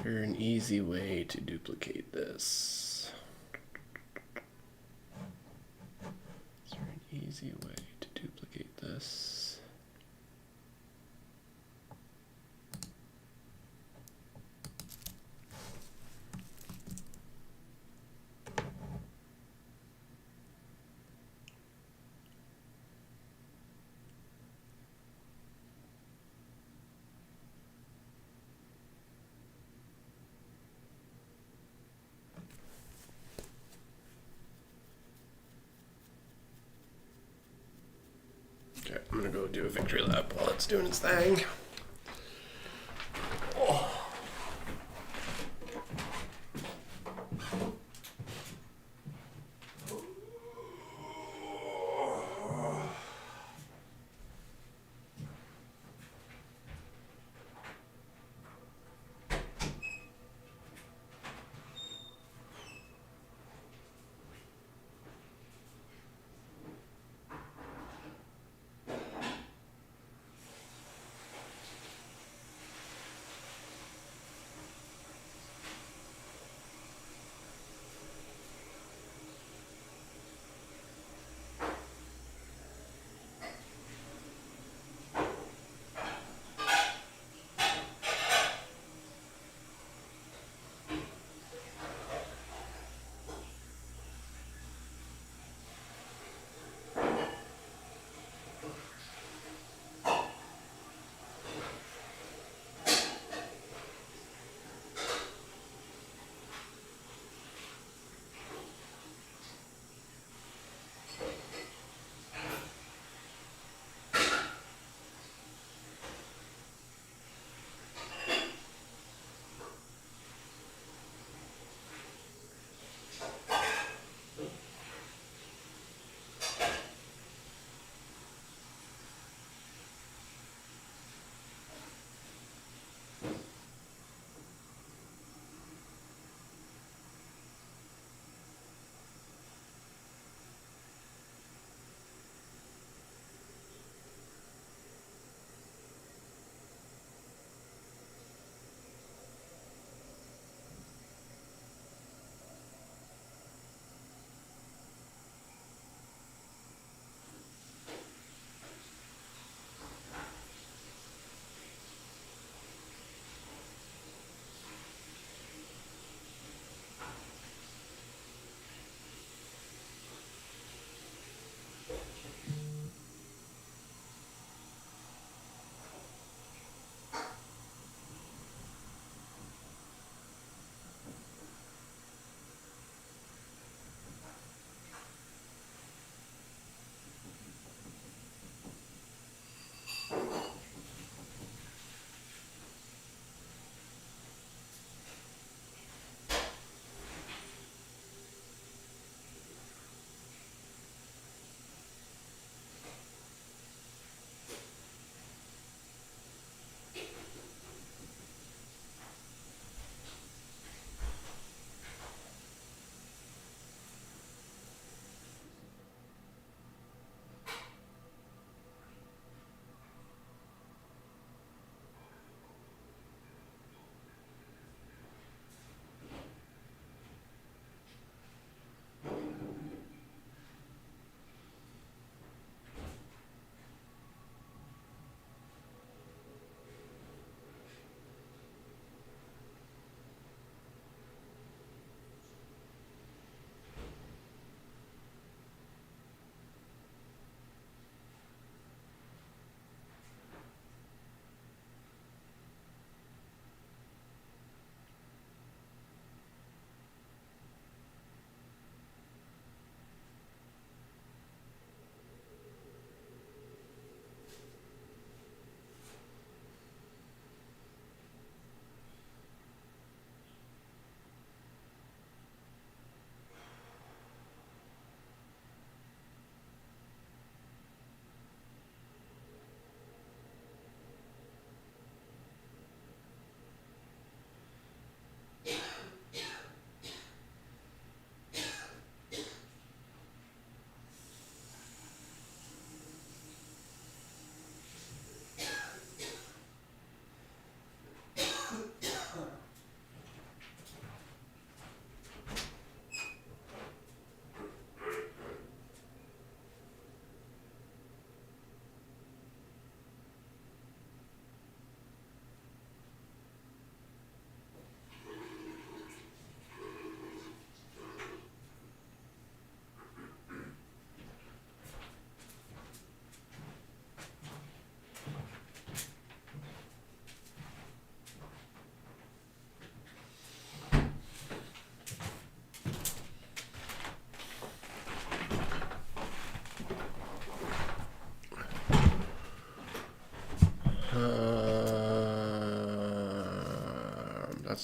there an easy way to duplicate this? Is there an easy way to duplicate this? Okay, I'm gonna go do a victory lap while it's doing its thing.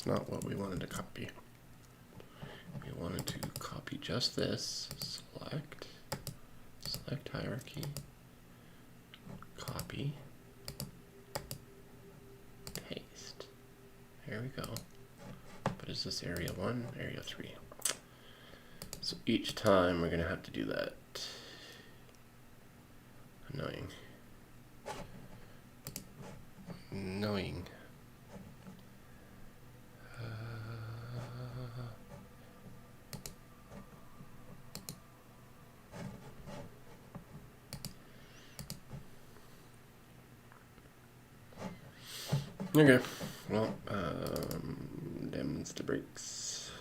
that's not what we wanted to copy. We wanted to copy just this, select hierarchy, copy, paste. There we go. But is this area 1, area 3? So each time we're gonna have to do that. Annoying. Annoying. Okay, well, them's the breaks.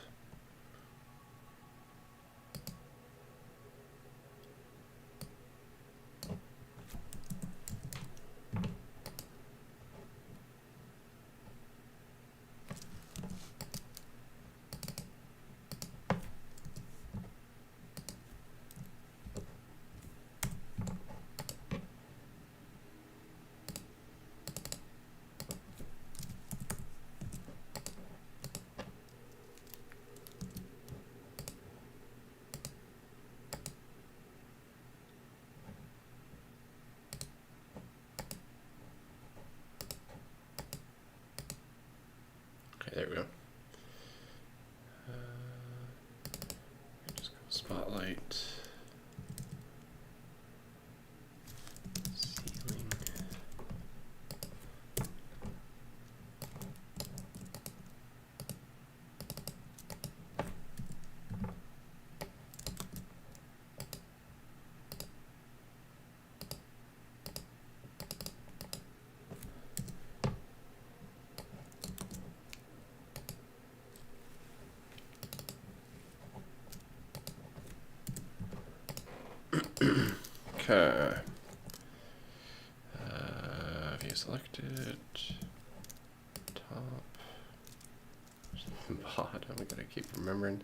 Okay, there we go. Just go spotlight, ceiling. Okay. View selected. Top. Bottom. We gotta keep remembering.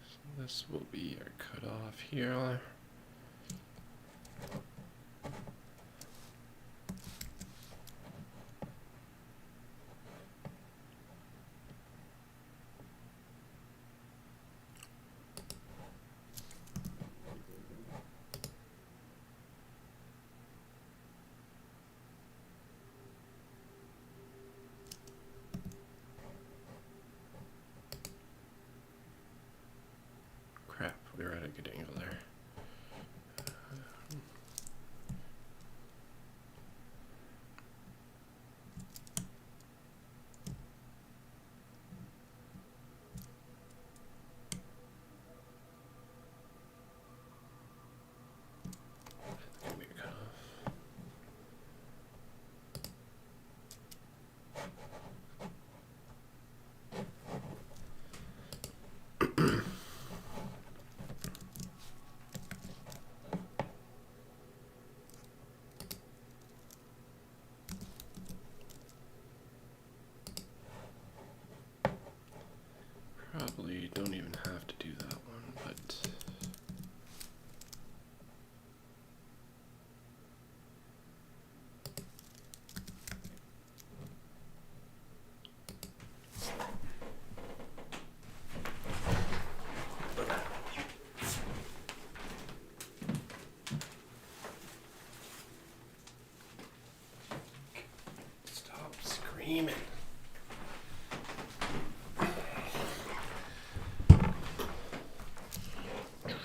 So this will be our cutoff here. Crap, we were at a good angle there. Gonna be a cutoff. Probably don't even have to do that one, but stop screaming.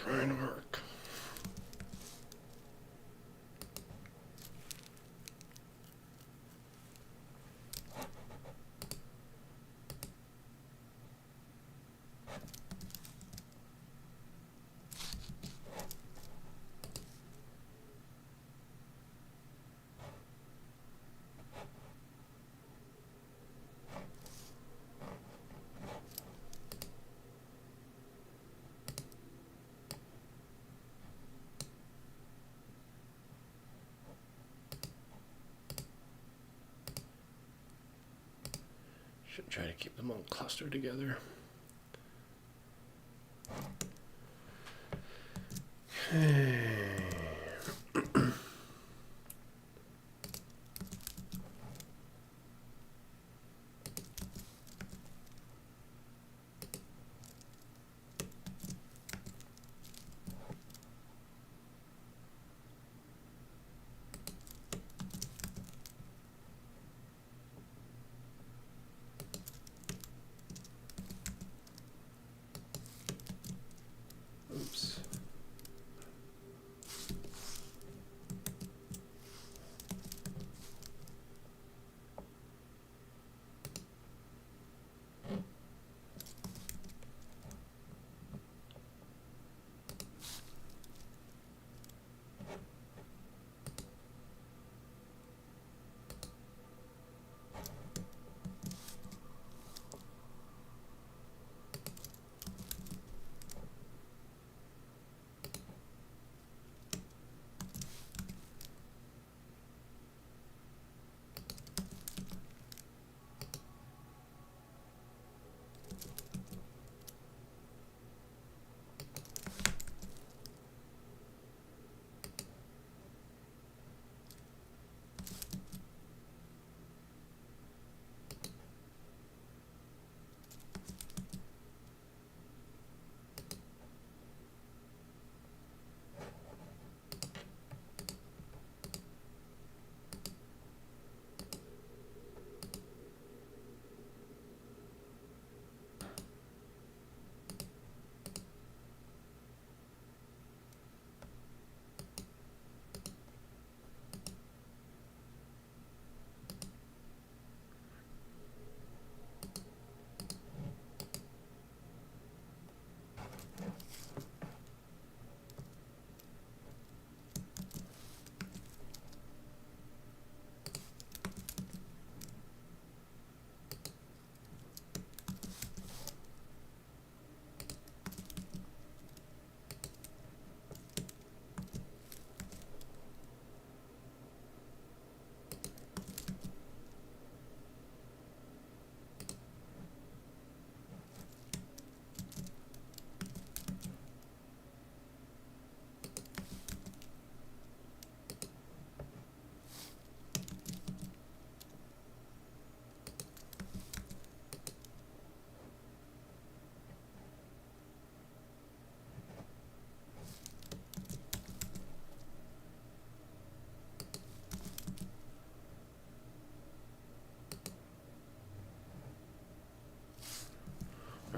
Trying to work. Should try to keep them all clustered together. Okay.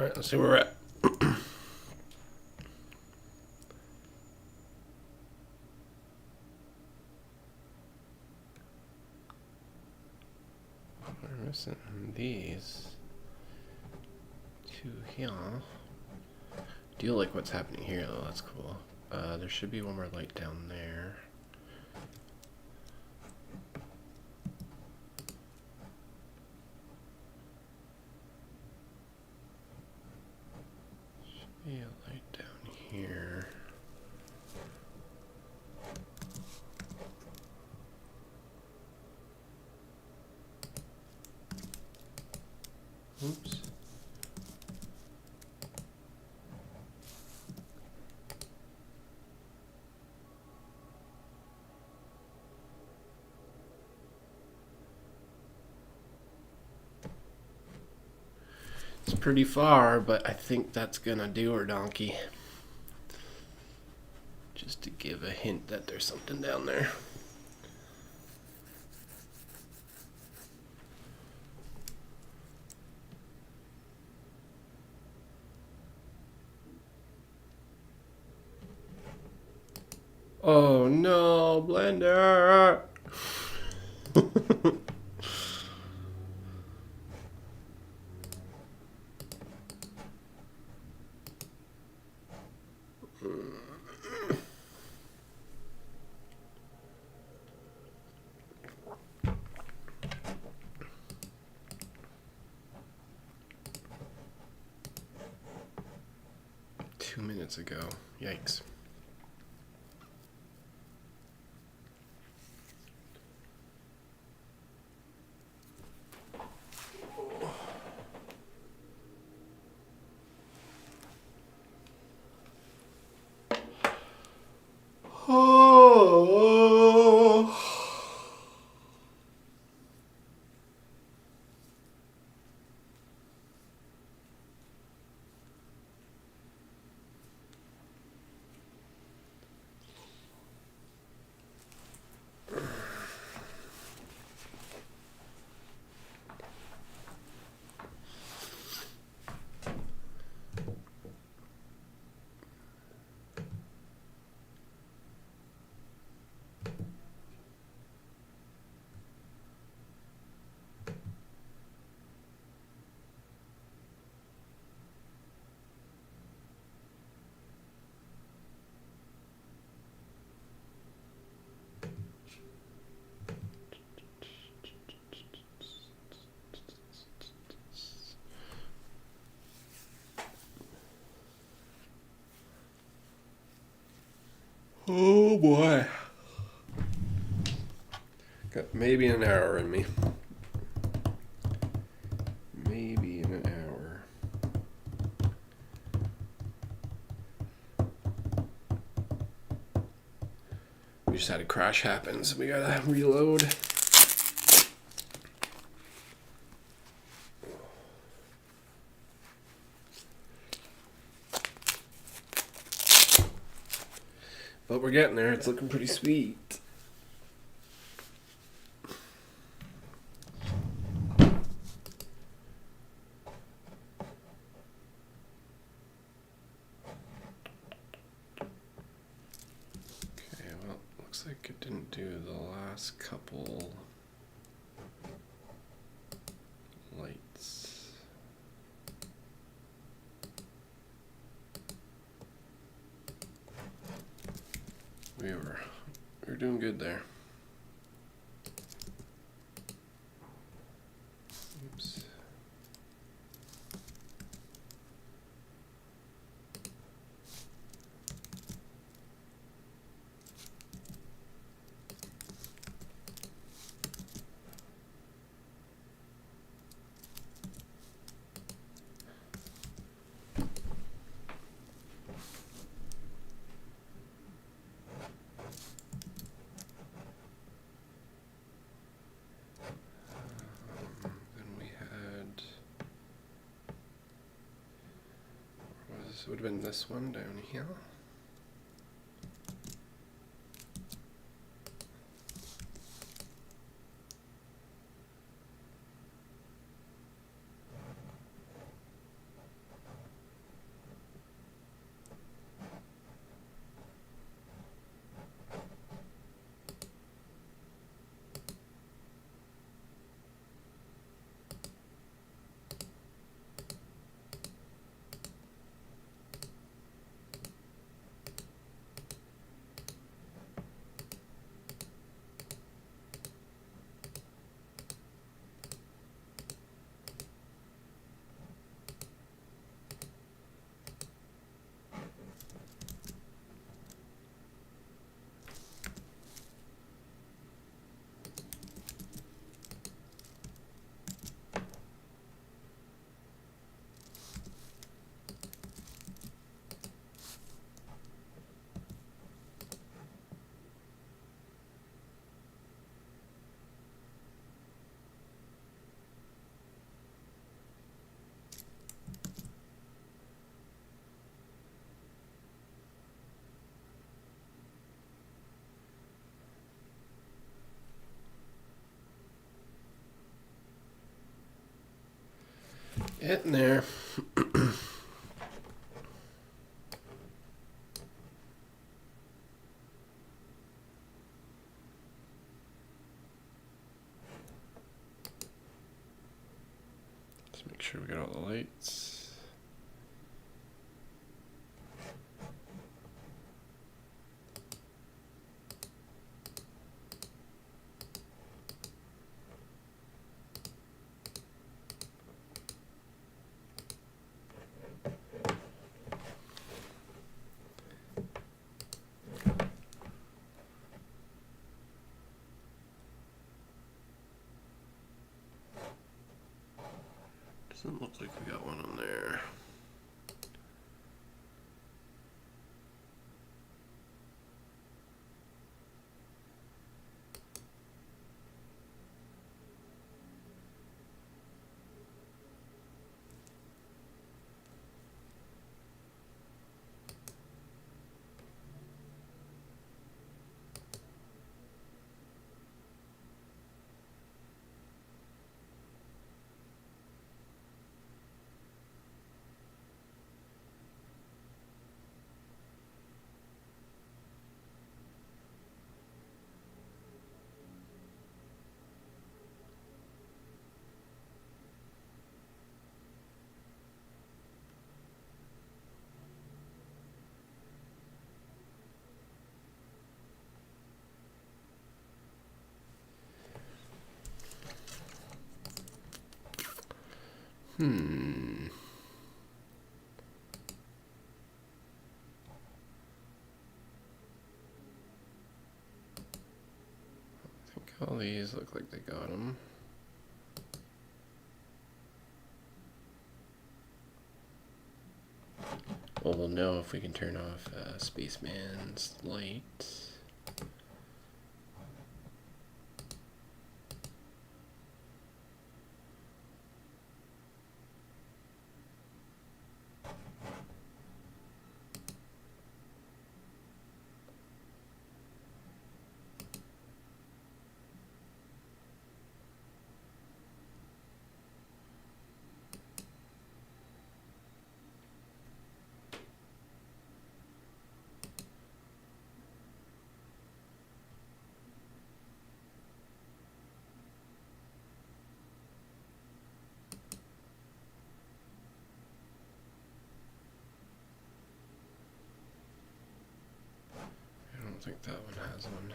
Alright, let's see where we're at. We're missing these two here. Do you like what's happening here though? That's cool. There should be one more light down there. Should be a light down here. Oops. It's pretty far, but I think that's gonna do her, donkey. Just to give a hint that there's something down there. Oh no, Blender! 2 minutes ago. Yikes. Oh. 'Oh boy. Got maybe an hour in me. Maybe in an hour. We just had a crash happen, so we gotta reload. But we're getting there. It's looking pretty sweet. Okay, well, looks like it didn't do the last couple lights. We were doing good there. Oops. Then we had, would have been this one down here. Getting there. Just make sure we got all the lights. Doesn't look like we got one on there. I think all these look like they got them. Well, we'll know if we can turn off Spaceman's light. I don't think that one has one.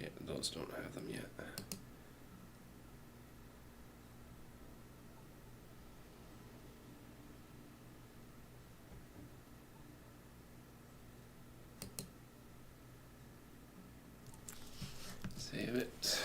Yeah, those don't have them yet. Save it.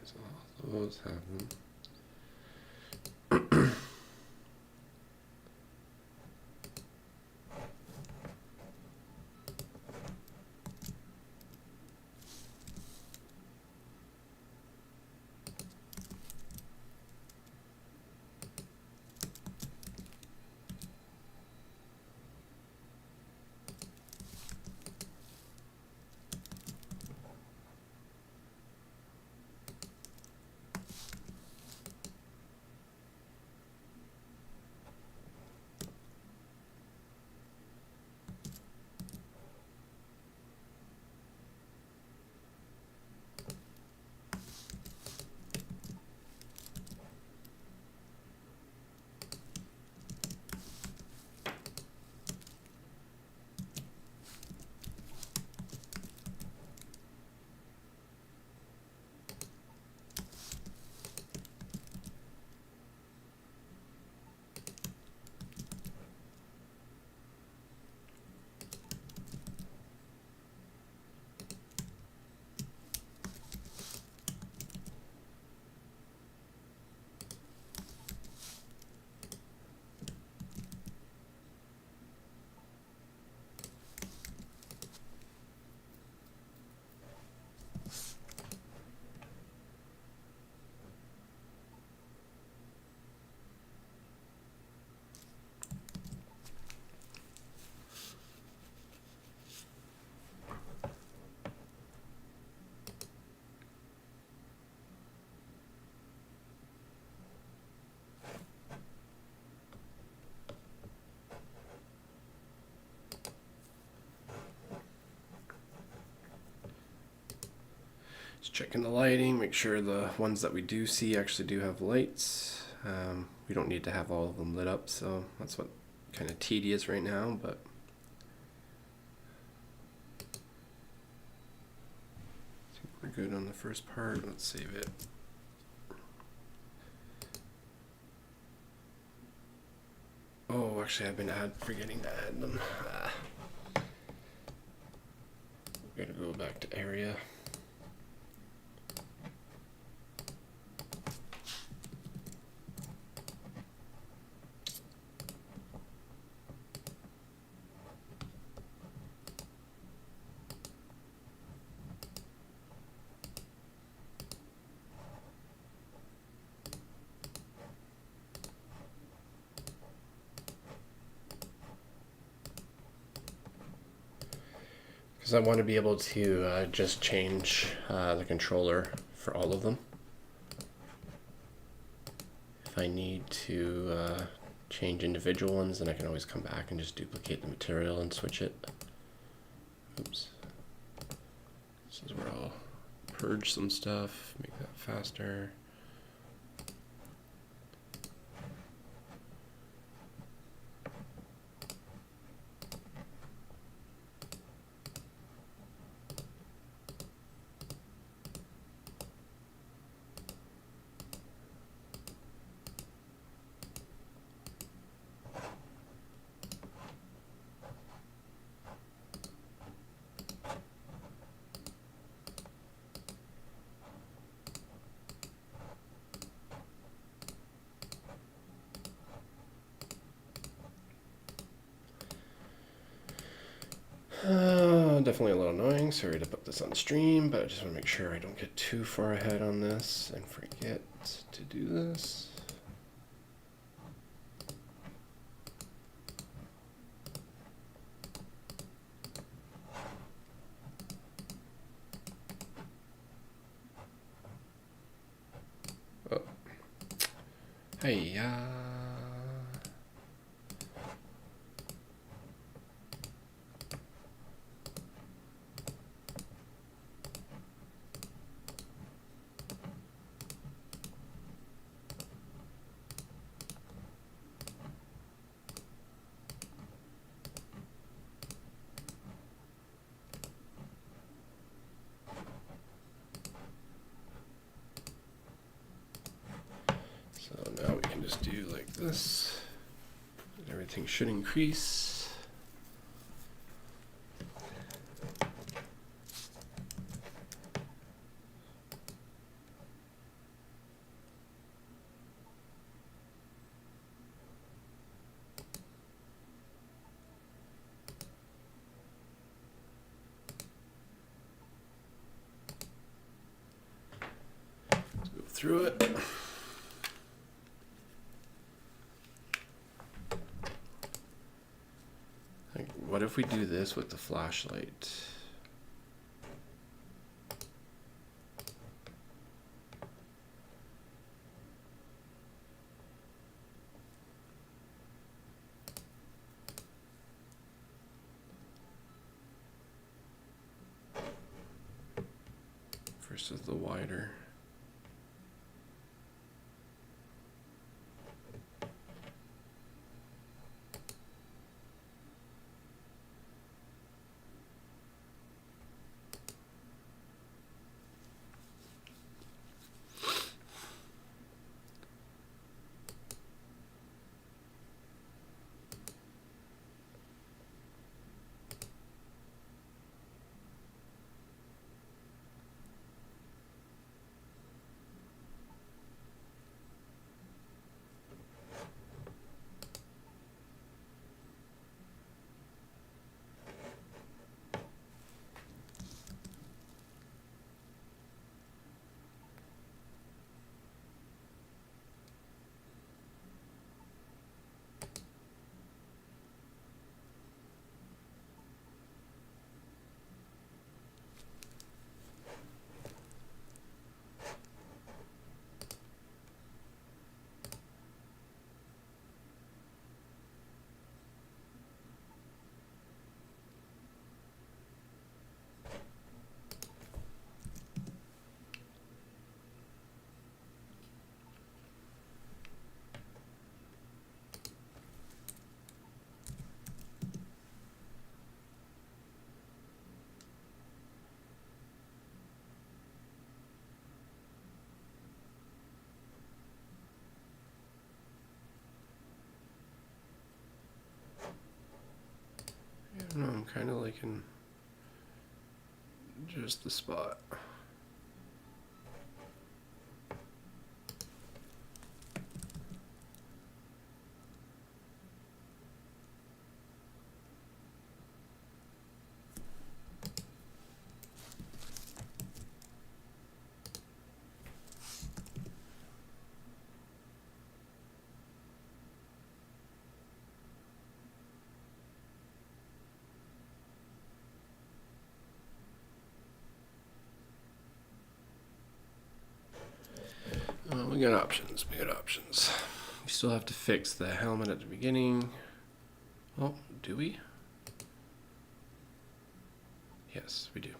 So all those have them. checking the lighting, make sure the ones that we do see actually do have lights. We don't need to have all of them lit up, so that's what kind of tedious right now, but I think we're good on the first part. Let's save it. Oh, actually, I've been forgetting to add them. Gotta go back to area. Because I want to be able to just change the controller for all of them. If I need to change individual ones, then I can always come back and just duplicate the material and switch it. Oops. This is where I'll purge some stuff, make that faster. Definitely a little annoying. Sorry to put this on stream, but I just want to make sure I don't get too far ahead on this and forget to do this. Oh. Hey, So now we can just do like this. And everything should increase. Let's go through it. What if we do this with the flashlight? Versus the wider. kind of liking just the spot. We got options. We got options. We still have to fix the helmet at the beginning. Oh, do we? Yes, we do.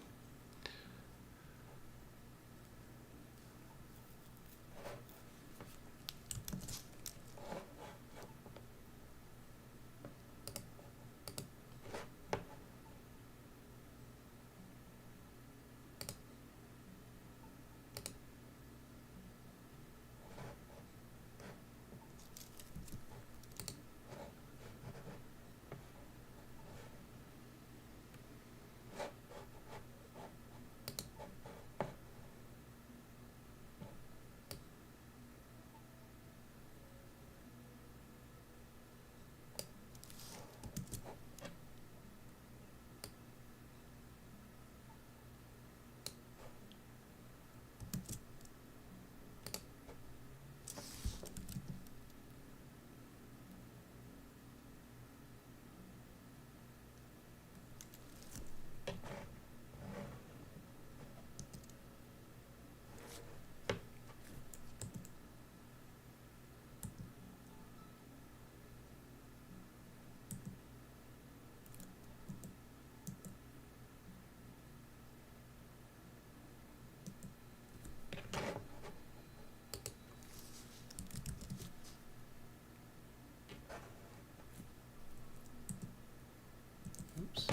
Oops.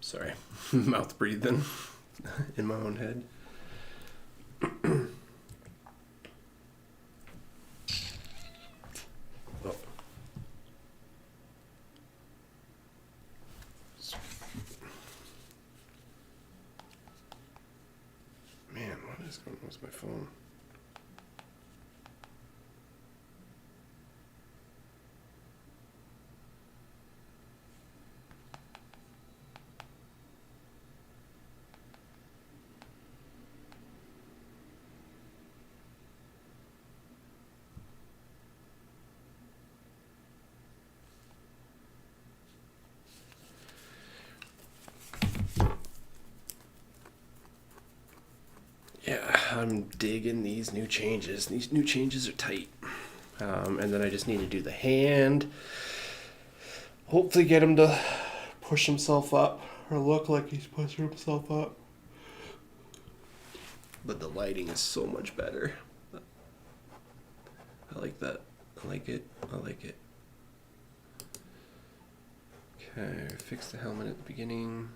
Sorry, mouth breathing in my own head. Oh. Man, what is going on with my phone? Yeah, I'm digging these new changes. These new changes are tight. And then I just need to do the hand. Hopefully get him to push himself up or look like he's pushing himself up. But the lighting is so much better. I like that. I like it. I like it. Okay, fix the helmet at the beginning.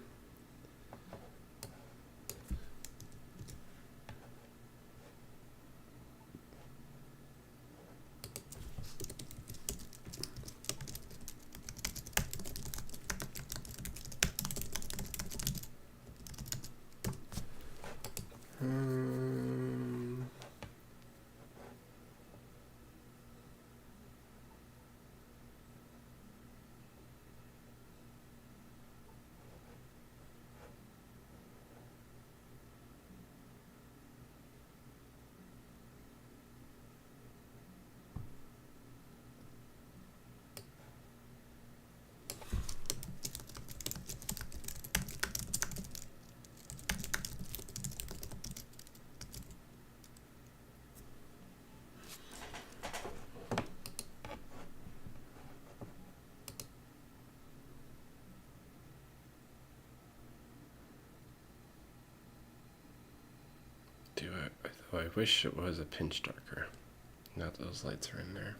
wish it was a pinch darker. Now that those lights are in there.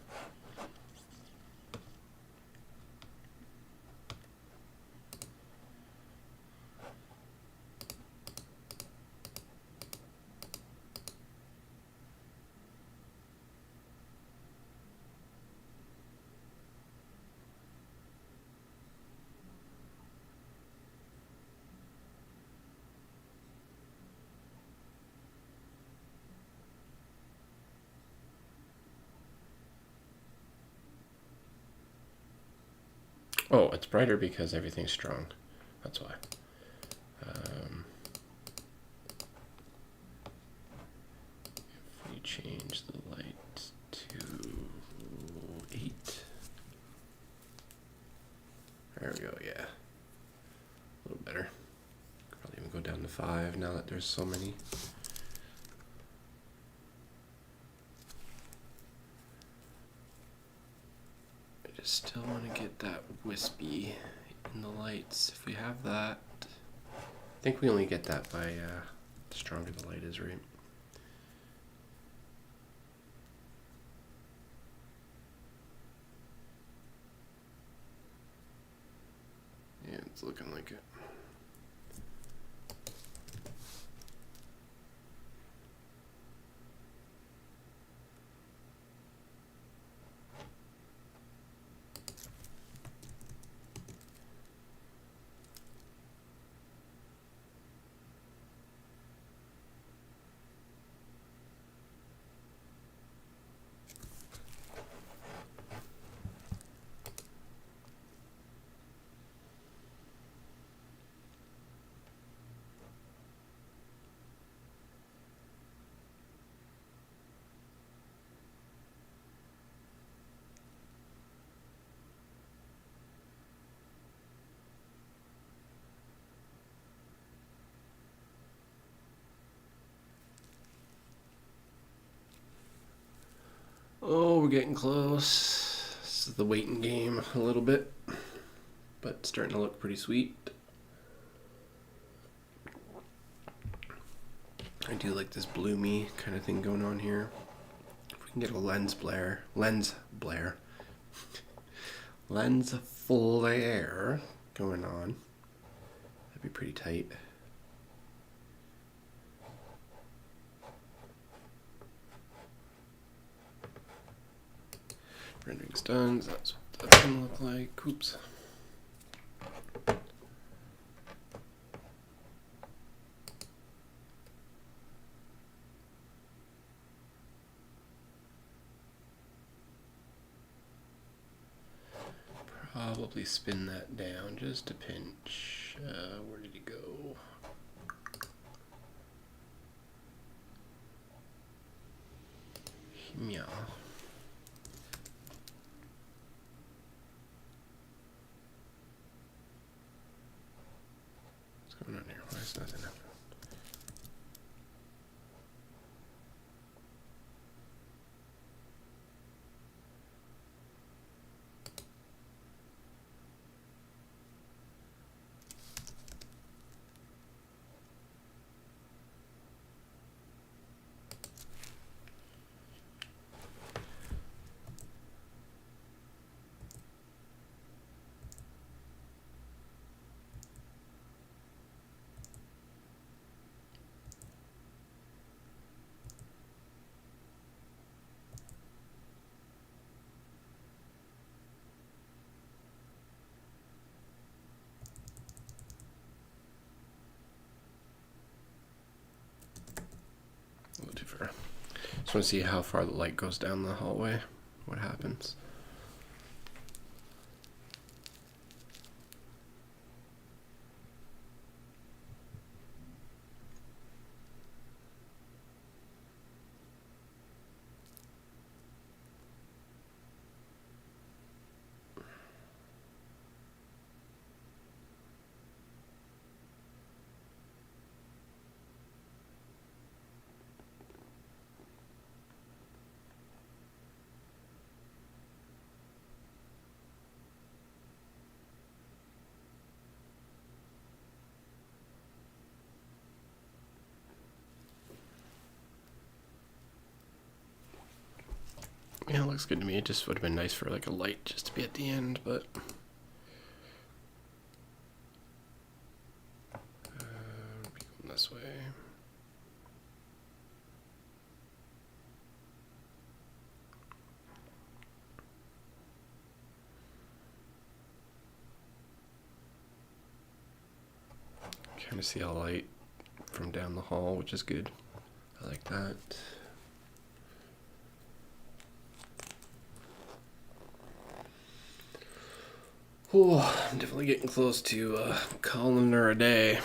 Oh, it's brighter because everything's strong. That's why. If we change the light to 8. There we go, yeah. A little better. Could probably even go down to 5 now that there's so many. I just still want to get that wispy in the lights. If we have that, I think we only get that by the stronger the light is, right? Yeah, it's looking like it. Oh, we're getting close. This is the waiting game a little bit, but it's starting to look pretty sweet. I do like this bloomy kind of thing going on here. If we can get a lens flare going on, that'd be pretty tight. Rendering's done, so that's what that's gonna look like. Oops. Probably spin that down just a pinch. Where did he go? Yeah. What's going on here? Why is nothing happening? A little too far. Just want to see how far the light goes down the hallway. What happens? looks good to me. It just would have been nice for like a light just to be at the end, but be going this way. Kind of see a light from down the hall, which is good. I like that. Oh, I'm definitely getting close to calling her a day.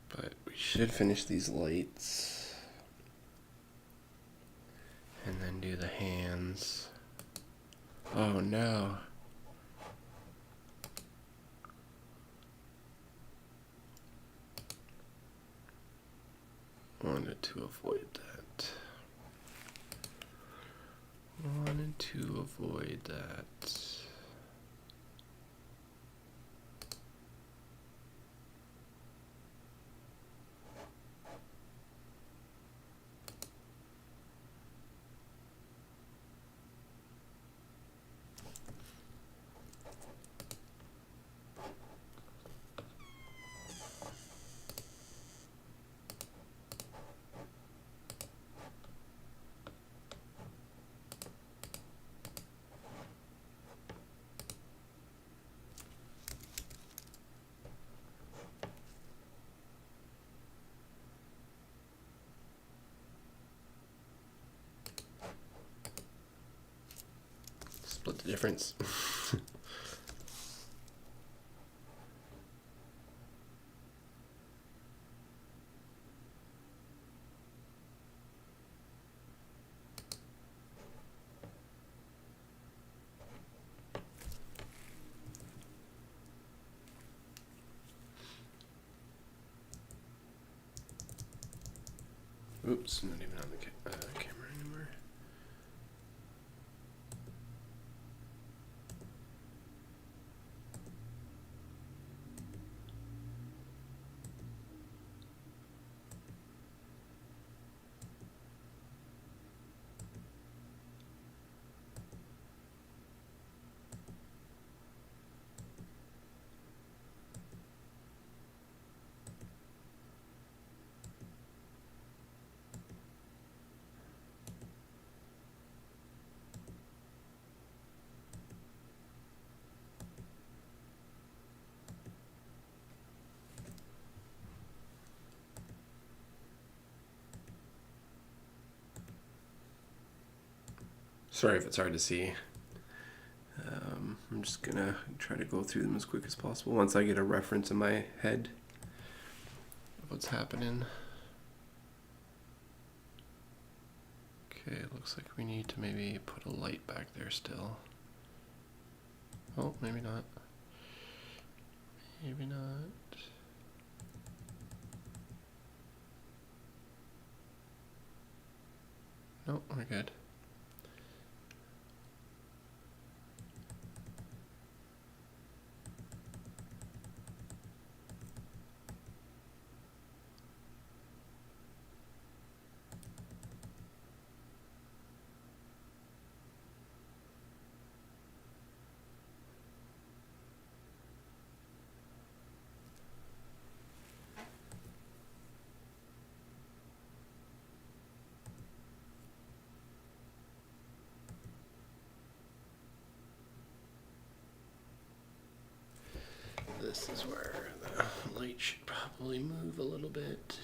But we should finish these lights and then do the hands. Oh no. Wanted to avoid that. Wanted to avoid that. Split the difference. Oops, not even on the camera anymore. Sorry if it's hard to see. I'm just gonna try to go through them as quick as possible once I get a reference in my head of what's happening. Okay, it looks like we need to maybe put a light back there still. Oh, maybe not. Maybe not. Nope, we're good. This is where the light should probably move a little bit.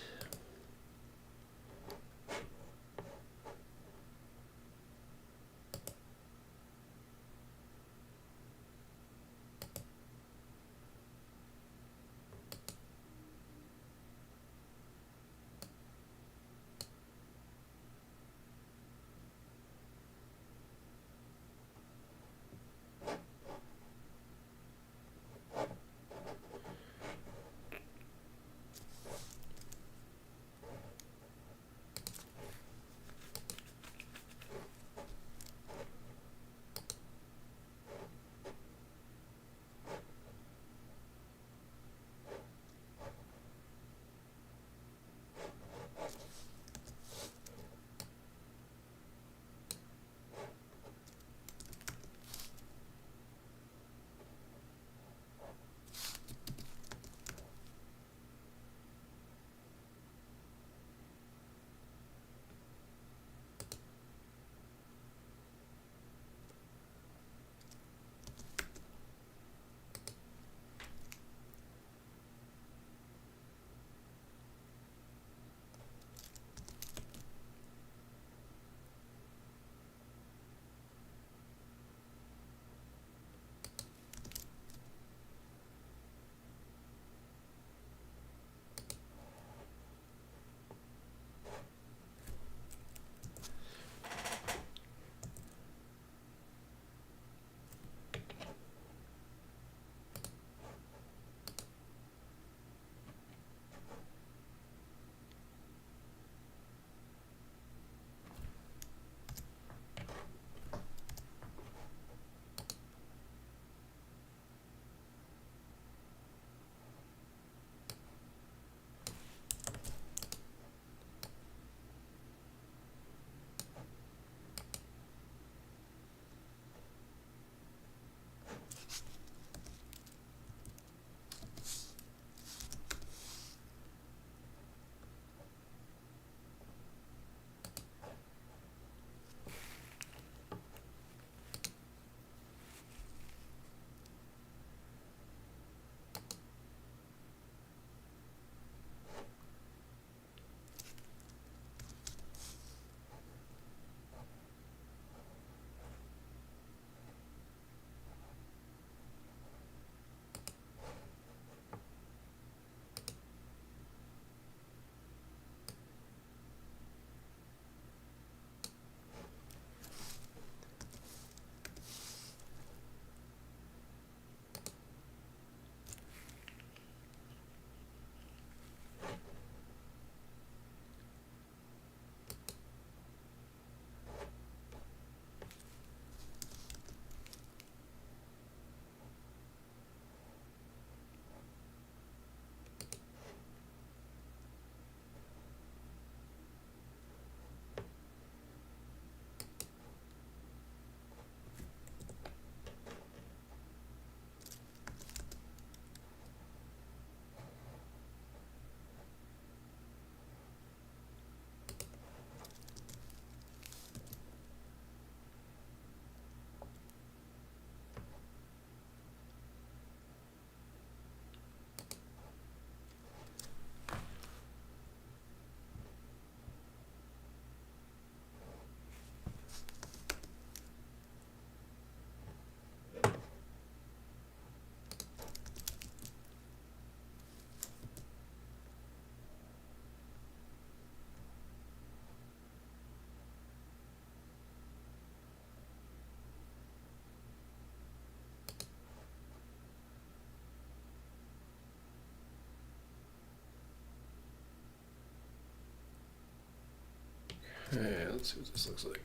Okay, let's see what this looks like.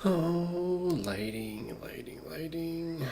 Oh, lighting, lighting, lighting.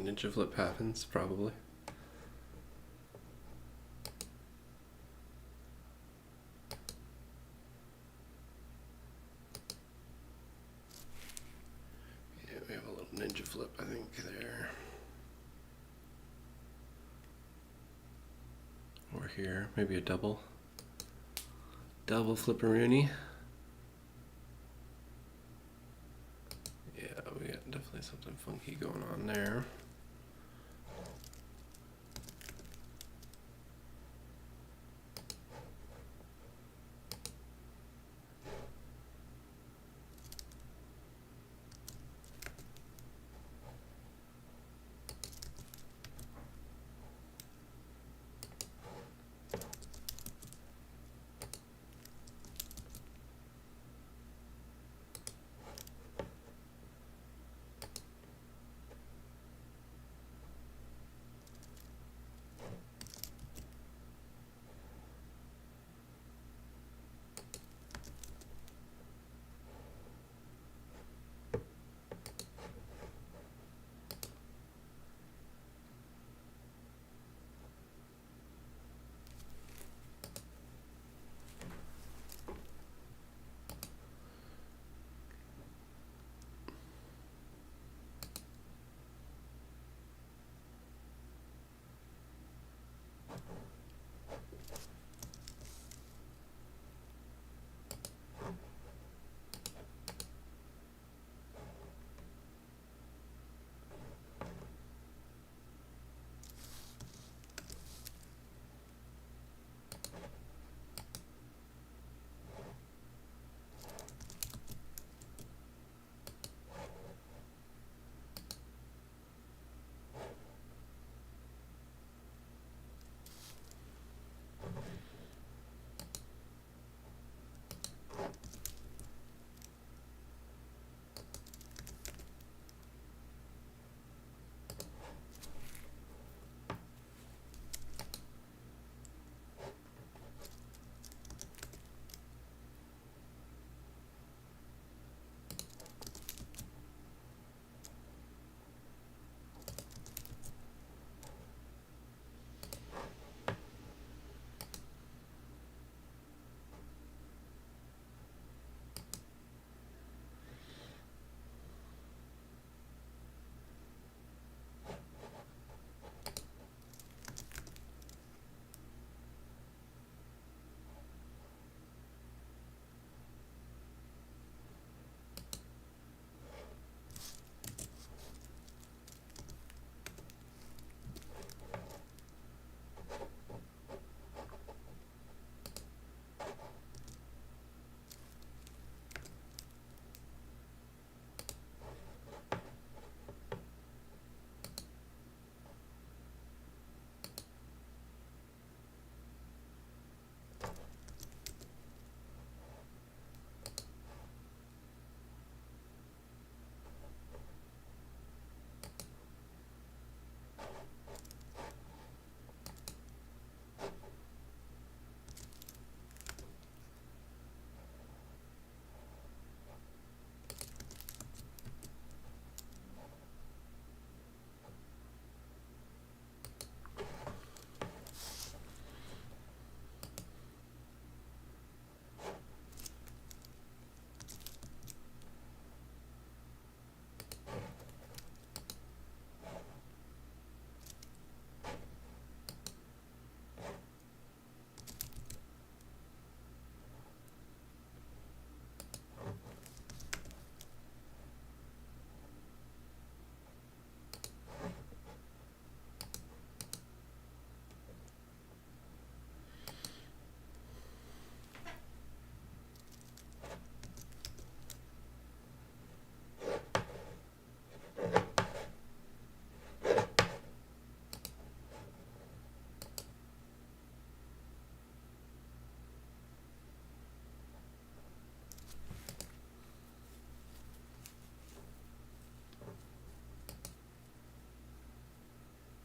ninja flip happens, probably. Yeah, we have a little ninja flip, I think, there. Or here, maybe a double flipperoonie. Yeah, we got definitely something funky going on there.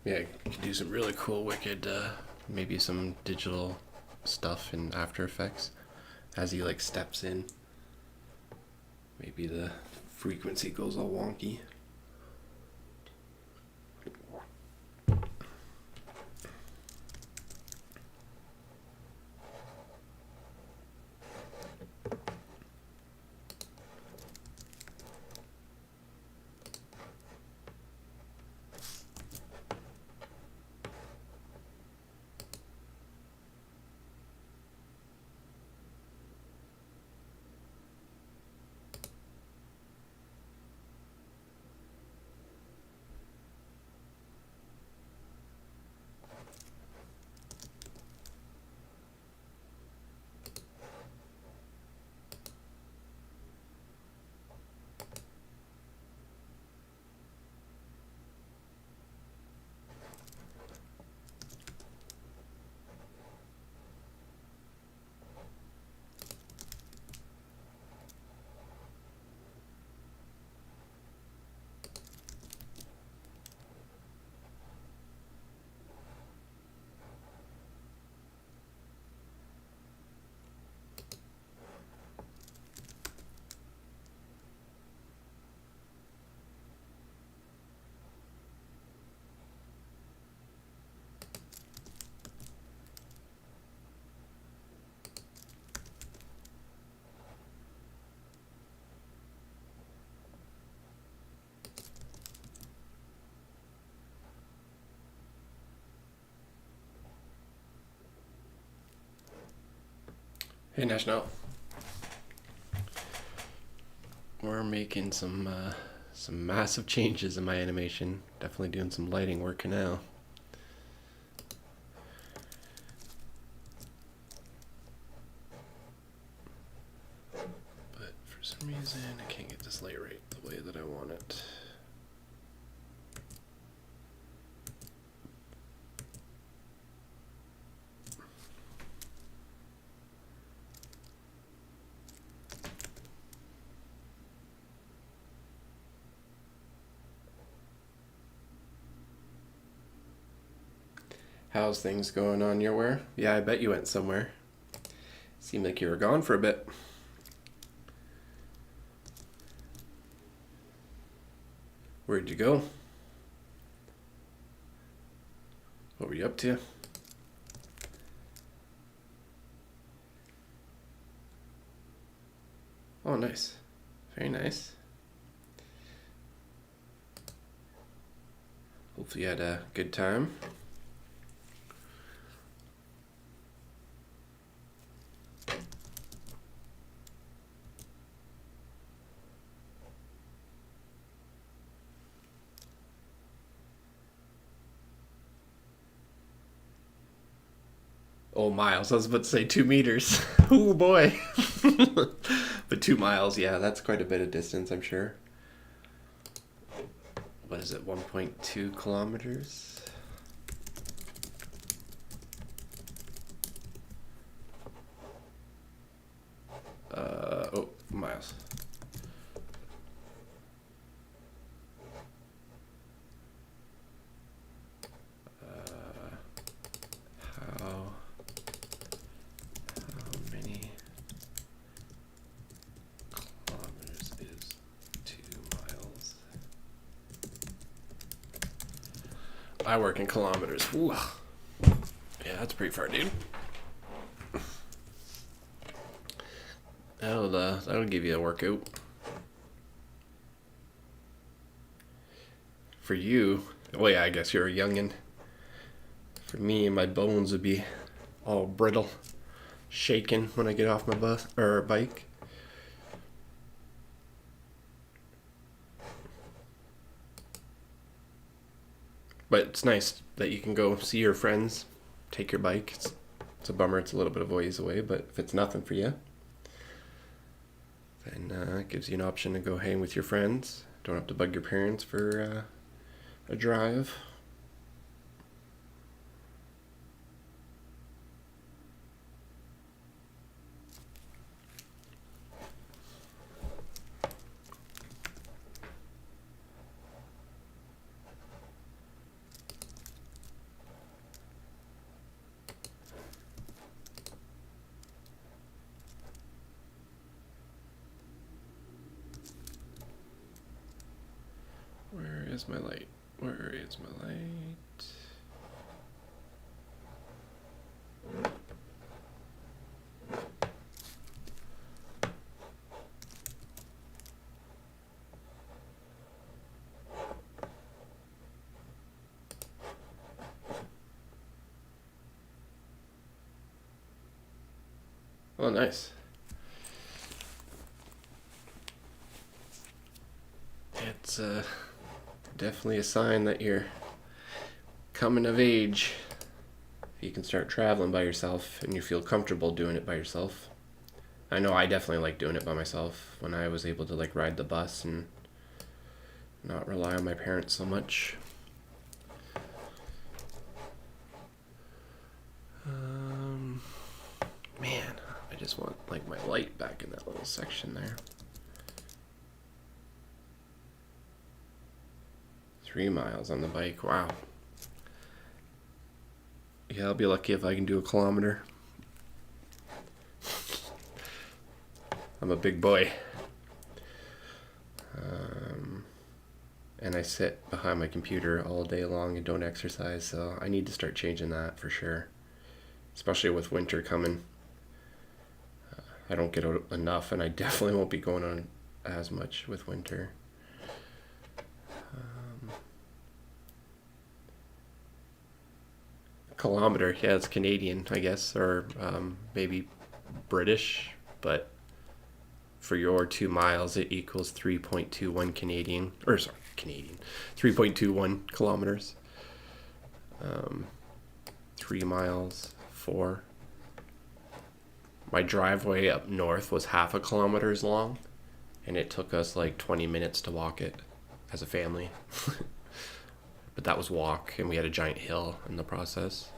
Yeah, you could do some really cool, wicked, maybe some digital stuff in After Effects as he like steps in. Maybe the frequency goes all wonky. Hey National. We're making some massive changes in my animation. Definitely doing some lighting work now. But for some reason I can't get this light right the way that I want it. How's things going on your where? Yeah, I bet you went somewhere. Seemed like you were gone for a bit. Where'd you go? What were you up to? Oh, nice. Very nice. Hopefully you had a good time. Oh, miles. I was about to say 2 meters. Oh boy. But 2 miles, yeah, that's quite a bit of distance, I'm sure. What is it, 1.2 kilometers? Oh, miles. How many kilometers is 2 miles? I work in kilometers. Ooh. Yeah, that's pretty far, dude. That'll give you a workout. For you, well, yeah, I guess you're a youngin'. For me, my bones would be all brittle, shaking when I get off my bus or bike. But it's nice that you can go see your friends, take your bike. It's a bummer, it's a little bit of a ways away, but if it's nothing for you, then it gives you an option to go hang with your friends. Don't have to bug your parents for a drive. Where is my light? Where is my light? Oh, nice. It's definitely a sign that you're coming of age. If you can start traveling by yourself and you feel comfortable doing it by yourself. I know I definitely like doing it by myself when I was able to like ride the bus and not rely on my parents so much. Man, I just want like my light back in that little section there. 3 miles on the bike, wow. Yeah, I'll be lucky if I can do a kilometer. I'm a big boy. And I sit behind my computer all day long and don't exercise, so I need to start changing that for sure. Especially with winter coming. I don't get out enough, and I definitely won't be going on as much with winter. Kilometer, yeah, it's Canadian, I guess, or maybe British, but for your 2 miles, it equals 3.21 Canadian, or sorry, Canadian, 3.21 kilometers. 3 miles, 4. My driveway up north was half a kilometers long, and it took us like 20 minutes to walk it as a family. But that was walk, and we had a giant hill in the process.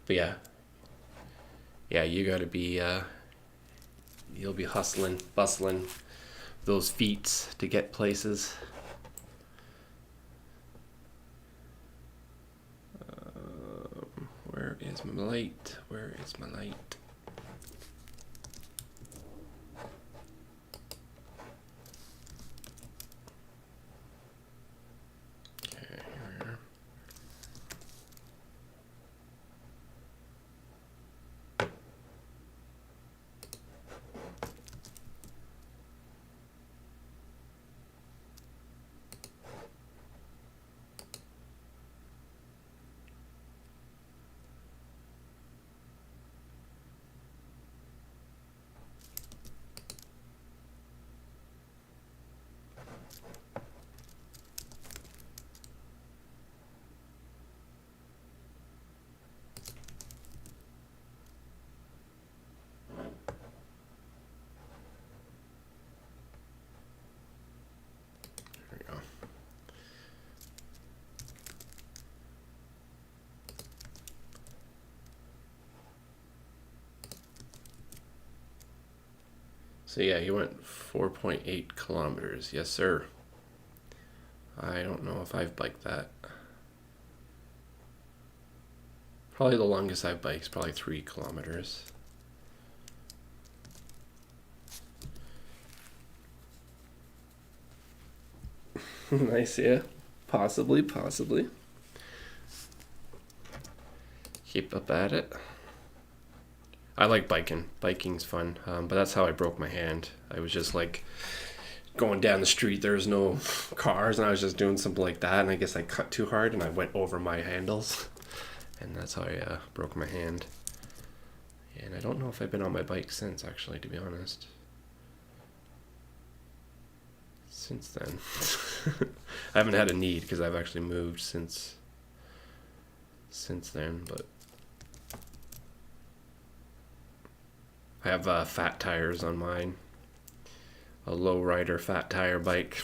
But yeah, you gotta be, you'll be hustling, bustling those feet to get places. Where is my light? Where is my light? Okay, here we are. There we go. So yeah, he went 4.8 kilometers. Yes, sir. I don't know if I've biked that. Probably the longest I've biked is probably 3 kilometers. Nice, yeah. Possibly. Keep up at it. I like biking. Biking's fun, but that's how I broke my hand. I was just like going down the street. There was no cars, and I was just doing something like that. And I guess I cut too hard, and I went over my handles, and that's how I broke my hand. And I don't know if I've been on my bike since, actually, to be honest. Since then, I haven't had a need because I've actually moved since then, but. I have fat tires on mine. A low rider fat tire bike.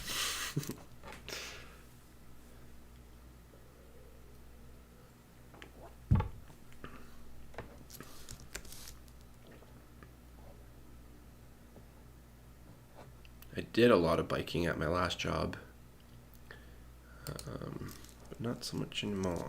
I did a lot of biking at my last job, but not so much anymore.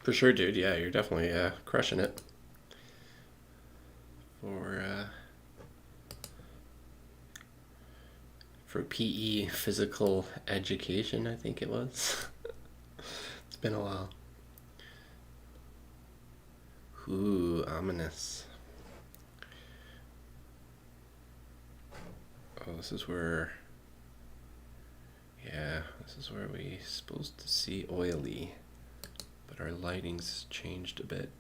For sure, dude. Yeah, you're definitely crushing it. For PE, physical education, I think it was. It's been a while. Ooh, ominous. Oh, this is where. Yeah, this is where we supposed to see oily, but our lighting's changed a bit.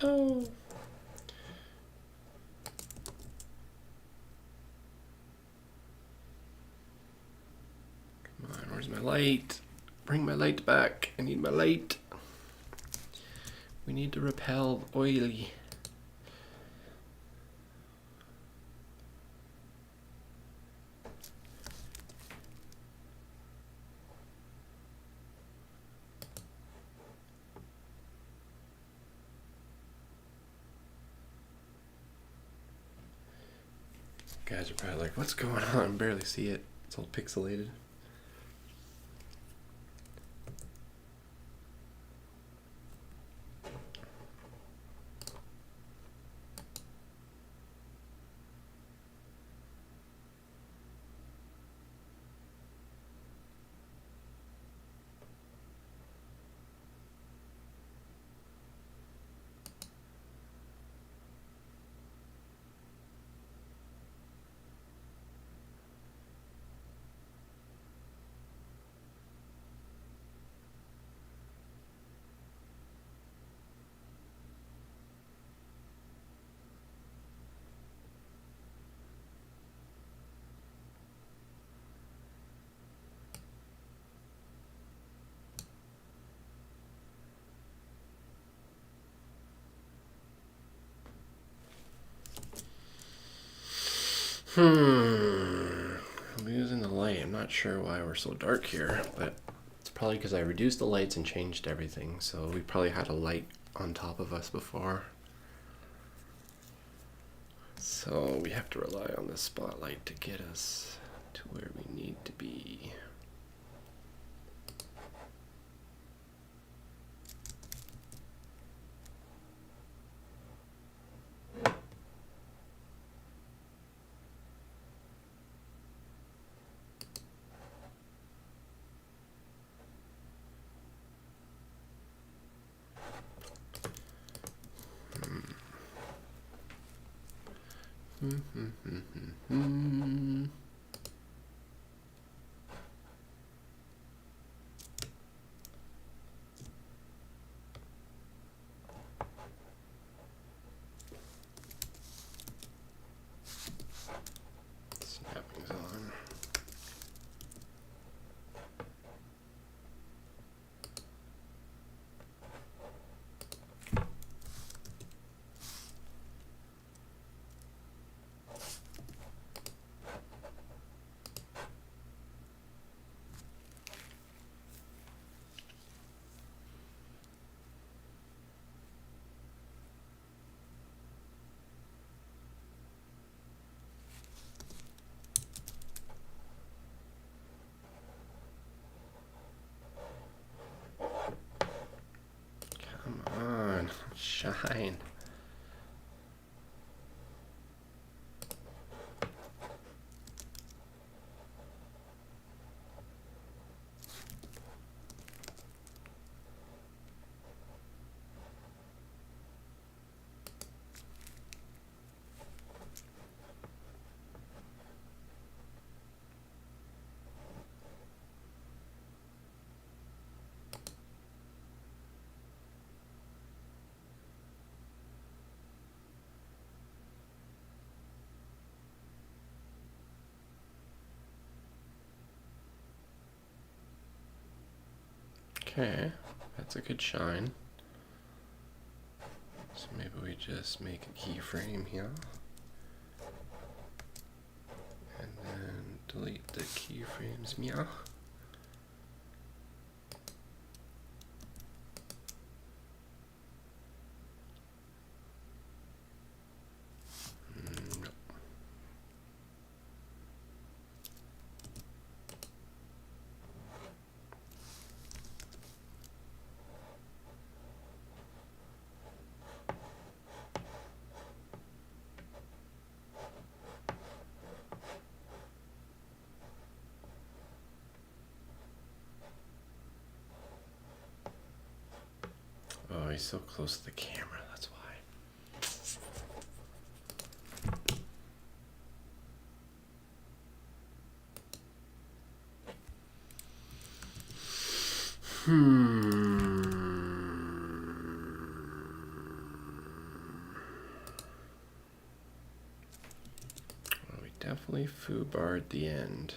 Oh. Come on, where's my light? Bring my light back. I need my light. We need to repel oily. Guys are probably like, what's going on? I barely see it. It's all pixelated. Losing the light. I'm not sure why we're so dark here, but it's probably because I reduced the lights and changed everything. So we probably had a light on top of us before. So we have to rely on the spotlight to get us to where we need to be. Snapping's on. Come on, shine. Okay, that's a good shine. So maybe we just make a keyframe here. And then delete the keyframes here. Nope. Oh, he's so close to the camera, that's why. Why foobar at the end?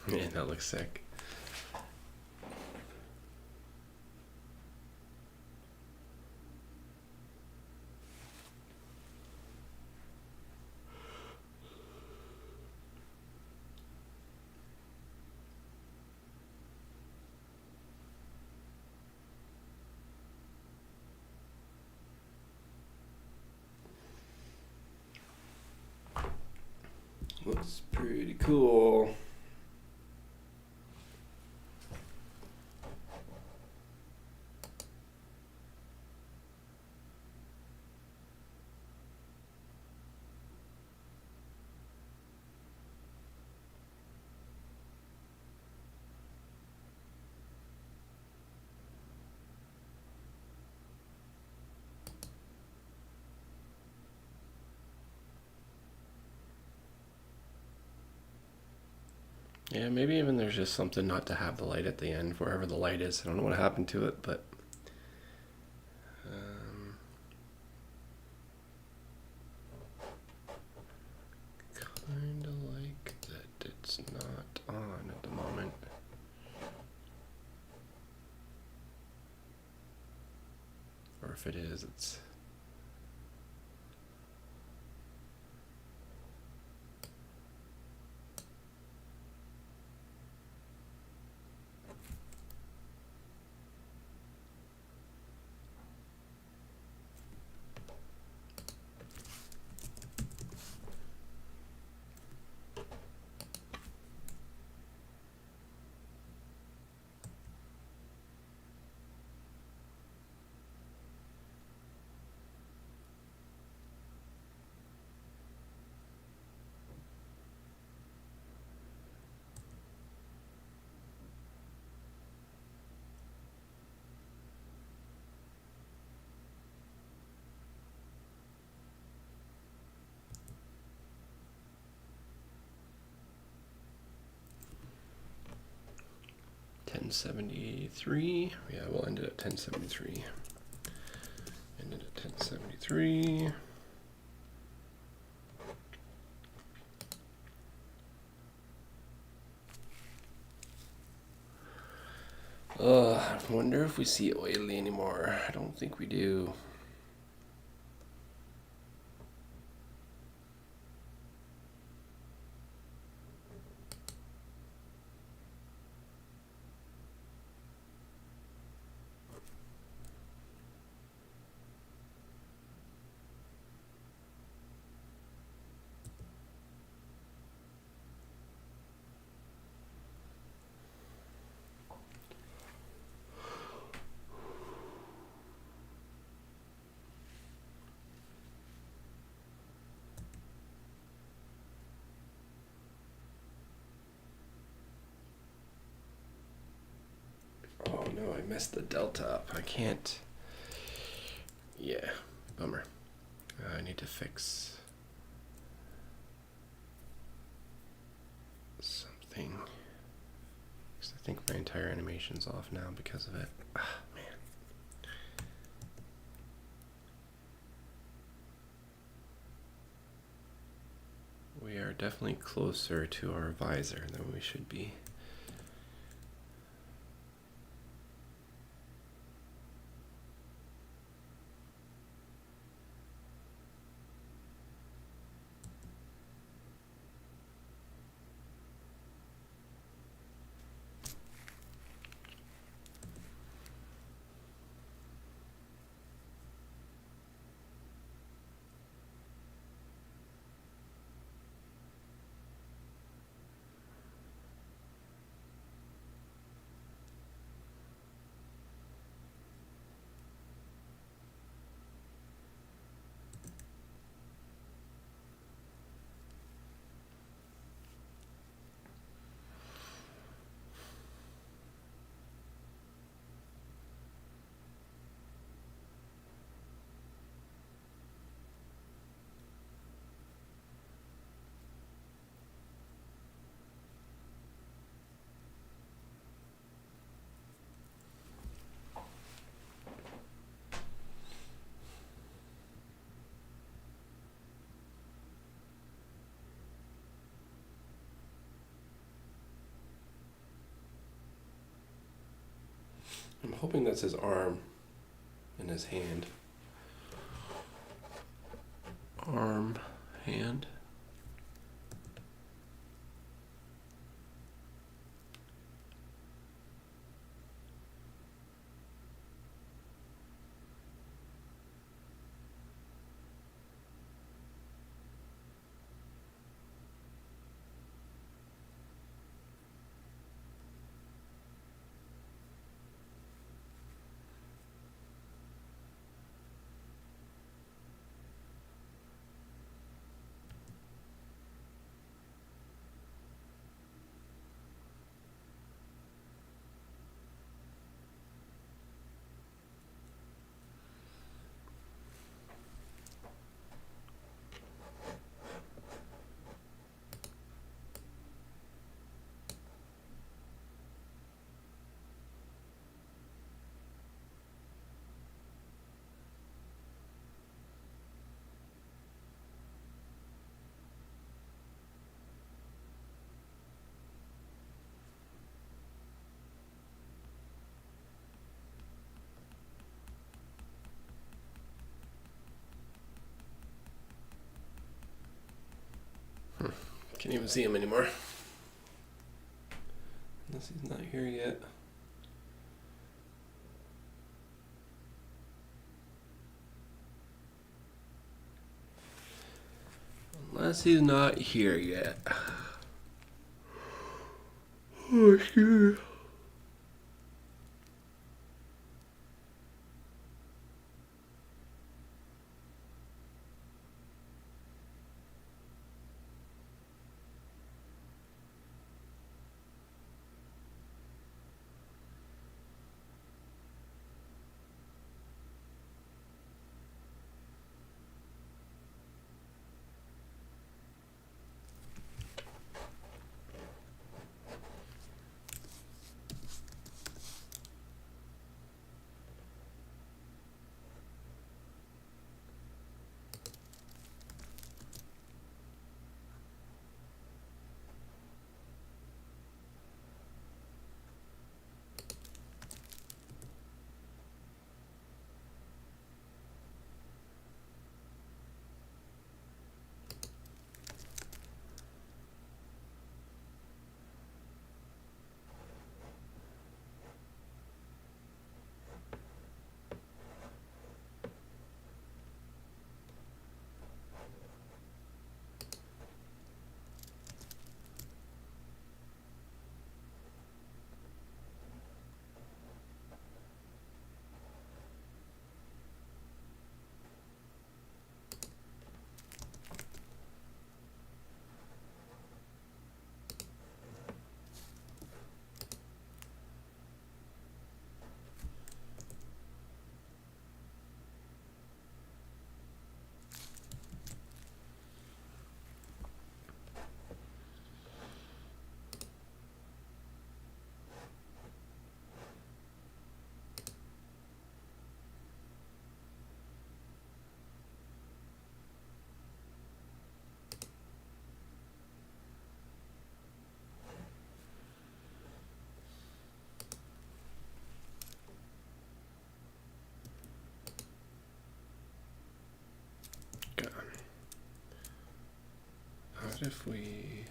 Yeah, that looks sick. Looks pretty cool. Yeah, maybe even there's just something not to have the light at the end, wherever the light is. I don't know what happened to it, but kind of like that it's not on at the moment. Or if it is, it's... $10.73. Yeah, we'll end it at $10.73. Ended at $10.73. I wonder if we see oily anymore. I don't think we do. Oh no, I messed the delta up. I can't. Yeah, bummer. I need to fix something. 'Cause I think my entire animation's off now because of it. Ah, man. We are definitely closer to our visor than we should be. I'm hoping that's his arm and his hand. Arm, hand. Can't even see him anymore. Unless he's not here yet. Unless he's not here yet. Oh, excuse me. What if we...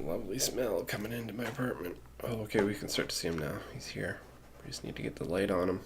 Lovely smell coming into my apartment. Oh, okay, we can start to see him now. He's here. We just need to get the light on him.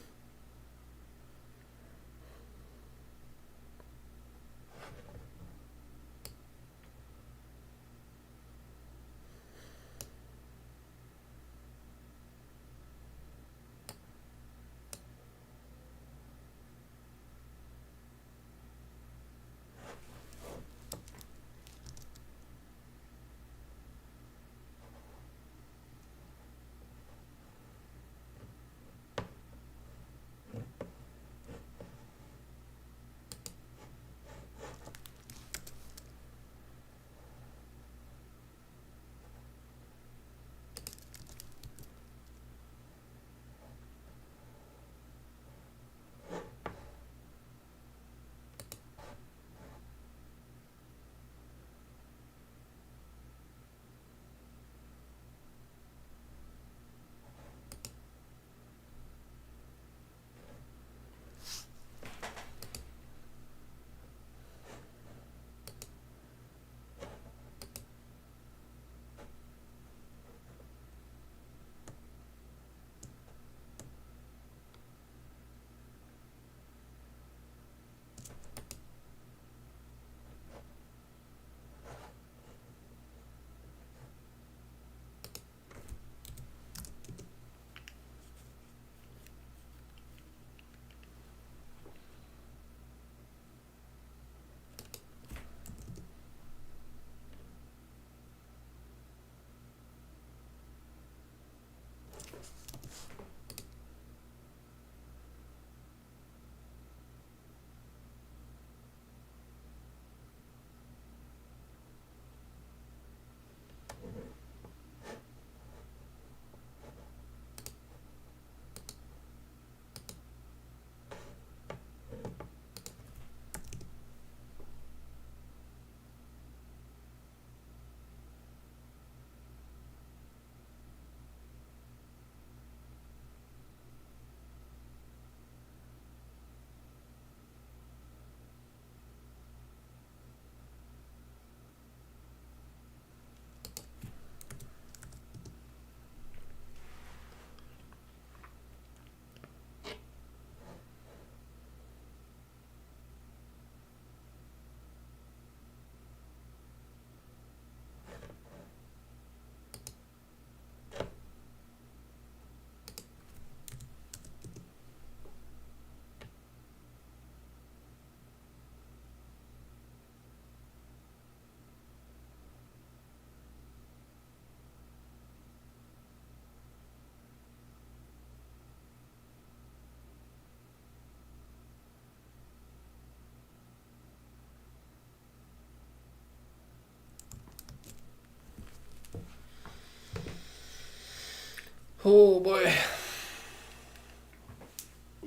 Oh boy.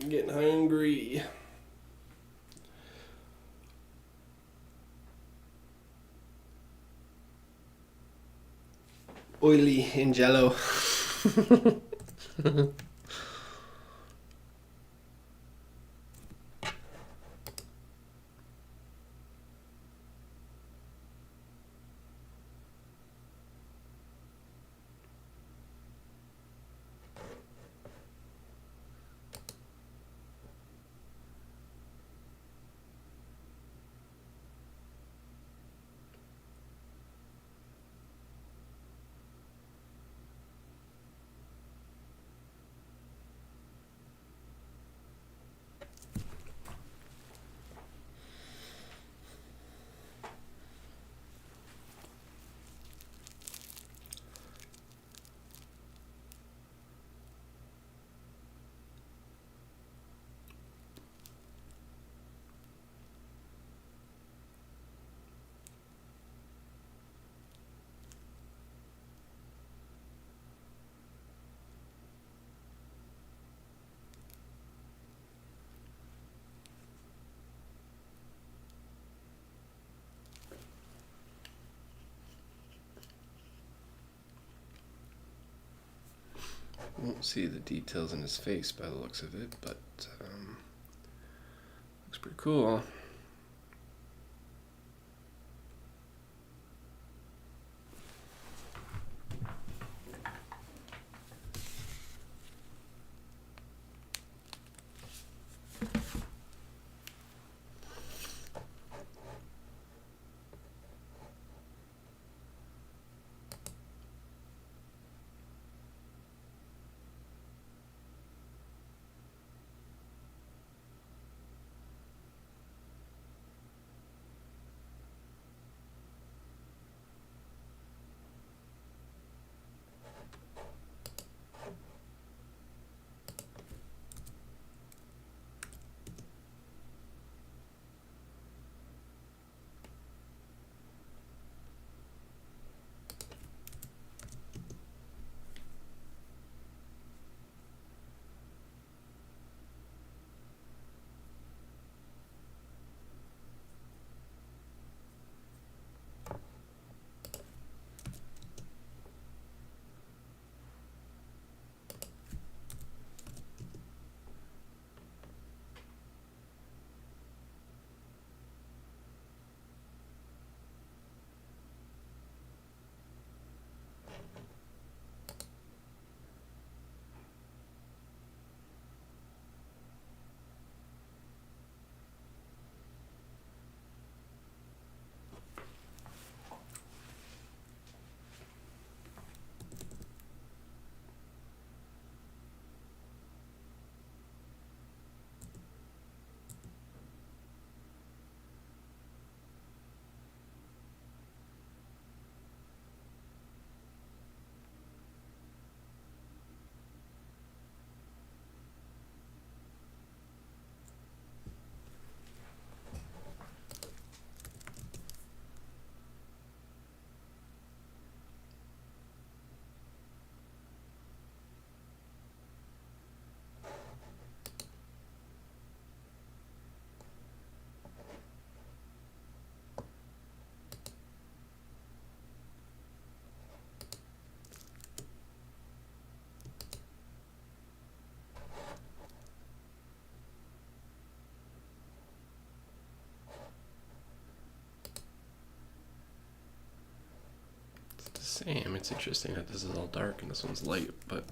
I'm getting hungry. Oily in jello. Won't see the details in his face by the looks of it, but looks pretty cool. Same. It's interesting that this is all dark and this one's light, but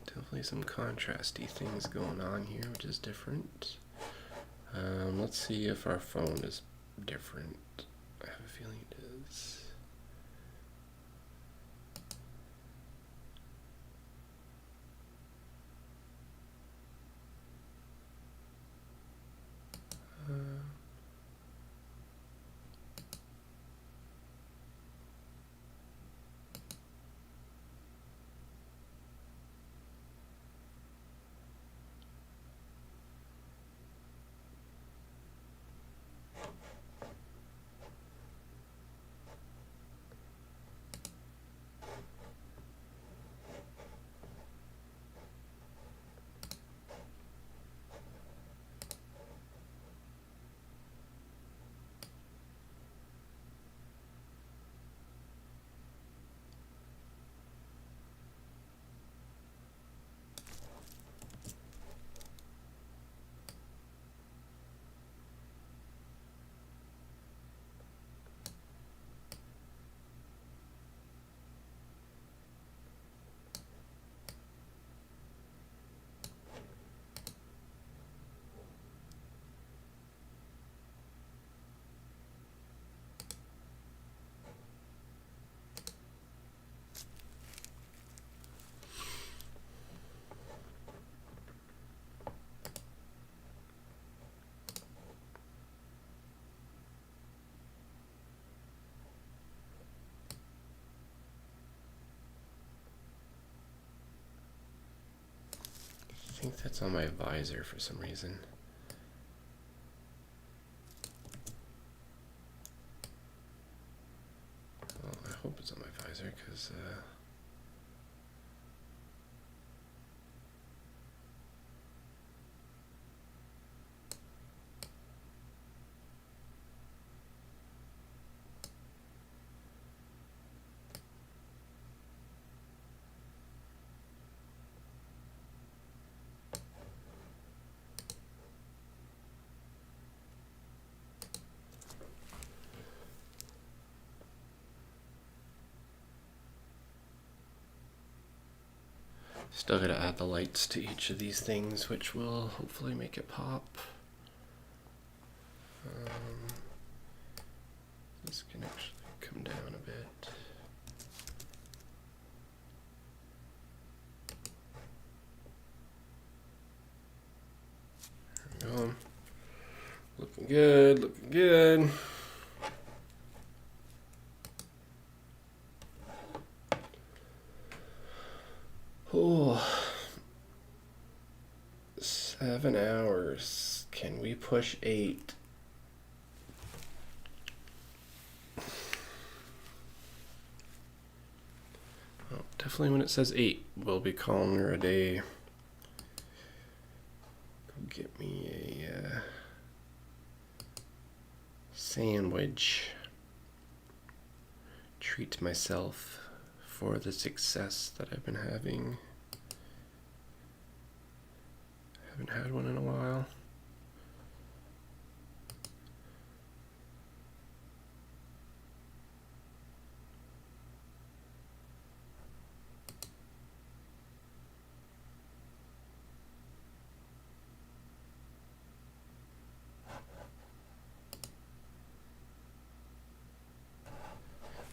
definitely some contrasty things going on here, which is different. Let's see if our phone is different. I have a feeling it is. That's on my visor for some reason. Well, I hope it's on my visor because still gotta add the lights to each of these things, which will hopefully make it pop. This can actually come down a bit. There we go. Looking good, looking good. Oh, 7 hours. Can we push 8? Well, definitely when it says 8, we'll be calling her a day. Go get me a sandwich. Treat myself for the success that I've been having. Haven't had one in a while.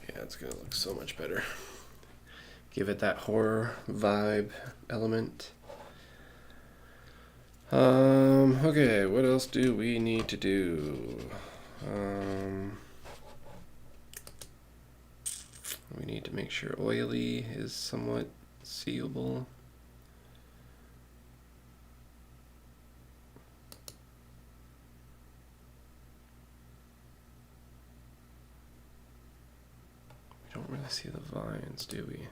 Yeah, it's gonna look so much better. Give it that horror vibe element. Okay, what else do we need to do? We need to make sure oily is somewhat seeable. We don't really see the vines, do we?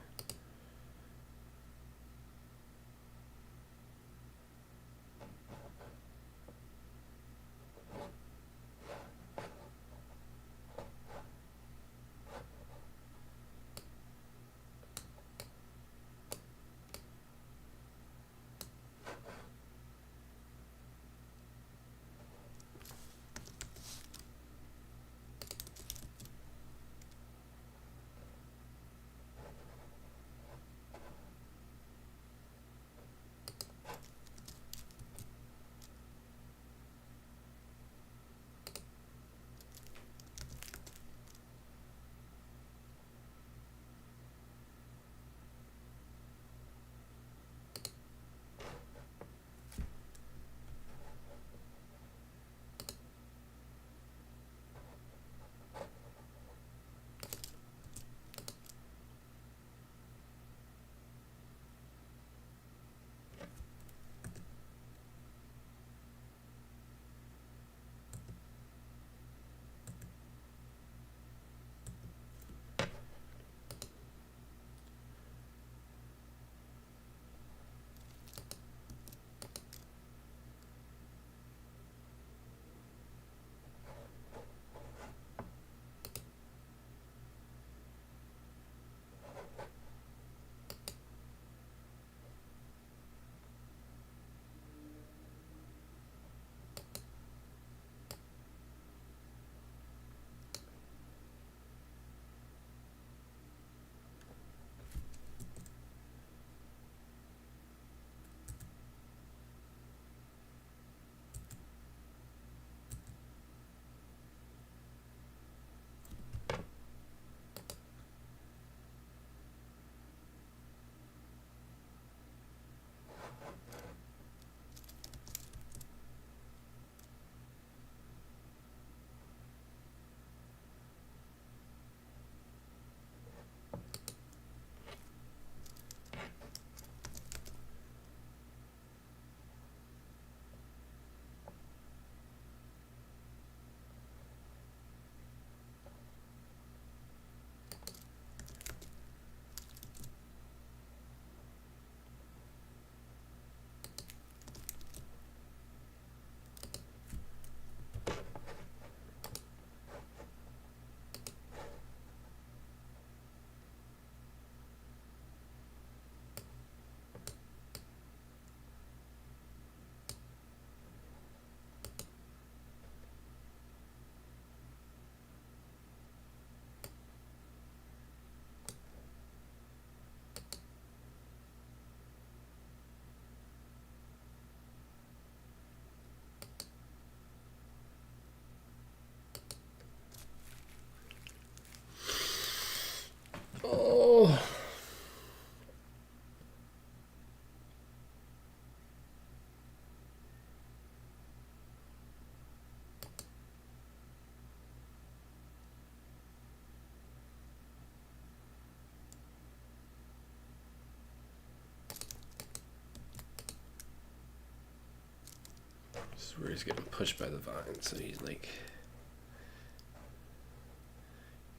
This is where he's getting pushed by the vine, so he's like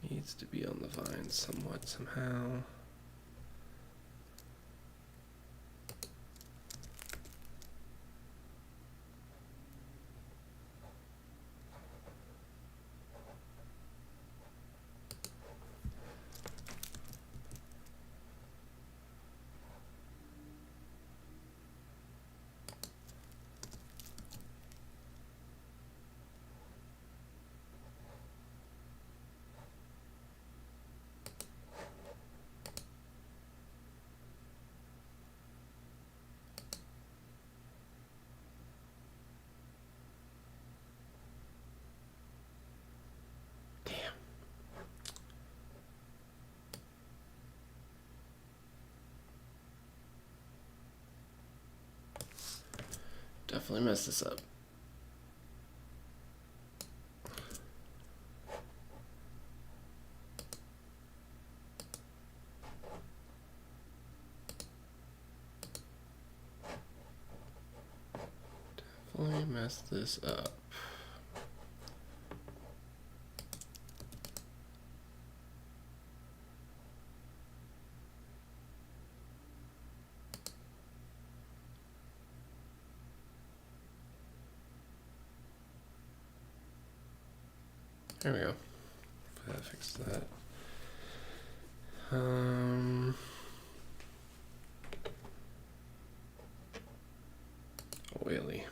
needs to be on the vine somewhat somehow. Definitely messed this up. Definitely messed this up. There we go. That fixed that. Oily.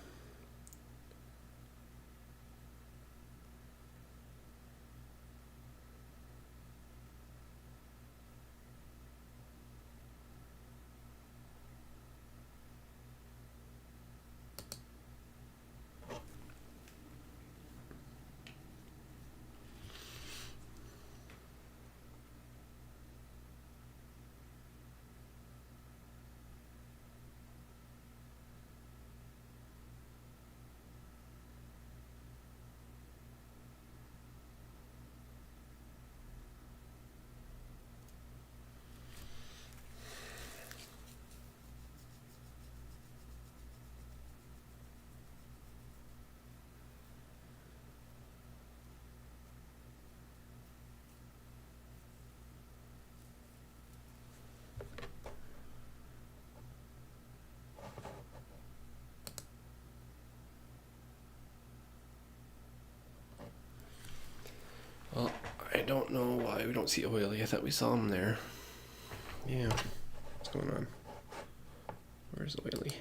Well, I don't know why we don't see oily. I thought we saw him there. Yeah. What's going on? Where's oily?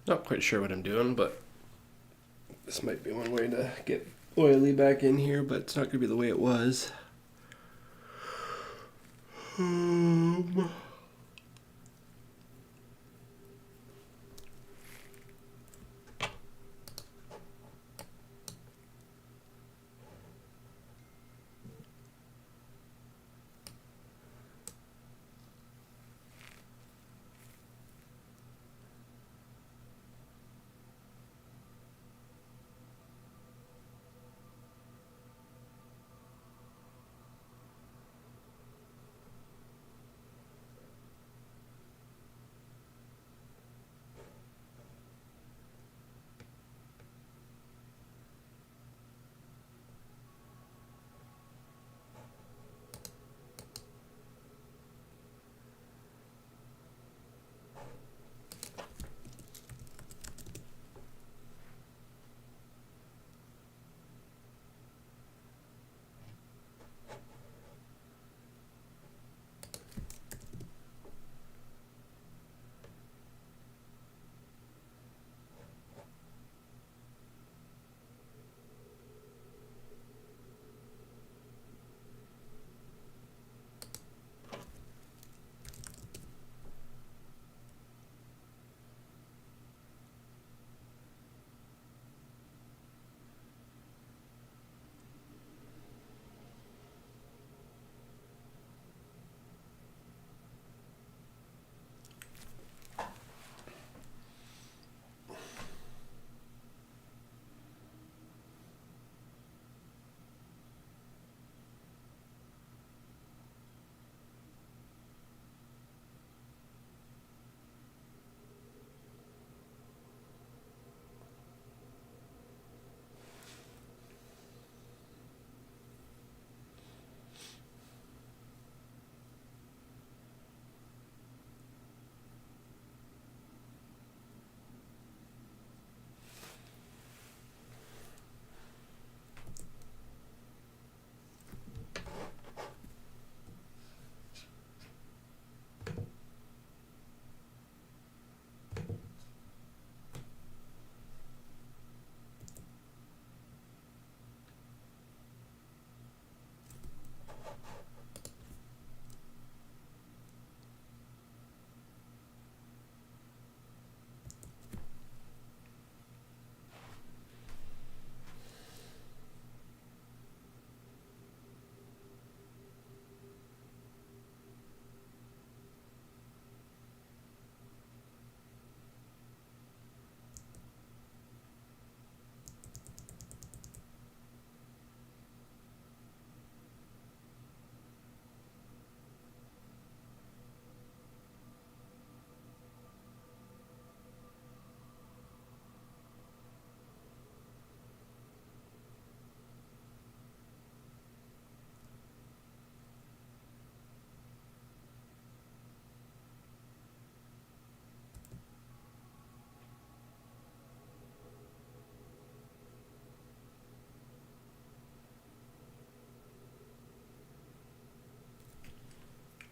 Not quite sure what I'm doing, but this might be one way to get oily back in here, but it's not going to be the way it was.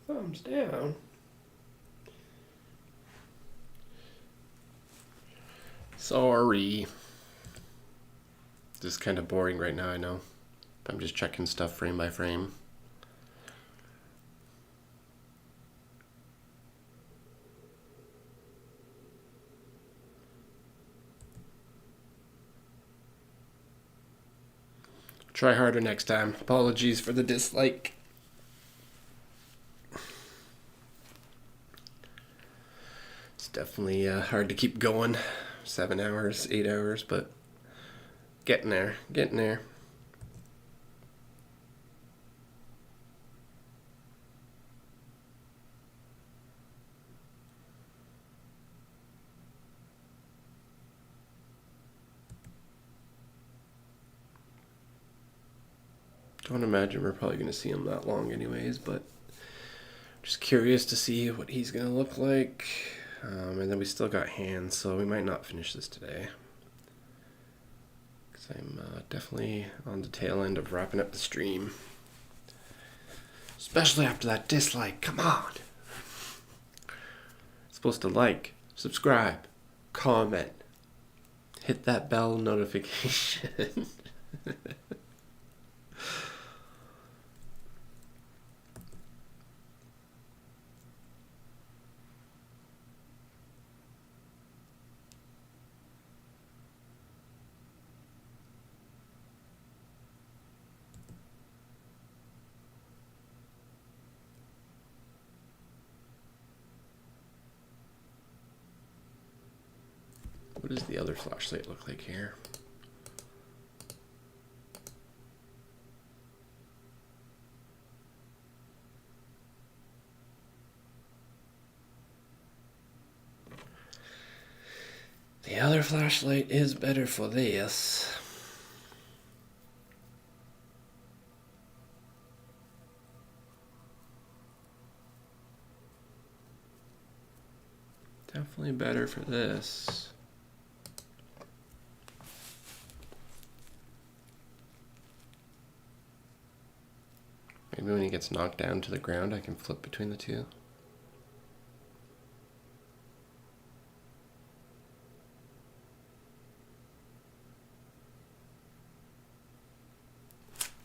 Thumbs down. Sorry. This is kind of boring right now, I know. I'm just checking stuff frame by frame. Try harder next time. Apologies for the dislike. It's definitely hard to keep going. 7 hours, 8 hours, but getting there, getting there. Don't imagine we're probably going to see him that long anyways, but just curious to see what he's going to look like. And then we still got hands, so we might not finish this today. Because I'm definitely on the tail end of wrapping up the stream. Especially after that dislike. Come on! Supposed to like, subscribe, comment, hit that bell notification. What does the other flashlight look like here? The other flashlight is better for this. Definitely better for this. Maybe when he gets knocked down to the ground, I can flip between the two.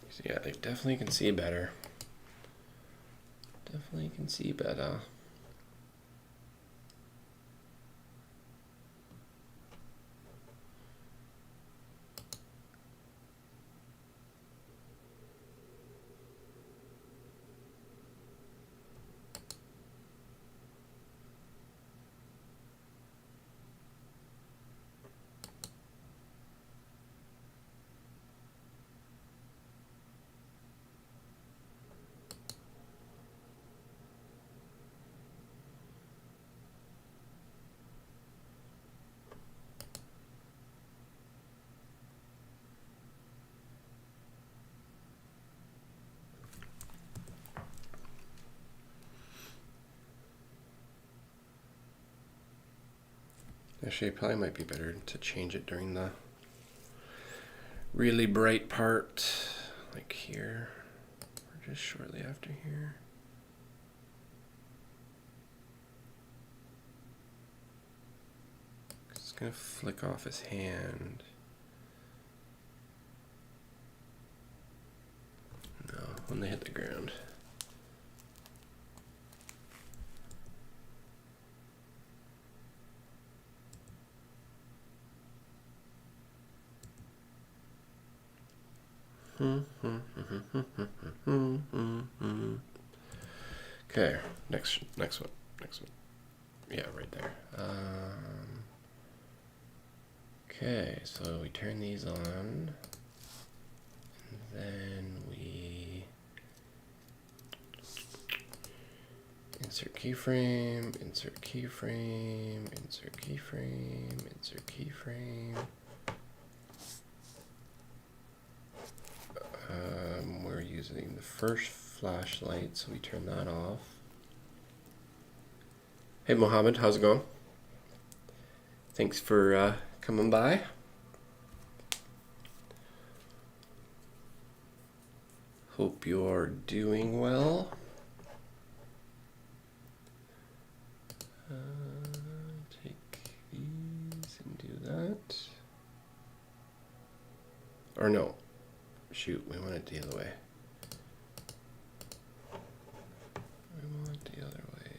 So yeah, they definitely can see better. Definitely can see better. Actually, it probably might be better to change it during the really bright part, like here, or just shortly after here. It's gonna flick off his hand. No, when they hit the ground. Okay, next one. Yeah, right there. Okay, so we turn these on, and then we insert keyframe, insert keyframe, insert keyframe, insert keyframe. We're using the first flashlight, so we turn that off. Hey Mohammed, how's it going? Thanks for coming by. Hope you're doing well. Take these and do that. Or no. Shoot, we want it the other way. We want it the other way.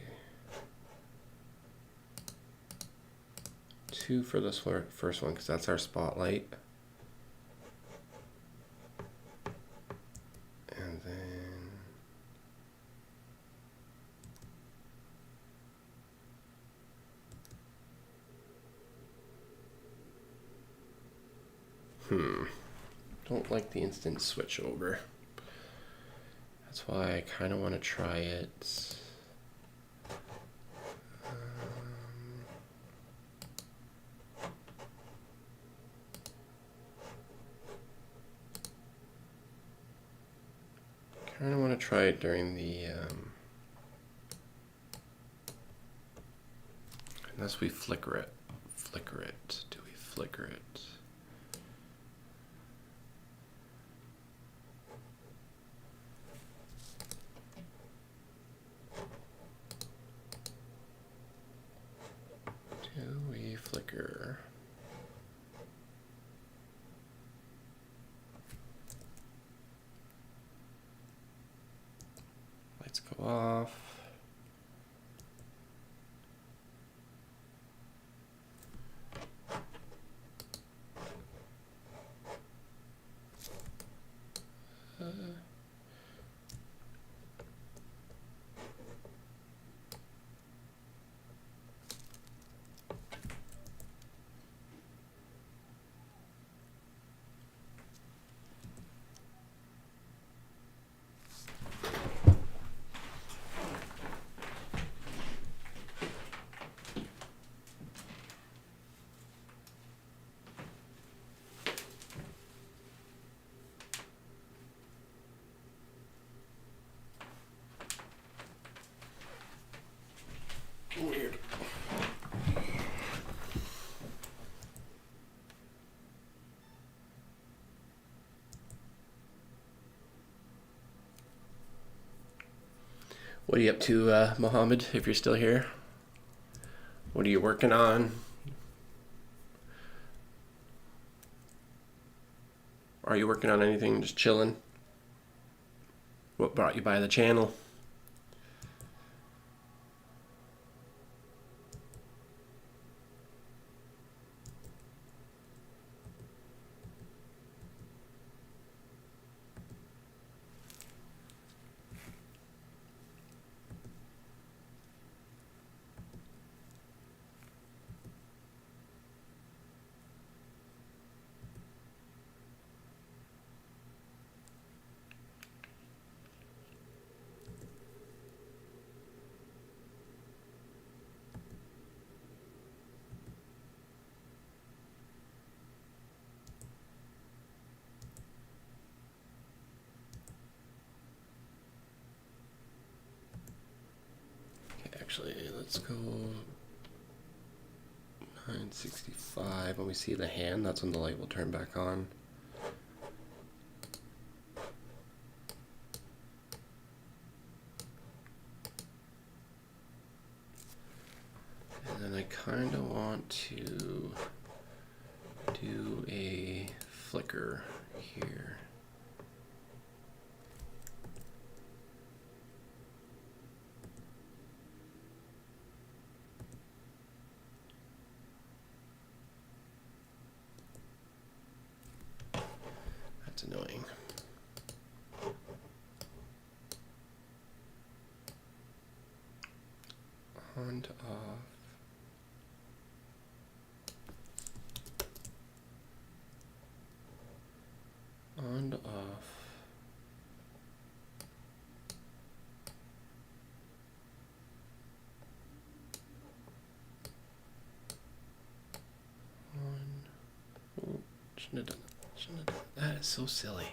2 for this first one, because that's our spotlight. Don't like the instant switch over. That's why I kind of want to try it. Kind of want to try it during the unless we flicker it. Flicker it. Do we flicker it? Do we flicker? Lights go off. Weird. What are you up to, Mohammed, if you're still here? What are you working on? Are you working on anything? Just chilling? What brought you by the channel? Actually, let's go 965. When we see the hand, that's when the light will turn back on. And then I kind of want to do a flicker here. That's annoying. On to off. On to off. On. Oh, shouldn't have done that. Shouldn't have done that. That is so silly.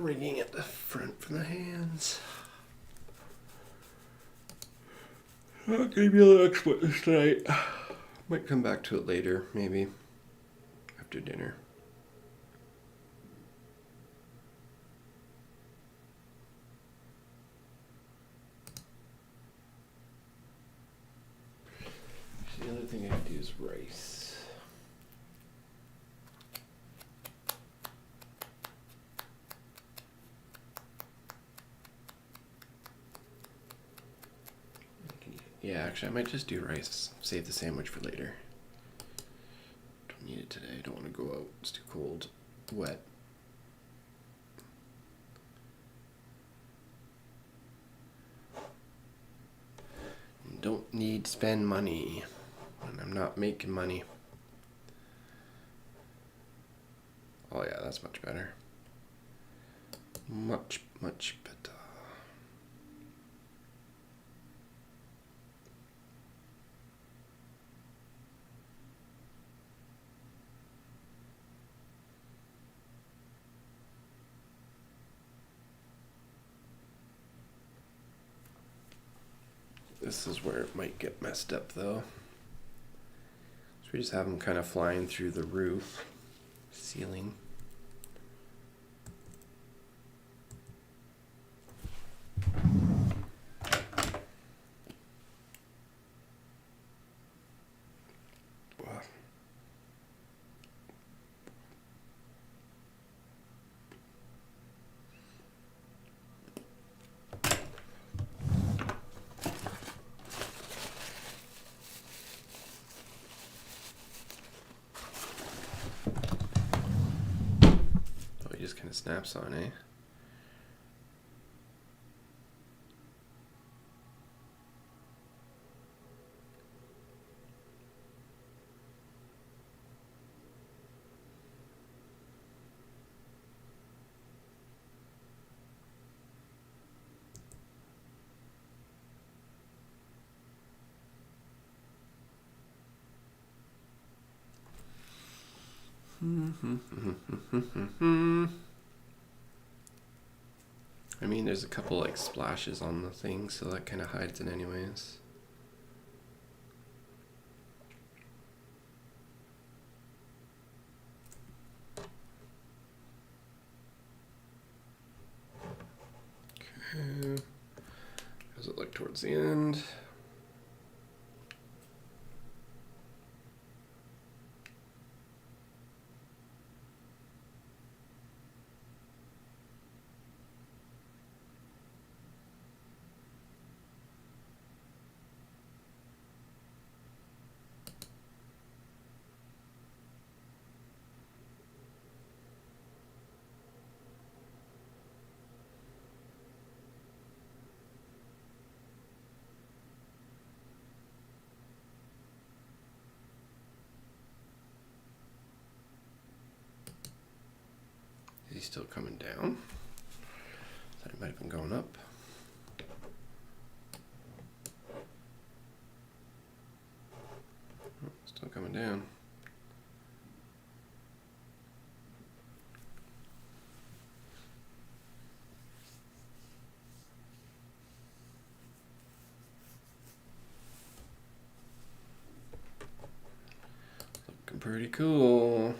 rigging at the front for the hands. I'll give you a little expert this tonight. Might come back to it later, maybe after dinner. The other thing I have to do is rice. Yeah, actually, I might just do rice. Save the sandwich for later. Don't need it today. Don't want to go out. It's too cold. Wet. Don't need to spend money when I'm not making money. Oh yeah, that's much better. Much, much better. This is where it might get messed up though. So we just have them kind of flying through the roof, ceiling. Wow. Just kind of snaps on, eh? I mean, there's a couple like splashes on the thing, so that kind of hides it anyways. Okay. How does it look towards the end? Is he still coming down? Thought he might have been going up. Oh, still coming down. Looking pretty cool.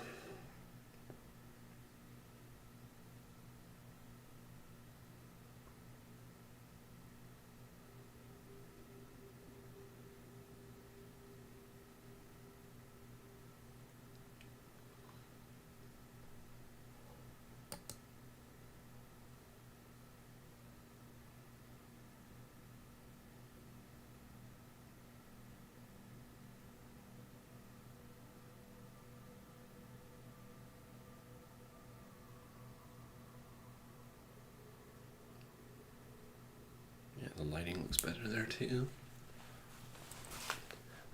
Yeah, the lighting looks better there too.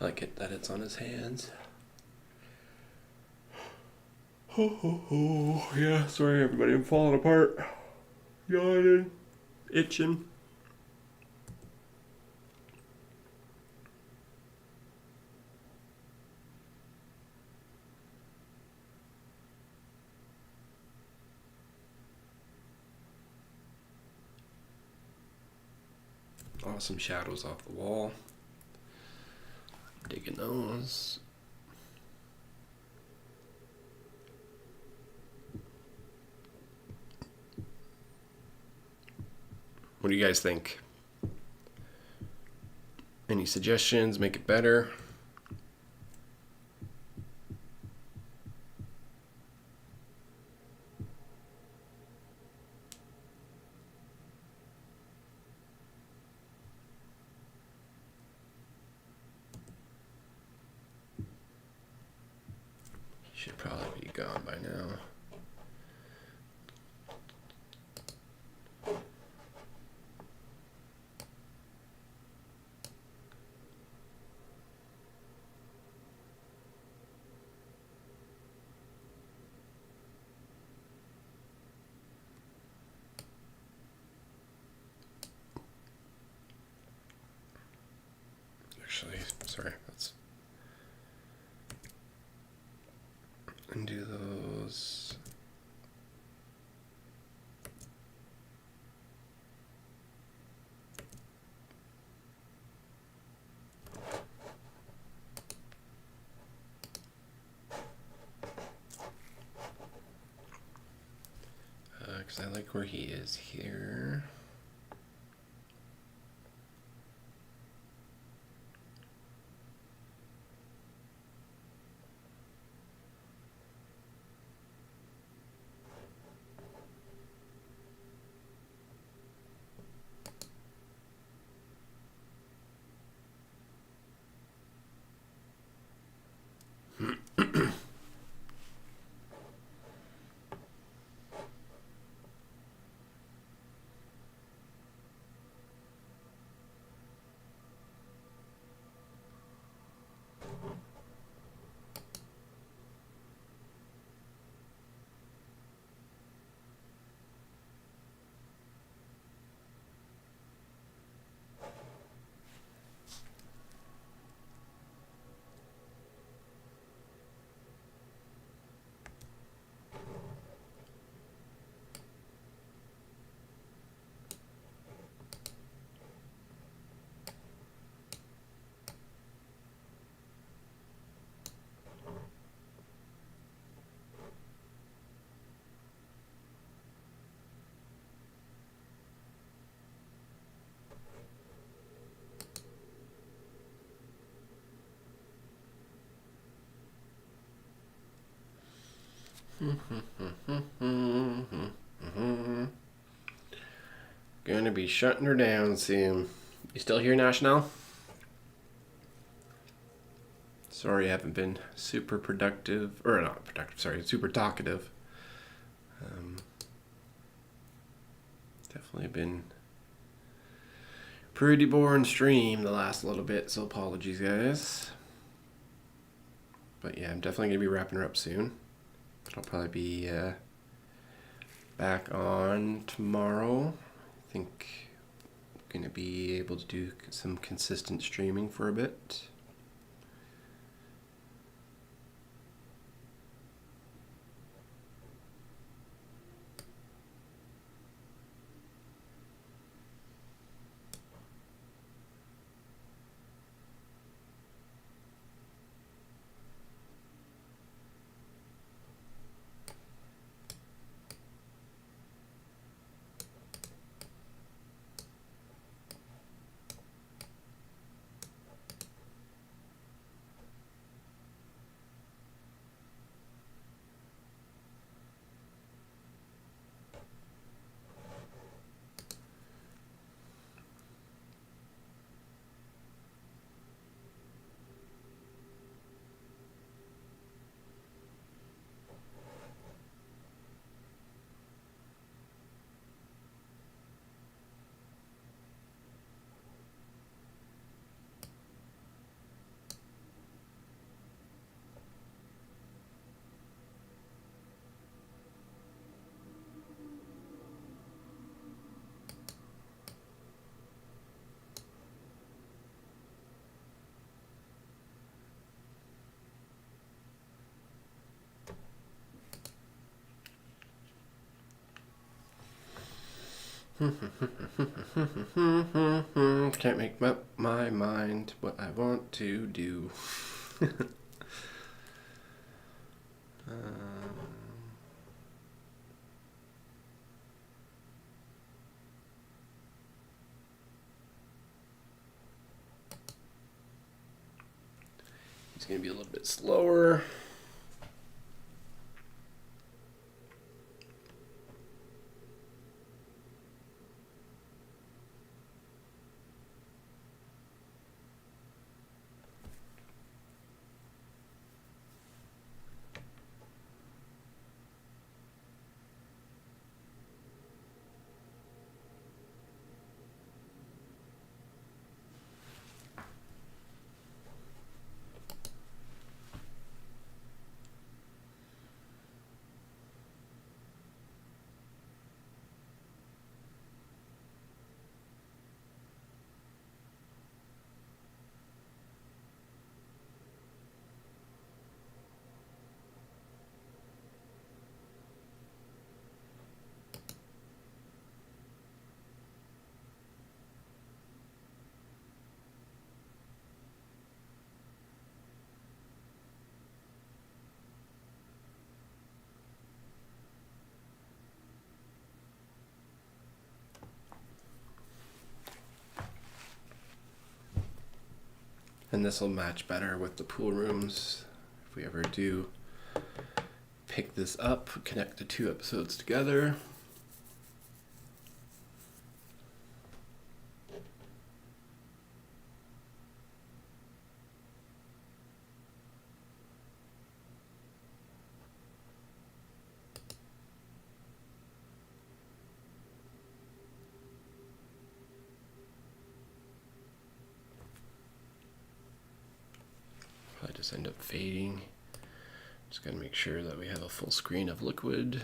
I like it that it's on his hands. Oh, yeah, sorry everybody, I'm falling apart. Yawning, itching. Awesome shadows off the wall. Digging those. What do you guys think? Any suggestions? Make it better? Should probably be gone by now. Actually, sorry, let's undo those. Because I like where he is here. Gonna be shutting her down soon. You still here, National? Sorry, I haven't been super productive, or not productive, sorry, super talkative. Definitely been pretty boring stream the last little bit, so apologies, guys. But yeah, I'm definitely gonna be wrapping her up soon. I'll probably be back on tomorrow. I think I'm gonna be able to do some consistent streaming for a bit. Can't make up my mind what I want to do. He's going to be a little bit slower. And this will match better with the pool rooms if we ever do pick this up, connect the two episodes together. Probably just end up fading. Just gotta make sure that we have a full screen of liquid.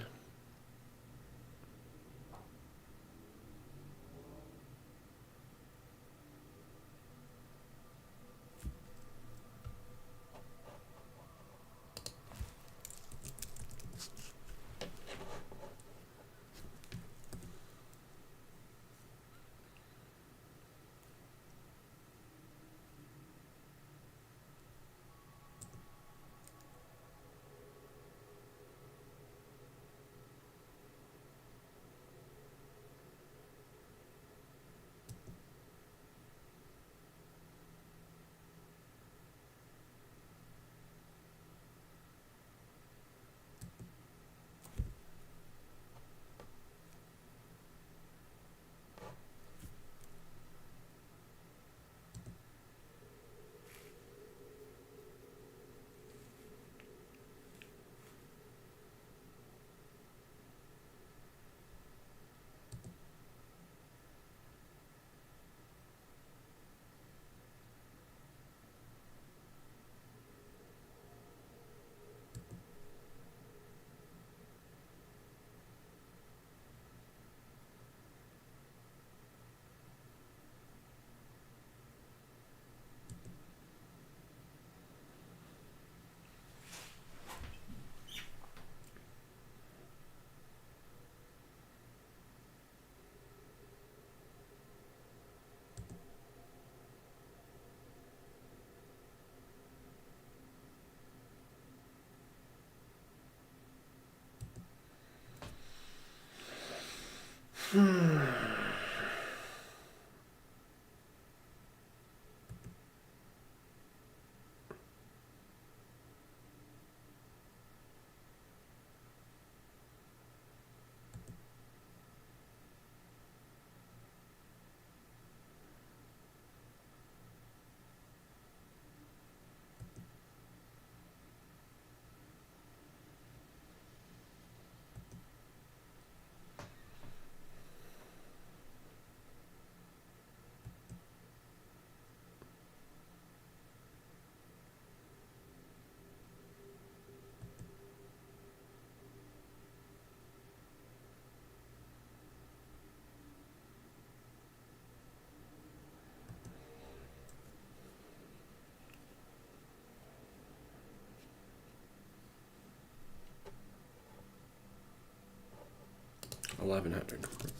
$1,100.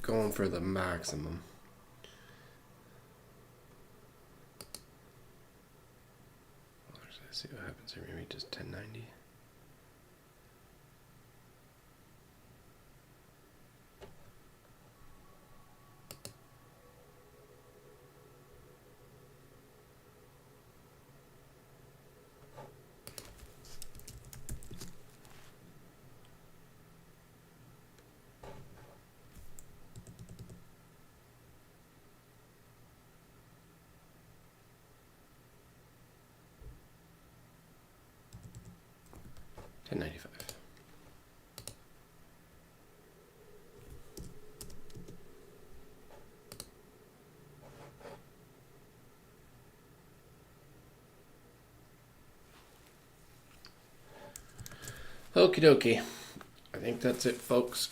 going for the maximum. Let's see what happens here. Maybe just 1090. $10.95. Okie dokie. I think that's it, folks.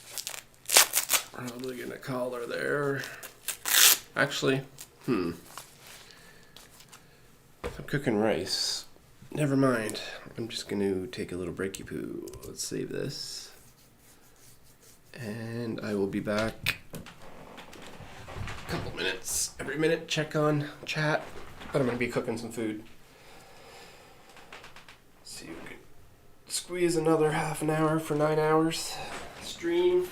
Probably gonna call her there. Actually, if I'm cooking rice, never mind. I'm just gonna take a little breaky poo. Let's save this. And I will be back a couple minutes. Every minute, check on chat. But I'm gonna be cooking some food. See if we can squeeze another half an hour for 9 hours stream.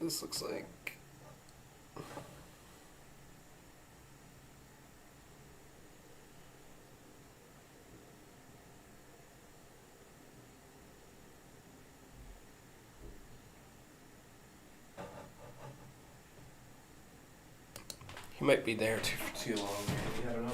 this looks like. He might be there too long. Maybe. I don't know.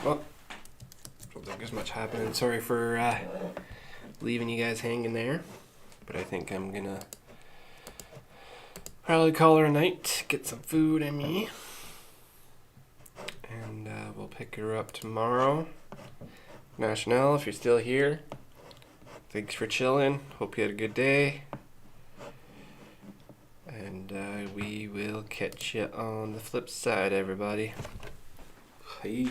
Well, don't think there's much happening. Sorry for leaving you guys hanging there, but I think I'm gonna probably call her a night, get some food in me, and we'll pick her up tomorrow. National, if you're still here, thanks for chilling. Hope you had a good day. And we will catch you on the flip side, everybody. Peace.